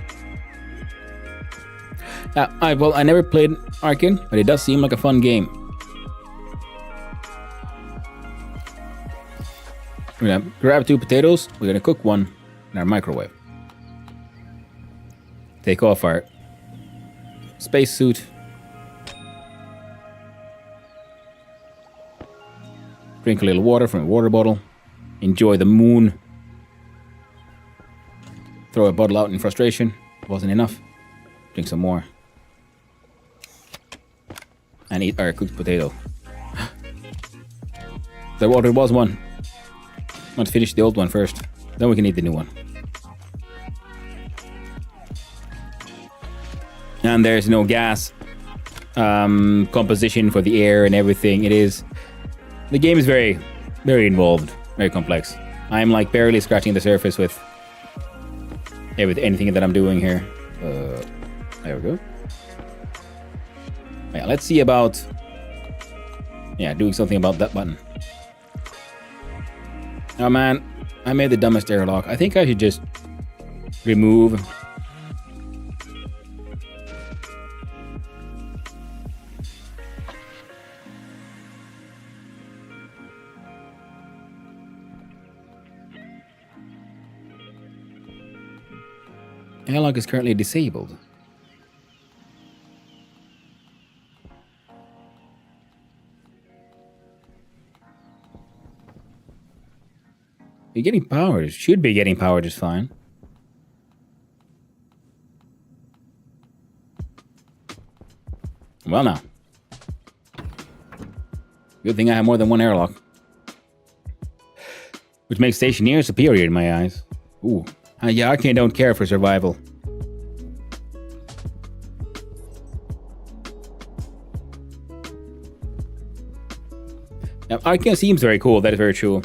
I never played Archean, but it does seem like a fun game. We're gonna grab 2 potatoes, we're gonna cook one in our microwave. Take off our spacesuit. Drink a little water from a water bottle. Enjoy the moon. Throw a bottle out in frustration. Wasn't enough. Drink some more. And eat our cooked potato. There was one. Let's finish the old one first. Then we can eat the new one. And there's no gas composition for the air and everything. The game is very, very involved, very complex. I'm like barely scratching the surface with anything that I'm doing here. There we go. Yeah, let's see about doing something about that button. Oh man, I made the dumbest airlock. I think I should just remove. Airlock is currently disabled. You're getting power. Should be getting power just fine. Well now. Good thing I have more than one airlock. Which makes Stationeers superior in my eyes. Ooh. Yeah, Archean don't care for survival. Now, Archean seems very cool, that is very true.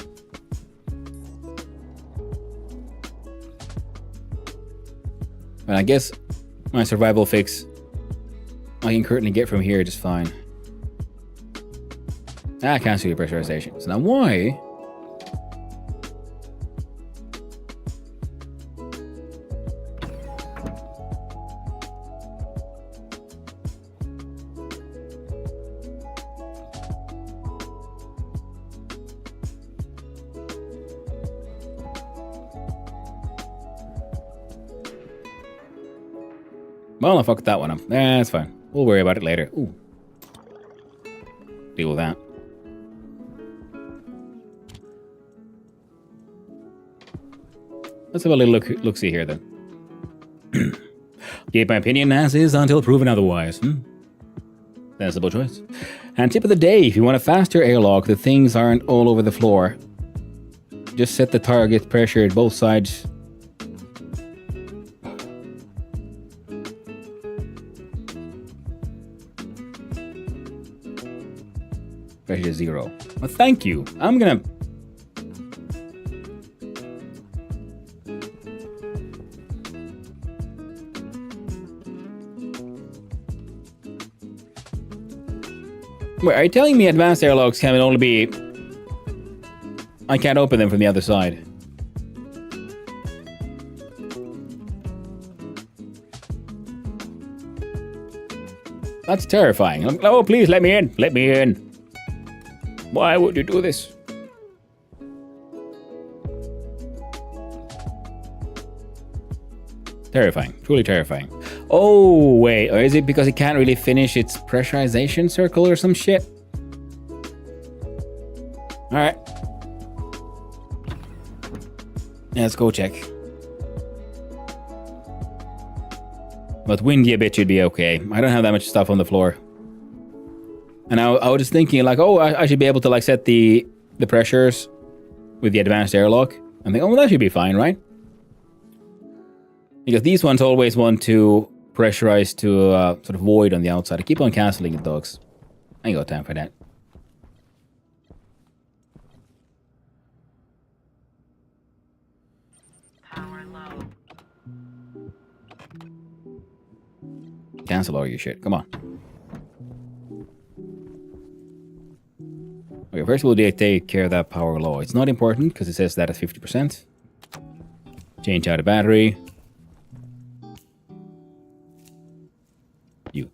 But I guess my survival fix I can currently get from here just fine. I can't see the pressurization. So now why? Well, I fucked that one up. That's fine. We'll worry about it later. Ooh. Deal with that. Let's have a little look see here then. Keep my opinion as is until proven otherwise. Sensible choice. And tip of the day, if you want a faster airlock, the things aren't all over the floor. Just set the target pressure at both sides. Pressure 0. Well, thank you. I'm gonna... Wait, are you telling me advanced airlocks can only be... I can't open them from the other side? That's terrifying. Oh, please let me in. Let me in. Why would you do this? Terrifying. Truly terrifying. Oh, wait. Or is it because it can't really finish its pressurization circle or some shit? Alright. Yeah, let's go check. But windy a bit should be okay. I don't have that much stuff on the floor. And I was just thinking, like, oh, I should be able to, like, set the pressures with the advanced airlock. I'm thinking, oh, well, that should be fine, right? Because these ones always want to pressurize to sort of void on the outside. I keep on canceling it, dogs. I ain't got time for that. Power low. Cancel all your shit. Come on. Okay, first we'll take care of that power low. It's not important because it says that at 50%. Change out a battery. You.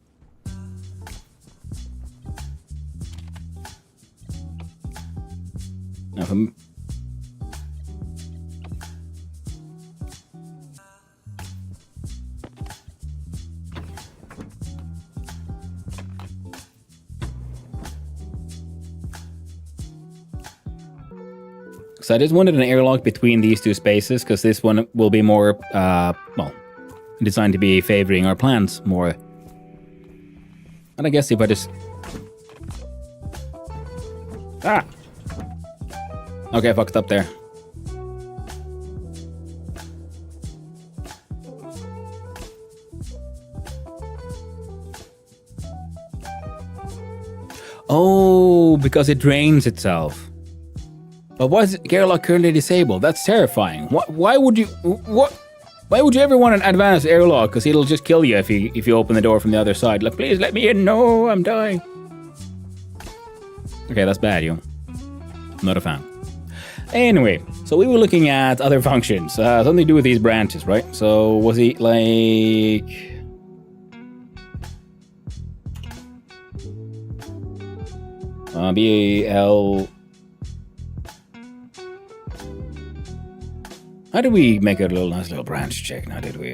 Now from... So I just wanted an airlock between these two spaces, because this one will be more, well, designed to be favoring our plants more. And I guess if I just... Ah! Okay, I fucked up there. Oh, because it drains itself. But why is airlock currently disabled? That's terrifying. Why would you... Why would you ever want an advanced airlock? Because it'll just kill you if you open the door from the other side. Like, please let me in. No, I'm dying. Okay, that's bad, yo. Not a fan. Anyway, so we were looking at other functions. Something to do with these branches, right? So was it like... BAL... How did we make a nice little branch check now, did we?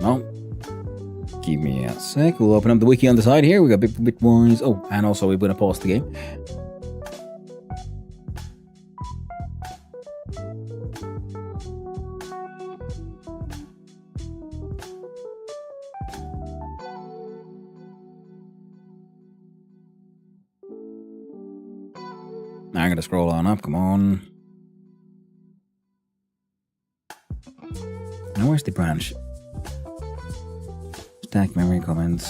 No. Give me a sec. We'll open up the wiki on the side here. We got Bitwise. Oh, and also we're going to pause the game. Now I'm going to scroll on up. Come on. Now where's the branch? Stack memory comments.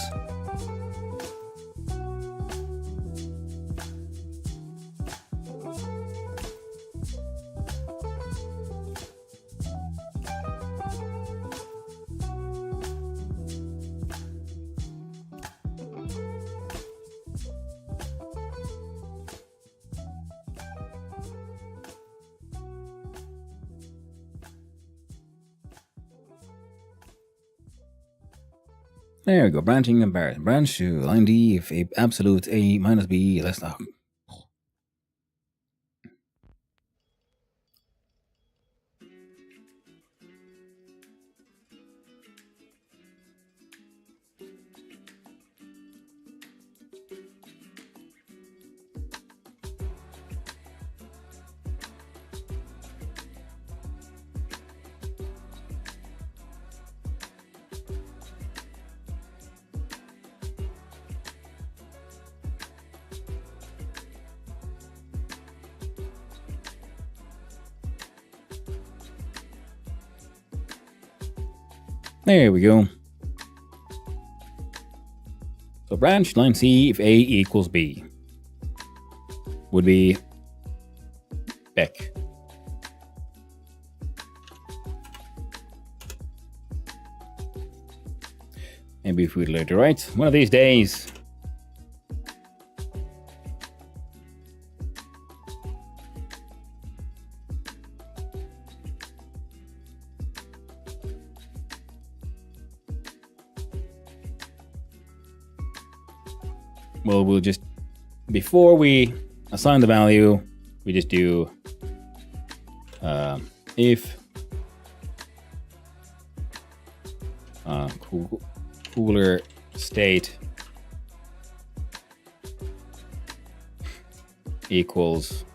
There we go, branching and bar. Branch to line D if A absolute A minus B less than. There we go. So branch line C if A equals B would be Beck. Maybe if we learn to write one of these days. Well, we'll just, before we assign the value, we just do if cooler state equals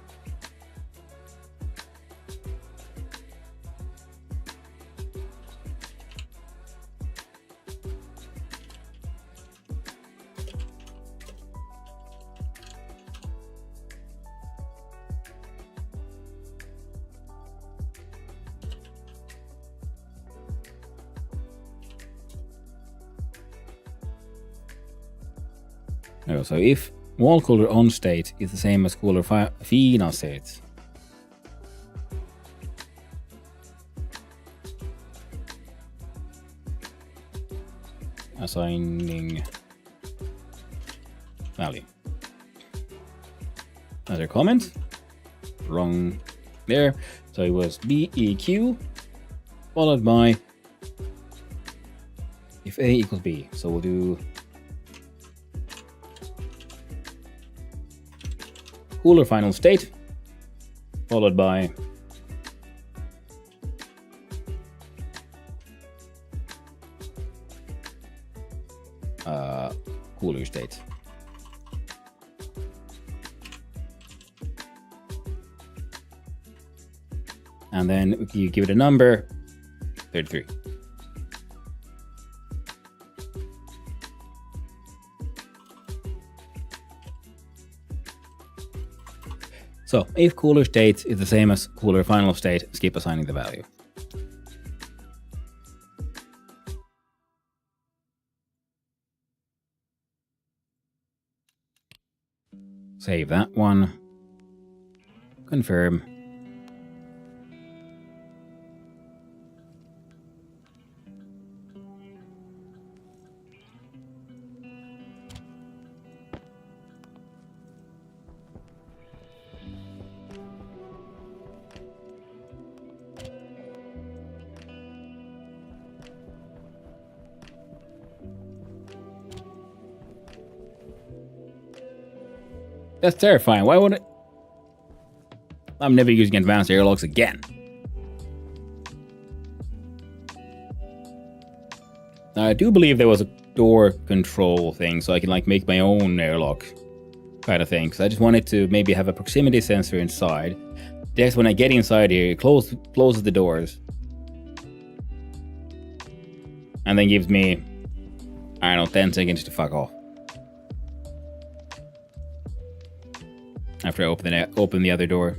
so if wall cooler on state is the same as cooler final state, assigning value. Another comment, wrong there. So it was BEQ followed by if A equals B. So we'll do cooler final state followed by cooler state. And then you give it a number, 33. So if cooler state is the same as cooler final state, skip assigning the value. Save that one. Confirm. That's terrifying. Why would it? I'm never using advanced airlocks again. Now, I do believe there was a door control thing, so I can like make my own airlock kind of thing. Because I just wanted to maybe have a proximity sensor inside. Just when I get inside here, it closes the doors, and then gives me, I don't know, 10 seconds to fuck off. After I open the other door.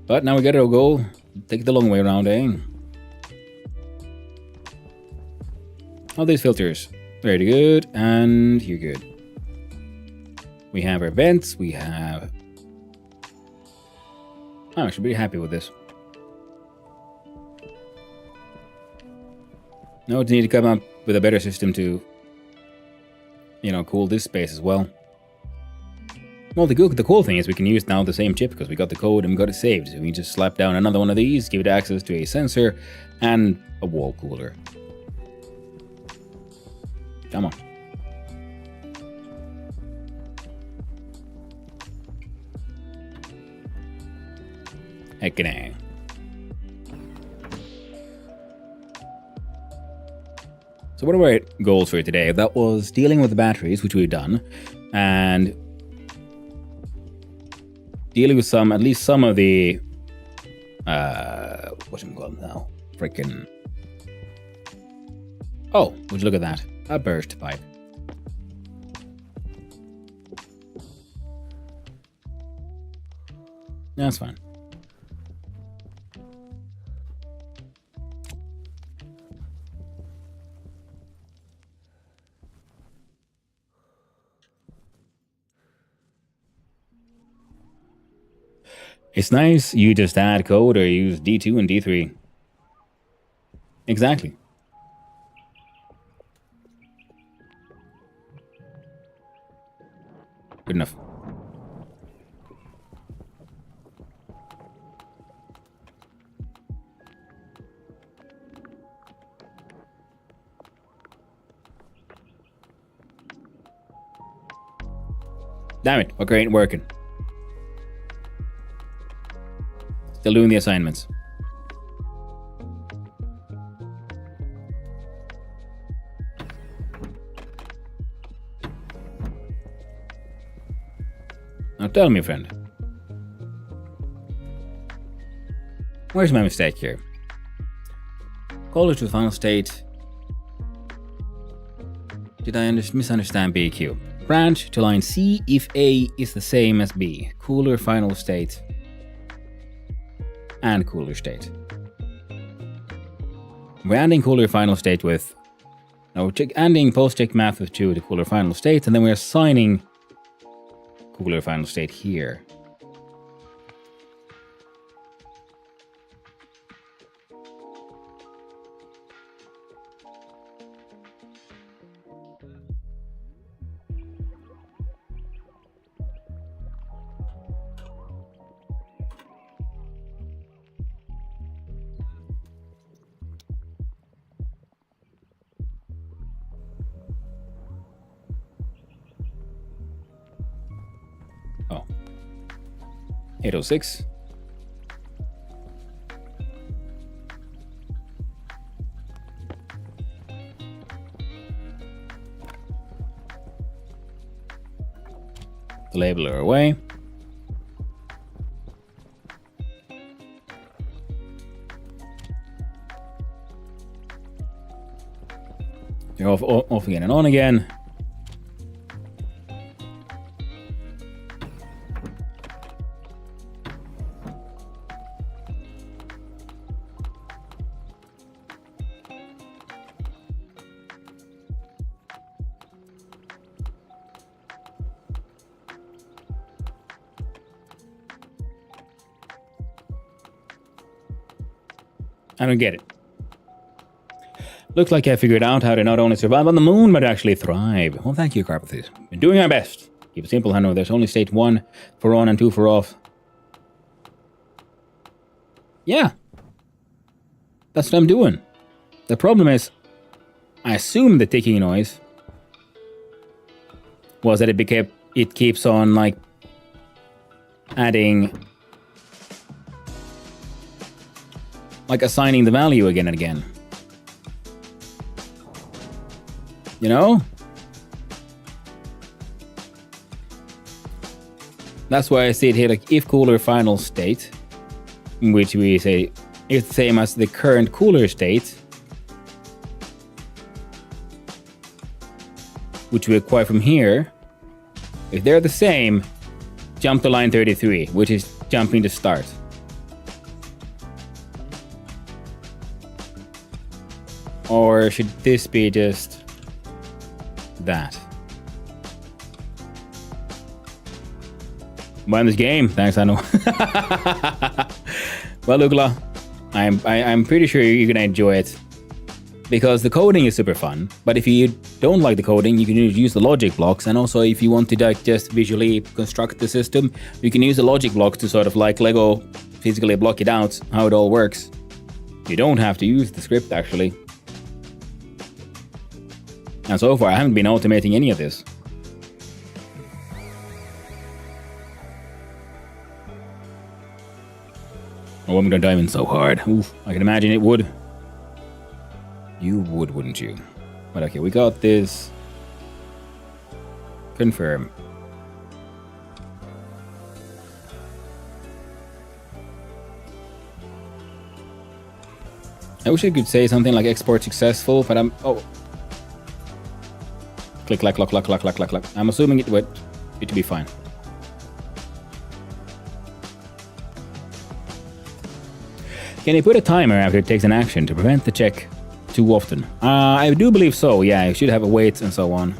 But now we gotta go take the long way around, eh? All these filters. Very good, and you're good. We have our vents, we have... Oh, I should be happy with this. Now we need to come up with a better system to, you know, cool this space as well. Well, the cool thing is we can use now the same chip because we got the code and we got it saved. So we can just slap down another one of these, give it access to a sensor and a wall cooler. Come on. Heckin'. So what are our goals for today? That was dealing with the batteries, which we've done, and dealing with at least some of the, what's it called now? Freaking, oh, would you look at that? A burst pipe. That's fine. It's nice you just add code or use D2 and D3. Exactly. Good enough. Damn it, okay, ain't working. Still doing the assignments. Now tell me, friend. Where's my mistake here? College to final state. Did I misunderstand BQ? Branch to line C if A is the same as B. Cooler final state. And cooler state. We're adding cooler final state with... No, adding post-check math with 2 to cooler final state, and then we're assigning cooler final state here. Oh. 806. The labeler away. You're off again and on again. I don't get it. Looks like I figured out how to not only survive on the moon, but actually thrive. Well, thank you, Carpathes. Been doing our best. Keep it simple, Hanno. There's only state 1 for on and 2 for off. Yeah. That's what I'm doing. The problem is, I assume the ticking noise was that it keeps on, like, adding... like assigning the value again and again. You know? That's why I see it here, like, if cooler final state, in which we say it's the same as the current cooler state, which we acquire from here. If they're the same, jump to line 33, which is jumping to start. Or should this be just that? Buying this game, thanks, I know. Well, Ugla, I'm pretty sure you're gonna enjoy it because the coding is super fun. But if you don't like the coding, you can use the logic blocks, and also if you want to like just visually construct the system, you can use the logic blocks to sort of like Lego physically block it out how it all works. You don't have to use the script actually. And so far, I haven't been automating any of this. Oh, I'm gonna dive in so hard. Oof, I can imagine it would. You would, wouldn't you? But okay, we got this. Confirm. I wish I could say something like export successful, but I'm... Oh. Click, clack, clack, clack, clack, clack, clack, clack. I'm assuming it would be fine. Can you put a timer after it takes an action to prevent the check too often? I do believe so, yeah. You should have a wait and so on.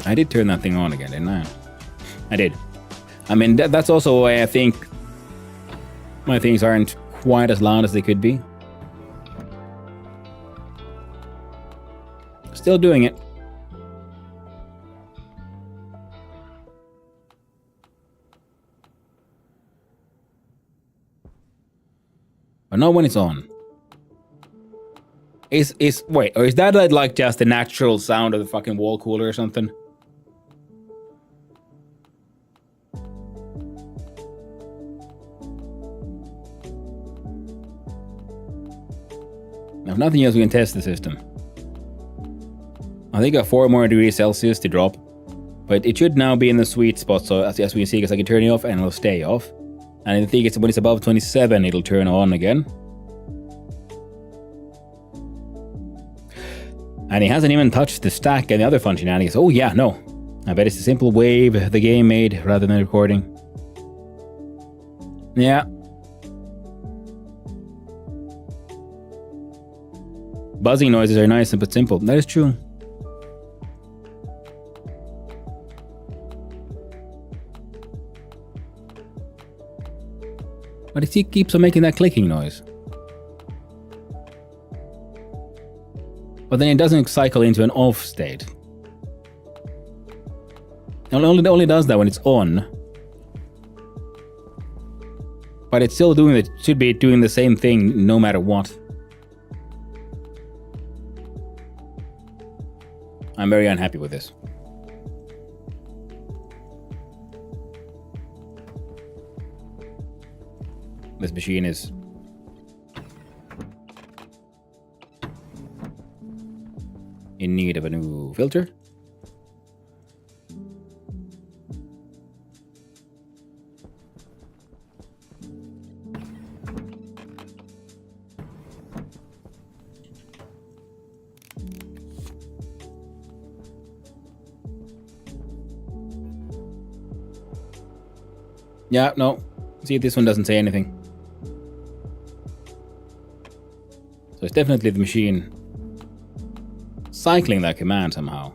I did turn that thing on again, didn't I? I did. I mean, that's also why I think my things aren't quite as loud as they could be. Still doing it. But not when it's on. Wait, or is that like just the natural sound of the fucking wall cooler or something? If nothing else, we can test the system. I think I got 4 more degrees Celsius to drop, but it should now be in the sweet spot. So as we can see, because I can turn it off and it'll stay off. And I think when it's above 27, it'll turn on again. And he hasn't even touched the stack and the other functionalities. Oh yeah, no. I bet it's a simple wave the game made rather than recording. Yeah. Buzzing noises are nice but simple. That is true. But it keeps on making that clicking noise. But then it doesn't cycle into an off state. It only does that when it's on. But it's still doing it. Should be doing the same thing no matter what. I'm very unhappy with this. This machine is in need of a new filter. Yeah, no. See, this one doesn't say anything. So it's definitely the machine cycling that command somehow.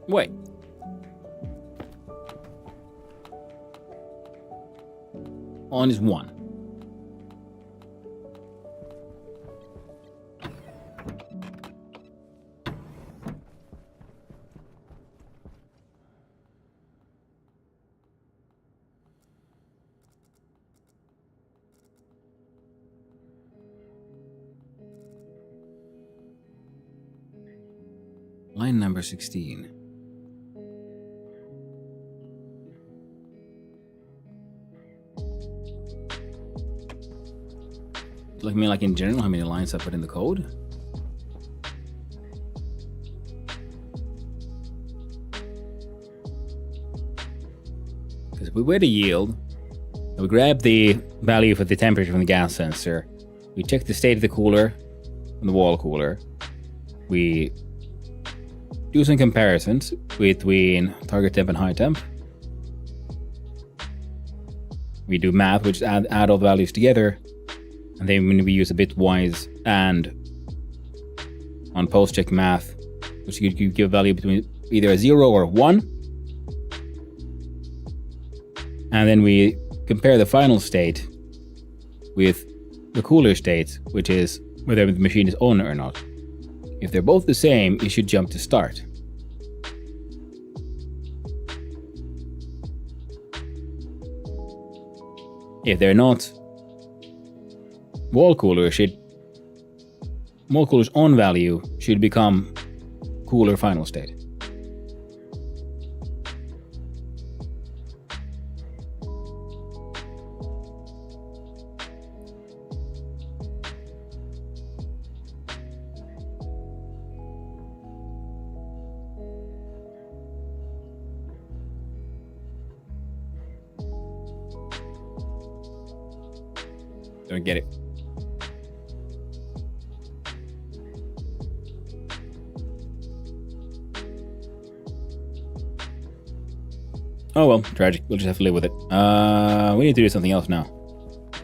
Wait. On is 1. Line number 16. Like, I mean, like in general, how many lines I put in the code? Because if we were to yield, we grab the value for the temperature from the gas sensor, we check the state of the cooler and the wall cooler, we do some comparisons between target temp and high temp. We do math, which add all the values together. And then when we use a bitwise and on post-check math, which you give a value between either a 0 or a 1. And then we compare the final state with the cooler state, which is whether the machine is on or not. If they're both the same, it should jump to start. If they're not, wall cooler's on value should become cooler final state. Don't get it. Oh well, tragic. We'll just have to live with it. We need to do something else now.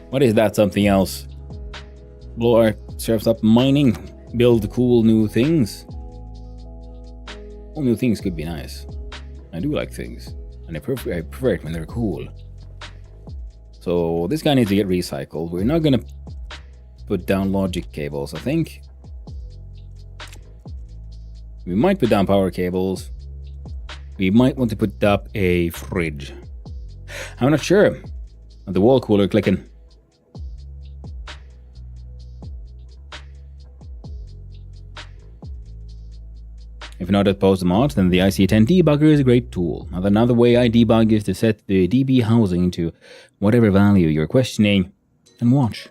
What is that something else? Blow our surfs up mining. Build cool new things. All new things could be nice. I do like things. And I prefer it when they're cool. So this guy needs to get recycled. We're not gonna put down logic cables, I think. We might put down power cables. We might want to put up a fridge. I'm not sure. The wall cooler clicking. If not opposed to mods, then the IC10 debugger is a great tool. Another way I debug is to set the DB housing to whatever value you're questioning and watch.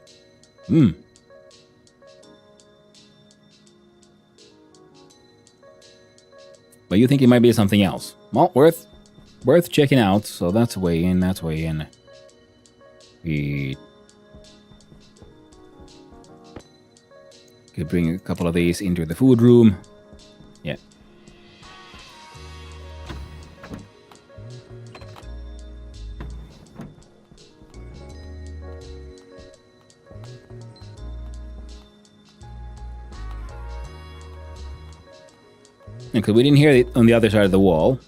But you think it might be something else. Well, worth checking out. So that's way in, that's way in. We could bring a couple of these into the food room. Yeah. Because we didn't hear it on the other side of the wall.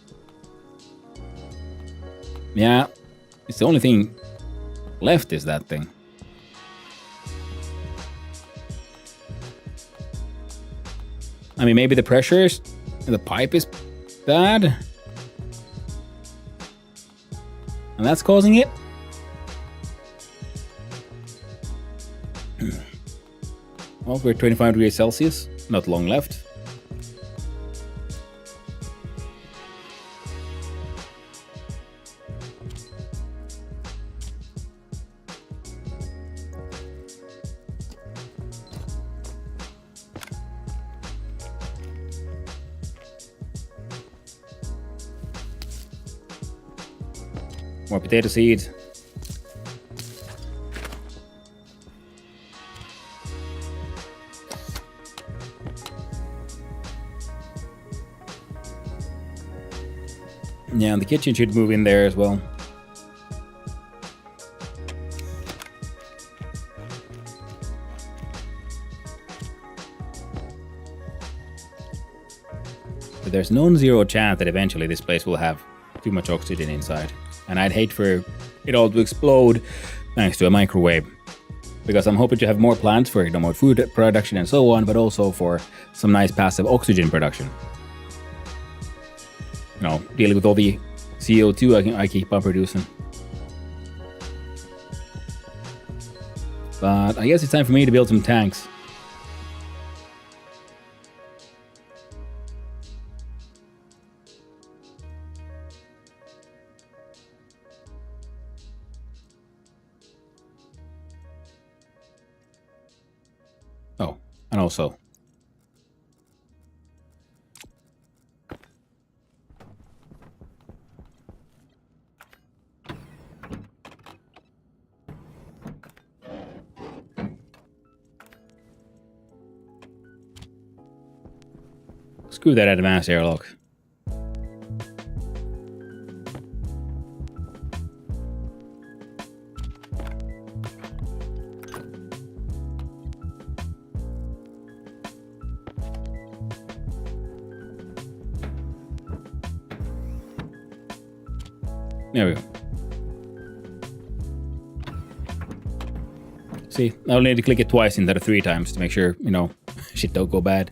Yeah, it's the only thing left is that thing. I mean, maybe the pressure is, the pipe is bad. And that's causing it? Well, we're 25 degrees Celsius, not long left. More potato seeds. Yeah, and the kitchen should move in there as well. But there's non-zero chance that eventually this place will have too much oxygen inside. And I'd hate for it all to explode thanks to a microwave. Because I'm hoping to have more plants for more food production and so on, but also for some nice passive oxygen production. You know, dealing with all the CO2 I keep on producing. But I guess it's time for me to build some tanks. Oh, and also screw that advanced airlock. There we go. See, I'll need to click it twice instead of 3 times to make sure, you know, shit don't go bad.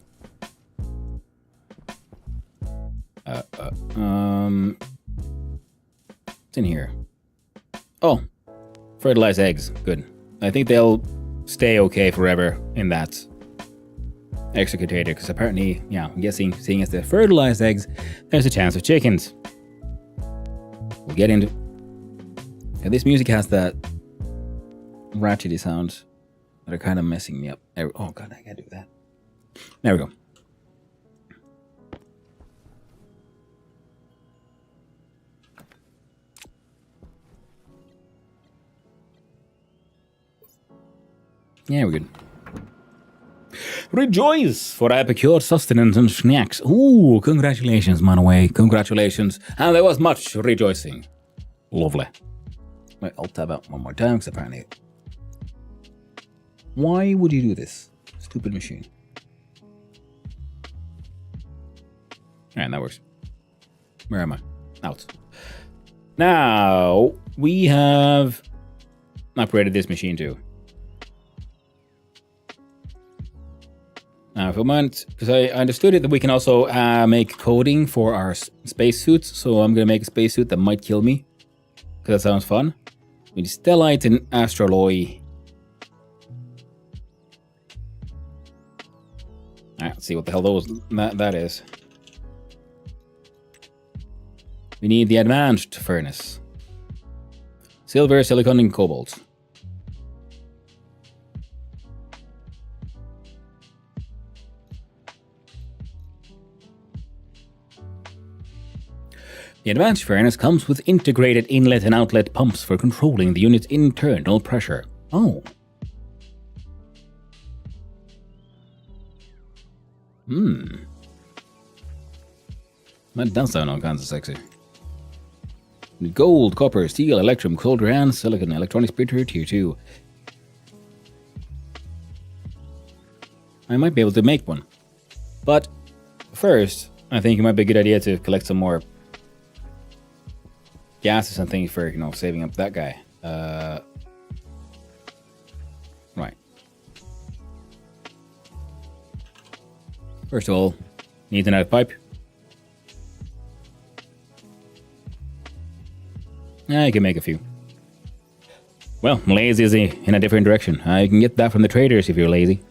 What's in here? Oh, fertilized eggs. Good. I think they'll stay okay forever in that extra container because apparently, yeah, I'm guessing, seeing as they're fertilized eggs, there's a chance of chickens. We'll get into... Yeah, this music has that ratchety sounds that are kind of messing me up. Oh god, I can't do that. There we go. Yeah, we're good. Rejoice, for I procured sustenance and snacks. Ooh, congratulations, Manaway. Congratulations. And there was much rejoicing. Lovely. Wait, I'll tab out one more time because apparently... Why would you do this? Stupid machine. Alright, that works. Where am I? Out. Now, we have upgraded this machine too. Now, if I want, because I understood it that we can also make coding for our spacesuits, so I'm going to make a spacesuit that might kill me, because that sounds fun. We need stellite and astraloy. Alright, let's see what the hell that is. We need the advanced furnace. Silver, silicon, and cobalt. The advanced furnace comes with integrated inlet and outlet pumps for controlling the unit's internal pressure. Oh. That does sound all kinds of sexy. Gold, copper, steel, electrum, solder, and silicon. Electronics printer, tier 2. I might be able to make one. But first, I think it might be a good idea to collect some more gases and things for, saving up that guy. Right. First of all, need an out pipe. I can make a few. Well, lazy is in a different direction. I can get that from the traders if you're lazy.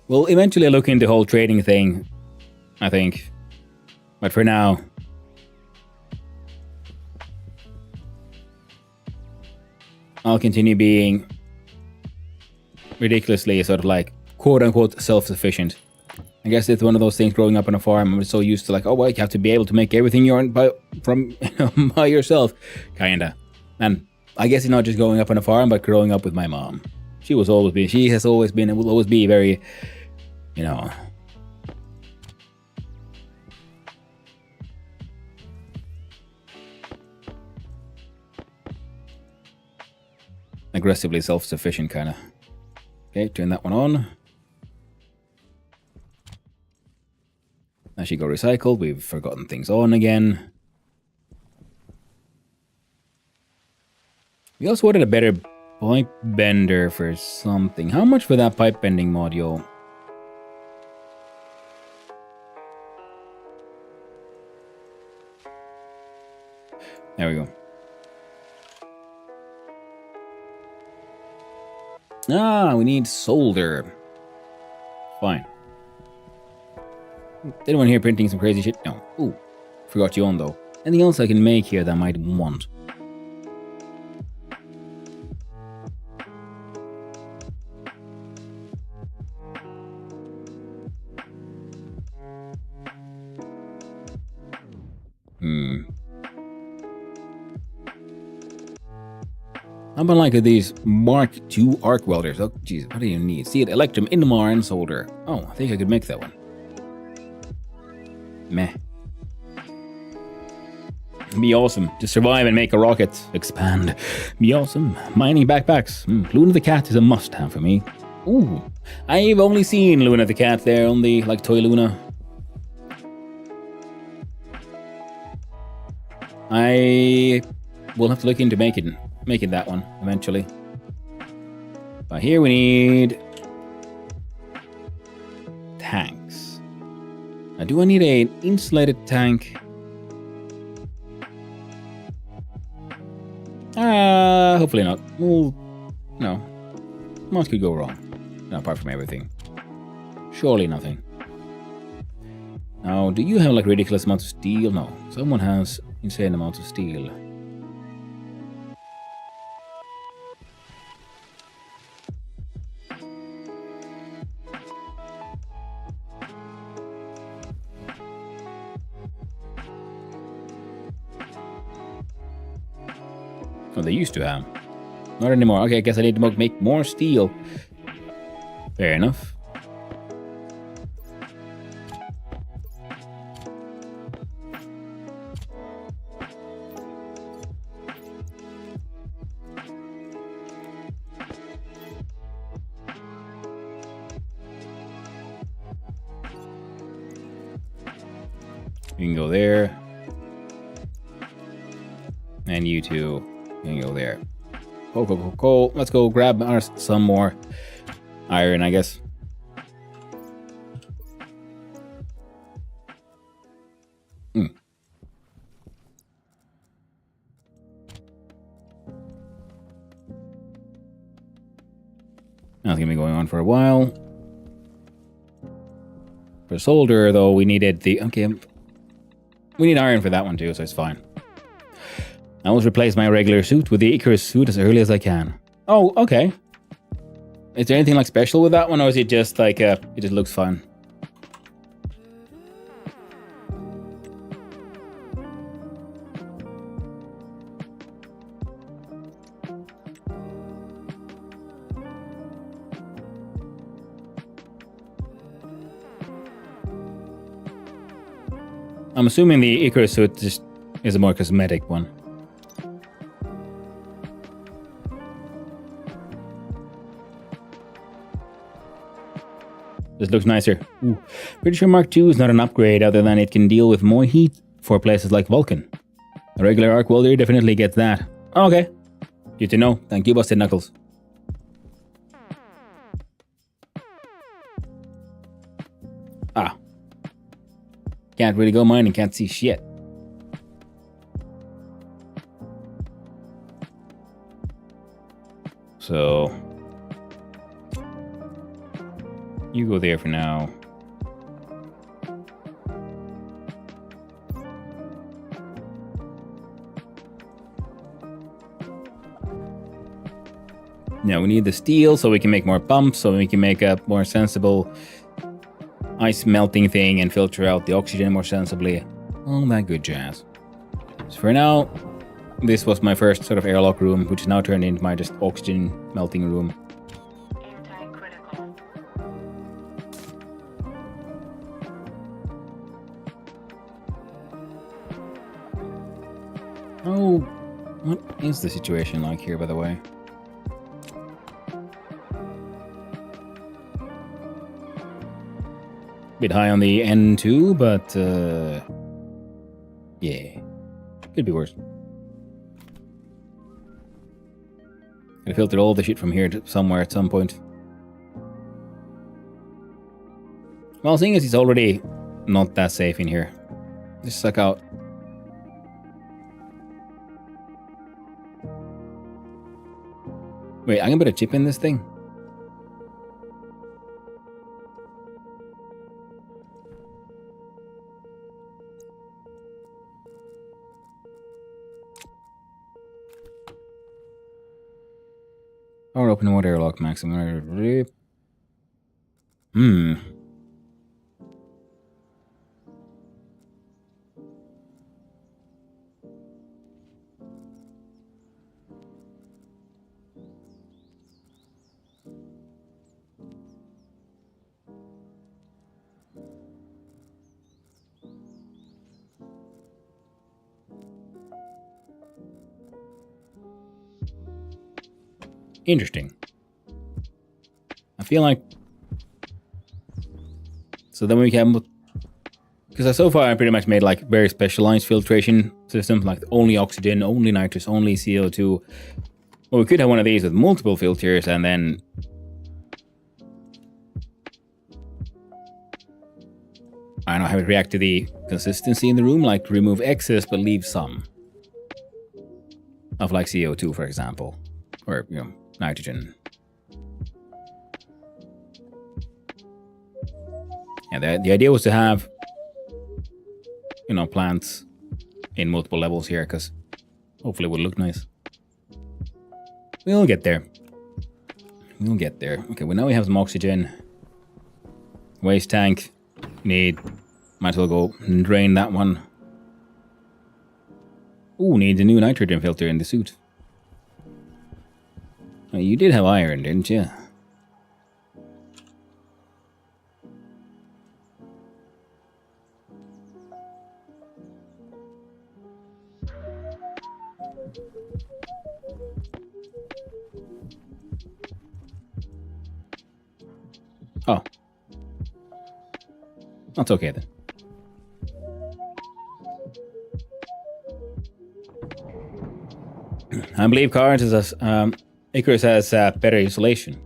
We'll eventually look into the whole trading thing, I think. But for now, I'll continue being ridiculously sort of like quote-unquote self-sufficient. I guess it's one of those things growing up on a farm. I'm so used to like, oh, well, you have to be able to make everything by yourself. Kinda. And I guess it's not just growing up on a farm, but growing up with my mom. She has always been and will always be very, aggressively self-sufficient kind of. Okay, turn that one on. As she got recycled, we've forgotten things on again. We also wanted a better pipe bender for something. How much for that pipe bending module? There we go. Ah, we need solder. Fine. Anyone here printing some crazy shit? No. Ooh, forgot you on though. Anything else I can make here that I might want? How about like these Mark II arc welders? Oh, jeez, what do you need? See it, electrum, inmar, and solder. Oh, I think I could make that one. Meh. Be awesome. To survive and make a rocket. Expand. Be awesome. Mining backpacks. Luna the Cat is a must-have for me. Ooh. I've only seen Luna the Cat there on the, like, Toy Luna. I will have to look into making that one eventually. But here we need tanks. Now, do I need an insulated tank? Hopefully not. Well, no. What could go wrong? No, apart from everything. Surely nothing. Now, do you have like ridiculous amounts of steel? No. Someone has insane amounts of steel. Oh, they used to have. Not anymore. Okay, I guess I need to make more steel. Fair enough. You can go there. And you two can go there. Cool. Let's go grab some more iron, I guess. That's gonna be going on for a while. For solder, though, we needed the... Okay, we need iron for that one too, so it's fine. I will replace my regular suit with the Icarus suit as early as I can. Oh, okay. Is there anything like special with that one, or is it just like it just looks fun? I'm assuming the Icarus suit just is a more cosmetic one. This looks nicer. Ooh. Pretty sure Mark II is not an upgrade other than it can deal with more heat for places like Vulcan. A regular arc welder definitely gets that. Okay. Good to know. Thank you, Busted Knuckles. Ah. Can't really go mining, can't see shit. So... you go there for now. Now we need the steel so we can make more pumps, so we can make a more sensible ice melting thing and filter out the oxygen more sensibly. All that good jazz. So for now, this was my first sort of airlock room, which is now turned into my just oxygen melting room. Intake critical. Oh, what is the situation like here, by the way? Bit high on the N2, but yeah, could be worse. Gotta filter all the shit from here to somewhere at some point. Well, seeing as it's already not that safe in here, just suck out. Wait, I can put a chip in this thing? Or open water airlock maximum. Interesting. I feel like... so then we can... because so far I pretty much made like very specialized filtration systems, like only oxygen, only nitrous, only CO2. Well, we could have one of these with multiple filters and then... I don't know, have it react to the consistency in the room, like remove excess but leave some. Of like CO2, for example. Or, you know, nitrogen. Yeah, the idea was to have, you know, plants in multiple levels here, because hopefully it would look nice. We'll get there. We'll get there. Okay, well now we have some oxygen. Waste tank. Might as well go and drain that one. Ooh, needs a new nitrogen filter in the suit. Oh, you did have iron, didn't you? Oh. That's okay then. I believe Cards is Icarus has better insulation.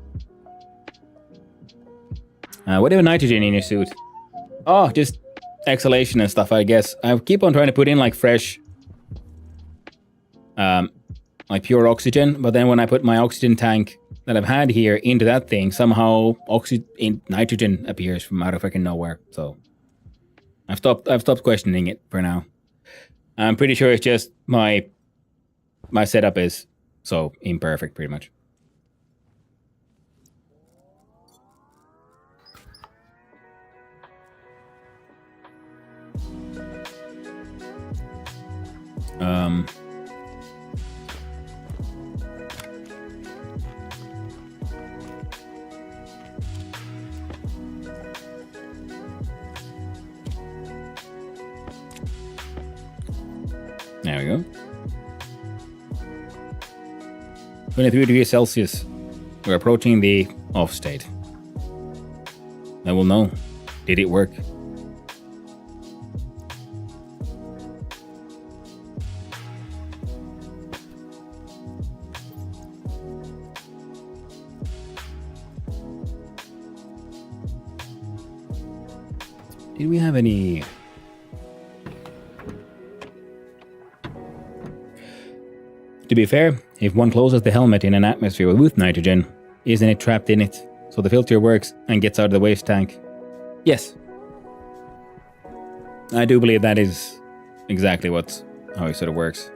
What do you have nitrogen in your suit? Oh, just exhalation and stuff, I guess. I keep on trying to put in like fresh, like pure oxygen, but then when I put my oxygen tank that I've had here into that thing, somehow nitrogen appears from out of freaking nowhere. So I've stopped questioning it for now. I'm pretty sure it's just my setup is so imperfect, pretty much. There we go. 23 degrees Celsius. We're approaching the off state. I will know. Did it work? Did we have any... To be fair, if one closes the helmet in an atmosphere with nitrogen, isn't it trapped in it, so the filter works and gets out of the waste tank? Yes. I do believe that is exactly how it sort of works.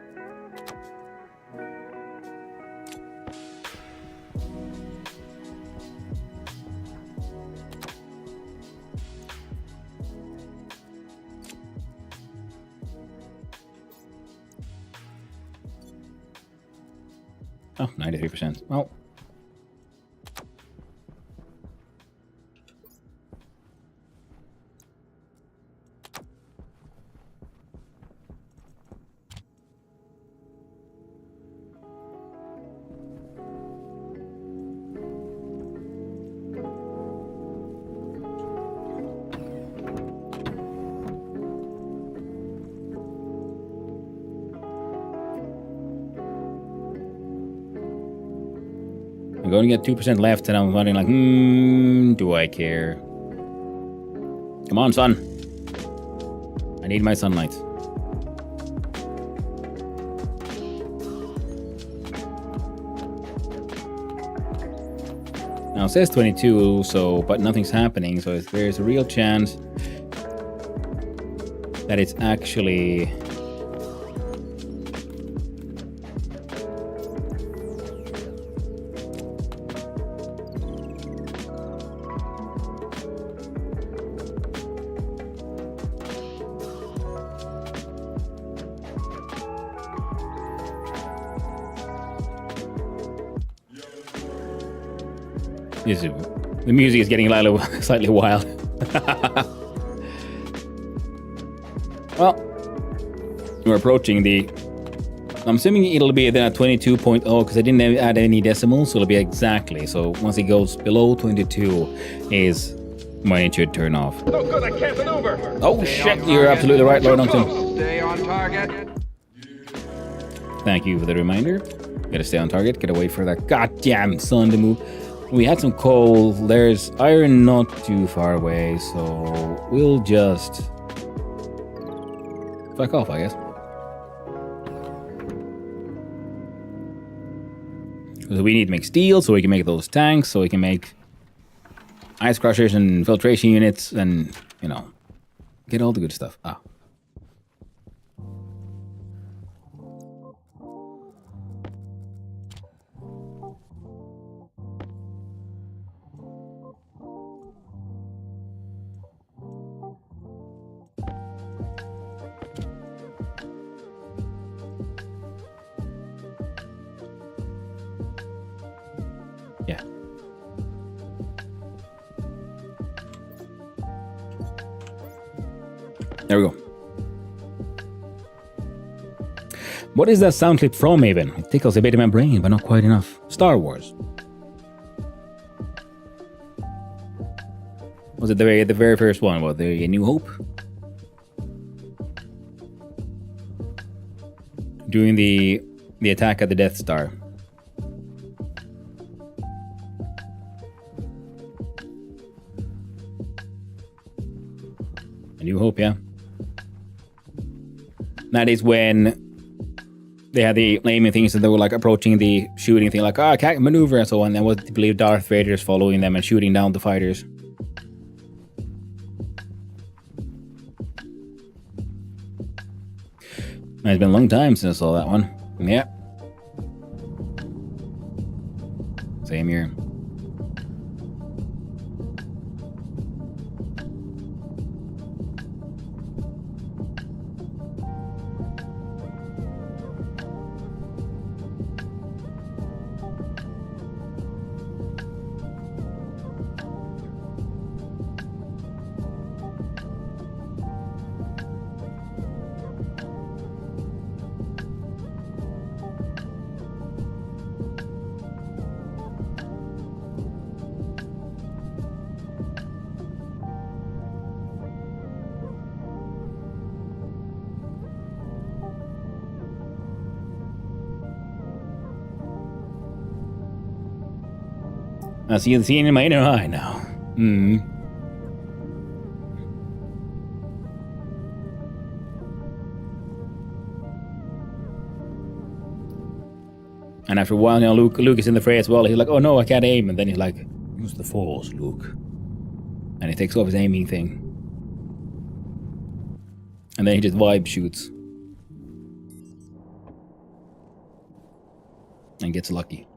Oh, 93%. Well. I'm going to get 2% left, and I'm wondering, like, do I care? Come on, sun. I need my sunlight. Now, it says 22, but nothing's happening, so there's a real chance that it's actually... The music is getting slightly wild. Well, we're approaching I'm assuming it'll be then at 22.0 because I didn't add any decimals, so it'll be exactly. So once it goes below 22 is when it should turn off. No good, I can't maneuver. Oh shit, you're absolutely right, Lord Umpton. Stay on target. Thank you for the reminder. Gotta stay on target, get away for that goddamn sun to move. We had some coal, there's iron not too far away, so we'll just fuck off, I guess. So we need to make steel so we can make those tanks, so we can make ice crushers and filtration units and, get all the good stuff. Ah. There we go. What is that sound clip from, even? It tickles a bit in my brain, but not quite enough. Star Wars. Was it the very first one? Was there A New Hope? During the attack at the Death Star. A New Hope, yeah. That is when they had the aiming things and they were like approaching the shooting thing, like, I can't maneuver and so on. And what I believe Darth Vader is following them and shooting down the fighters. It's been a long time since I saw that one. Yeah. Same here. I see the scene in my inner eye now. And after a while, Luke is in the fray as well. He's like, oh no, I can't aim. And then he's like, use the Force, Luke. And he takes off his aiming thing. And then he just vibe shoots. And gets lucky.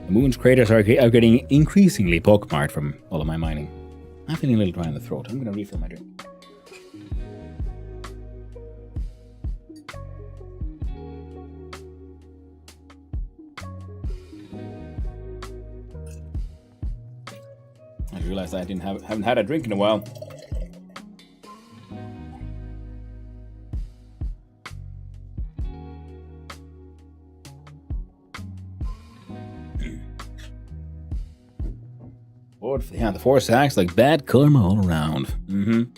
The moon's craters are getting increasingly pockmarked from all of my mining. I'm feeling a little dry in the throat. I'm gonna refill my drink. I realized I haven't had a drink in a while. Yeah, the Force acts like bad karma all around. And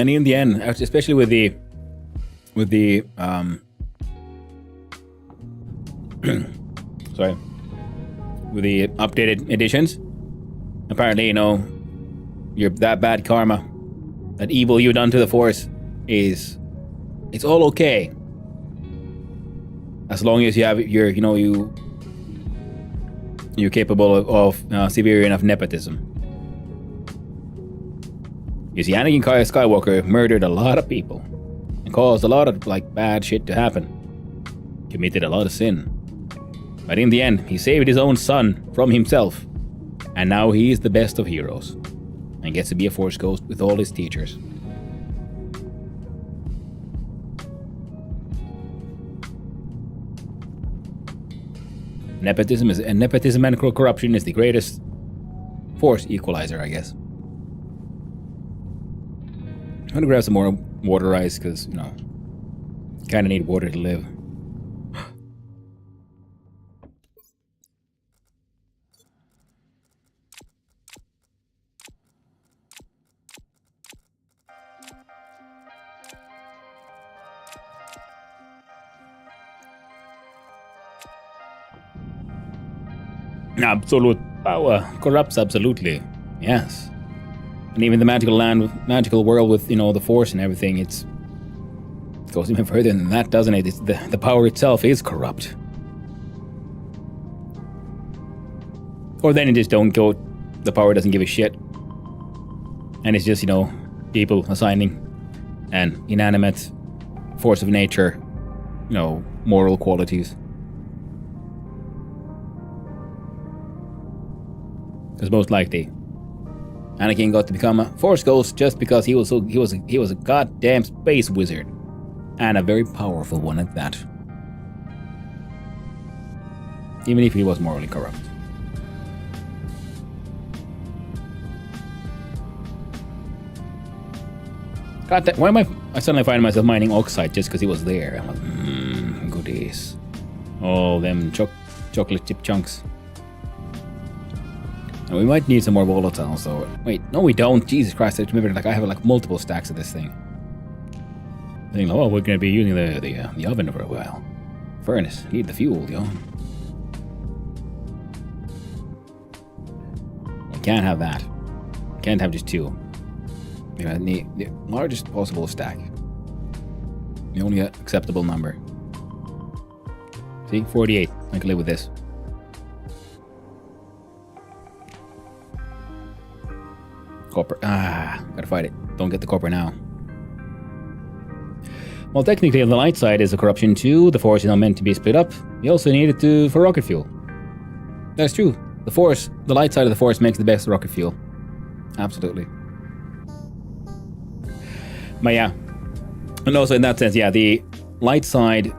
in the end, especially with the sorry, with the updated editions, apparently, you're that bad karma, that evil you've done to the Force it's all okay. As long as you have you're capable of severe enough nepotism. You see, Anakin Skywalker murdered a lot of people and caused a lot of bad shit to happen. Committed a lot of sin. But in the end, he saved his own son from himself. And now he is the best of heroes. And gets to be a Force ghost with all his teachers. Nepotism and corruption is the greatest Force equalizer, I guess. I'm gonna grab some more water ice because, kinda need water to live. Absolute power corrupts absolutely. Yes. And even the magical world with, the Force and everything, it goes even further than that, doesn't it? It's the power itself is corrupt. Or then it just don't go, the power doesn't give a shit. And it's just, people assigning an inanimate force of nature, moral qualities. Because most likely, Anakin got to become a Force ghost just because he was a goddamn space wizard, and a very powerful one at that. Even if he was morally corrupt. God damn, why am I suddenly find myself mining oxide just because he was there? I'm like, goodies. Oh, them chocolate chip chunks. And we might need some more volatiles though. Wait, no we don't. Jesus Christ, I remember like I have like multiple stacks of this thing. Thinking, oh, we're gonna be using the oven for a while. Furnace, need the fuel, yo. I can't have that. Can't have just two. I need the largest possible stack. The only acceptable number. See, 48. I can live with this. Copper. Gotta fight it. Don't get the copper now. Well, technically, on the light side is a corruption too. The Force is not meant to be split up. We also need it for rocket fuel. That's true. The light side of the Force makes the best rocket fuel. Absolutely. But yeah. And also in that sense, yeah, the light side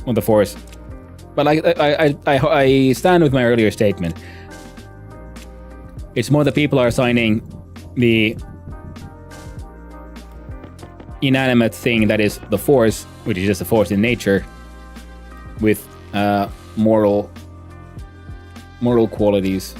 of the Force. But I stand with my earlier statement. It's more that people are assigning the inanimate thing that is the Force, which is just a force in nature, with moral qualities.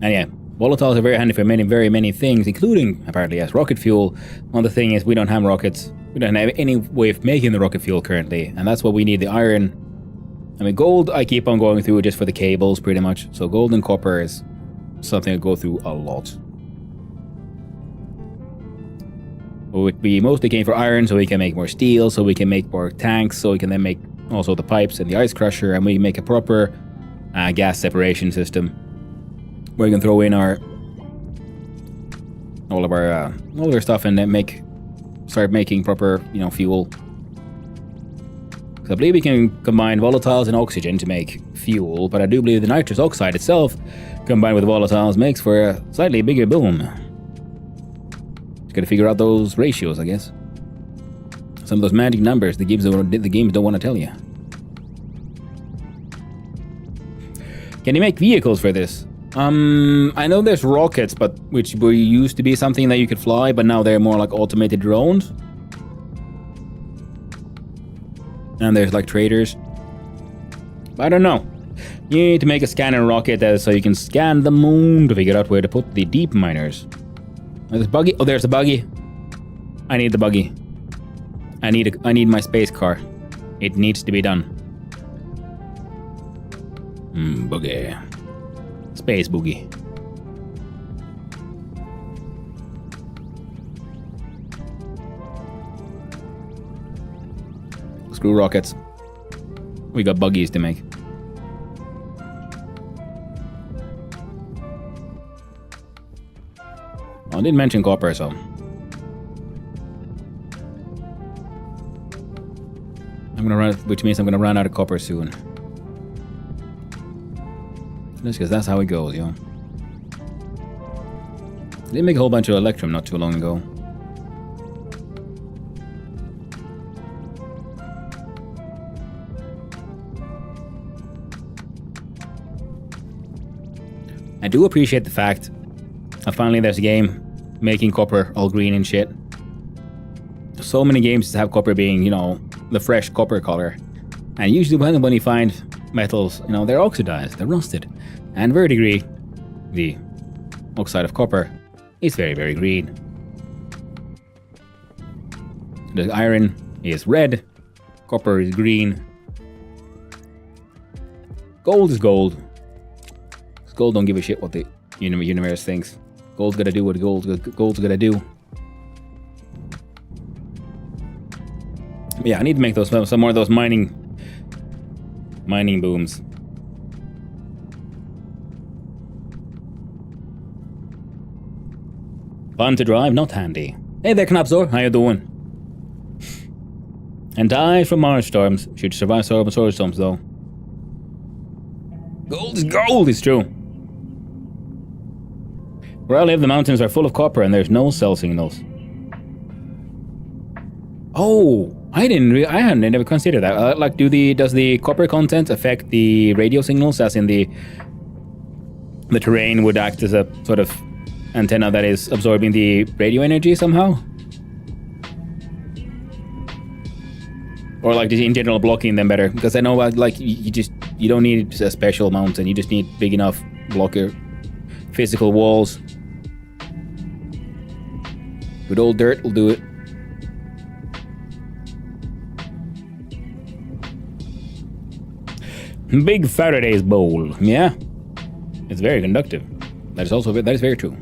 And yeah, volatiles are very handy for very many things, including, apparently, as rocket fuel. One of the thing is we don't have rockets. We don't have any way of making the rocket fuel currently, and that's what we need the iron. I mean, gold I keep on going through just for the cables, pretty much. So gold and copper is something I go through a lot. We mostly came for iron, so we can make more steel, so we can make more tanks, so we can then make also the pipes and the ice crusher, and we make a proper gas separation system. Where you can throw in all of our stuff and then start making proper, fuel. So I believe we can combine volatiles and oxygen to make fuel, but I do believe the nitrous oxide itself, combined with volatiles, makes for a slightly bigger boom. Just gotta figure out those ratios, I guess. Some of those magic numbers the games don't want to tell you. Can you make vehicles for this? I know there's rockets, but which used to be something that you could fly, but now they're more like automated drones. And there's like traders. But I don't know. You need to make a scanner rocket so you can scan the moon to figure out where to put the deep miners. There's buggy. Oh, there's a buggy. I need the buggy. I need my space car. It needs to be done. Buggy. Space boogie. Screw rockets. We got buggies to make. Well, I didn't mention copper, so. Which means I'm gonna run out of copper soon. Just because that's how it goes, yo. I did make a whole bunch of electrum not too long ago. I do appreciate the fact that finally there's a game making copper all green and shit. So many games have copper being, the fresh copper color. And usually when you find metals, they're oxidized, they're rusted. And verdigris, the oxide of copper, is very, very green. The iron is red, copper is green. Gold is gold. 'Cause gold don't give a shit what the universe thinks. Gold's gotta do what gold's gotta do. Yeah, I need to make those some more of those mining booms. Fun to drive, not handy. Hey there, Knapzor, how you doing? And die from Mars storms. Should survive solar storms, though. Gold is gold, it's true. Where I live, the mountains are full of copper and there's no cell signals. Oh, I hadn't never considered that. Like, does the copper content affect the radio signals, as in the terrain would act as a sort of antenna that is absorbing the radio energy somehow? Or like just in general blocking them better? Because I know like you don't need a special mountain, you just need big enough blocker physical walls. Good old dirt will do it. Big Faraday's bowl, yeah. It's very conductive. That is very true.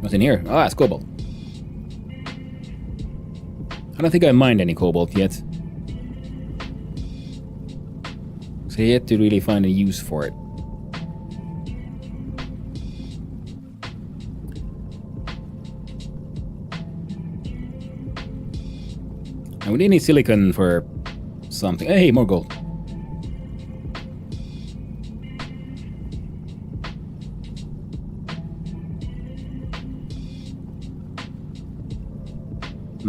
What's in here? Ah, it's cobalt. I don't think I mined any cobalt yet. So yet to really find a use for it. And we need silicon for something. Hey, more gold.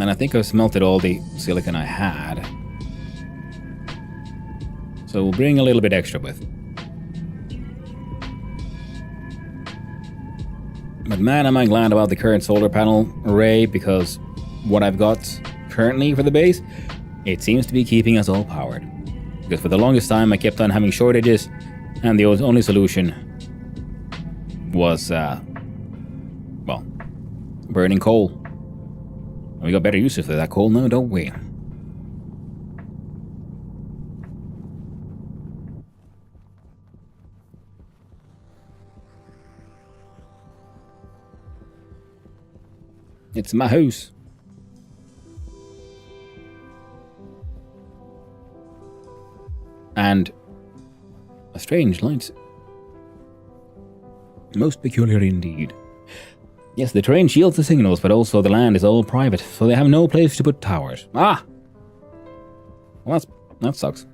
And I think I've smelted all the silicon I had. So we'll bring a little bit extra with. But man, am I glad about the current solar panel array, because what I've got currently for the base, it seems to be keeping us all powered. Because for the longest time I kept on having shortages, and the only solution was, well, burning coal. We got better uses for that coal now, don't we? It's my house. And a strange light. Most peculiar indeed. Yes, the terrain shields the signals, but also the land is all private, so they have no place to put towers. Ah! Well, that sucks.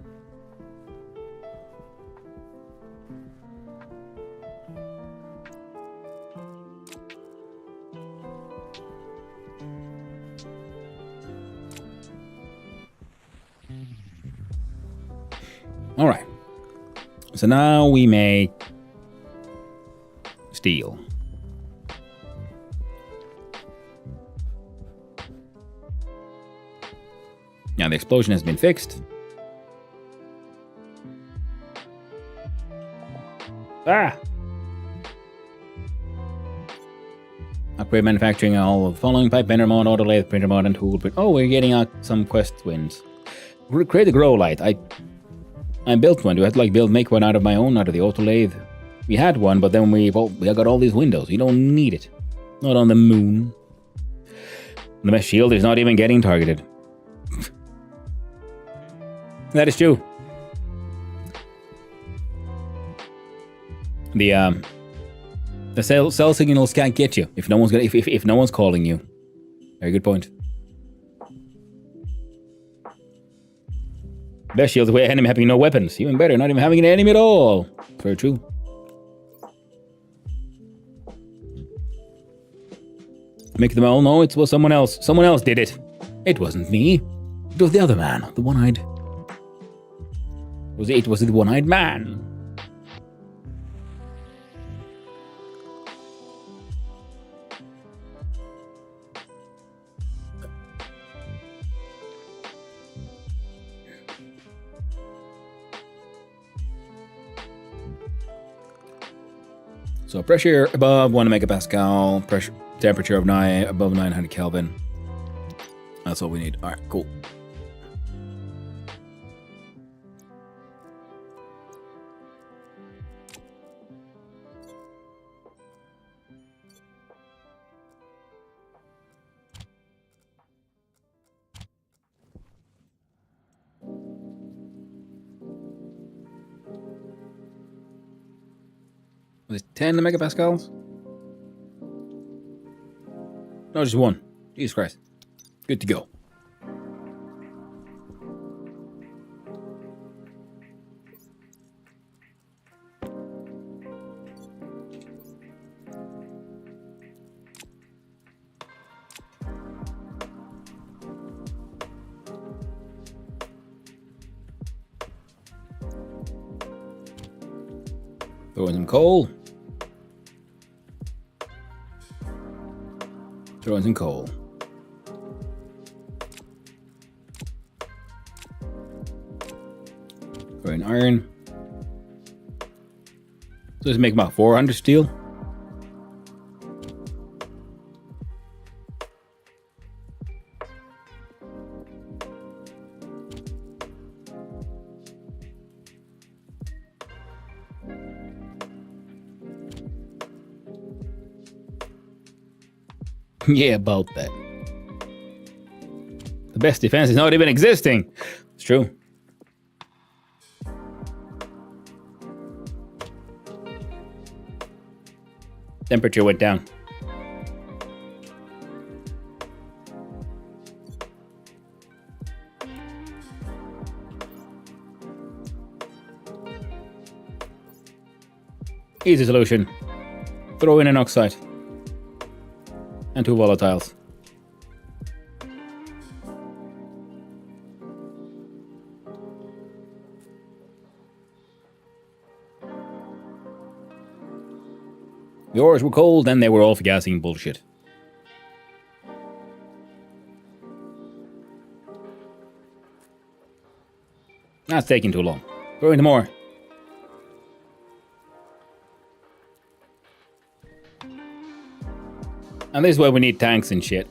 Alright. So now we make steel. Now the explosion has been fixed. Ah! Upgrade manufacturing all of the following: pipe bender mod, auto lathe, printer mod, and tool print. Oh, we're getting some quest wins. Create a grow light. I built one. Do I have to make one out of my own, out of the auto lathe? We had one, but then we got all these windows. You don't need it. Not on the moon. The mesh shield is not even getting targeted. That is true. The cell signals can't get you if no one's if no one's calling you. Very good point. Best shield away enemy having no weapons. Even better, not even having an enemy at all. Very true. Make them all know it was someone else. Someone else did it. It wasn't me. It was the other man, the one-eyed. It was the one-eyed man. So pressure above 1 megapascal, pressure temperature of above 900 Kelvin. That's all we need. All right, cool. Was it 10 megapascals? No, just 1. Jesus Christ. Good to go. Throw in some coal. Throw in some coal. Throw in iron. So let's make about 400 steel. Yeah, about that. The best defense is not even existing. It's true. Temperature went down. Easy solution. Throw in an oxide. And 2 volatiles. The ores were cold and they were off-gassing bullshit. That's taking too long. Throw in more. And this is where we need tanks and shit.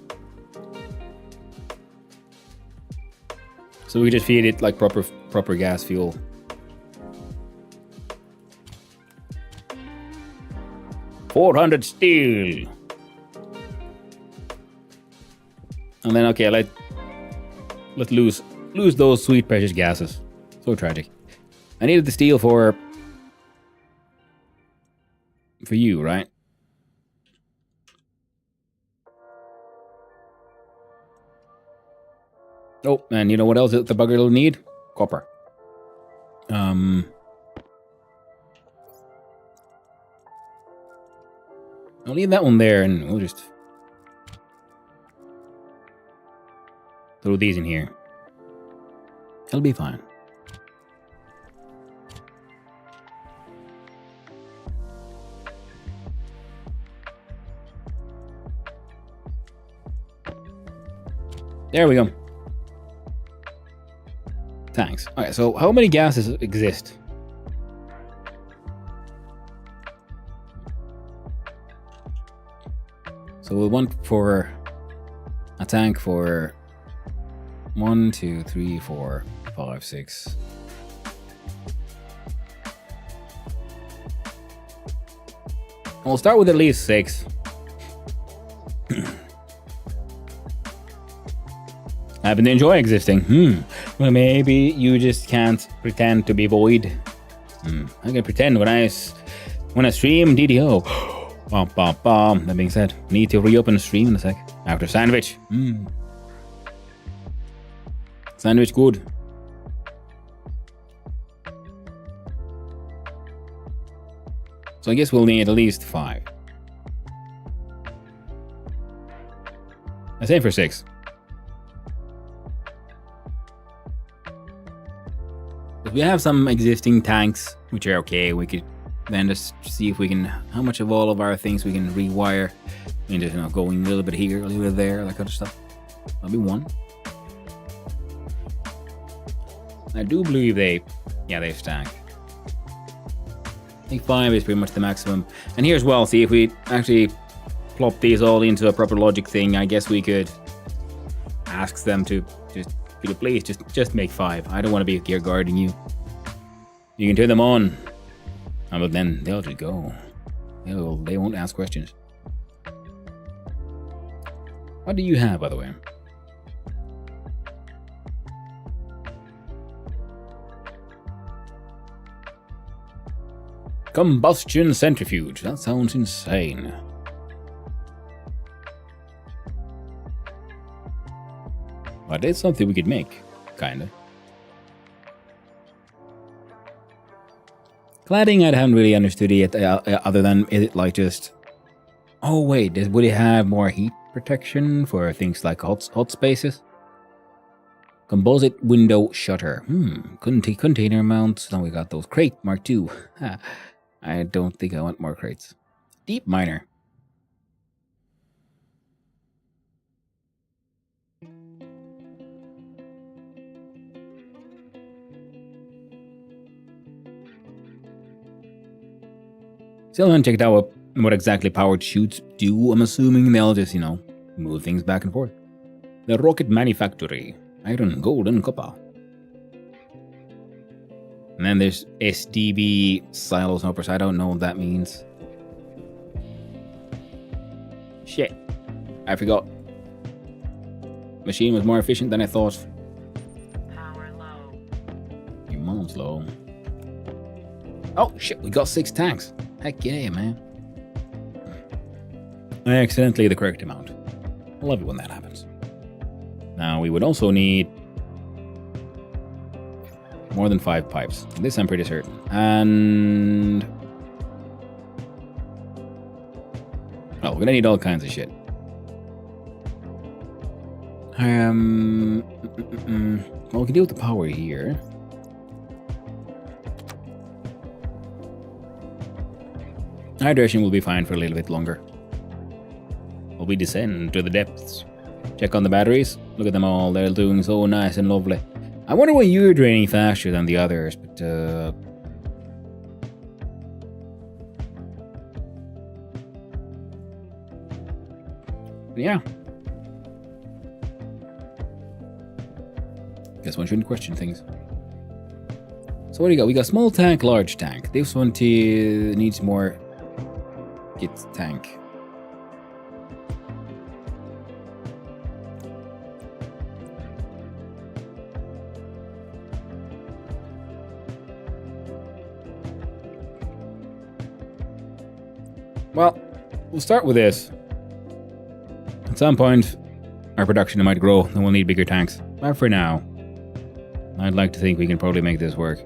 So we just feed it like proper gas fuel. $400 steel. And then okay, let lose those sweet precious gases. So tragic. I needed the steel for you, right? Oh, and you know what else the bugger will need? Copper. I'll leave that one there and we'll just throw these in here. It'll be fine. There we go. Thanks. Alright, so how many gases exist? So we'll want for a tank for 1, 2, 3, 4, 5, 6. We'll start with at least 6. Happen to enjoy existing. Well, maybe you just can't pretend to be void. I can pretend when I stream DDO. That being said, need to reopen the stream in a sec. After sandwich. Sandwich good. So I guess we'll need at least 5. Let's aim for 6. If we have some existing tanks, which are okay, we could then just see if we can, how much of all of our things we can rewire. I mean, just, going a little bit here, a little bit there, that kind of stuff. That'll be 1. I do believe they stack. I think 5 is pretty much the maximum. And here as well, see if we actually plop these all into a proper logic thing, I guess we could ask them to please just make 5. I don't want to be here guarding you. You can turn them on. But then they'll just go. They won't ask questions. What do you have, by the way? Combustion centrifuge. That sounds insane. But it's something we could make, kinda. Cladding, I haven't really understood it yet, other than it like just... Oh wait, would it have more heat protection for things like hot spaces? Composite window shutter. Container mounts. Now we got those. Crate Mark II. I don't think I want more crates. Deep miner. Still haven't checked out what exactly powered chutes do. I'm assuming they'll just, move things back and forth. The rocket manufactory. Iron, gold, and copper. And then there's SDB silos and uppers. I don't know what that means. Shit. I forgot. Machine was more efficient than I thought. Power low. Your mom's low. Oh shit, we got 6 tanks. Heck yeah, man. Accidentally the correct amount. I love it when that happens. Now we would also need more than 5 pipes. This I'm pretty certain. And... well, we're gonna need all kinds of shit. Well, we can deal with the power here. Hydration will be fine for a little bit longer. While we descend to the depths. Check on the batteries. Look at them all. They're doing so nice and lovely. I wonder why you're draining faster than the others, but yeah. Guess one shouldn't question things. So what do you got? We got small tank, large tank. This one needs more. It's tank. Well, we'll start with this. At some point, our production might grow, and we'll need bigger tanks. But for now, I'd like to think we can probably make this work.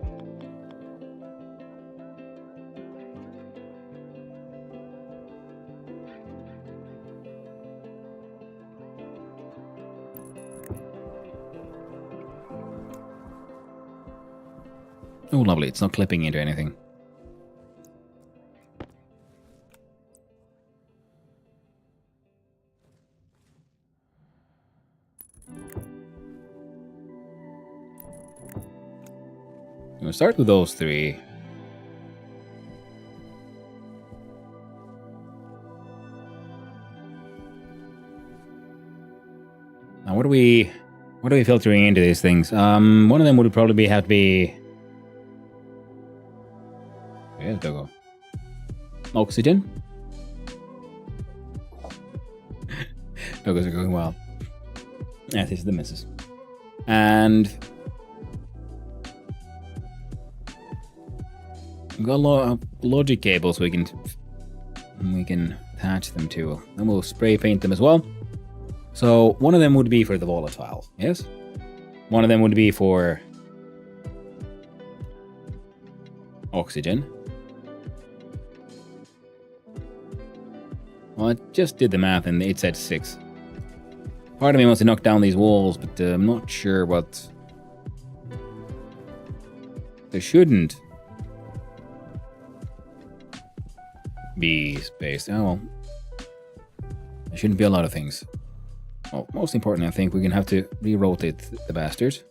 Oh, lovely. It's not clipping into anything. We'll start with those 3. Now, what are we filtering into these things? One of them would probably have to be... where's Dogo? Oxygen? Dogos are going well. Yeah, this is the missus. And... we've got a lot of logic cables we can attach them to. Then we'll spray paint them as well. So one of them would be for the volatile, yes? One of them would be for oxygen. Well, I just did the math and it said 6. Part of me wants to knock down these walls, but I'm not sure what... there shouldn't be space. Oh well. There shouldn't be a lot of things. Well, most important, I think we're gonna have to re-rotate the bastards.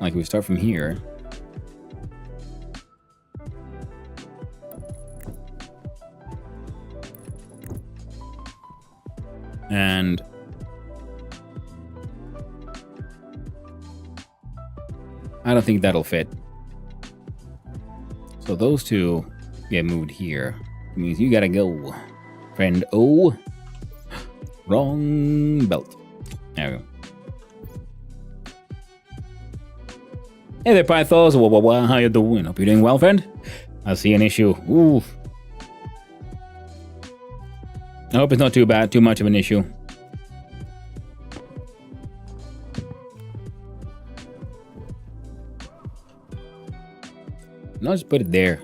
Like we start from here. And I don't think that'll fit. So those 2 get moved here. means you gotta go. Friend O. Wrong belt. There we go. Hey there, Pythos. How you doing? Hope you're doing well, friend. I see an issue. Ooh. I hope it's not too bad, too much of an issue. No, just put it there.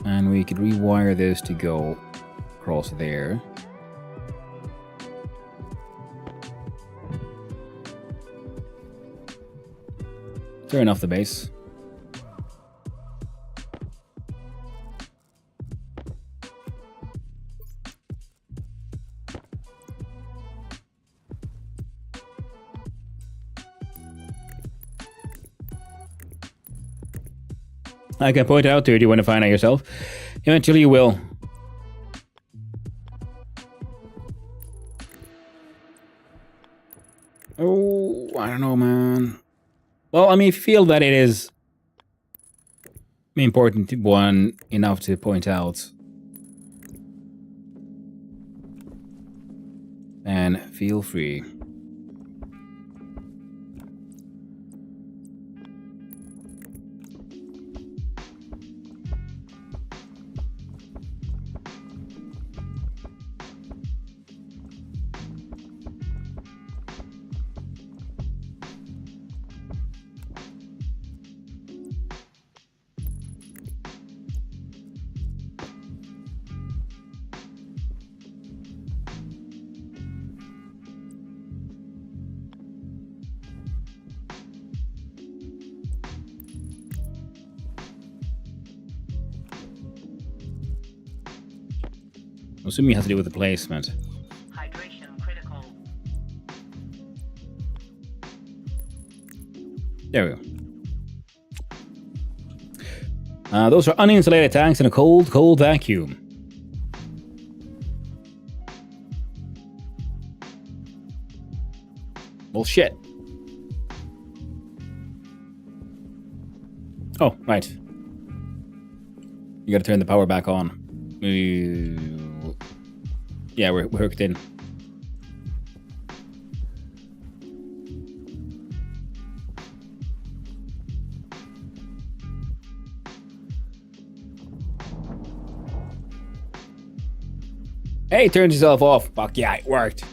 And we could rewire this to go across there. Turn off the base. I can point out to you, do you want to find out yourself? Eventually you will. Oh, I don't know, man. Well, I mean, if you feel that it is important one enough to point out, then feel free. I'm assuming it has to do with the placement. Hydration critical. There we go. Those are uninsulated tanks in a cold, cold vacuum. Well, shit. Oh, right. You gotta turn the power back on. Yeah, we're hooked in. Hey, turned yourself off. Fuck yeah, it worked.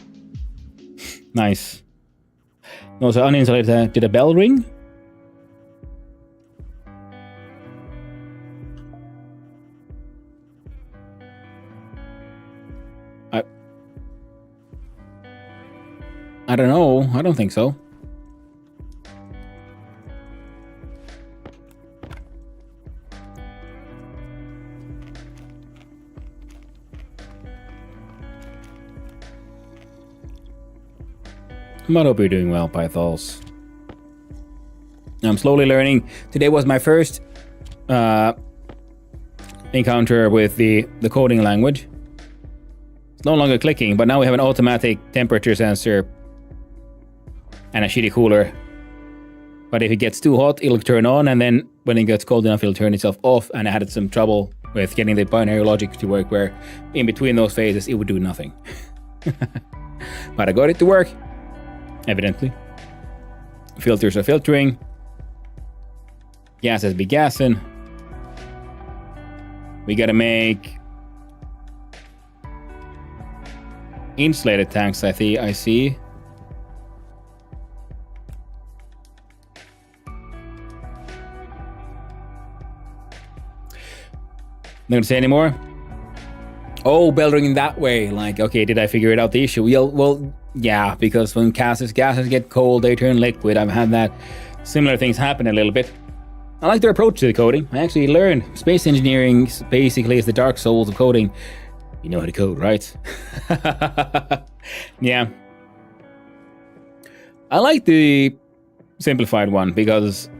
Nice. No, so uninsulated. Did a bell ring? I don't know. I don't think so. I hope you're doing well, Pythos. I'm slowly learning. Today was my first encounter with the coding language. It's no longer clicking, but now we have an automatic temperature sensor and a shitty cooler. But if it gets too hot, it'll turn on, and then when it gets cold enough, it'll turn itself off. And I had some trouble with getting the binary logic to work, where in between those phases, it would do nothing. But I got it to work, evidently. Filters are filtering. Gases be gassing. We gotta make insulated tanks, I see. Not gonna say anymore. Oh, bell ringing that way. Like, okay, did I figure it out the issue? Well, yeah, because when gases get cold, they turn liquid. I've had that similar things happen a little bit. I like their approach to the coding. I actually learned space engineering basically is the Dark Souls of coding. You know how to code, right? Yeah. I like the simplified one because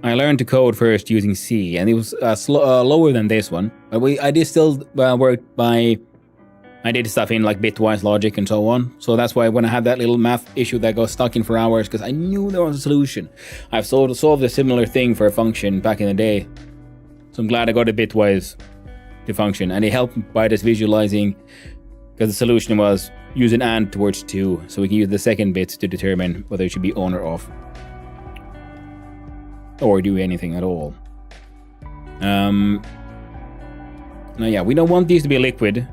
I learned to code first using C, and it was lower than this one. But I did still work by I did stuff in like bitwise logic and so on. So that's why when I had that little math issue that got stuck in for hours, because I knew there was a solution. I've solved a similar thing for a function back in the day. So I'm glad I got a bitwise to function. And it helped by just visualizing, because the solution was use an AND towards 2. So we can use the second bit to determine whether it should be on or off. Or do anything at all. Now yeah, we don't want these to be liquid.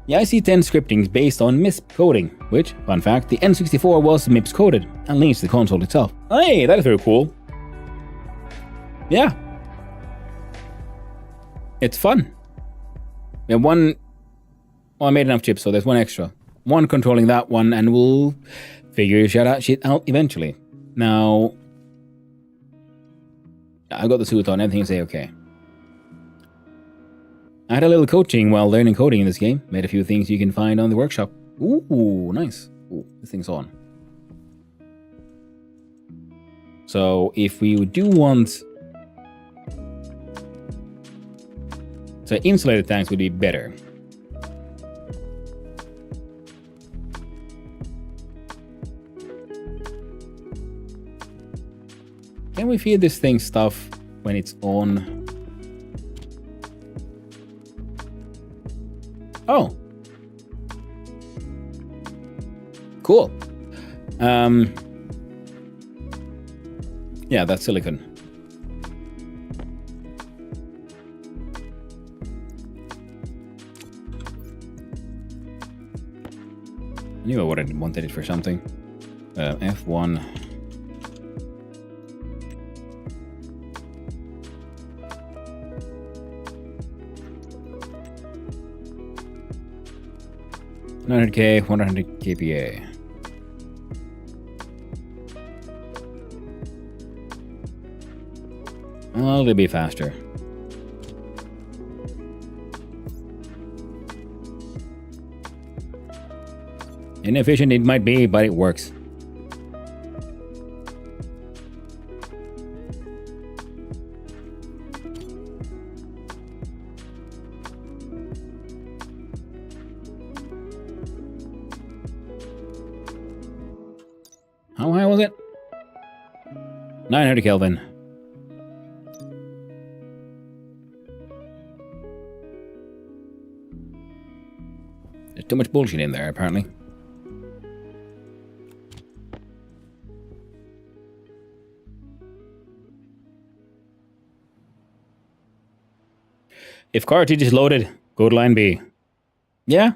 The IC10 scripting is based on MISP coding, which, fun fact, the N64 was MIPS coded and links to the console itself. Hey, that is very cool. Yeah. It's fun. We have one... Well, I made enough chips, so there's one extra. One controlling that one, and we'll figure shit out eventually. Now... I got the suit on, everything's okay. I had a little coaching while learning coding in this game. Made a few things you can find on the workshop. Ooh, nice. Ooh, this thing's on. So if we do want... So insulated tanks would be better. Can we feed this thing stuff when it's on? Oh. Cool. Yeah, that's silicon. I knew I wanted it for something. F1. $900K, 100 kPa. Well, it'll be faster. Inefficient it might be, but it works. How high was it? 900 Kelvin. There's too much bullshit in there, apparently. If cartridge is loaded, go to line B. Yeah?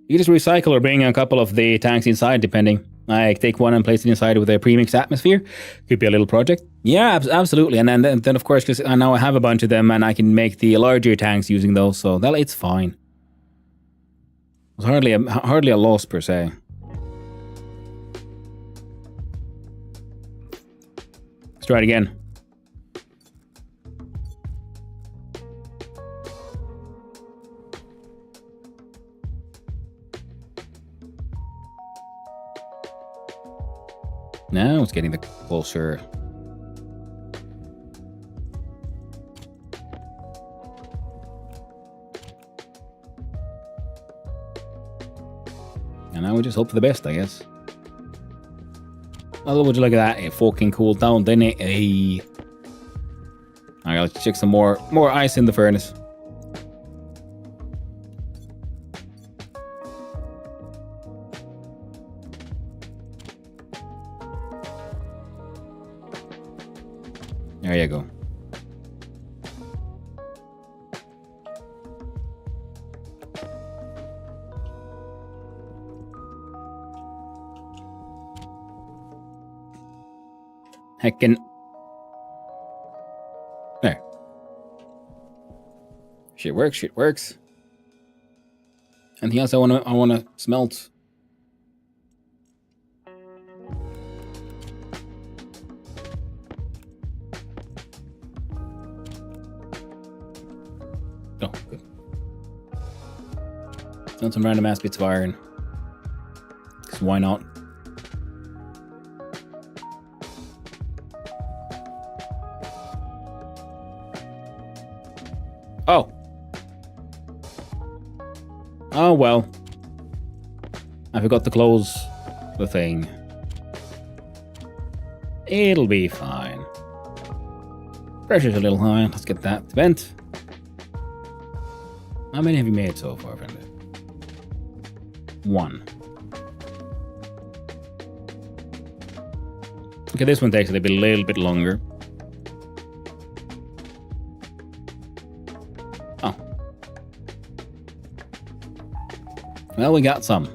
You just recycle or bring a couple of the tanks inside, depending. I take one and place it inside with a premixed atmosphere. Could be a little project. Yeah, absolutely. And then of course, because now I have a bunch of them and I can make the larger tanks using those, so it's fine. It's hardly a loss per se. Let's try it again. Now it's getting the closer. And now we just hope for the best, I guess. Oh, would you look at that? It fucking cooled down, didn't it? Hey. Alright, let's check some more ice in the furnace. There you go. Heckin'. There. Shit works. Anything else I wanna smelt? Oh, good. Smelt some random ass bits of iron. 'Cause why not? Oh well. I forgot to close the thing. It'll be fine. Pressure's a little high. Let's get that vent. How many have you made so far, friend? 1. Okay, this one takes a little bit longer. Oh. Well, we got some.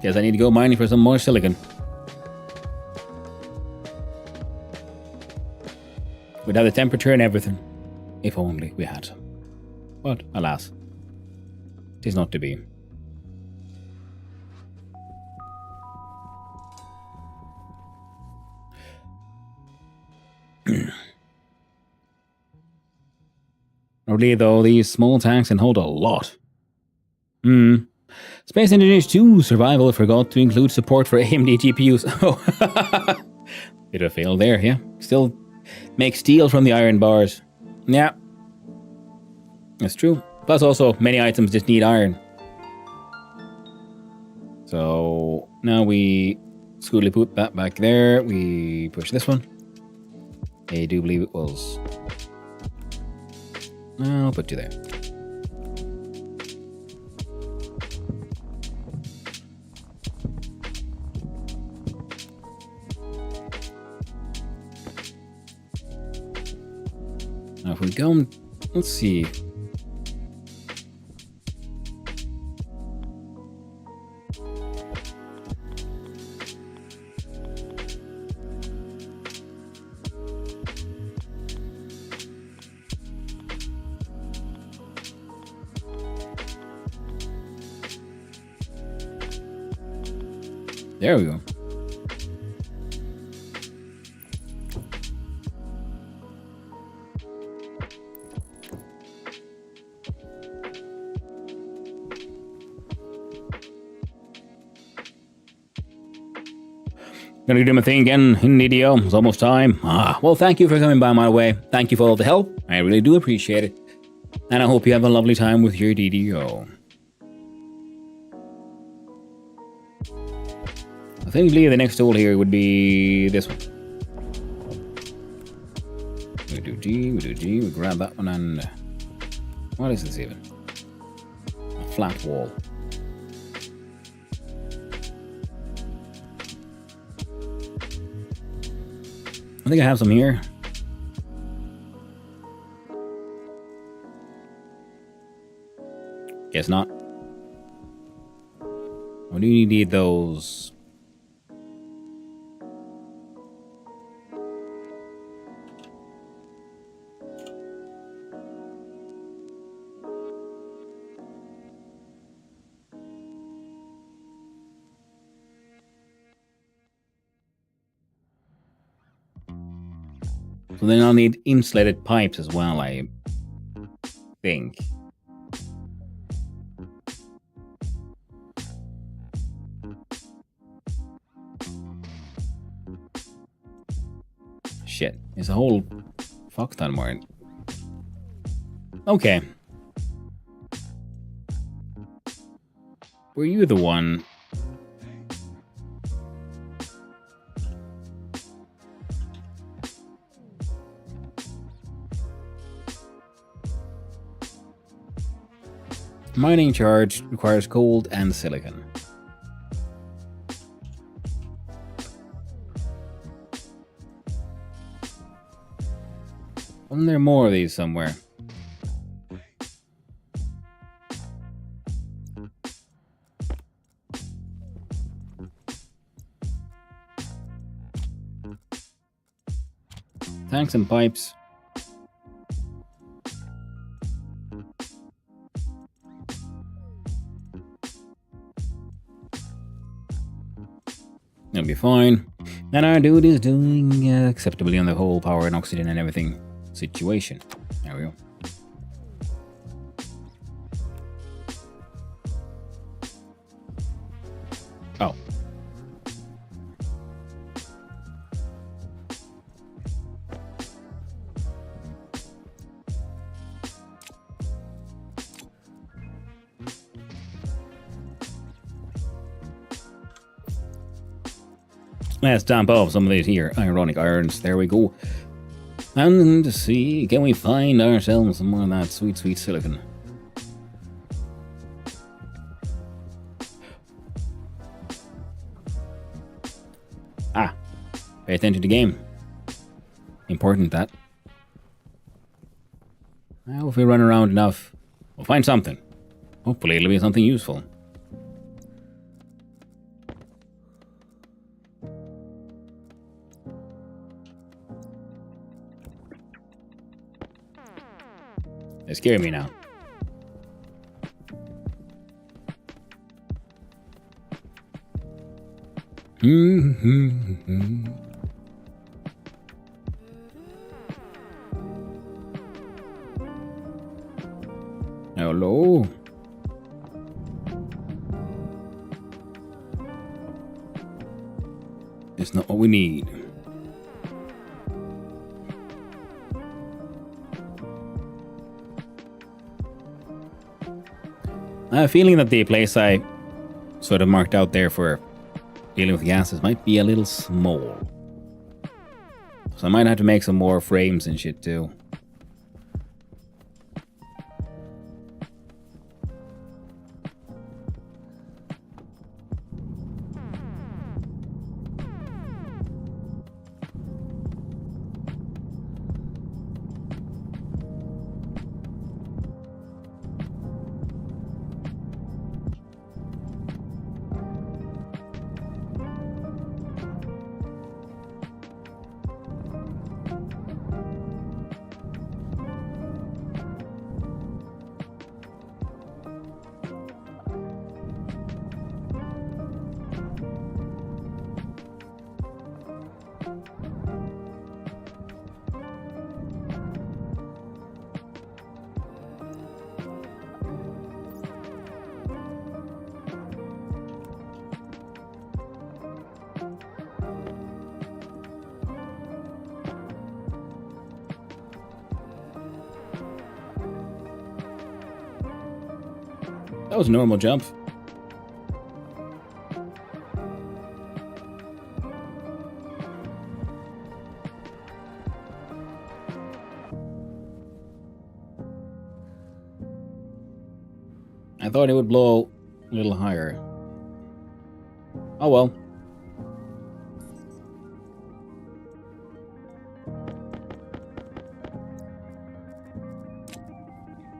Guess I need to go mining for some more silicon. We'd have the temperature and everything. If only we had some. But, alas, it is not to be. Really, though, these small tanks can hold a lot. Space Engineers 2 Survival forgot to include support for AMD GPUs. Oh, bit of a fail there, yeah. Still make steel from the iron bars. Yeah, that's true. Plus, also, many items just need iron. So now we scooterly put that back there. We push this one. I do believe it was. I'll put you there. Now if we go, let's see. There we go. Gonna do my thing again in DDO. It's almost time. Well, thank you for coming by my way. Thank you for all the help. I really do appreciate it. And I hope you have a lovely time with your DDO. I think the next tool here would be this one. We do G, we grab that one and... What is this even? A flat wall. I think I have some here. Guess not. Or do you need those? So then I'll need insulated pipes as well, I think. Shit, there's a whole fuck ton more. Okay. Were you the one? Mining charge requires gold and silicon. Wasn't there more of these somewhere? Tanks and pipes. It'll be fine. And our dude is doing acceptably on the whole power and oxygen and everything situation. There we go. Oh. Let's dump off some of these here ironic irons. There we go. And to see, can we find ourselves some more of that sweet, sweet silicon? Ah, pay attention to the game. Important that. Well, if we run around enough, we'll find something. Hopefully it'll be something useful. They scare me now. Hello? It's not what we need. I have a feeling that the place I sort of marked out there for dealing with gases might be a little small. So I might have to make some more frames and shit too. That was a normal jump. I thought it would blow a little higher. Oh well.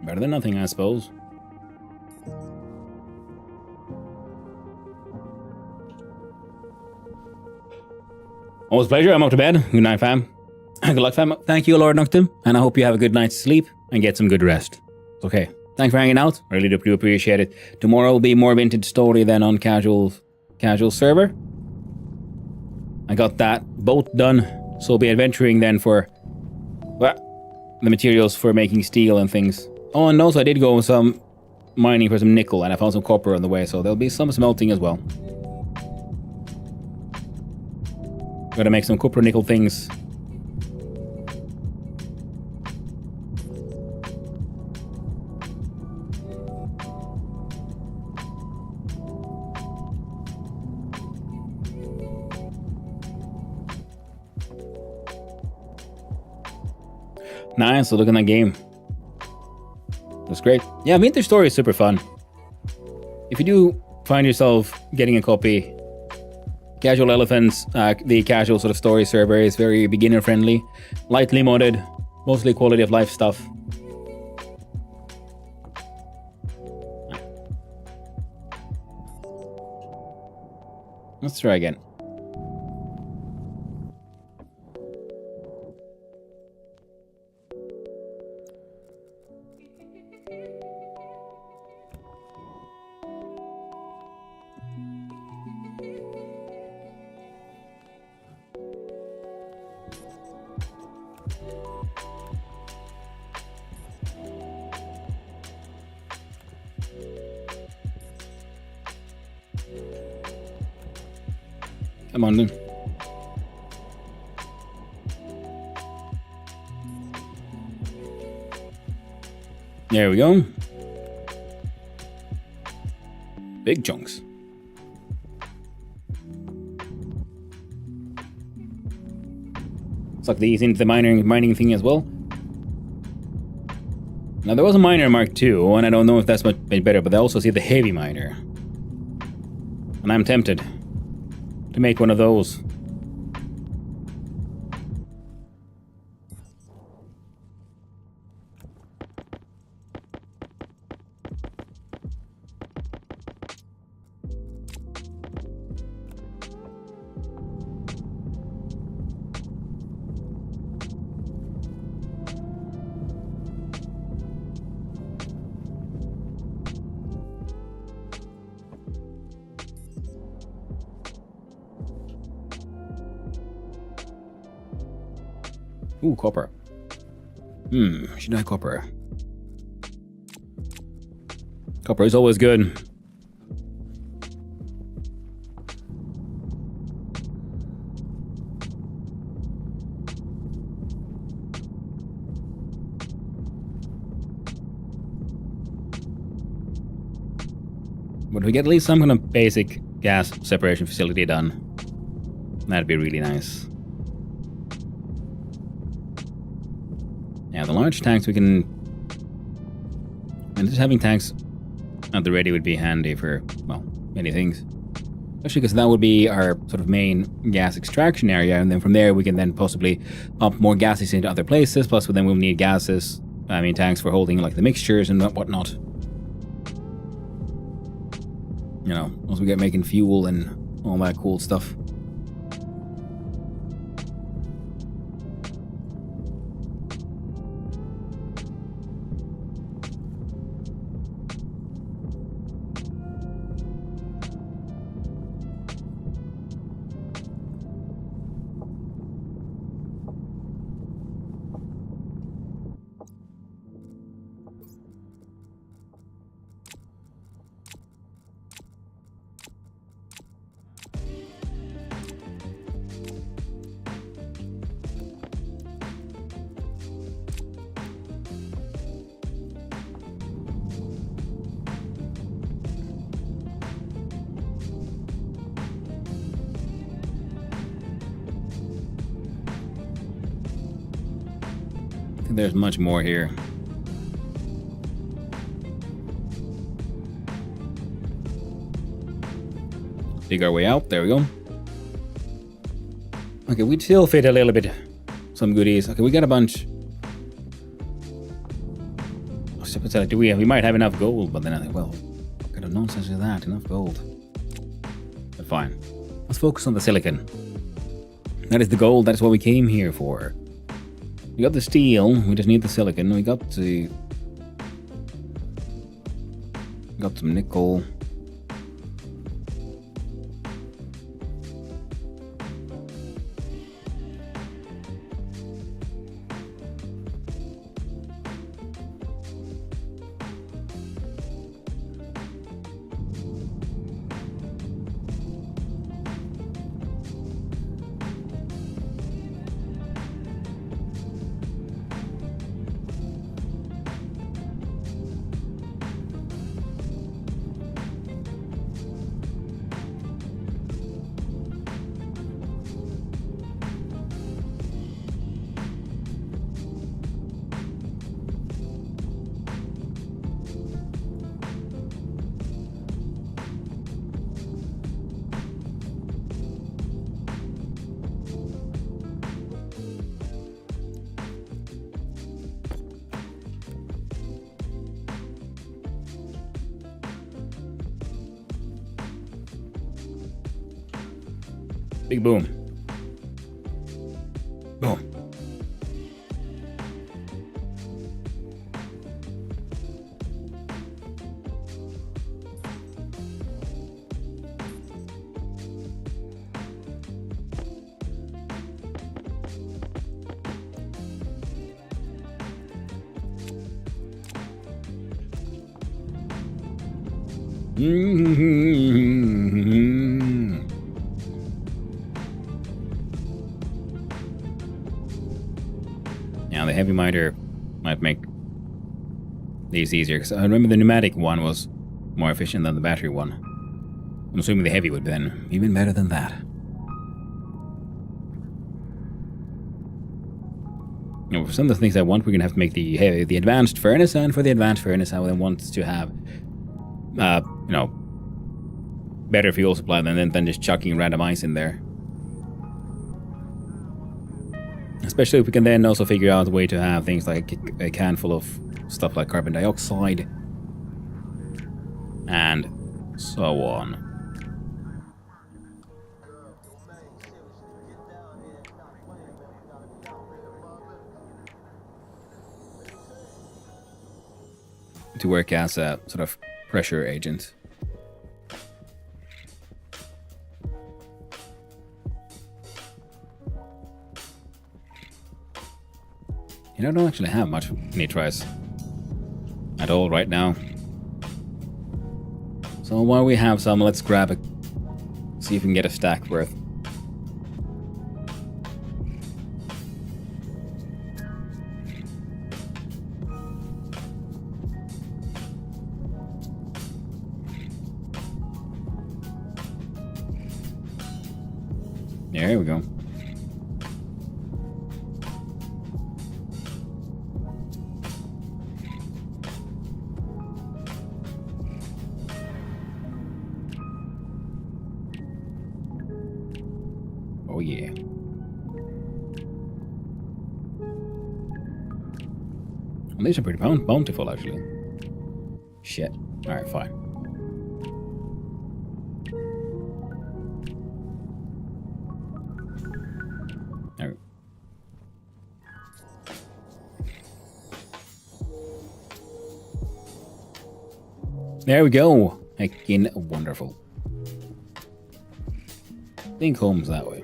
Better than nothing, I suppose. Always a pleasure. I'm up to bed. Good night, fam. Good luck, fam. Thank you, Lord Noctum, and I hope you have a good night's sleep and get some good rest. Okay. Thanks for hanging out. Really do appreciate it. Tomorrow will be more vintage story than on casual server. I got that both done, so I'll be adventuring then for the materials for making steel and things. Oh, and also I did go some mining for some nickel, and I found some copper on the way, so there'll be some smelting as well. Gotta make some copper nickel things. Nice, so look at that game. That's great. Yeah, vintage story is super fun. If you do find yourself getting a copy, Casual Elephants, the casual sort of story server is very beginner friendly, lightly modded, mostly quality of life stuff. Let's try again. Come on then. There we go. Big chunks. Suck these into the mining thing as well. Now there was a miner Mark II, and I don't know if that's much better, but I also see the heavy miner. And I'm tempted to make one of those. Ooh, copper. Should I copper? Copper is always good. But if we get at least some kind of basic gas separation facility done, that'd be really nice. Yeah, the large tanks we can... And just having tanks at the ready would be handy for, well, many things. Especially because that would be our sort of main gas extraction area, and then from there we can then possibly pump more gases into other places, plus then we'll need tanks for holding like the mixtures and whatnot. You know, once we get making fuel and all that cool stuff. I think there's much more here. Dig our way out. There we go. Okay, we'd still fit a little bit. Some goodies. Okay, we got a bunch. We might have enough gold, but then I think, well, what kind of nonsense is that? Enough gold. But fine. Let's focus on the silicon. That is the gold. That is what we came here for. We got the steel. We just need the silicon. We got some nickel. Big boom. Boom. Now the heavy miter might make these easier, because I remember the pneumatic one was more efficient than the battery one. I'm assuming the heavy would be then even better than that. You know, for some of the things I want, we're gonna have to make the advanced furnace, and for the advanced furnace, I would want to have, you know, better fuel supply than just chucking random ice in there. Especially if we can then also figure out a way to have things like a can full of stuff like carbon dioxide and so on. To work as a sort of pressure agent. You know, I don't actually have much nitrites at all right now. So while we have some, let's grab a... see if we can get a stack worth. There we go. Oh yeah. Well, these are pretty bountiful, actually. Shit. Alright, fine. There. There we go. Heckin' wonderful. I think home's that way.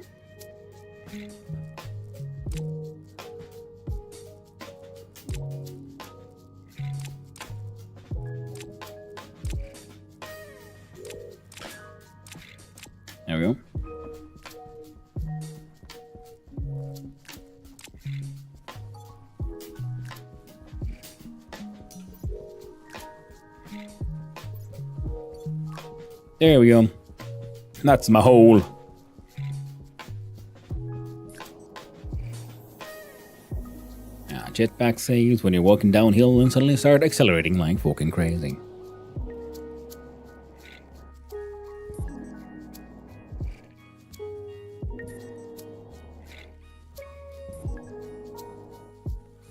There we go. There we go. That's my hole. Jetpack saves when you're walking downhill and suddenly start accelerating like fucking crazy.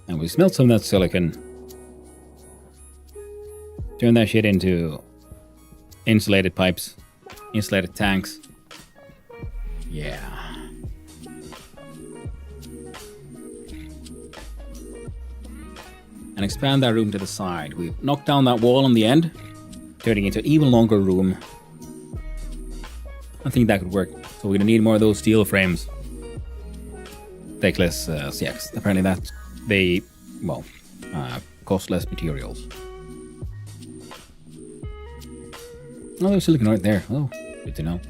And we smelt some of that silicon. Turn that shit into insulated pipes, insulated tanks. Yeah. And expand that room to the side. We've knocked down that wall on the end, turning it into an even longer room. I think that could work. So we're gonna need more of those steel frames. Take less CX. Apparently that they, well, cost less materials. Oh, there's silicon right there. Oh, good to know.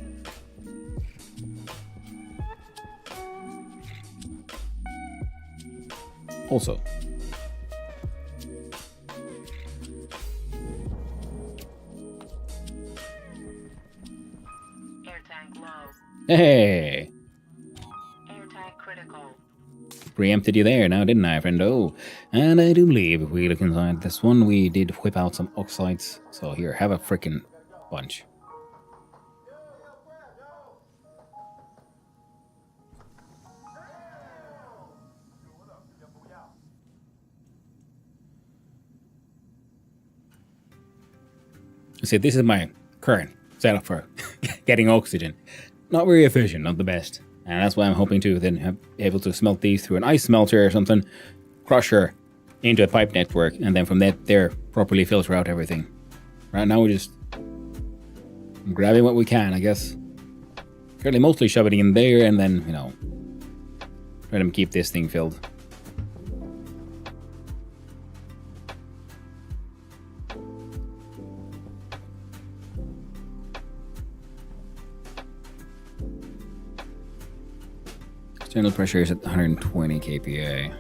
Also, Air tank low. hey, Air tank critical. preempted you there now, didn't I, friendo? And I do believe if we look inside this one, we did whip out some oxides. So here, have a freaking bunch. See, this is my current setup for getting oxygen. Not very efficient, not the best. And that's why I'm hoping to then be able to smelt these through an ice smelter or something, crusher into a pipe network, and then from that there properly filter out everything. Right now we're just grabbing what we can, I guess. Currently mostly shoving it in there and then, you know, try to keep this thing filled. External pressure is at 120 kPa.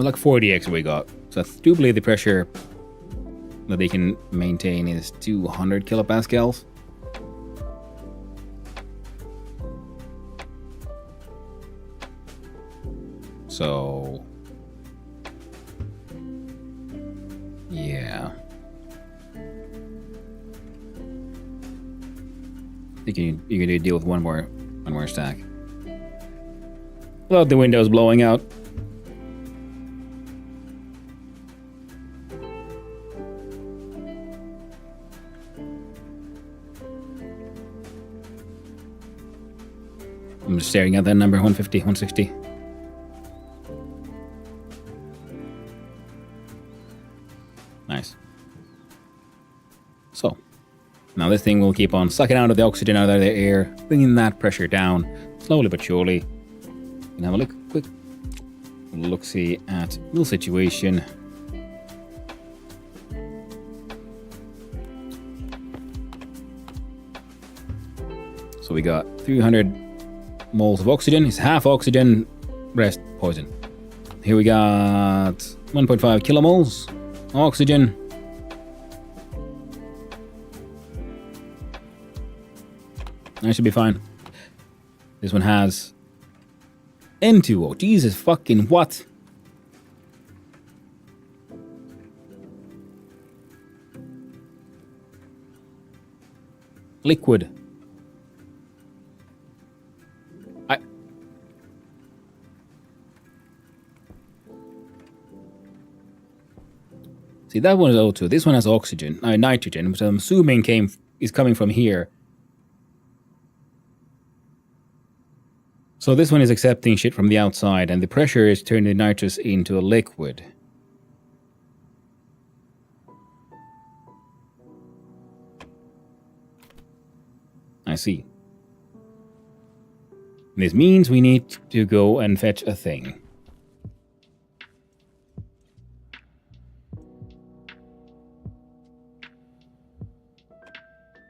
Well, like 40x we got. So I do believe the pressure that they can maintain is 200 kilopascals. So yeah, I think you can deal with one more stack without the windows blowing out. I'm just staring at that number, 150, 160. Nice. So, now this thing will keep on sucking out of the oxygen out of the air, bringing that pressure down, slowly but surely. And have a quick look-see at the situation. So we got 300 moles of oxygen. It's half oxygen, rest poison. Here we got 1.5 kilomoles oxygen. That should be fine. This one has N2O. Jesus fucking what? Liquid. See, that one is O2. This one has oxygen, nitrogen, which I'm assuming is coming from here. So this one is accepting shit from the outside, and the pressure is turning the nitrous into a liquid. I see. This means we need to go and fetch a thing.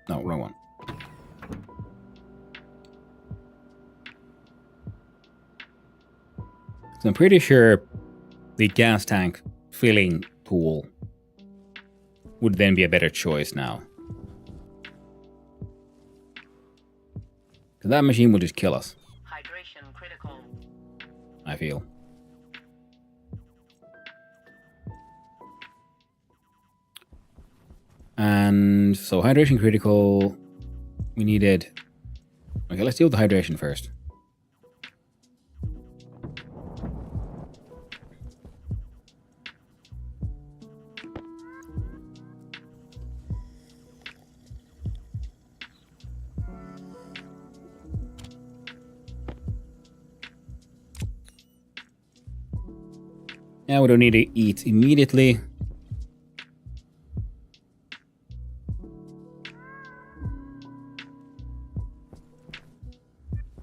No, wrong one. So I'm pretty sure the gas tank filling tool would then be a better choice now. Because that machine will just kill us, Hydration critical. I feel. And so hydration critical, we needed... Okay, let's deal with the hydration first. Yeah, we don't need to eat immediately.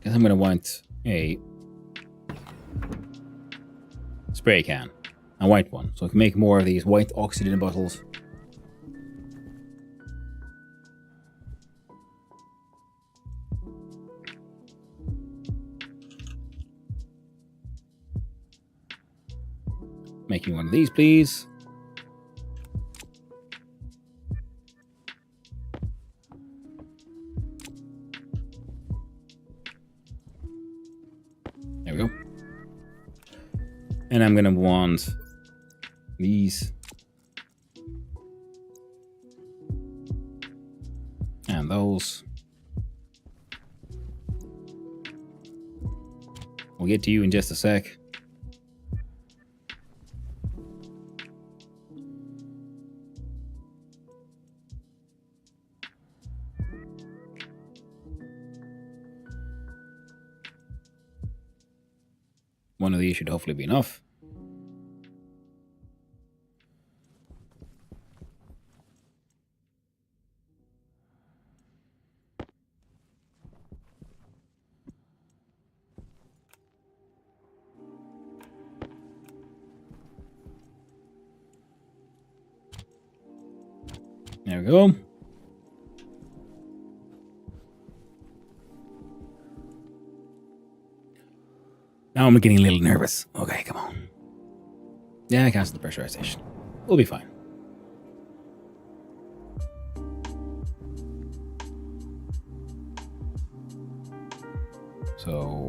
Guess I'm gonna want a spray can, a white one, so I can make more of these white oxygen bottles. Making one of these, please. There we go. And I'm gonna want these. And those. We'll get to you in just a sec. One of these should hopefully be enough. There we go. Now I'm getting a little nervous. Okay, come on. Yeah, cancel the pressurization. We'll be fine. So...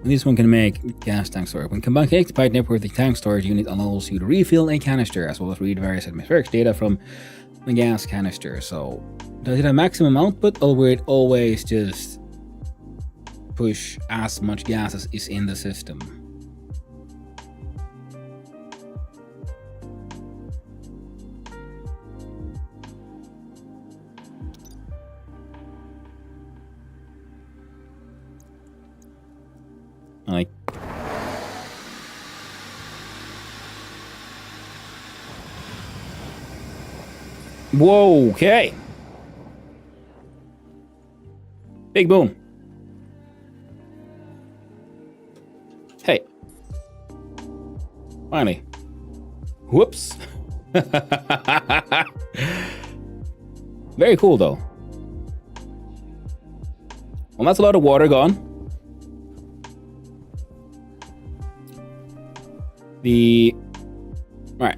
this one can make gas tank storage. When combined connect the pipe network, the tank storage unit allows you to refill a canister as well as read various atmospheric data from the gas canister. So, does it have maximum output, or will it always just push as much gas as is in the system? Like, whoa, okay. Big boom. Hey. Finally. Whoops. Very cool, though. Well, that's a lot of water gone. Right.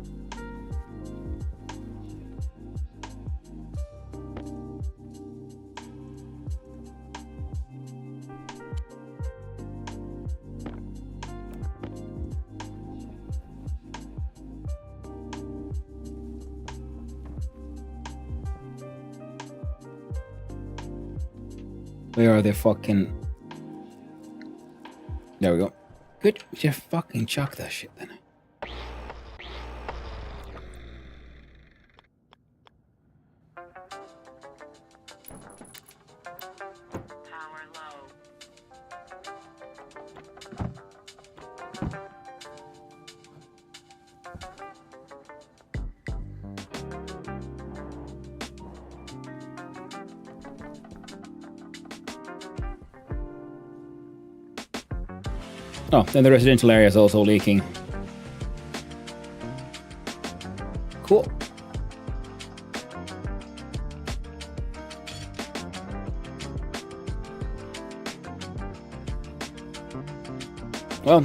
Where are they fucking... There we go. Good, just fucking chuck that shit then. Power low. Oh, then the residential area is also leaking. Cool. Well,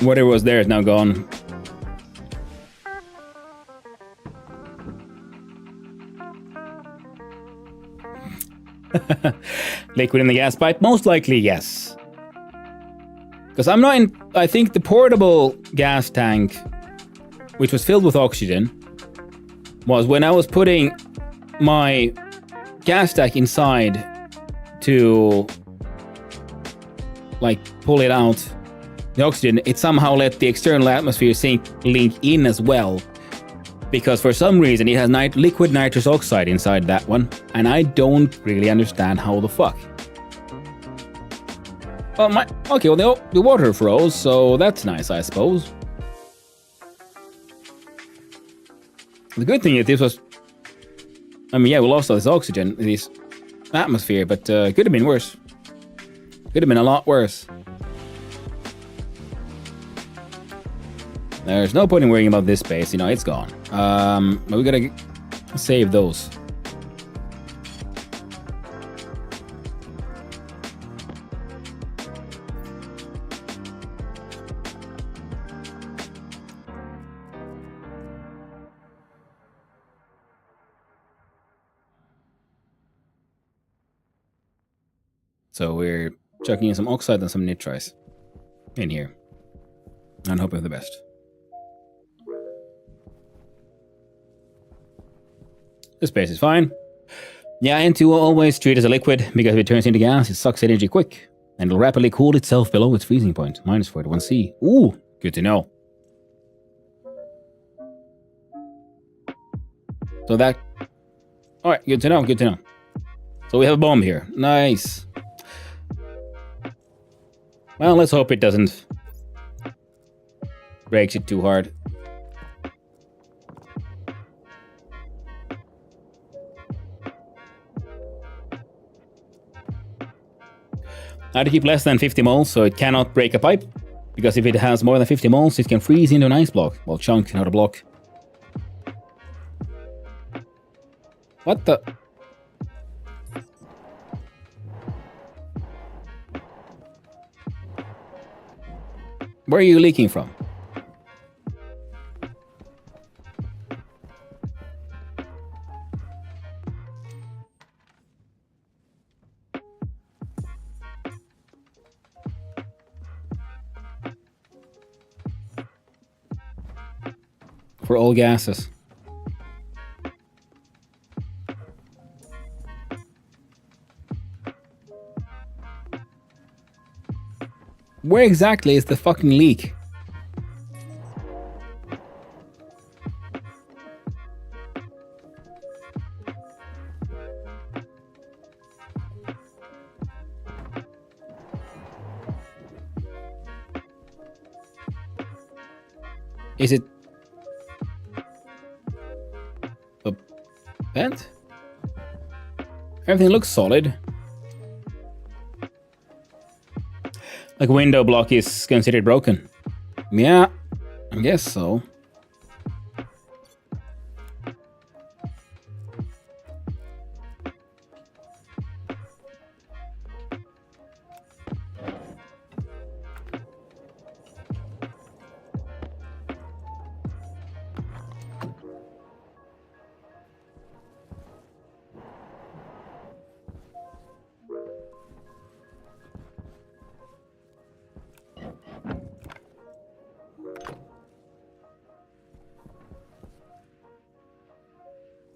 whatever was there is now gone. Liquid in the gas pipe? Most likely, yes. Because I'm not in... I think the portable gas tank, which was filled with oxygen, was when I was putting my gas tank inside to, like, pull it out, the oxygen, it somehow let the external atmosphere link in as well. Because for some reason it has liquid nitrous oxide inside that one, and I don't really understand how the fuck. Well, okay, well, the water froze, so that's nice, I suppose. The good thing is this was... I mean, yeah, we lost all this oxygen, this atmosphere, but could have been worse. Could have been a lot worse. There's no point in worrying about this space, you know, it's gone. But we gotta save those. So we're chucking in some oxide and some nitrites in here. And hoping for the best. This space is fine. Yeah, N2 will always treat as a liquid, because if it turns into gas, it sucks energy quick. And it'll rapidly cool itself below its freezing point, minus 41C. Ooh, good to know. So that... Alright, good to know, good to know. So we have a bomb here. Nice. Well, let's hope it doesn't breaks it too hard. I have to keep less than 50 moles, so it cannot break a pipe. Because if it has more than 50 moles, it can freeze into an ice block. Well, chunk, not a block. What the? Where are you leaking from? For all gases. Where exactly is the fucking leak? Is it a vent? Everything looks solid. Like window block is considered broken. Yeah, I guess so.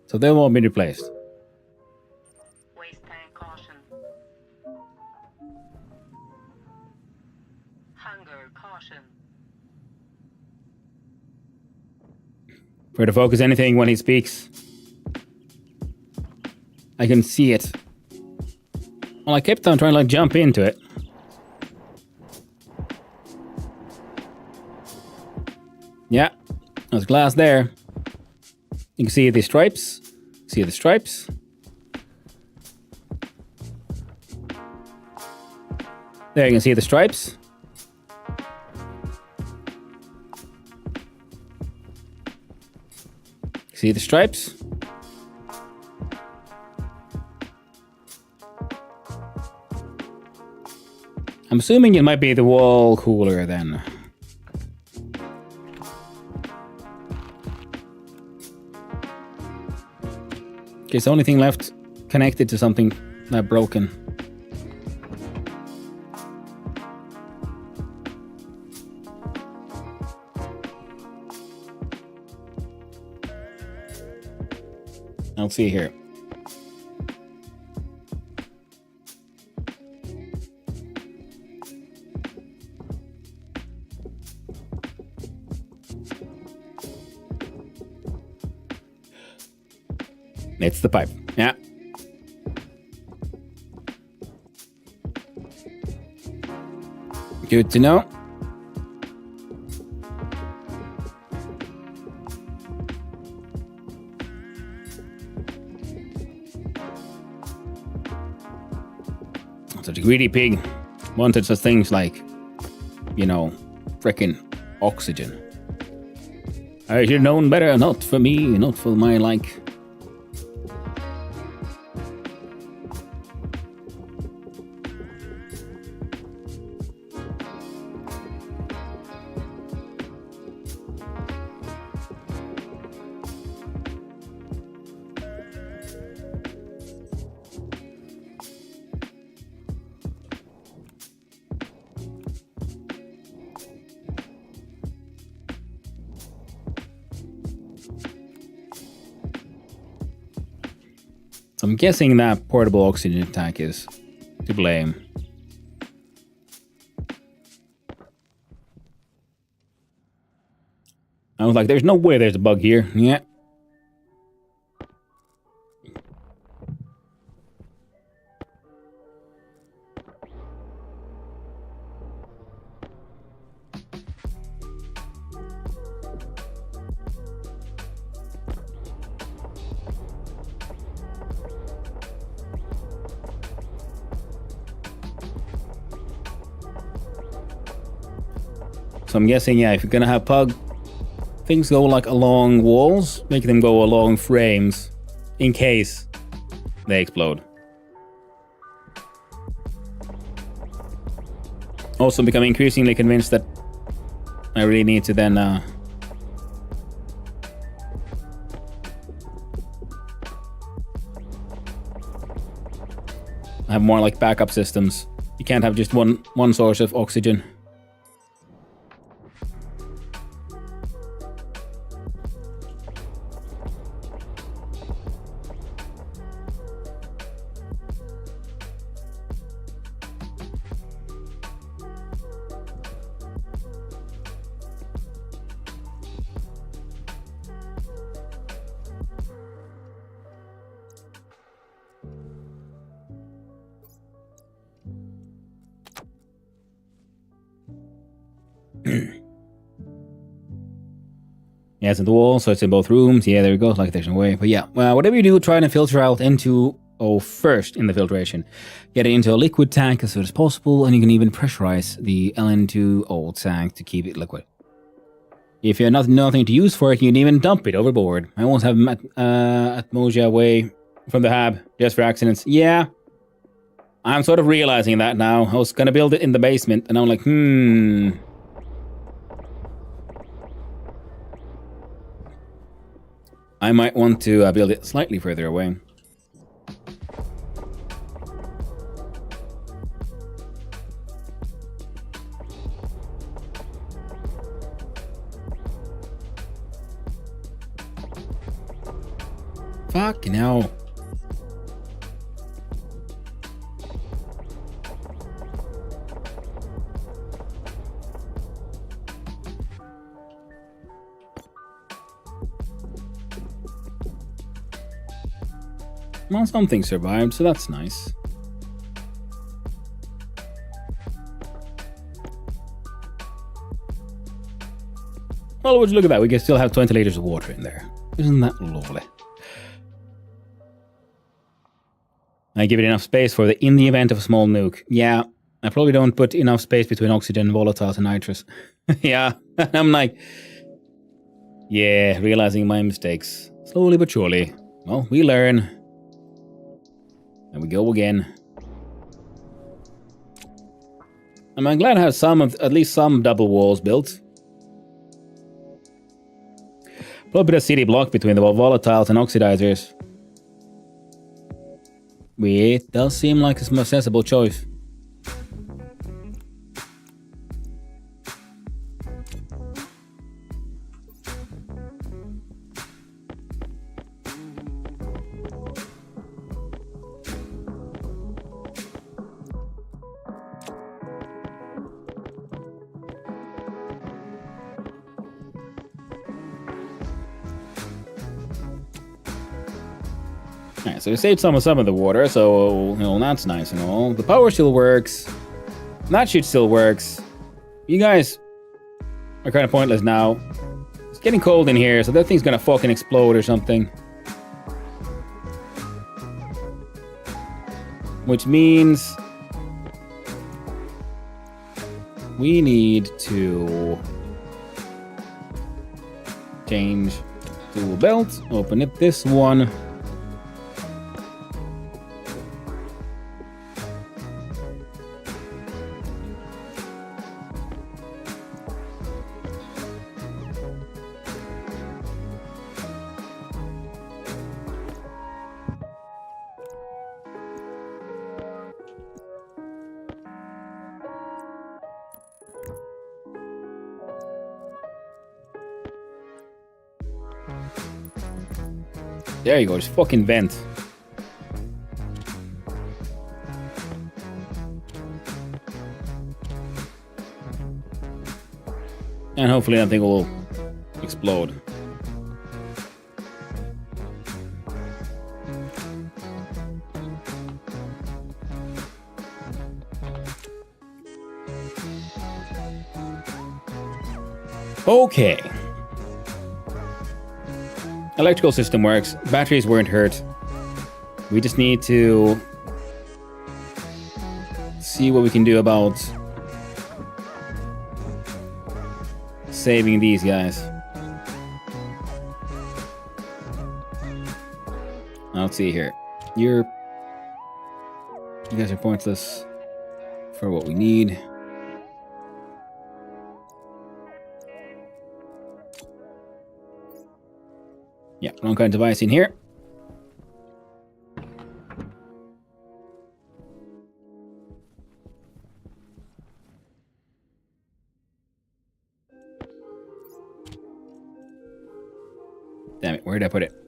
So they won't be replaced. Waste tank caution. Hunger caution. Try to focus anything when he speaks. I can see it. Well, I kept on trying to like jump into it. Yeah, there's glass there. You can see the stripes. See the stripes. There you can see the stripes. See the stripes? I'm assuming it might be the wall cooler then. Okay, it's the only thing left connected to something that broken. I'll see here. It's the pipe. Yeah. Good to know. Such a greedy pig wanted such things like, you know, frickin' oxygen. I should have known better, not for me, not for my like. I'm guessing that portable oxygen tank is to blame. I was like, there's no way there's a bug here. Yeah. So I'm guessing, yeah, if you're gonna have pug, things go like along walls, make them go along frames in case they explode. Also becoming increasingly convinced that I really need to then have more like backup systems. You can't have just one source of oxygen. Yeah, it's in the wall, so it's in both rooms. Yeah, there we go, like there's no way. But yeah, whatever you do, try to filter out N2O first in the filtration. Get it into a liquid tank as soon as possible, and you can even pressurize the LN2O tank to keep it liquid. If you have nothing to use for it, you can even dump it overboard. I almost have Atmosia away from the hab, just for accidents. Yeah, I'm sort of realizing that now. I was gonna build it in the basement, and I'm like, I might want to build it slightly further away. Fucking hell. Well, something survived, so that's nice. Well, would you look at that? We can still have 20 liters of water in there. Isn't that lovely? I give it enough space for in the event of a small nuke. Yeah, I probably don't put enough space between oxygen, volatiles, and nitrous. Yeah, I'm like... Yeah, realizing my mistakes. Slowly but surely. Well, we learn. And we go again. I'm glad I have at least some double walls built. Put a bit of city block between the volatiles and oxidizers. It does seem like a more sensible choice. Alright, so we saved some of the water, so, you know, that's nice and all. The power still works. That shit still works. You guys are kind of pointless now. It's getting cold in here, so that thing's gonna fucking explode or something. Which means... we need to... change tool belt, open up this one. There you go, just fucking vent. And hopefully nothing will explode. Okay. Electrical system works. Batteries weren't hurt. We just need to see what we can do about saving these guys. let's see here. You guys are pointless for what we need. Yeah, wrong kind of device in here. Damn it, where did I put it?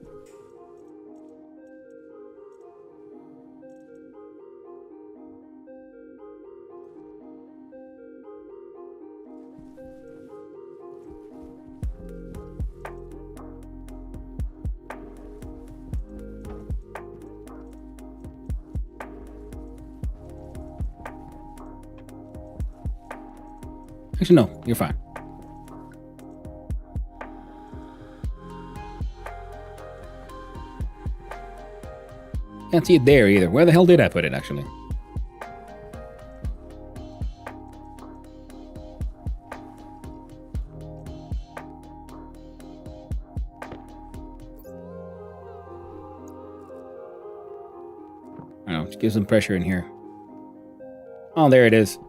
Actually, no, you're fine. Can't see it there either. Where the hell did I put it, actually? I don't know, just give some pressure in here. Oh, there it is.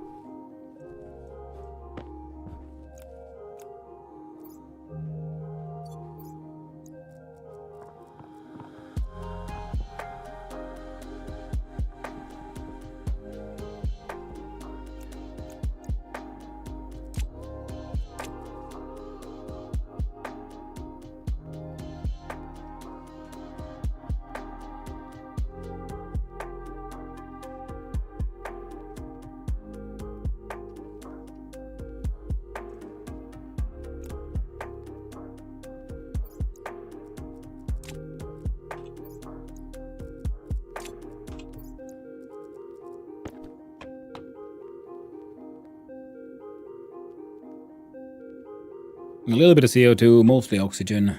A little bit of CO2, mostly oxygen.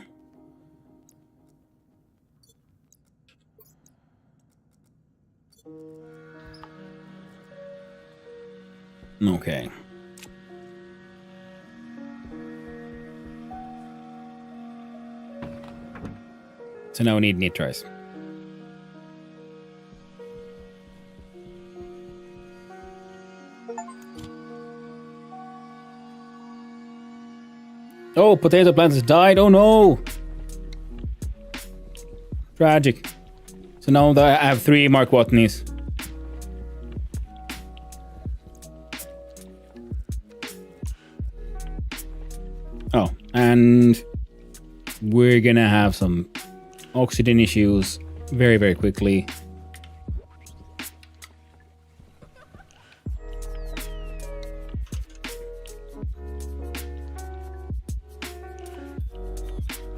Okay. So now we need nitros. Oh, potato plant has died. Oh no! Tragic. So now I have 3 Mark Watneys. Oh, and we're gonna have some oxygen issues very, very quickly.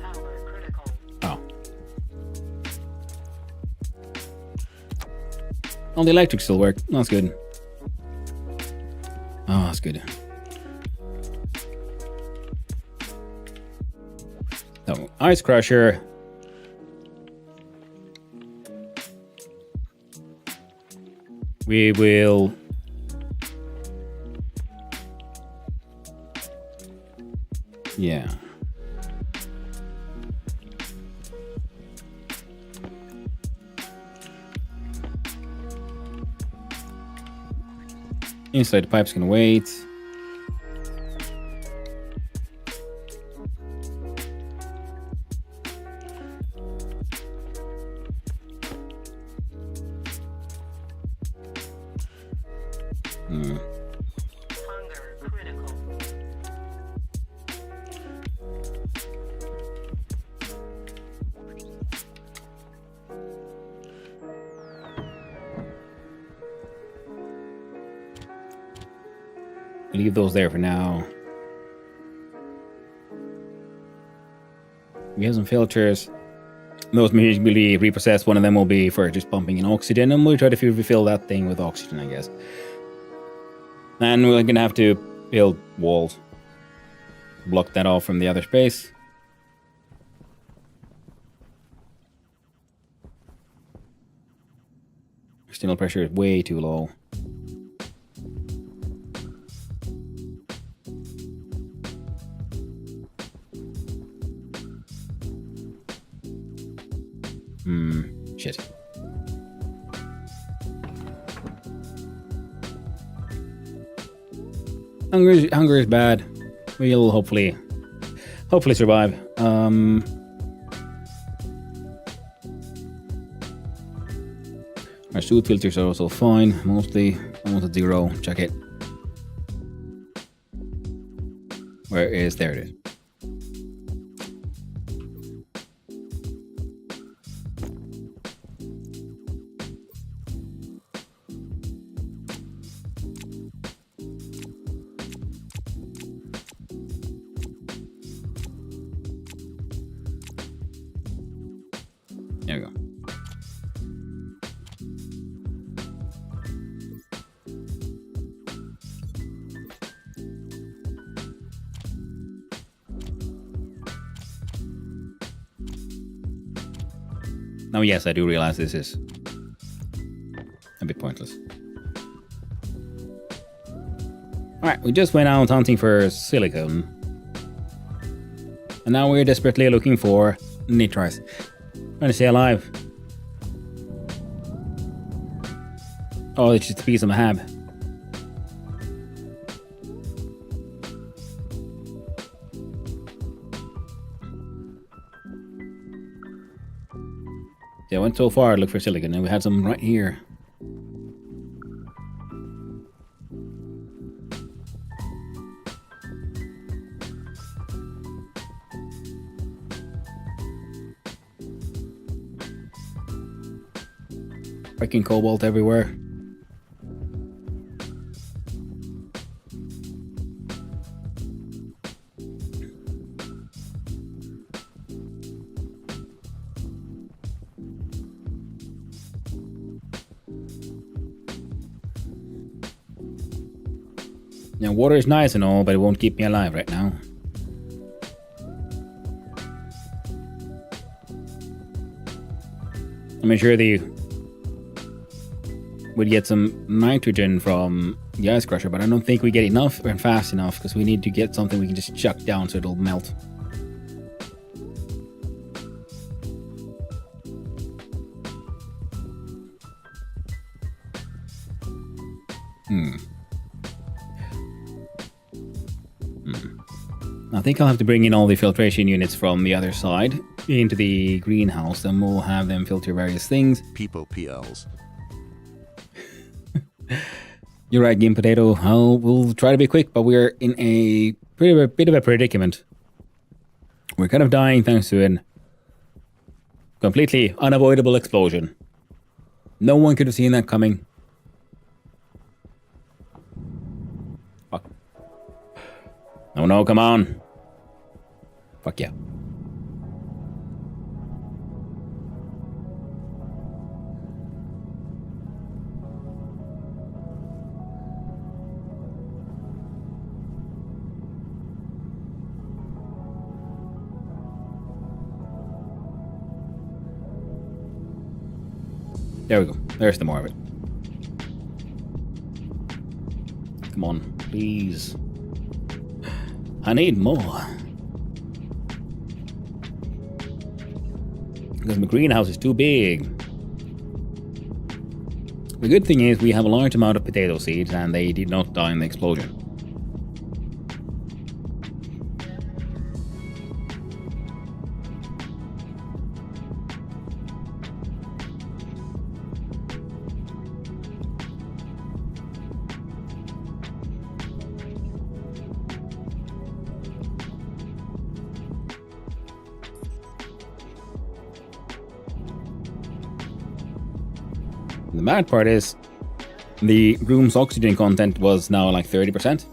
Power critical. Oh. Oh, the electric still work. That's good. Oh, that's good. So, ice crusher. We will... Yeah. Inside the pipes can wait. Hunger critical. Leave those there for now. We have some filters. Those may be reprocessed. One of them will be for just pumping in oxygen, and we'll try to refill that thing with oxygen, I guess. And we're gonna have to build walls. Block that off from the other space. External pressure is way too low. Shit. Hunger is bad. We'll hopefully survive. Our suit filters are also fine. Mostly almost at 0. Check it. Where is there? It is. There we go. Now, yes, I do realize this is a bit pointless. Alright, we just went out hunting for silicone. And now we're desperately looking for nitrites. Trying to stay alive. Oh, it's just a piece of a hab. Yeah, I went so far to look for silicon, and we had some right here. Freaking cobalt everywhere. Now, water is nice and all, but it won't keep me alive right now. I'm sure we'd get some nitrogen from the ice crusher, but I don't think we get enough and fast enough because we need to get something we can just chuck down so it'll melt. I think I'll have to bring in all the filtration units from the other side into the greenhouse, and we'll have them filter various things. Peepo PLs. You're right, Game Potato. We'll try to be quick, but we're in a bit of a predicament. We're kind of dying thanks to an completely unavoidable explosion. No one could have seen that coming. Fuck. No, come on. Fuck yeah. There we go. There's the more of it. Come on, please. I need more. Because my greenhouse is too big. The good thing is we have a large amount of potato seeds and they did not die in the explosion. The bad part is the room's oxygen content was now like 30%.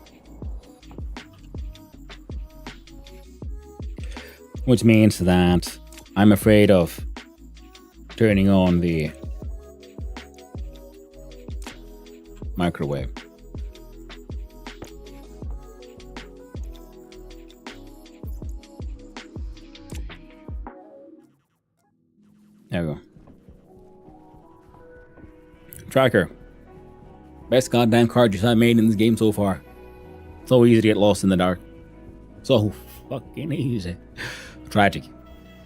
Which means that I'm afraid of turning on the microwave. There we go. Tracker. Best goddamn cartridge I made in this game so far. So easy to get lost in the dark. So fucking easy. Tragic.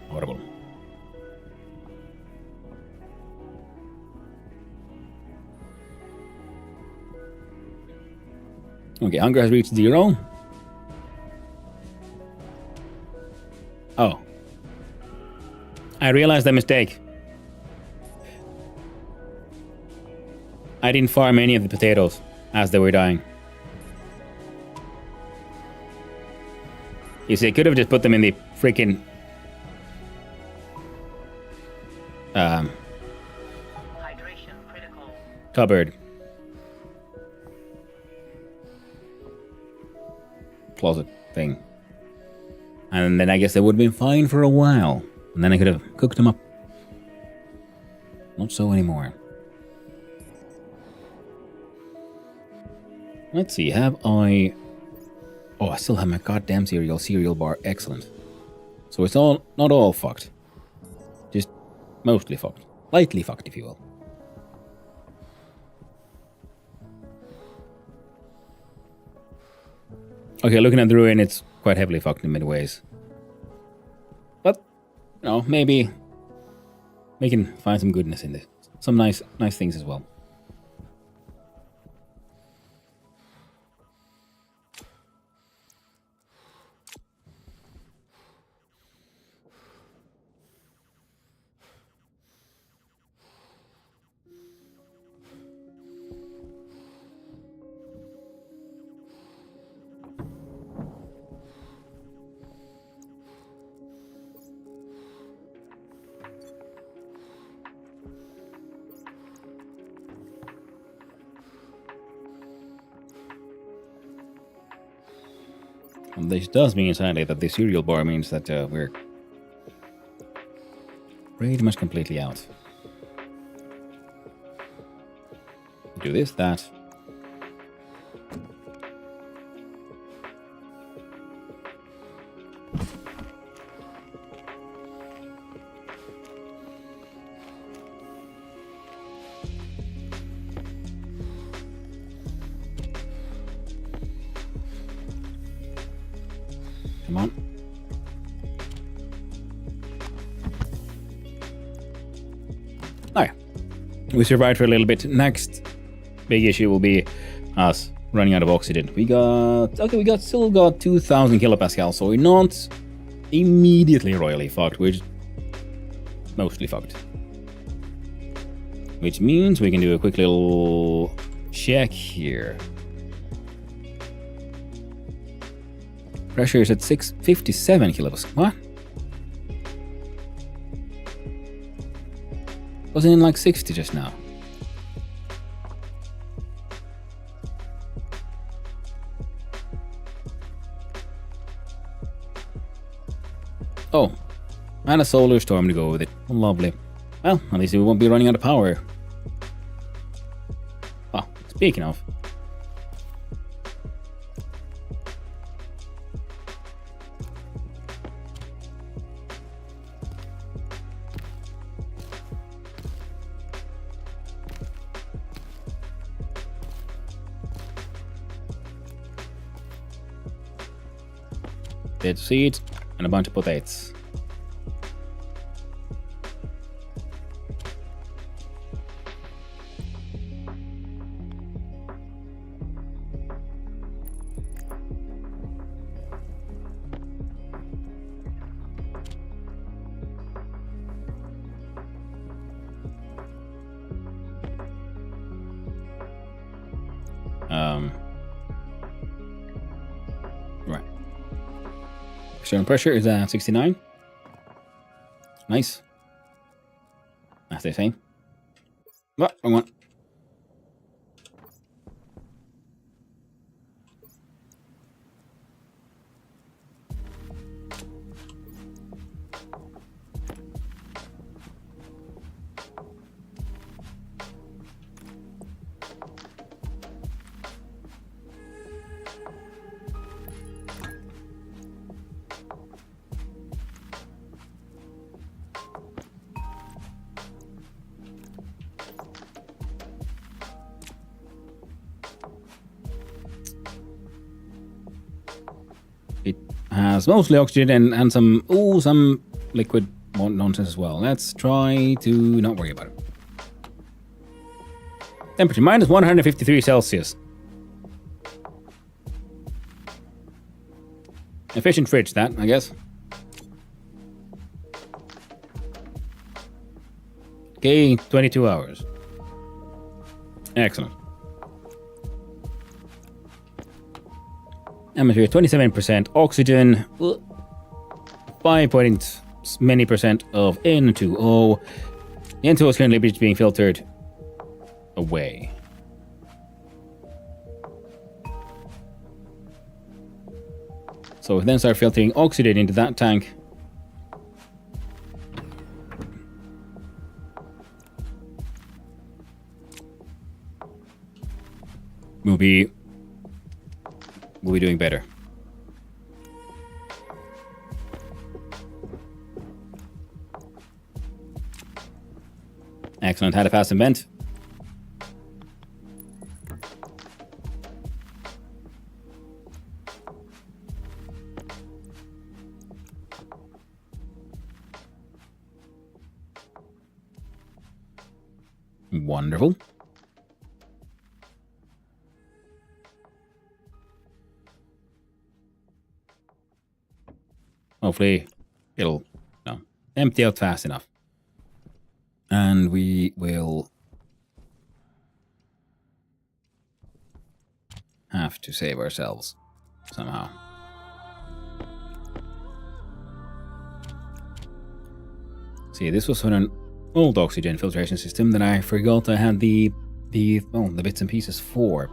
Horrible. Okay, hunger has reached 0. Oh. I realized a mistake. I didn't farm any of the potatoes as they were dying. You see, I could have just put them in the freaking Hydration critical. cupboard. Closet thing. And then I guess they would have been fine for a while. And then I could have cooked them up. Not so anymore. Let's see, have I... Oh, I still have my goddamn cereal bar. Excellent. So it's all not all fucked. Just mostly fucked. Lightly fucked, if you will. Okay, looking at the ruin, it's quite heavily fucked in many ways. But, you know, maybe we can find some goodness in this. Some nice things as well. And this does mean sadly that the cereal bar means that we're pretty much completely out. Do this, that. Come on. Alright. We survived for a little bit. Next big issue will be us running out of oxygen. We still got 2000 kilopascals, so we're not immediately royally fucked. We're just mostly fucked. Which means we can do a quick little check here. Pressure is at 657 kilopascals. What? Wasn't it in like 60 just now? Oh, and a solar storm to go with it. Lovely. Well, at least we won't be running out of power. Oh, speaking of. Dead seeds and a bunch of potatoes. Right. External pressure is at 69. Nice. That's the same. What? Wrong one. It has mostly oxygen and some liquid nonsense as well. Let's try to not worry about it. Temperature minus 153 Celsius. Efficient fridge, that, I guess. Okay, 22 hours. Excellent. Atmosphere 27%, oxygen 5 point many percent of N2O. The N2O is currently being filtered away. So we then start filtering oxygen into that tank. We'll be doing better. Excellent. Had a fast event. Wonderful. Hopefully it'll empty out fast enough. And we will have to save ourselves somehow. See, this was on an old oxygen filtration system that I forgot I had the bits and pieces for.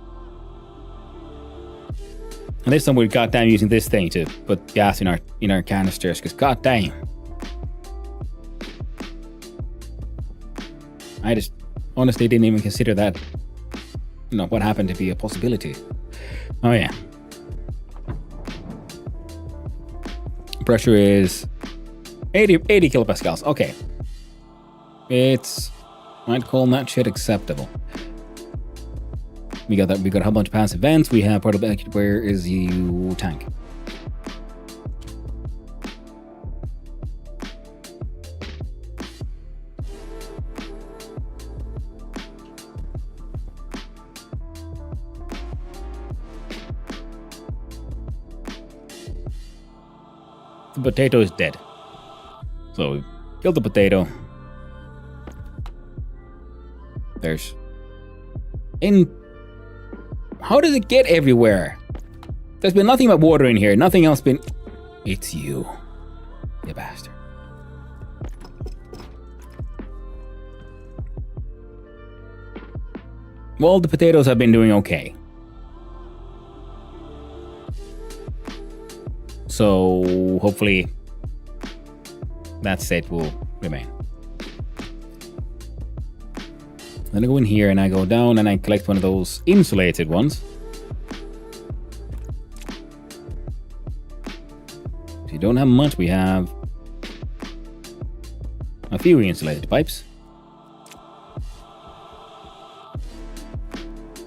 And this time we're goddamn using this thing to put gas in our canisters, because goddamn. I just honestly didn't even consider that, what happened to be a possibility. Oh yeah. Pressure is 80 kilopascals. Okay. I'd call that shit acceptable. We got a whole bunch of passive vents. We have part of the, where is you tank? The potato is dead. So we killed the potato. How does it get everywhere? There's been nothing but water in here. Nothing else been... It's you. You bastard. Well, the potatoes have been doing okay. So, hopefully, that state will remain. Then I go in here and I go down and I collect one of those insulated ones. If you don't have much, we have a few insulated pipes.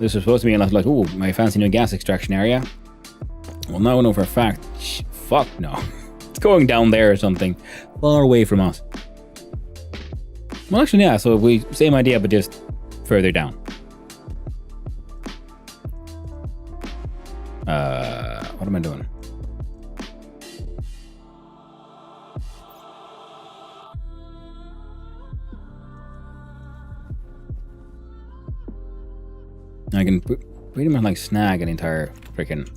This is supposed to be like, ooh, my fancy new gas extraction area. Well, now I know for a fact, fuck no. It's going down there or something, far away from us. Well, actually, yeah, so same idea, but just further down. What am I doing? I can pretty much like snag an entire freaking...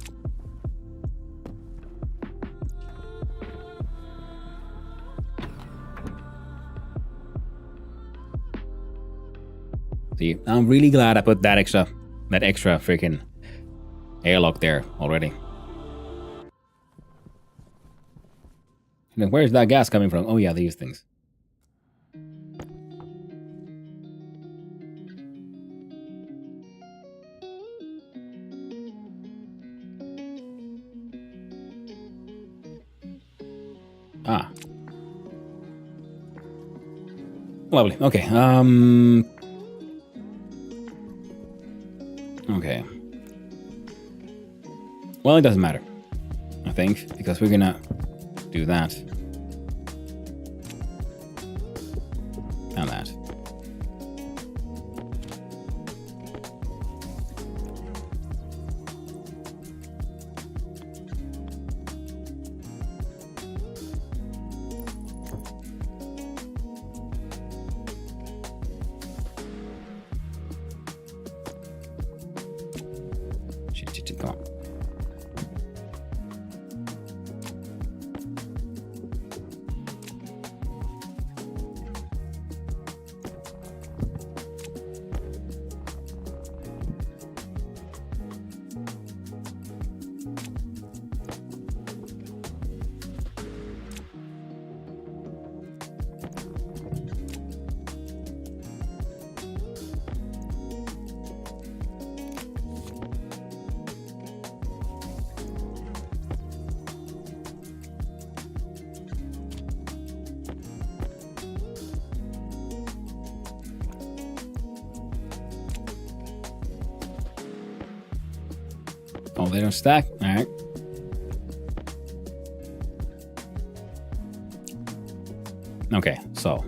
See, I'm really glad I put that extra freaking airlock there already. And where's that gas coming from? Oh yeah, these things. Ah. Lovely. Okay. Okay. Well, it doesn't matter, I think, because we're gonna do that. And that. shit, come on. Oh, they don't stack? Alright. Okay, so.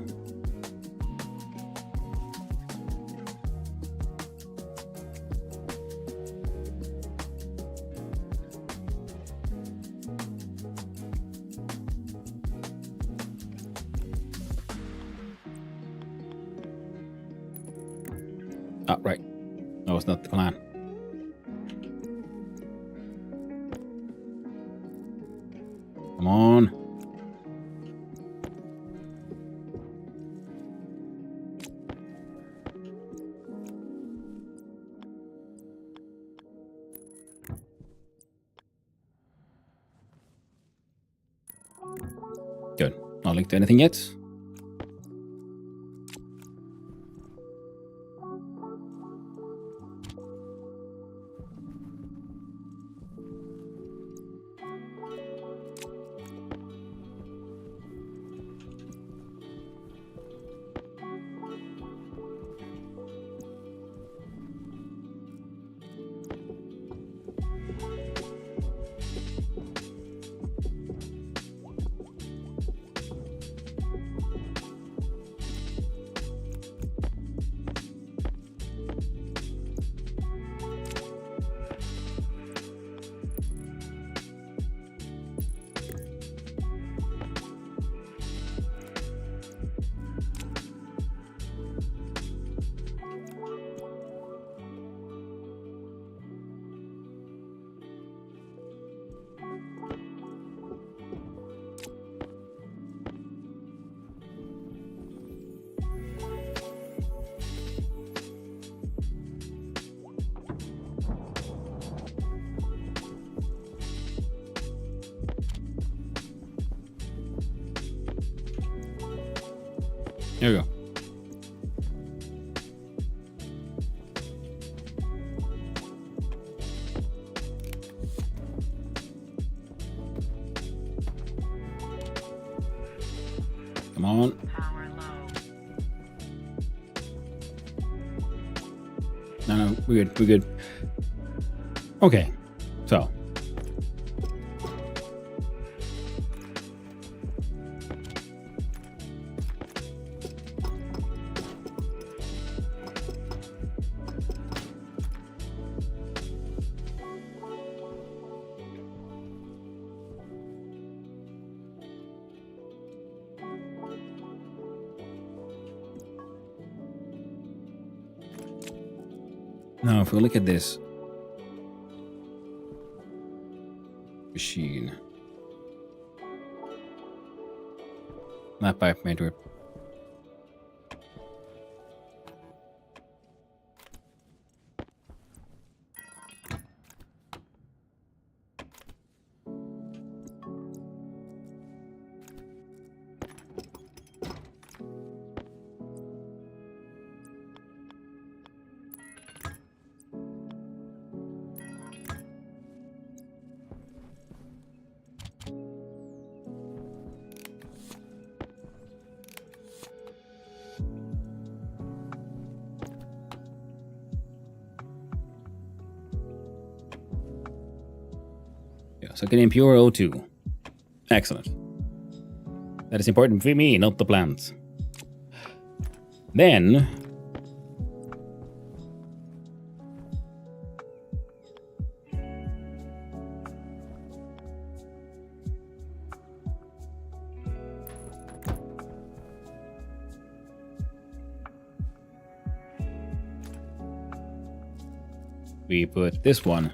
Oh, right. That was not the plan. Come on. Good. Not linked to anything yet. Here we go. Come on. No, we're good. We're good. Okay, so. Now, if we look at this machine, that pipe made rip. So getting pure O2. Excellent. That is important for me, not the plants. Then we put this one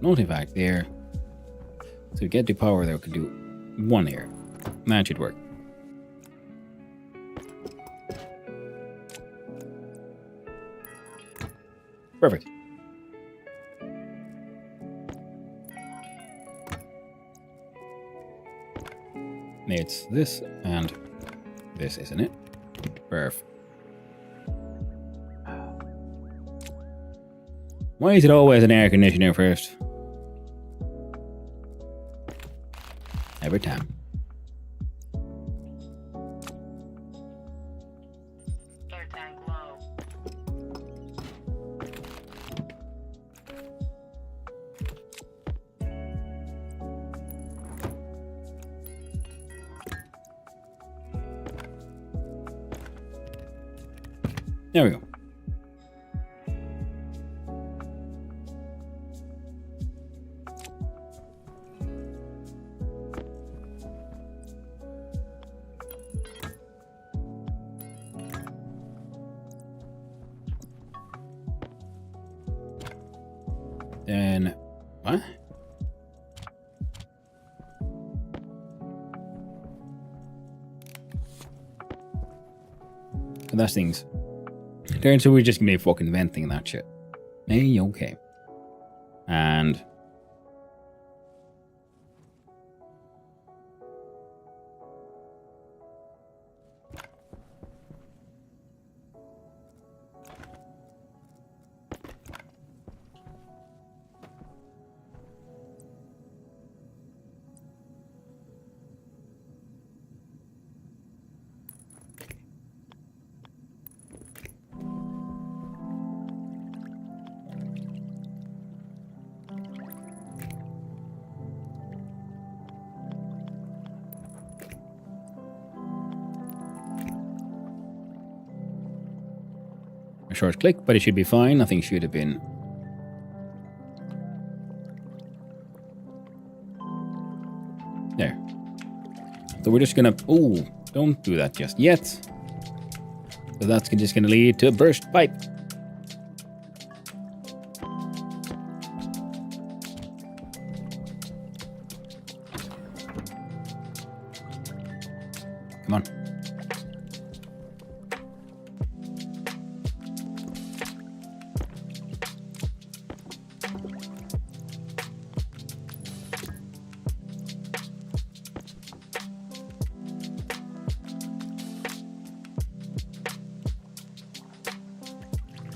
not in fact there. So to get the power there, we can do one here. That should work. Perfect. It's this and this, isn't it? Perfect. Why is it always an air conditioner first? Every time. Air tank low. There we go. Then, what? So that's things. Turns out we're just gonna be fucking venting that shit. Hey, okay. And a short click, but it should be fine. Nothing should have been. There. So we're just gonna. Oh, don't do that just yet. So that's just gonna lead to a burst pipe. Come on.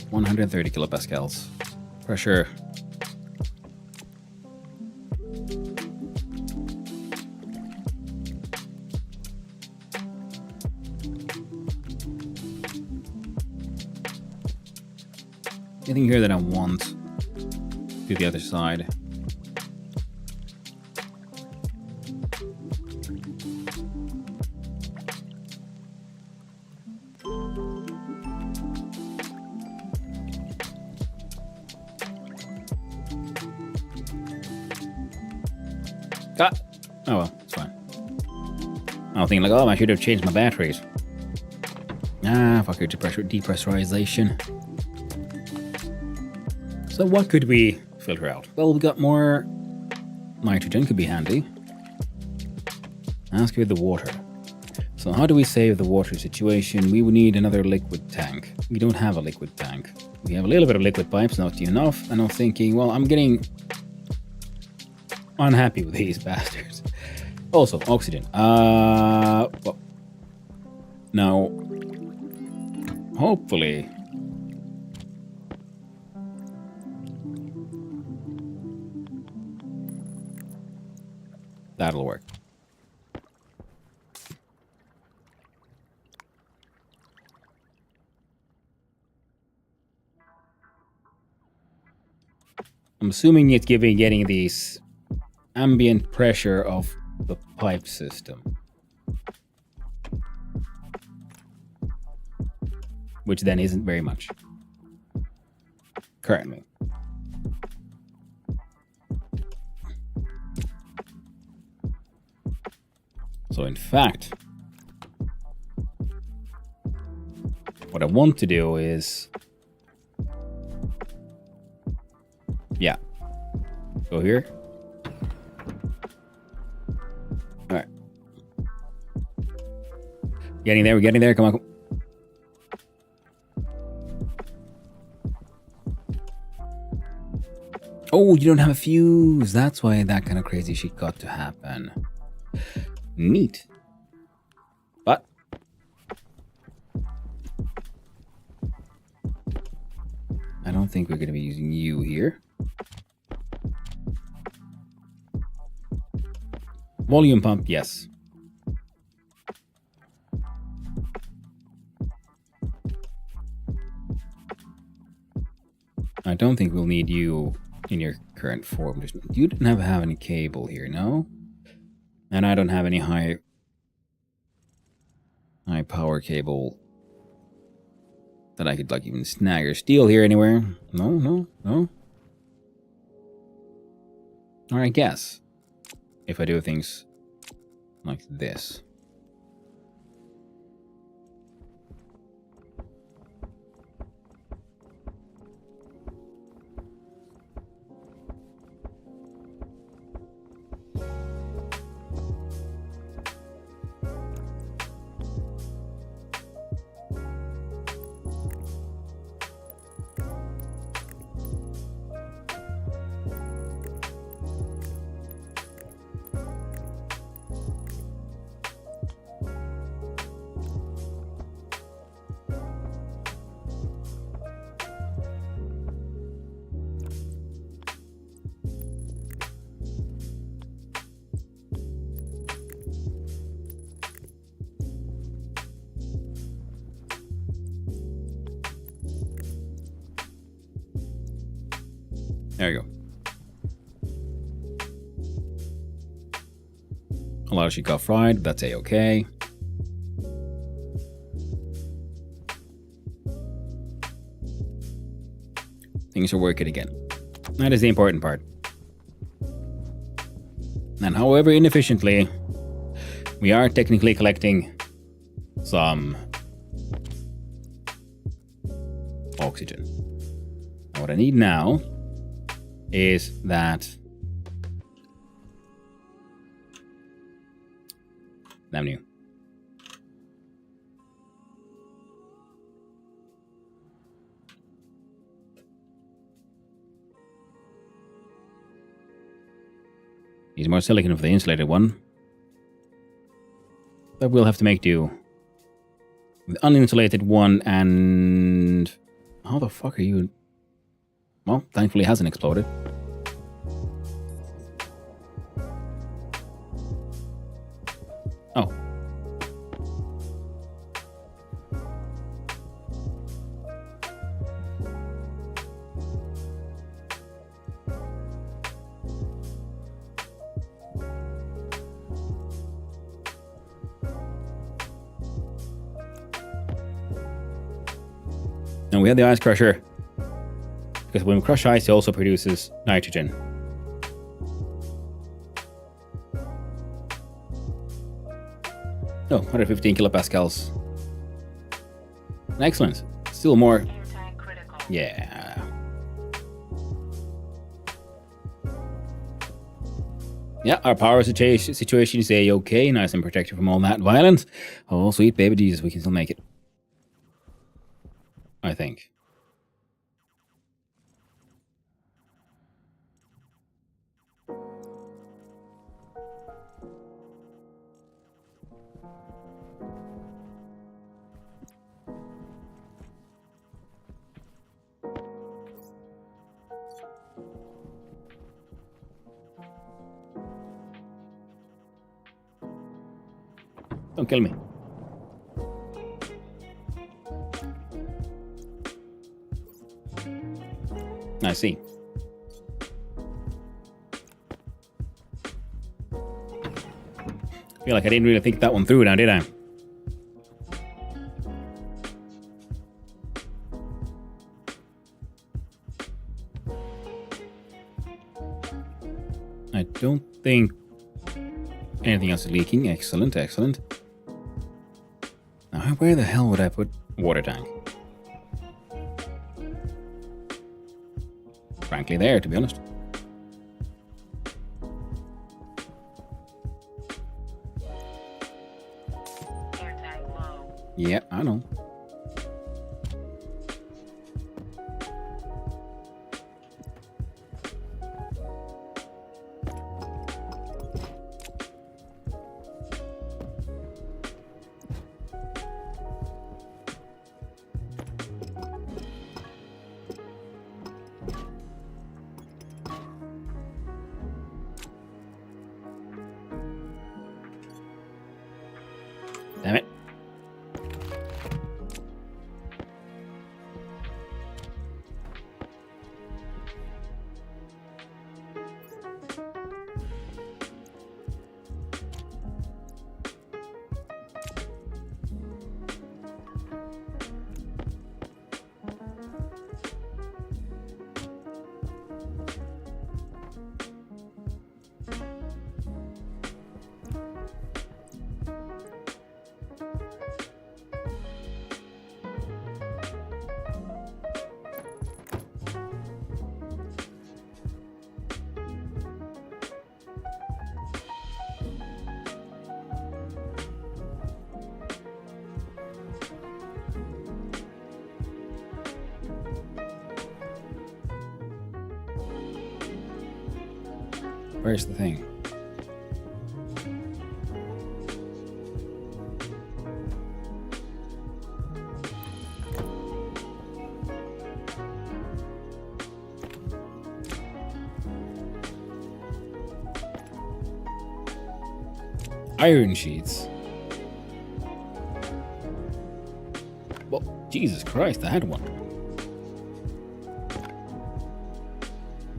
.130 kilopascals. Pressure. Anything here that I want to the other side. Ah! Oh well, it's fine. I was thinking like, oh, I should have changed my batteries. Ah, fuck your depressurization. So what could we filter out? Well, we got more nitrogen, could be handy. Let's give it the water. So how do we save the water situation? We would need another liquid tank. We don't have a liquid tank. We have a little bit of liquid pipes, not enough. And I'm thinking, well, I'm getting unhappy with these bastards. Also, oxygen. Well, now, hopefully, that'll work. I'm assuming it's getting these ambient pressure of the pipe system, which then isn't very much currently. So in fact, what I want to do is, yeah, Go here. All right. Getting there. We're getting there. Come on. Oh, you don't have a fuse. That's why that kind of crazy shit got to happen. Neat. But I don't think we're going to be using you here. Volume pump, yes. I don't think we'll need you in your current form. You don't have any cable here, no? And I don't have any high power cable that I could like even snag or steal here anywhere. No. Or I guess if I do things like this. There you go. A lot of shit got fried. That's a-okay. Things are working again. That is the important part. And however inefficiently, we are technically collecting some oxygen. And what I need now is that damn new. Needs more silicon for the insulated one. But we'll have to make do with the uninsulated one. And how the fuck are you? Well, thankfully it hasn't exploded. Oh. And we have the ice crusher. Because when we crush ice, it also produces nitrogen. Oh, 115 kilopascals. Excellent. Still more. Airtime critical. Yeah. Yeah, our power situation is a-okay. Nice and protected from all that violence. Oh, sweet baby Jesus, we can still make it. I think. Don't kill me. I see. Feel like I didn't really think that one through now, did I? I don't think anything else is leaking. Excellent, excellent. Now, where the hell would I put water tank? Frankly, there, to be honest. Yeah, I know. Damn it. Where's the thing? Iron sheets. Well, Jesus Christ, I had one.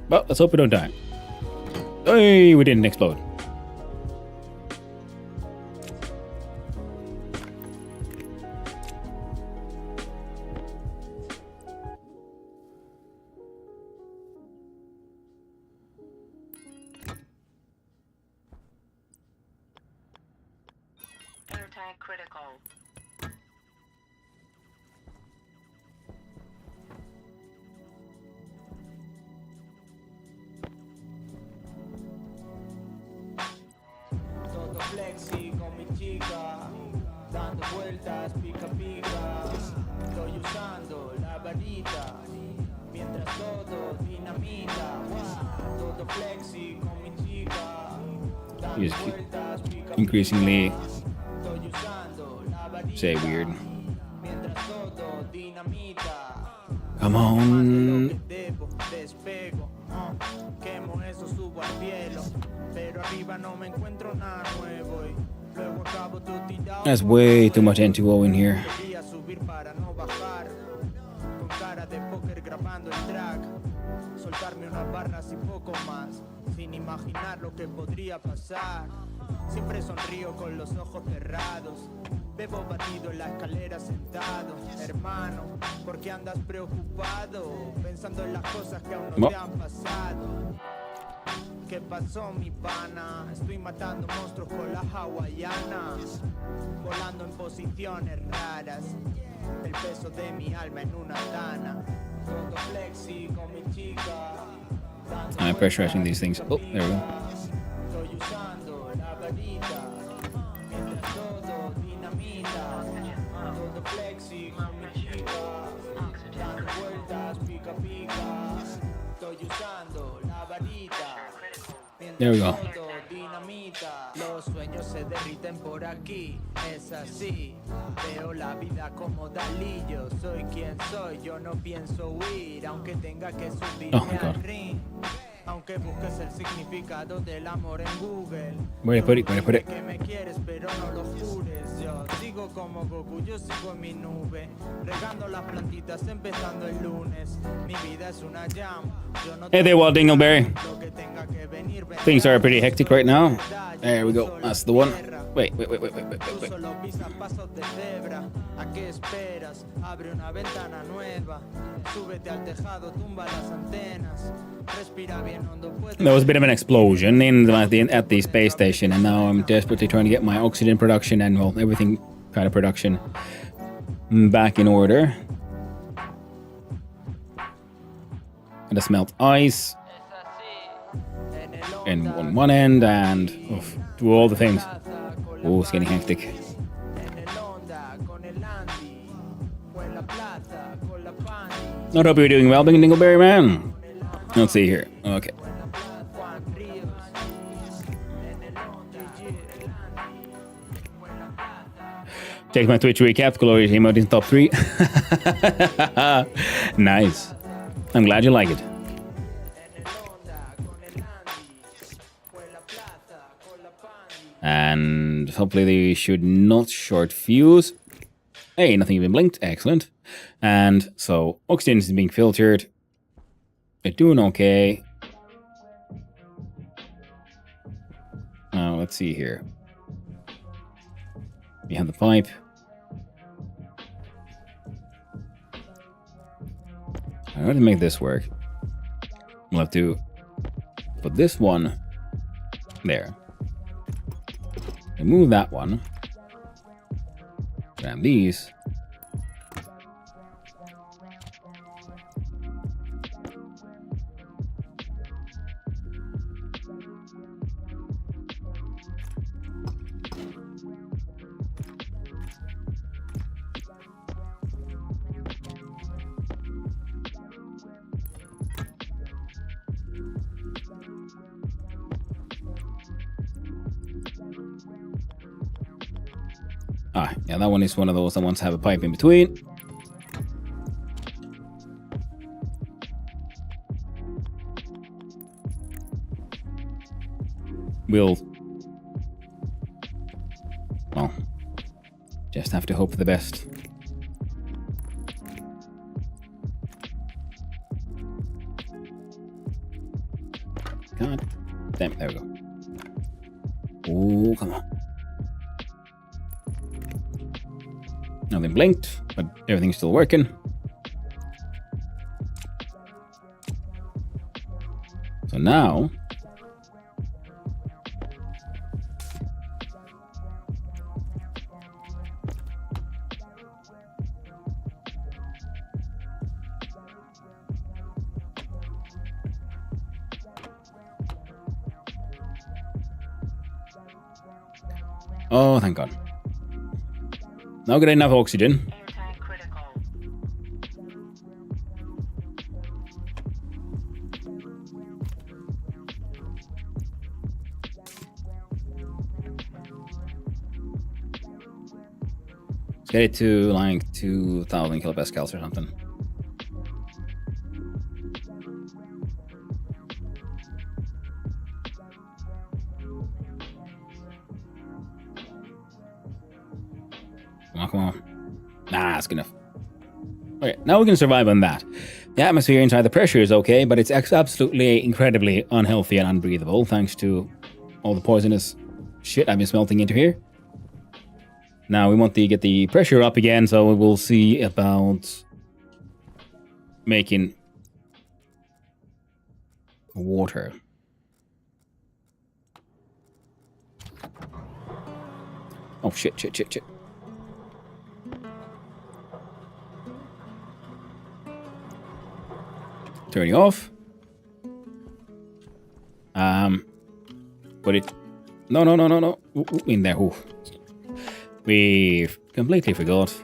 Well, let's hope we don't die. Hey, we didn't explode. Air tank critical. Todo flexi con mi chica, dando vueltas pica pica. Estoy usando la varita, mientras todo dinamita. Todo flexi con mi chica, dando He's vueltas pica increasingly Estoy usando la varita, say weird. mientras todo dinamita. Come on. Debo, despego, quemo eso, subo al cielo, pero arriba no me encuentro nada nuevo y luego acabo todo tirado. That's way too much N2O in here. Quería subir para no bajar, con cara de póker grabando el track, soltarme unas barras y poco más, sin imaginar lo que podría pasar. Siempre sonrío con los ojos cerrados, bebo batido en la escalera sentado. Hermano, ¿por qué andas preocupado? Pensando en las cosas que aún no te han pasado. ¿Qué pasó, mi pana? Estoy matando monstruos con las hawaianas, volando en posiciones raras, el peso de mi alma en una dana. Todo flexi con mi chica, I'm pressurizing these things. Oh, there we go. estoy usando la varita, mientras todo dinamita. Todo flexi con mi chica, dando vueltas pica pica. Estoy usando la varita, There we go. todo dinamita. Los sueños se derriten por aquí, es así. Veo la vida como Dalí, yo soy quien soy, yo no pienso huir, aunque tenga que subirme Oh my God. al ring. Aunque busques el significado del amor en Google. Where did I put it? Where did I put it? Que me quieres pero no lo jures. Yo sigo como Goku, yo sigo en mi nube, regando las plantitas empezando el lunes. Mi vida es una jam. Yo no Hey there, Walt Dingleberry. lo que tenga que venir, Things are pretty hectic right now. There we go. That's the one. Wait. Tú solo pisas pasos de cebra. ¿A qué esperas? Abre una ventana nueva. Súbete al tejado, tumba las antenas. Respira bien hondo. There was a bit of an explosion at the space station, and now I'm desperately trying to get my oxygen production and, well, everything kind of production back in order. And to smelt ice in on one end and do all the things. Oh, it's getting hectic. En el onda con el I hope you're doing well, Bing Dingleberry Man. Let's see here. Okay. Take my Twitch recap. Glorious emote in top 3. Nice. I'm glad you like it. And hopefully they should not short fuse. Hey, nothing even blinked. Excellent. And so oxygen is being filtered. They're doing okay. Let's see here. We have the pipe. I want to make this work. We'll have to put this one there. Remove that one. Grab these. Yeah, that one is one of those that wants to have a pipe in between. We'll... well, just have to hope for the best. God damn it, there we go. Oh, come on. Nothing blinked, but everything's still working. So now... oh, thank God. Now get enough oxygen. Airtime critical. Let's get it to like 2,000 kilopascals or something. Come on. Nah, that's good enough. Okay, now we can survive on that. The atmosphere inside the pressure is okay, but it's absolutely incredibly unhealthy and unbreathable thanks to all the poisonous shit I've been smelting into here. Now we want to get the pressure up again, so we'll see about making water. Oh, shit. Turning off. Put it. No. Ooh, in there. Ooh. We've completely forgot.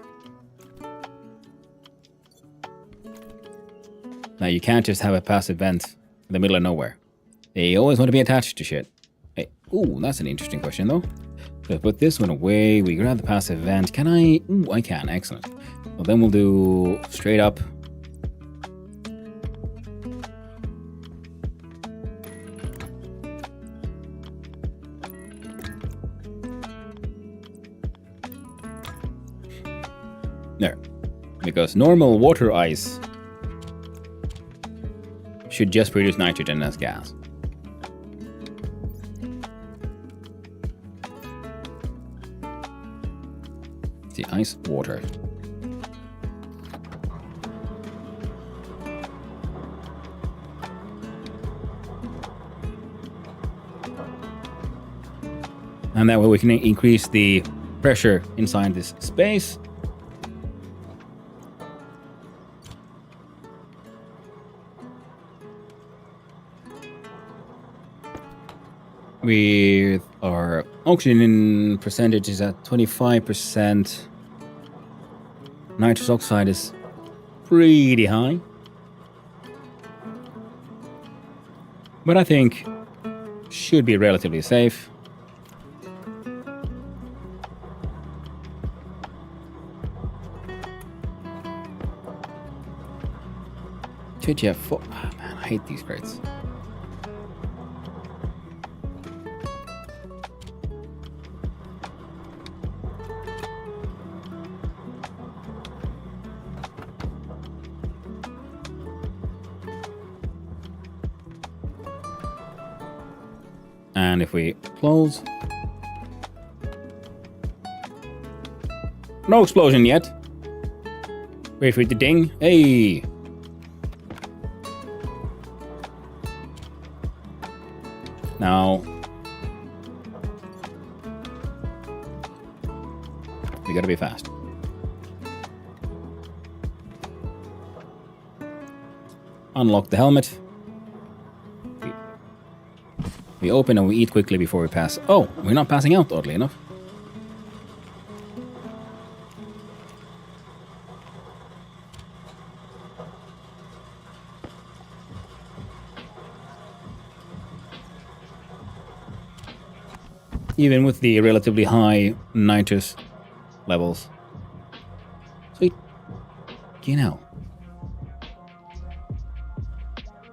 Now you can't just have a passive vent in the middle of nowhere. They always want to be attached to shit. Hey, ooh, that's an interesting question though. So put this one away. We grab the passive vent. Can I? Ooh, I can. Excellent. Well, then we'll do straight up. There. Because normal water ice should just produce nitrogen as gas. The ice water. And that way we can increase the pressure inside this space. With our oxygen percentage is at 25%. Nitrous oxide is pretty high. But I think should be relatively safe. TGF4. Oh man, I hate these crates. And if we close. No explosion yet. Wait for it to ding. Hey! Now, we gotta be fast. Unlock the helmet. We open and we eat quickly before we pass. Oh, we're not passing out, oddly enough. Even with the relatively high nitrous levels. Sweet. You know.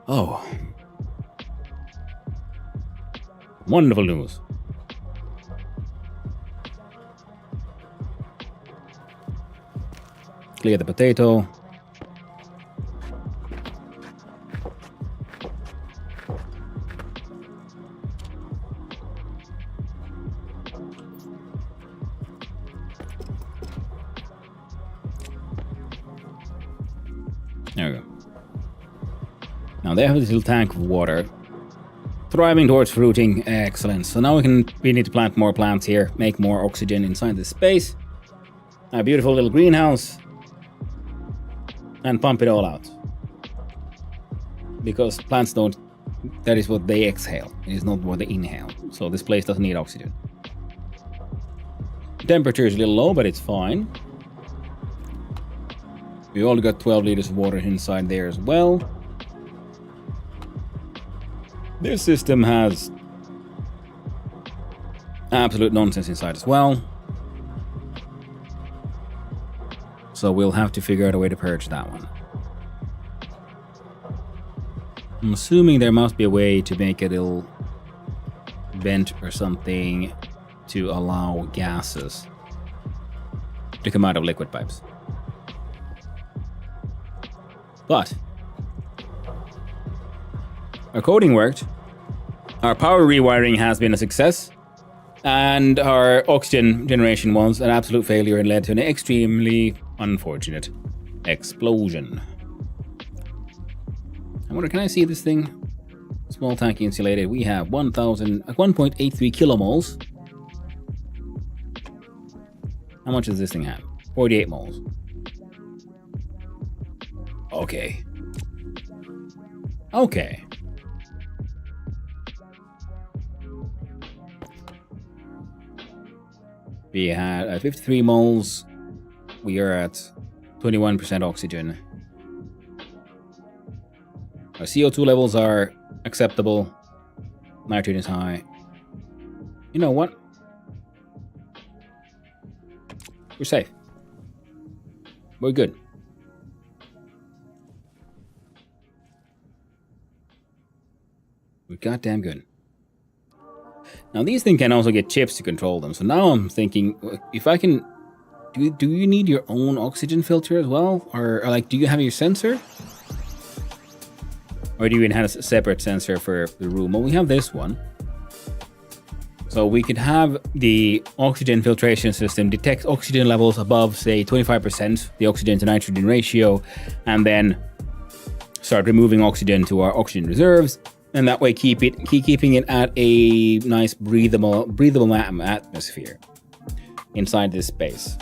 Oh. Wonderful news. Clear the potato. There we go. Now they have this little tank of water. Thriving towards fruiting. Excellent. So now we need to plant more plants here. Make more oxygen inside this space. A beautiful little greenhouse. And pump it all out. Because plants don't... That is what they exhale. It is not what they inhale. So this place doesn't need oxygen. The temperature is a little low, but it's fine. We only got 12 liters of water inside there as well. This system has absolute nonsense inside as well. So we'll have to figure out a way to purge that one. I'm assuming there must be a way to make a little vent or something to allow gases to come out of liquid pipes. But our coding worked, our power rewiring has been a success, and our oxygen generation was an absolute failure and led to an extremely unfortunate explosion. I wonder, can I see this thing? Small tank insulated. We have 1.83 kilomoles. How much does this thing have? 48 moles. Okay. Okay. We had 53 moles. We are at 21% oxygen. Our CO2 levels are acceptable. Nitrogen is high. You know what? We're safe. We're good. We're goddamn good. Now these things can also get chips to control them. So now I'm thinking, if I can... Do you need your own oxygen filter as well? Or like, do you have your sensor? Or do you even have a separate sensor for the room? Well, we have this one. So we could have the oxygen filtration system detect oxygen levels above, say, 25%, the oxygen to nitrogen ratio, and then start removing oxygen to our oxygen reserves. And that way keep keeping it at a nice breathable atmosphere inside this space.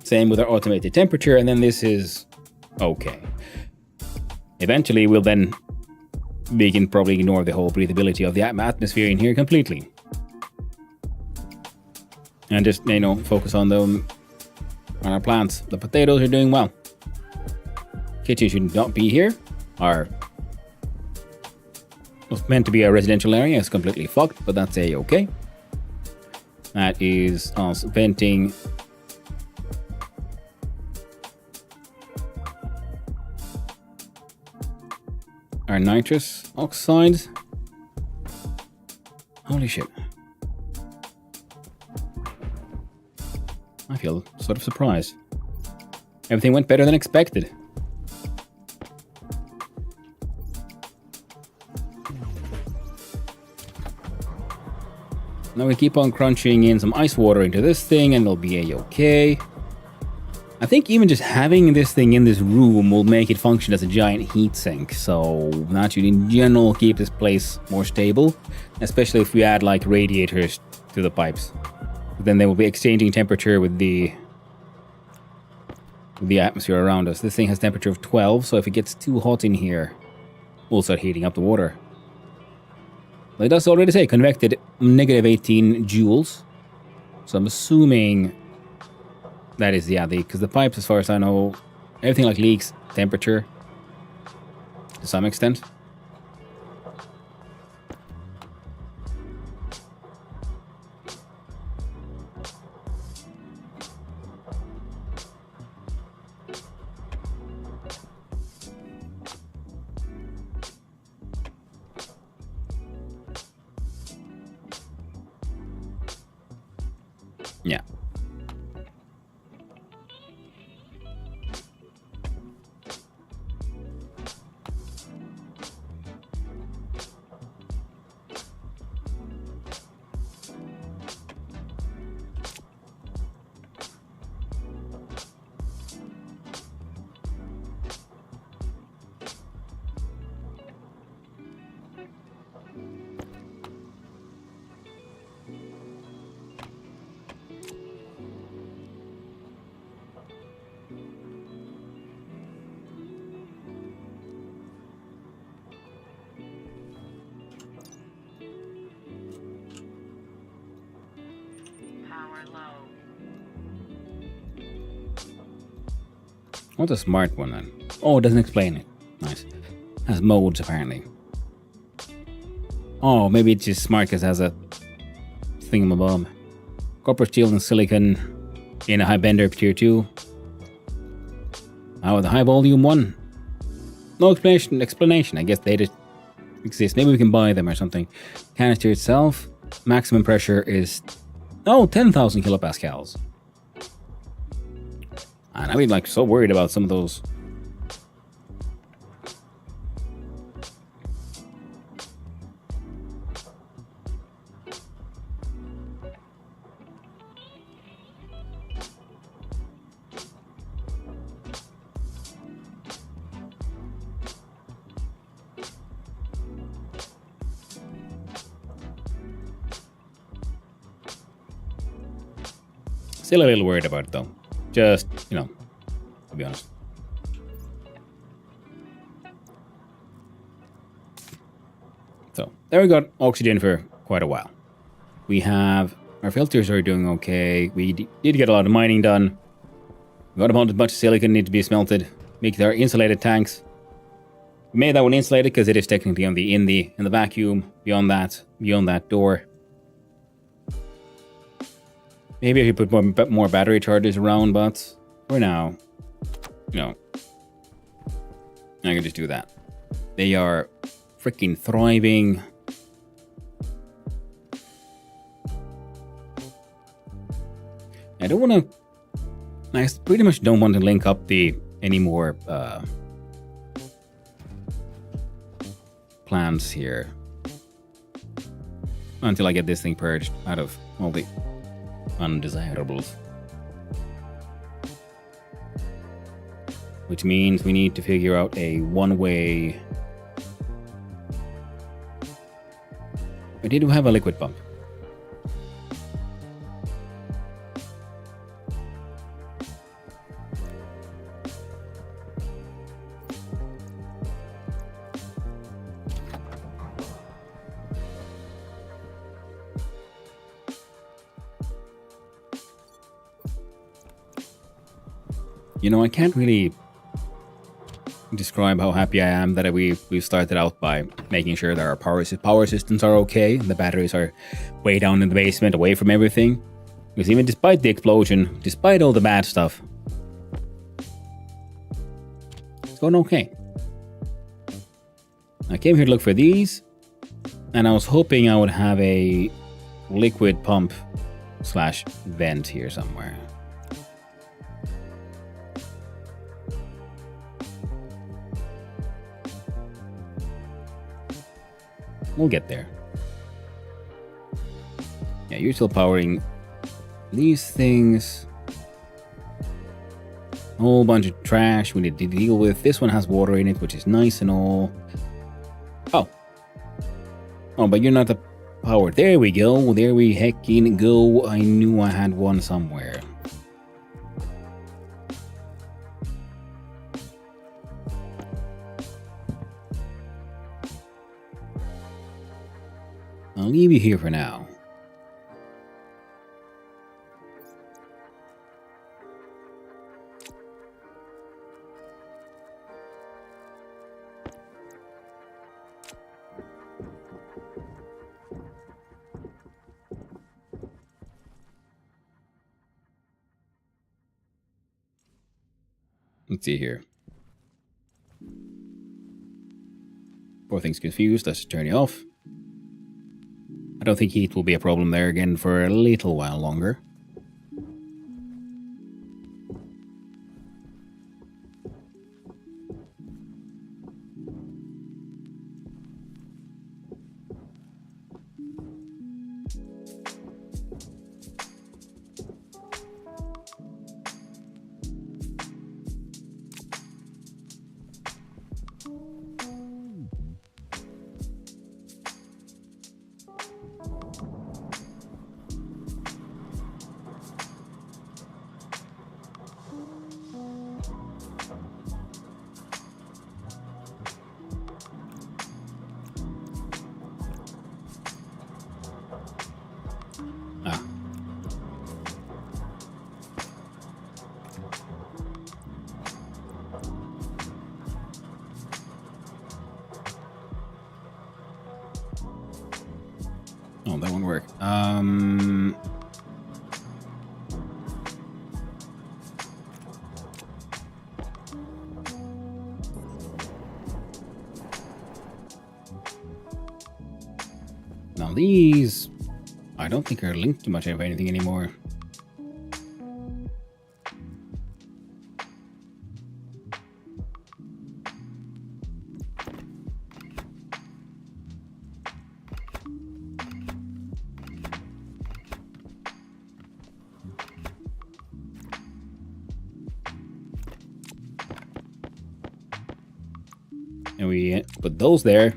Same with our automated temperature, and then this is okay. Eventually we can probably ignore the whole breathability of the atmosphere in here completely. And just, focus on the on our plants. The potatoes are doing well. Kitchen should not be here. Our was meant to be a residential area. It's completely fucked, but that's a-okay. That is us venting. Our nitrous oxides. Holy shit. I feel sort of surprised. Everything went better than expected. Now we keep on crunching in some ice water into this thing and it'll be a-okay. I think even just having this thing in this room will make it function as a giant heat sink, so that should in general keep this place more stable, especially if we add like radiators to the pipes. Then they will be exchanging temperature with the atmosphere around us. This thing has temperature of 12, so if it gets too hot in here, we'll start heating up the water. It does already say convected negative 18 joules. So I'm assuming that is, yeah, because the pipes, as far as I know, everything like leaks temperature to some extent. Yeah. Power low. What's a smart one then? Oh, it doesn't explain it. Nice. Has modes apparently. Oh, maybe it's just smart because it has a thingamabob. Copper, steel, and silicon in a high bender tier 2. With the high volume one. No explanation. I guess they just exist. Maybe we can buy them or something. Canister itself, maximum pressure is 10,000 kilopascals. And I've been like so worried about some of those. Still a little worried about it though. Just, to be honest. So, there we got oxygen for quite a while. We have, our filters are doing okay. We did get a lot of mining done. We got a bunch of silicon need to be smelted. Make our insulated tanks. We made that one insulated because it is technically on the in the vacuum. Beyond that door. Maybe I should put more battery chargers around, but for now, I can just do that. They are freaking thriving. I don't want to... I pretty much don't want to link up any more plans here. Until I get this thing purged out of all the undesirables. Which means we need to figure out a one-way... I did have a liquid pump. You know, I can't really describe how happy I am that we started out by making sure that our power systems are okay, and the batteries are way down in the basement, away from everything. Because even despite the explosion, despite all the bad stuff, it's going okay. I came here to look for these, and I was hoping I would have a liquid pump / vent here somewhere. We'll get there. Yeah, you're still powering these things. A whole bunch of trash we need to deal with. This one has water in it, which is nice and all. Oh. Oh, but you're not the power. There we go. There we heckin' go. I knew I had one somewhere. I'll leave you here for now. Let's see here. Poor thing's confused. Let's turn you off. I don't think heat will be a problem there again for a little while longer. Ah. Oh, that won't work. Now these, I don't think are linked to much of anything anymore. And we put those there.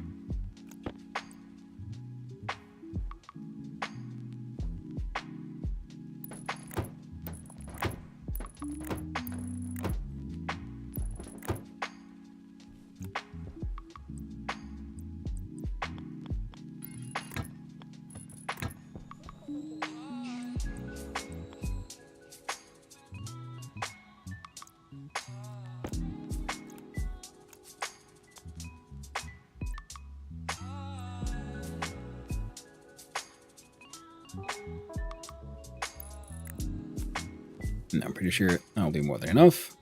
And I'm pretty sure that'll be more than enough.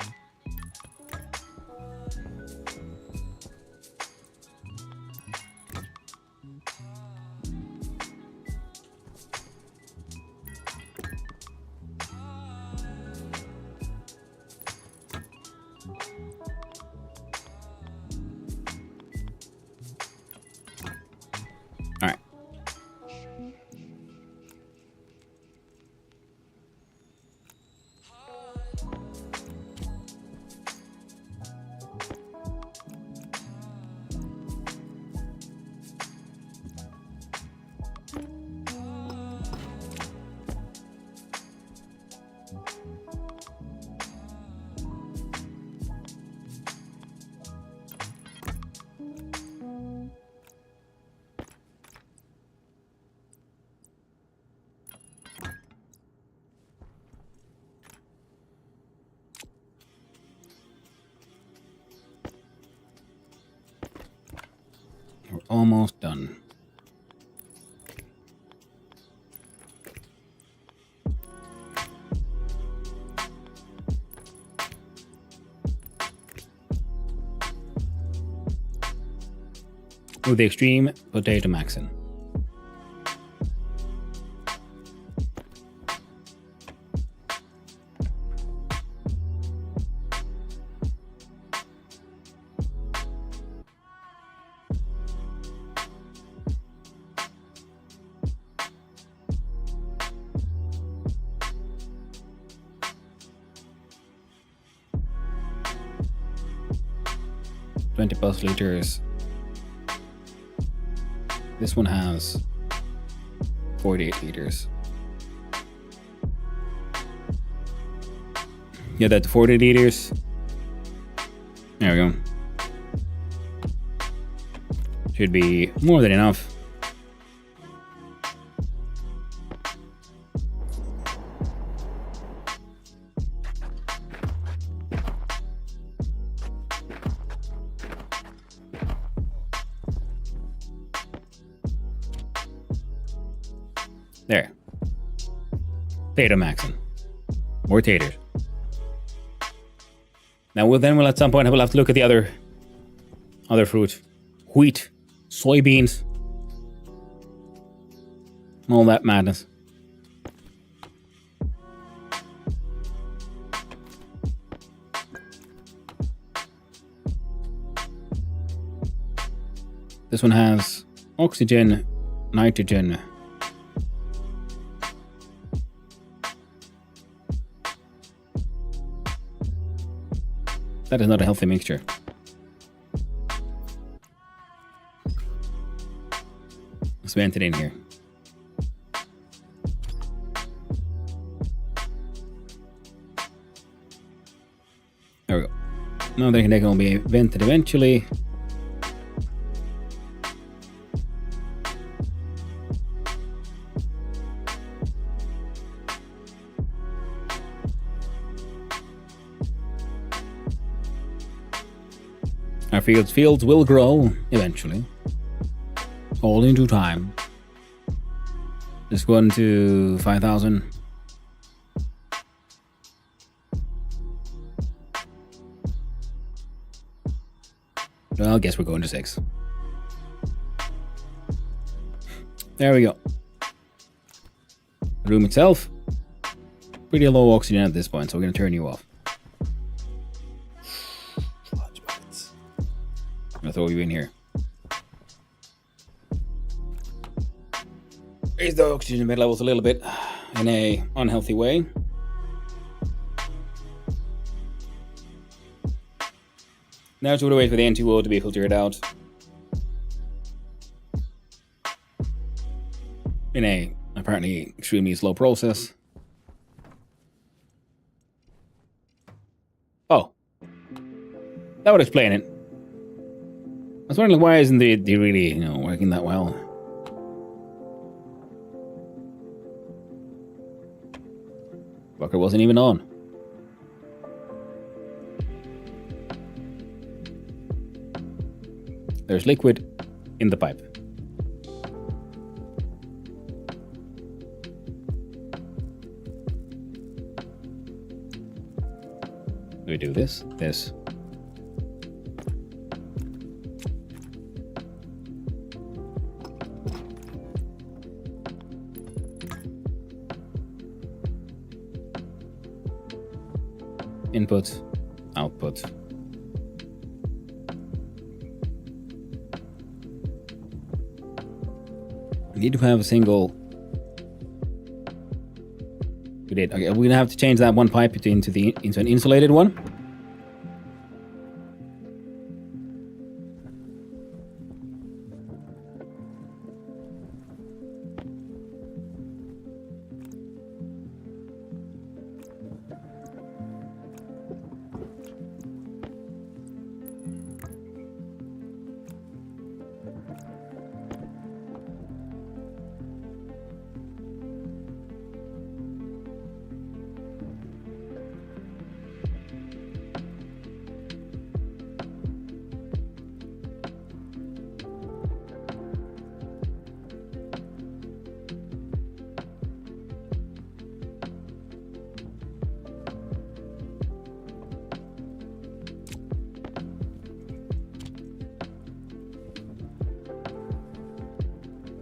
All right. We're almost done. With the extreme potato maxing. +20 liters. This one has 48 liters. Yeah, that's 40 liters. There we go. Should be more than enough. There. Tater maxing. More taters. Now we'll at some point we'll have to look at the other fruit. Wheat, soybeans, all that madness. This one has oxygen, nitrogen, that is not a healthy mixture. Let's vent it in here. There we go. Now they can be vented eventually. Our fields will grow eventually. All in due time. Just go to 5,000. Well, I guess we're going to 6. There we go. The room itself, pretty low oxygen at this point, so we're going to turn you off. I'm gonna throw you in here. Raise the oxygen levels a little bit in a unhealthy way. Now to wait for the N2O to be filtered out in a apparently extremely slow process. Oh, that would explain it. I was wondering why isn't the really, working that well? Fucker wasn't even on. There's liquid in the pipe. We do this. Input, output. We need to have a single. We did. Okay, we're gonna have to change that one pipe into an insulated one.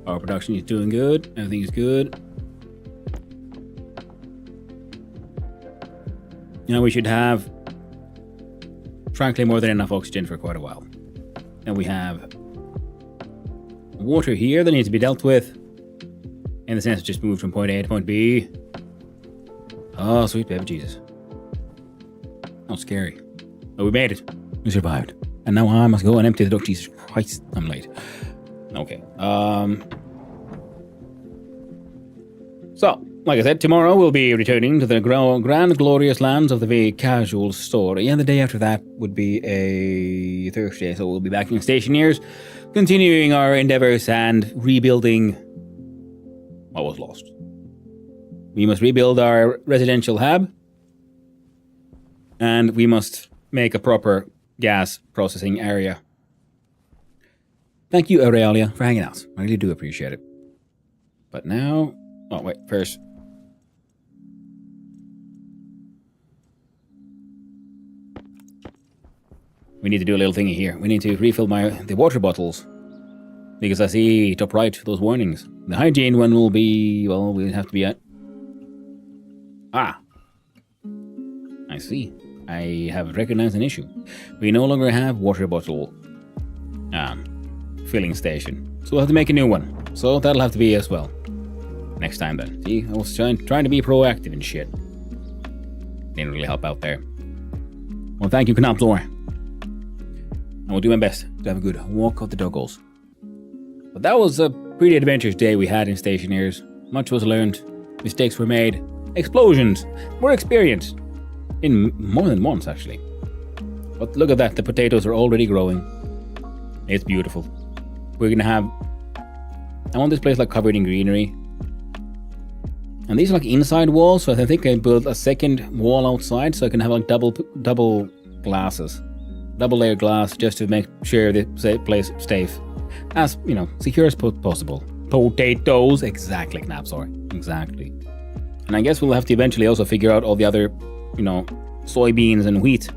Our production is doing good. Everything is good. Now we should have, frankly, more than enough oxygen for quite a while. And we have water here that needs to be dealt with. In the sense, just moved from point A to point B. Oh, sweet baby Jesus. Not scary. But we made it. We survived. And now I must go and empty the duct. Jesus Christ, I'm late. Okay. So, like I said, tomorrow we'll be returning to the grand glorious lands of the very casual store. And the day after that would be a Thursday, so we'll be back in Stationeers, continuing our endeavors and rebuilding what was lost. We must rebuild our residential hub, and we must make a proper gas processing area. Thank you, Aurelia, for hanging out. I really do appreciate it. But now... Oh, wait, first... we need to do a little thingy here. We need to refill the water bottles. Because I see top right, those warnings. The hygiene one will be... well, we'll have to be at... Ah! I see. I have recognized an issue. We no longer have water bottle... filling station. So we'll have to make a new one. So that'll have to be as well. Next time then. See, I was trying to be proactive and shit. Didn't really help out there. Well, thank you, Knapzor. I will do my best to have a good walk of the doggos. But that was a pretty adventurous day we had in Stationeers. Much was learned. Mistakes were made. Explosions were experienced. In more than once, actually. But look at that, the potatoes are already growing. It's beautiful. We're gonna have... I want this place like covered in greenery. And these are like inside walls, so I think I built a second wall outside so I can have like double glasses. Double layer glass just to make sure the place stays as, secure as possible. Potatoes, exactly, Knapzor. Exactly. And I guess we'll have to eventually also figure out all the other, soybeans and wheat.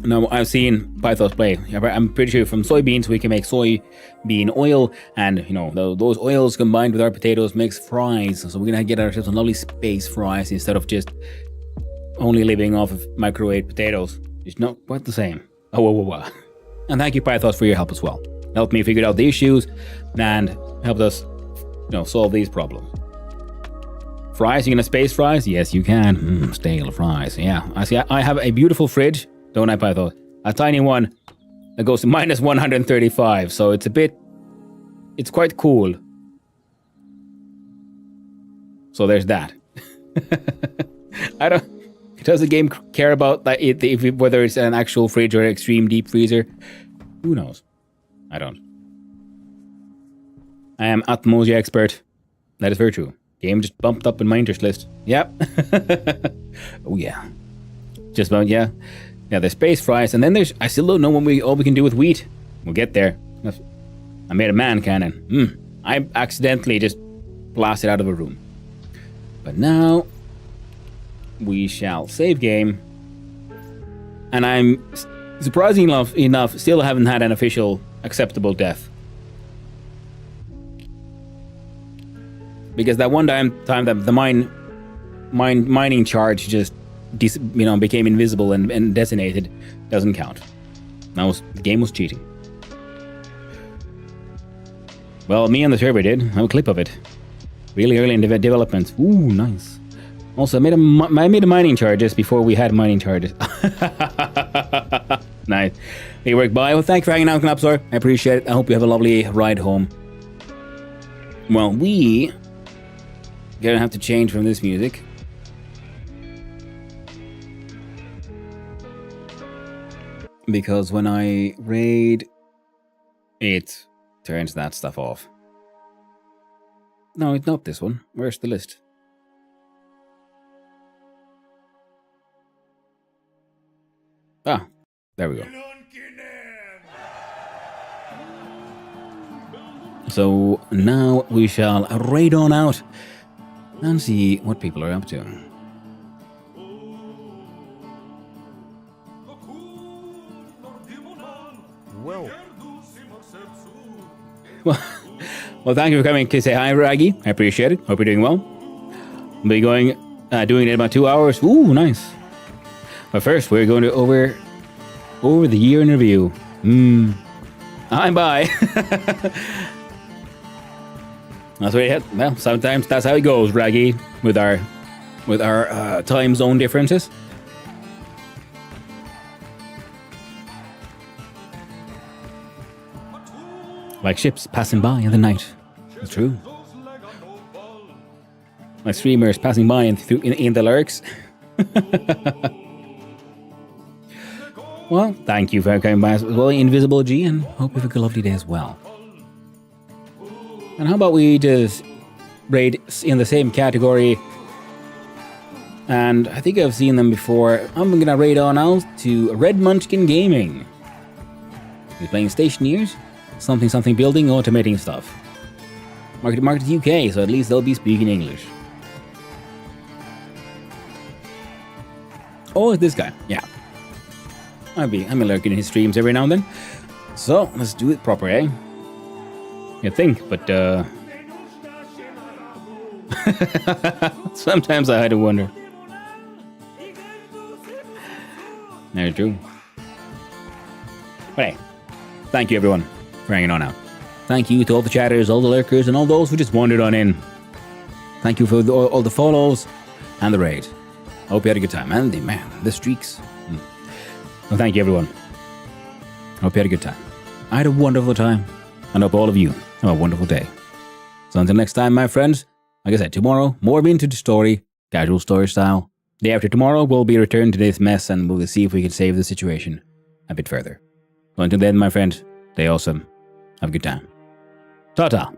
Now, I've seen Pythos play. I'm pretty sure from soybeans we can make soybean oil, and those oils combined with our potatoes makes fries. So we're gonna get ourselves some lovely space fries instead of just only living off of microwave potatoes. It's not quite the same. Oh. And thank you, Pythos, for your help as well. Helped me figure out the issues and helped us, solve these problems. Fries? You gonna space fries? Yes, you can. Stale fries. Yeah. I see. I have a beautiful fridge. Don't I, Python? A tiny one that goes to minus 135, so it's it's quite cool. So there's that. Does the game care about that? Whether it's an actual fridge or an extreme deep freezer? Who knows? I don't. I am Atmosia expert. That is very true. Game just bumped up in my interest list. Yep. Oh yeah. Just about, yeah. Yeah, there's space fries, and then I still don't know all we can do with wheat. We'll get there. I made a man cannon. I accidentally just blasted out of a room. But now, we shall save game. And I'm, surprisingly enough, still haven't had an official acceptable death. Because that one time that the mining charge just became invisible and detonated doesn't count. The game was cheating. Well, me and the server did. I have a clip of it. Really early in development. Ooh, nice. Also, I made a mining charge just before we had mining charges. Nice. Hey, work bye. Well, thank you for hanging out, Knapzor. I appreciate it. I hope you have a lovely ride home. Well, we gonna have to change from this music. Because when I raid, it turns that stuff off. No, it's not this one. Where's the list? Ah, there we go. So now we shall raid on out and see what people are up to. Well, thank you for coming to say hi, Raggy. I appreciate it. Hope you're doing well. We'll be doing it in about 2 hours. Ooh, nice. But first, we're going to over the year in review. I'm by. That's what it. Well, sometimes that's how it goes, Raggy, with our time zone differences. Like ships passing by in the night. It's true. Like streamers passing by in the lyrics. Well, thank you for coming by as well, Invisible G, and hope you have a lovely day as well. And how about we just raid in the same category? And I think I've seen them before. I'm gonna raid on out to Red Munchkin Gaming. He's playing Stationeers, something building, automating stuff. Market UK, so at least they'll be speaking English. Oh, it's this guy. Yeah. I'm lurking in his streams every now and then. So let's do it proper, eh? You think, but sometimes I had to wonder. That's true. But hey, thank you everyone for hanging on out. Thank you to all the chatters, all the lurkers, and all those who just wandered on in. Thank you for all the follows and the raid. Hope you had a good time. And the streaks. Well, thank you everyone. Hope you had a good time. I had a wonderful time. And hope all of you have a wonderful day. So until next time, my friends, like I said, tomorrow, more vintage story, casual story style. Day after tomorrow, we'll be returned to this mess and we'll see if we can save the situation a bit further. So until then, my friend, stay awesome. Have a good time. Ta-ta.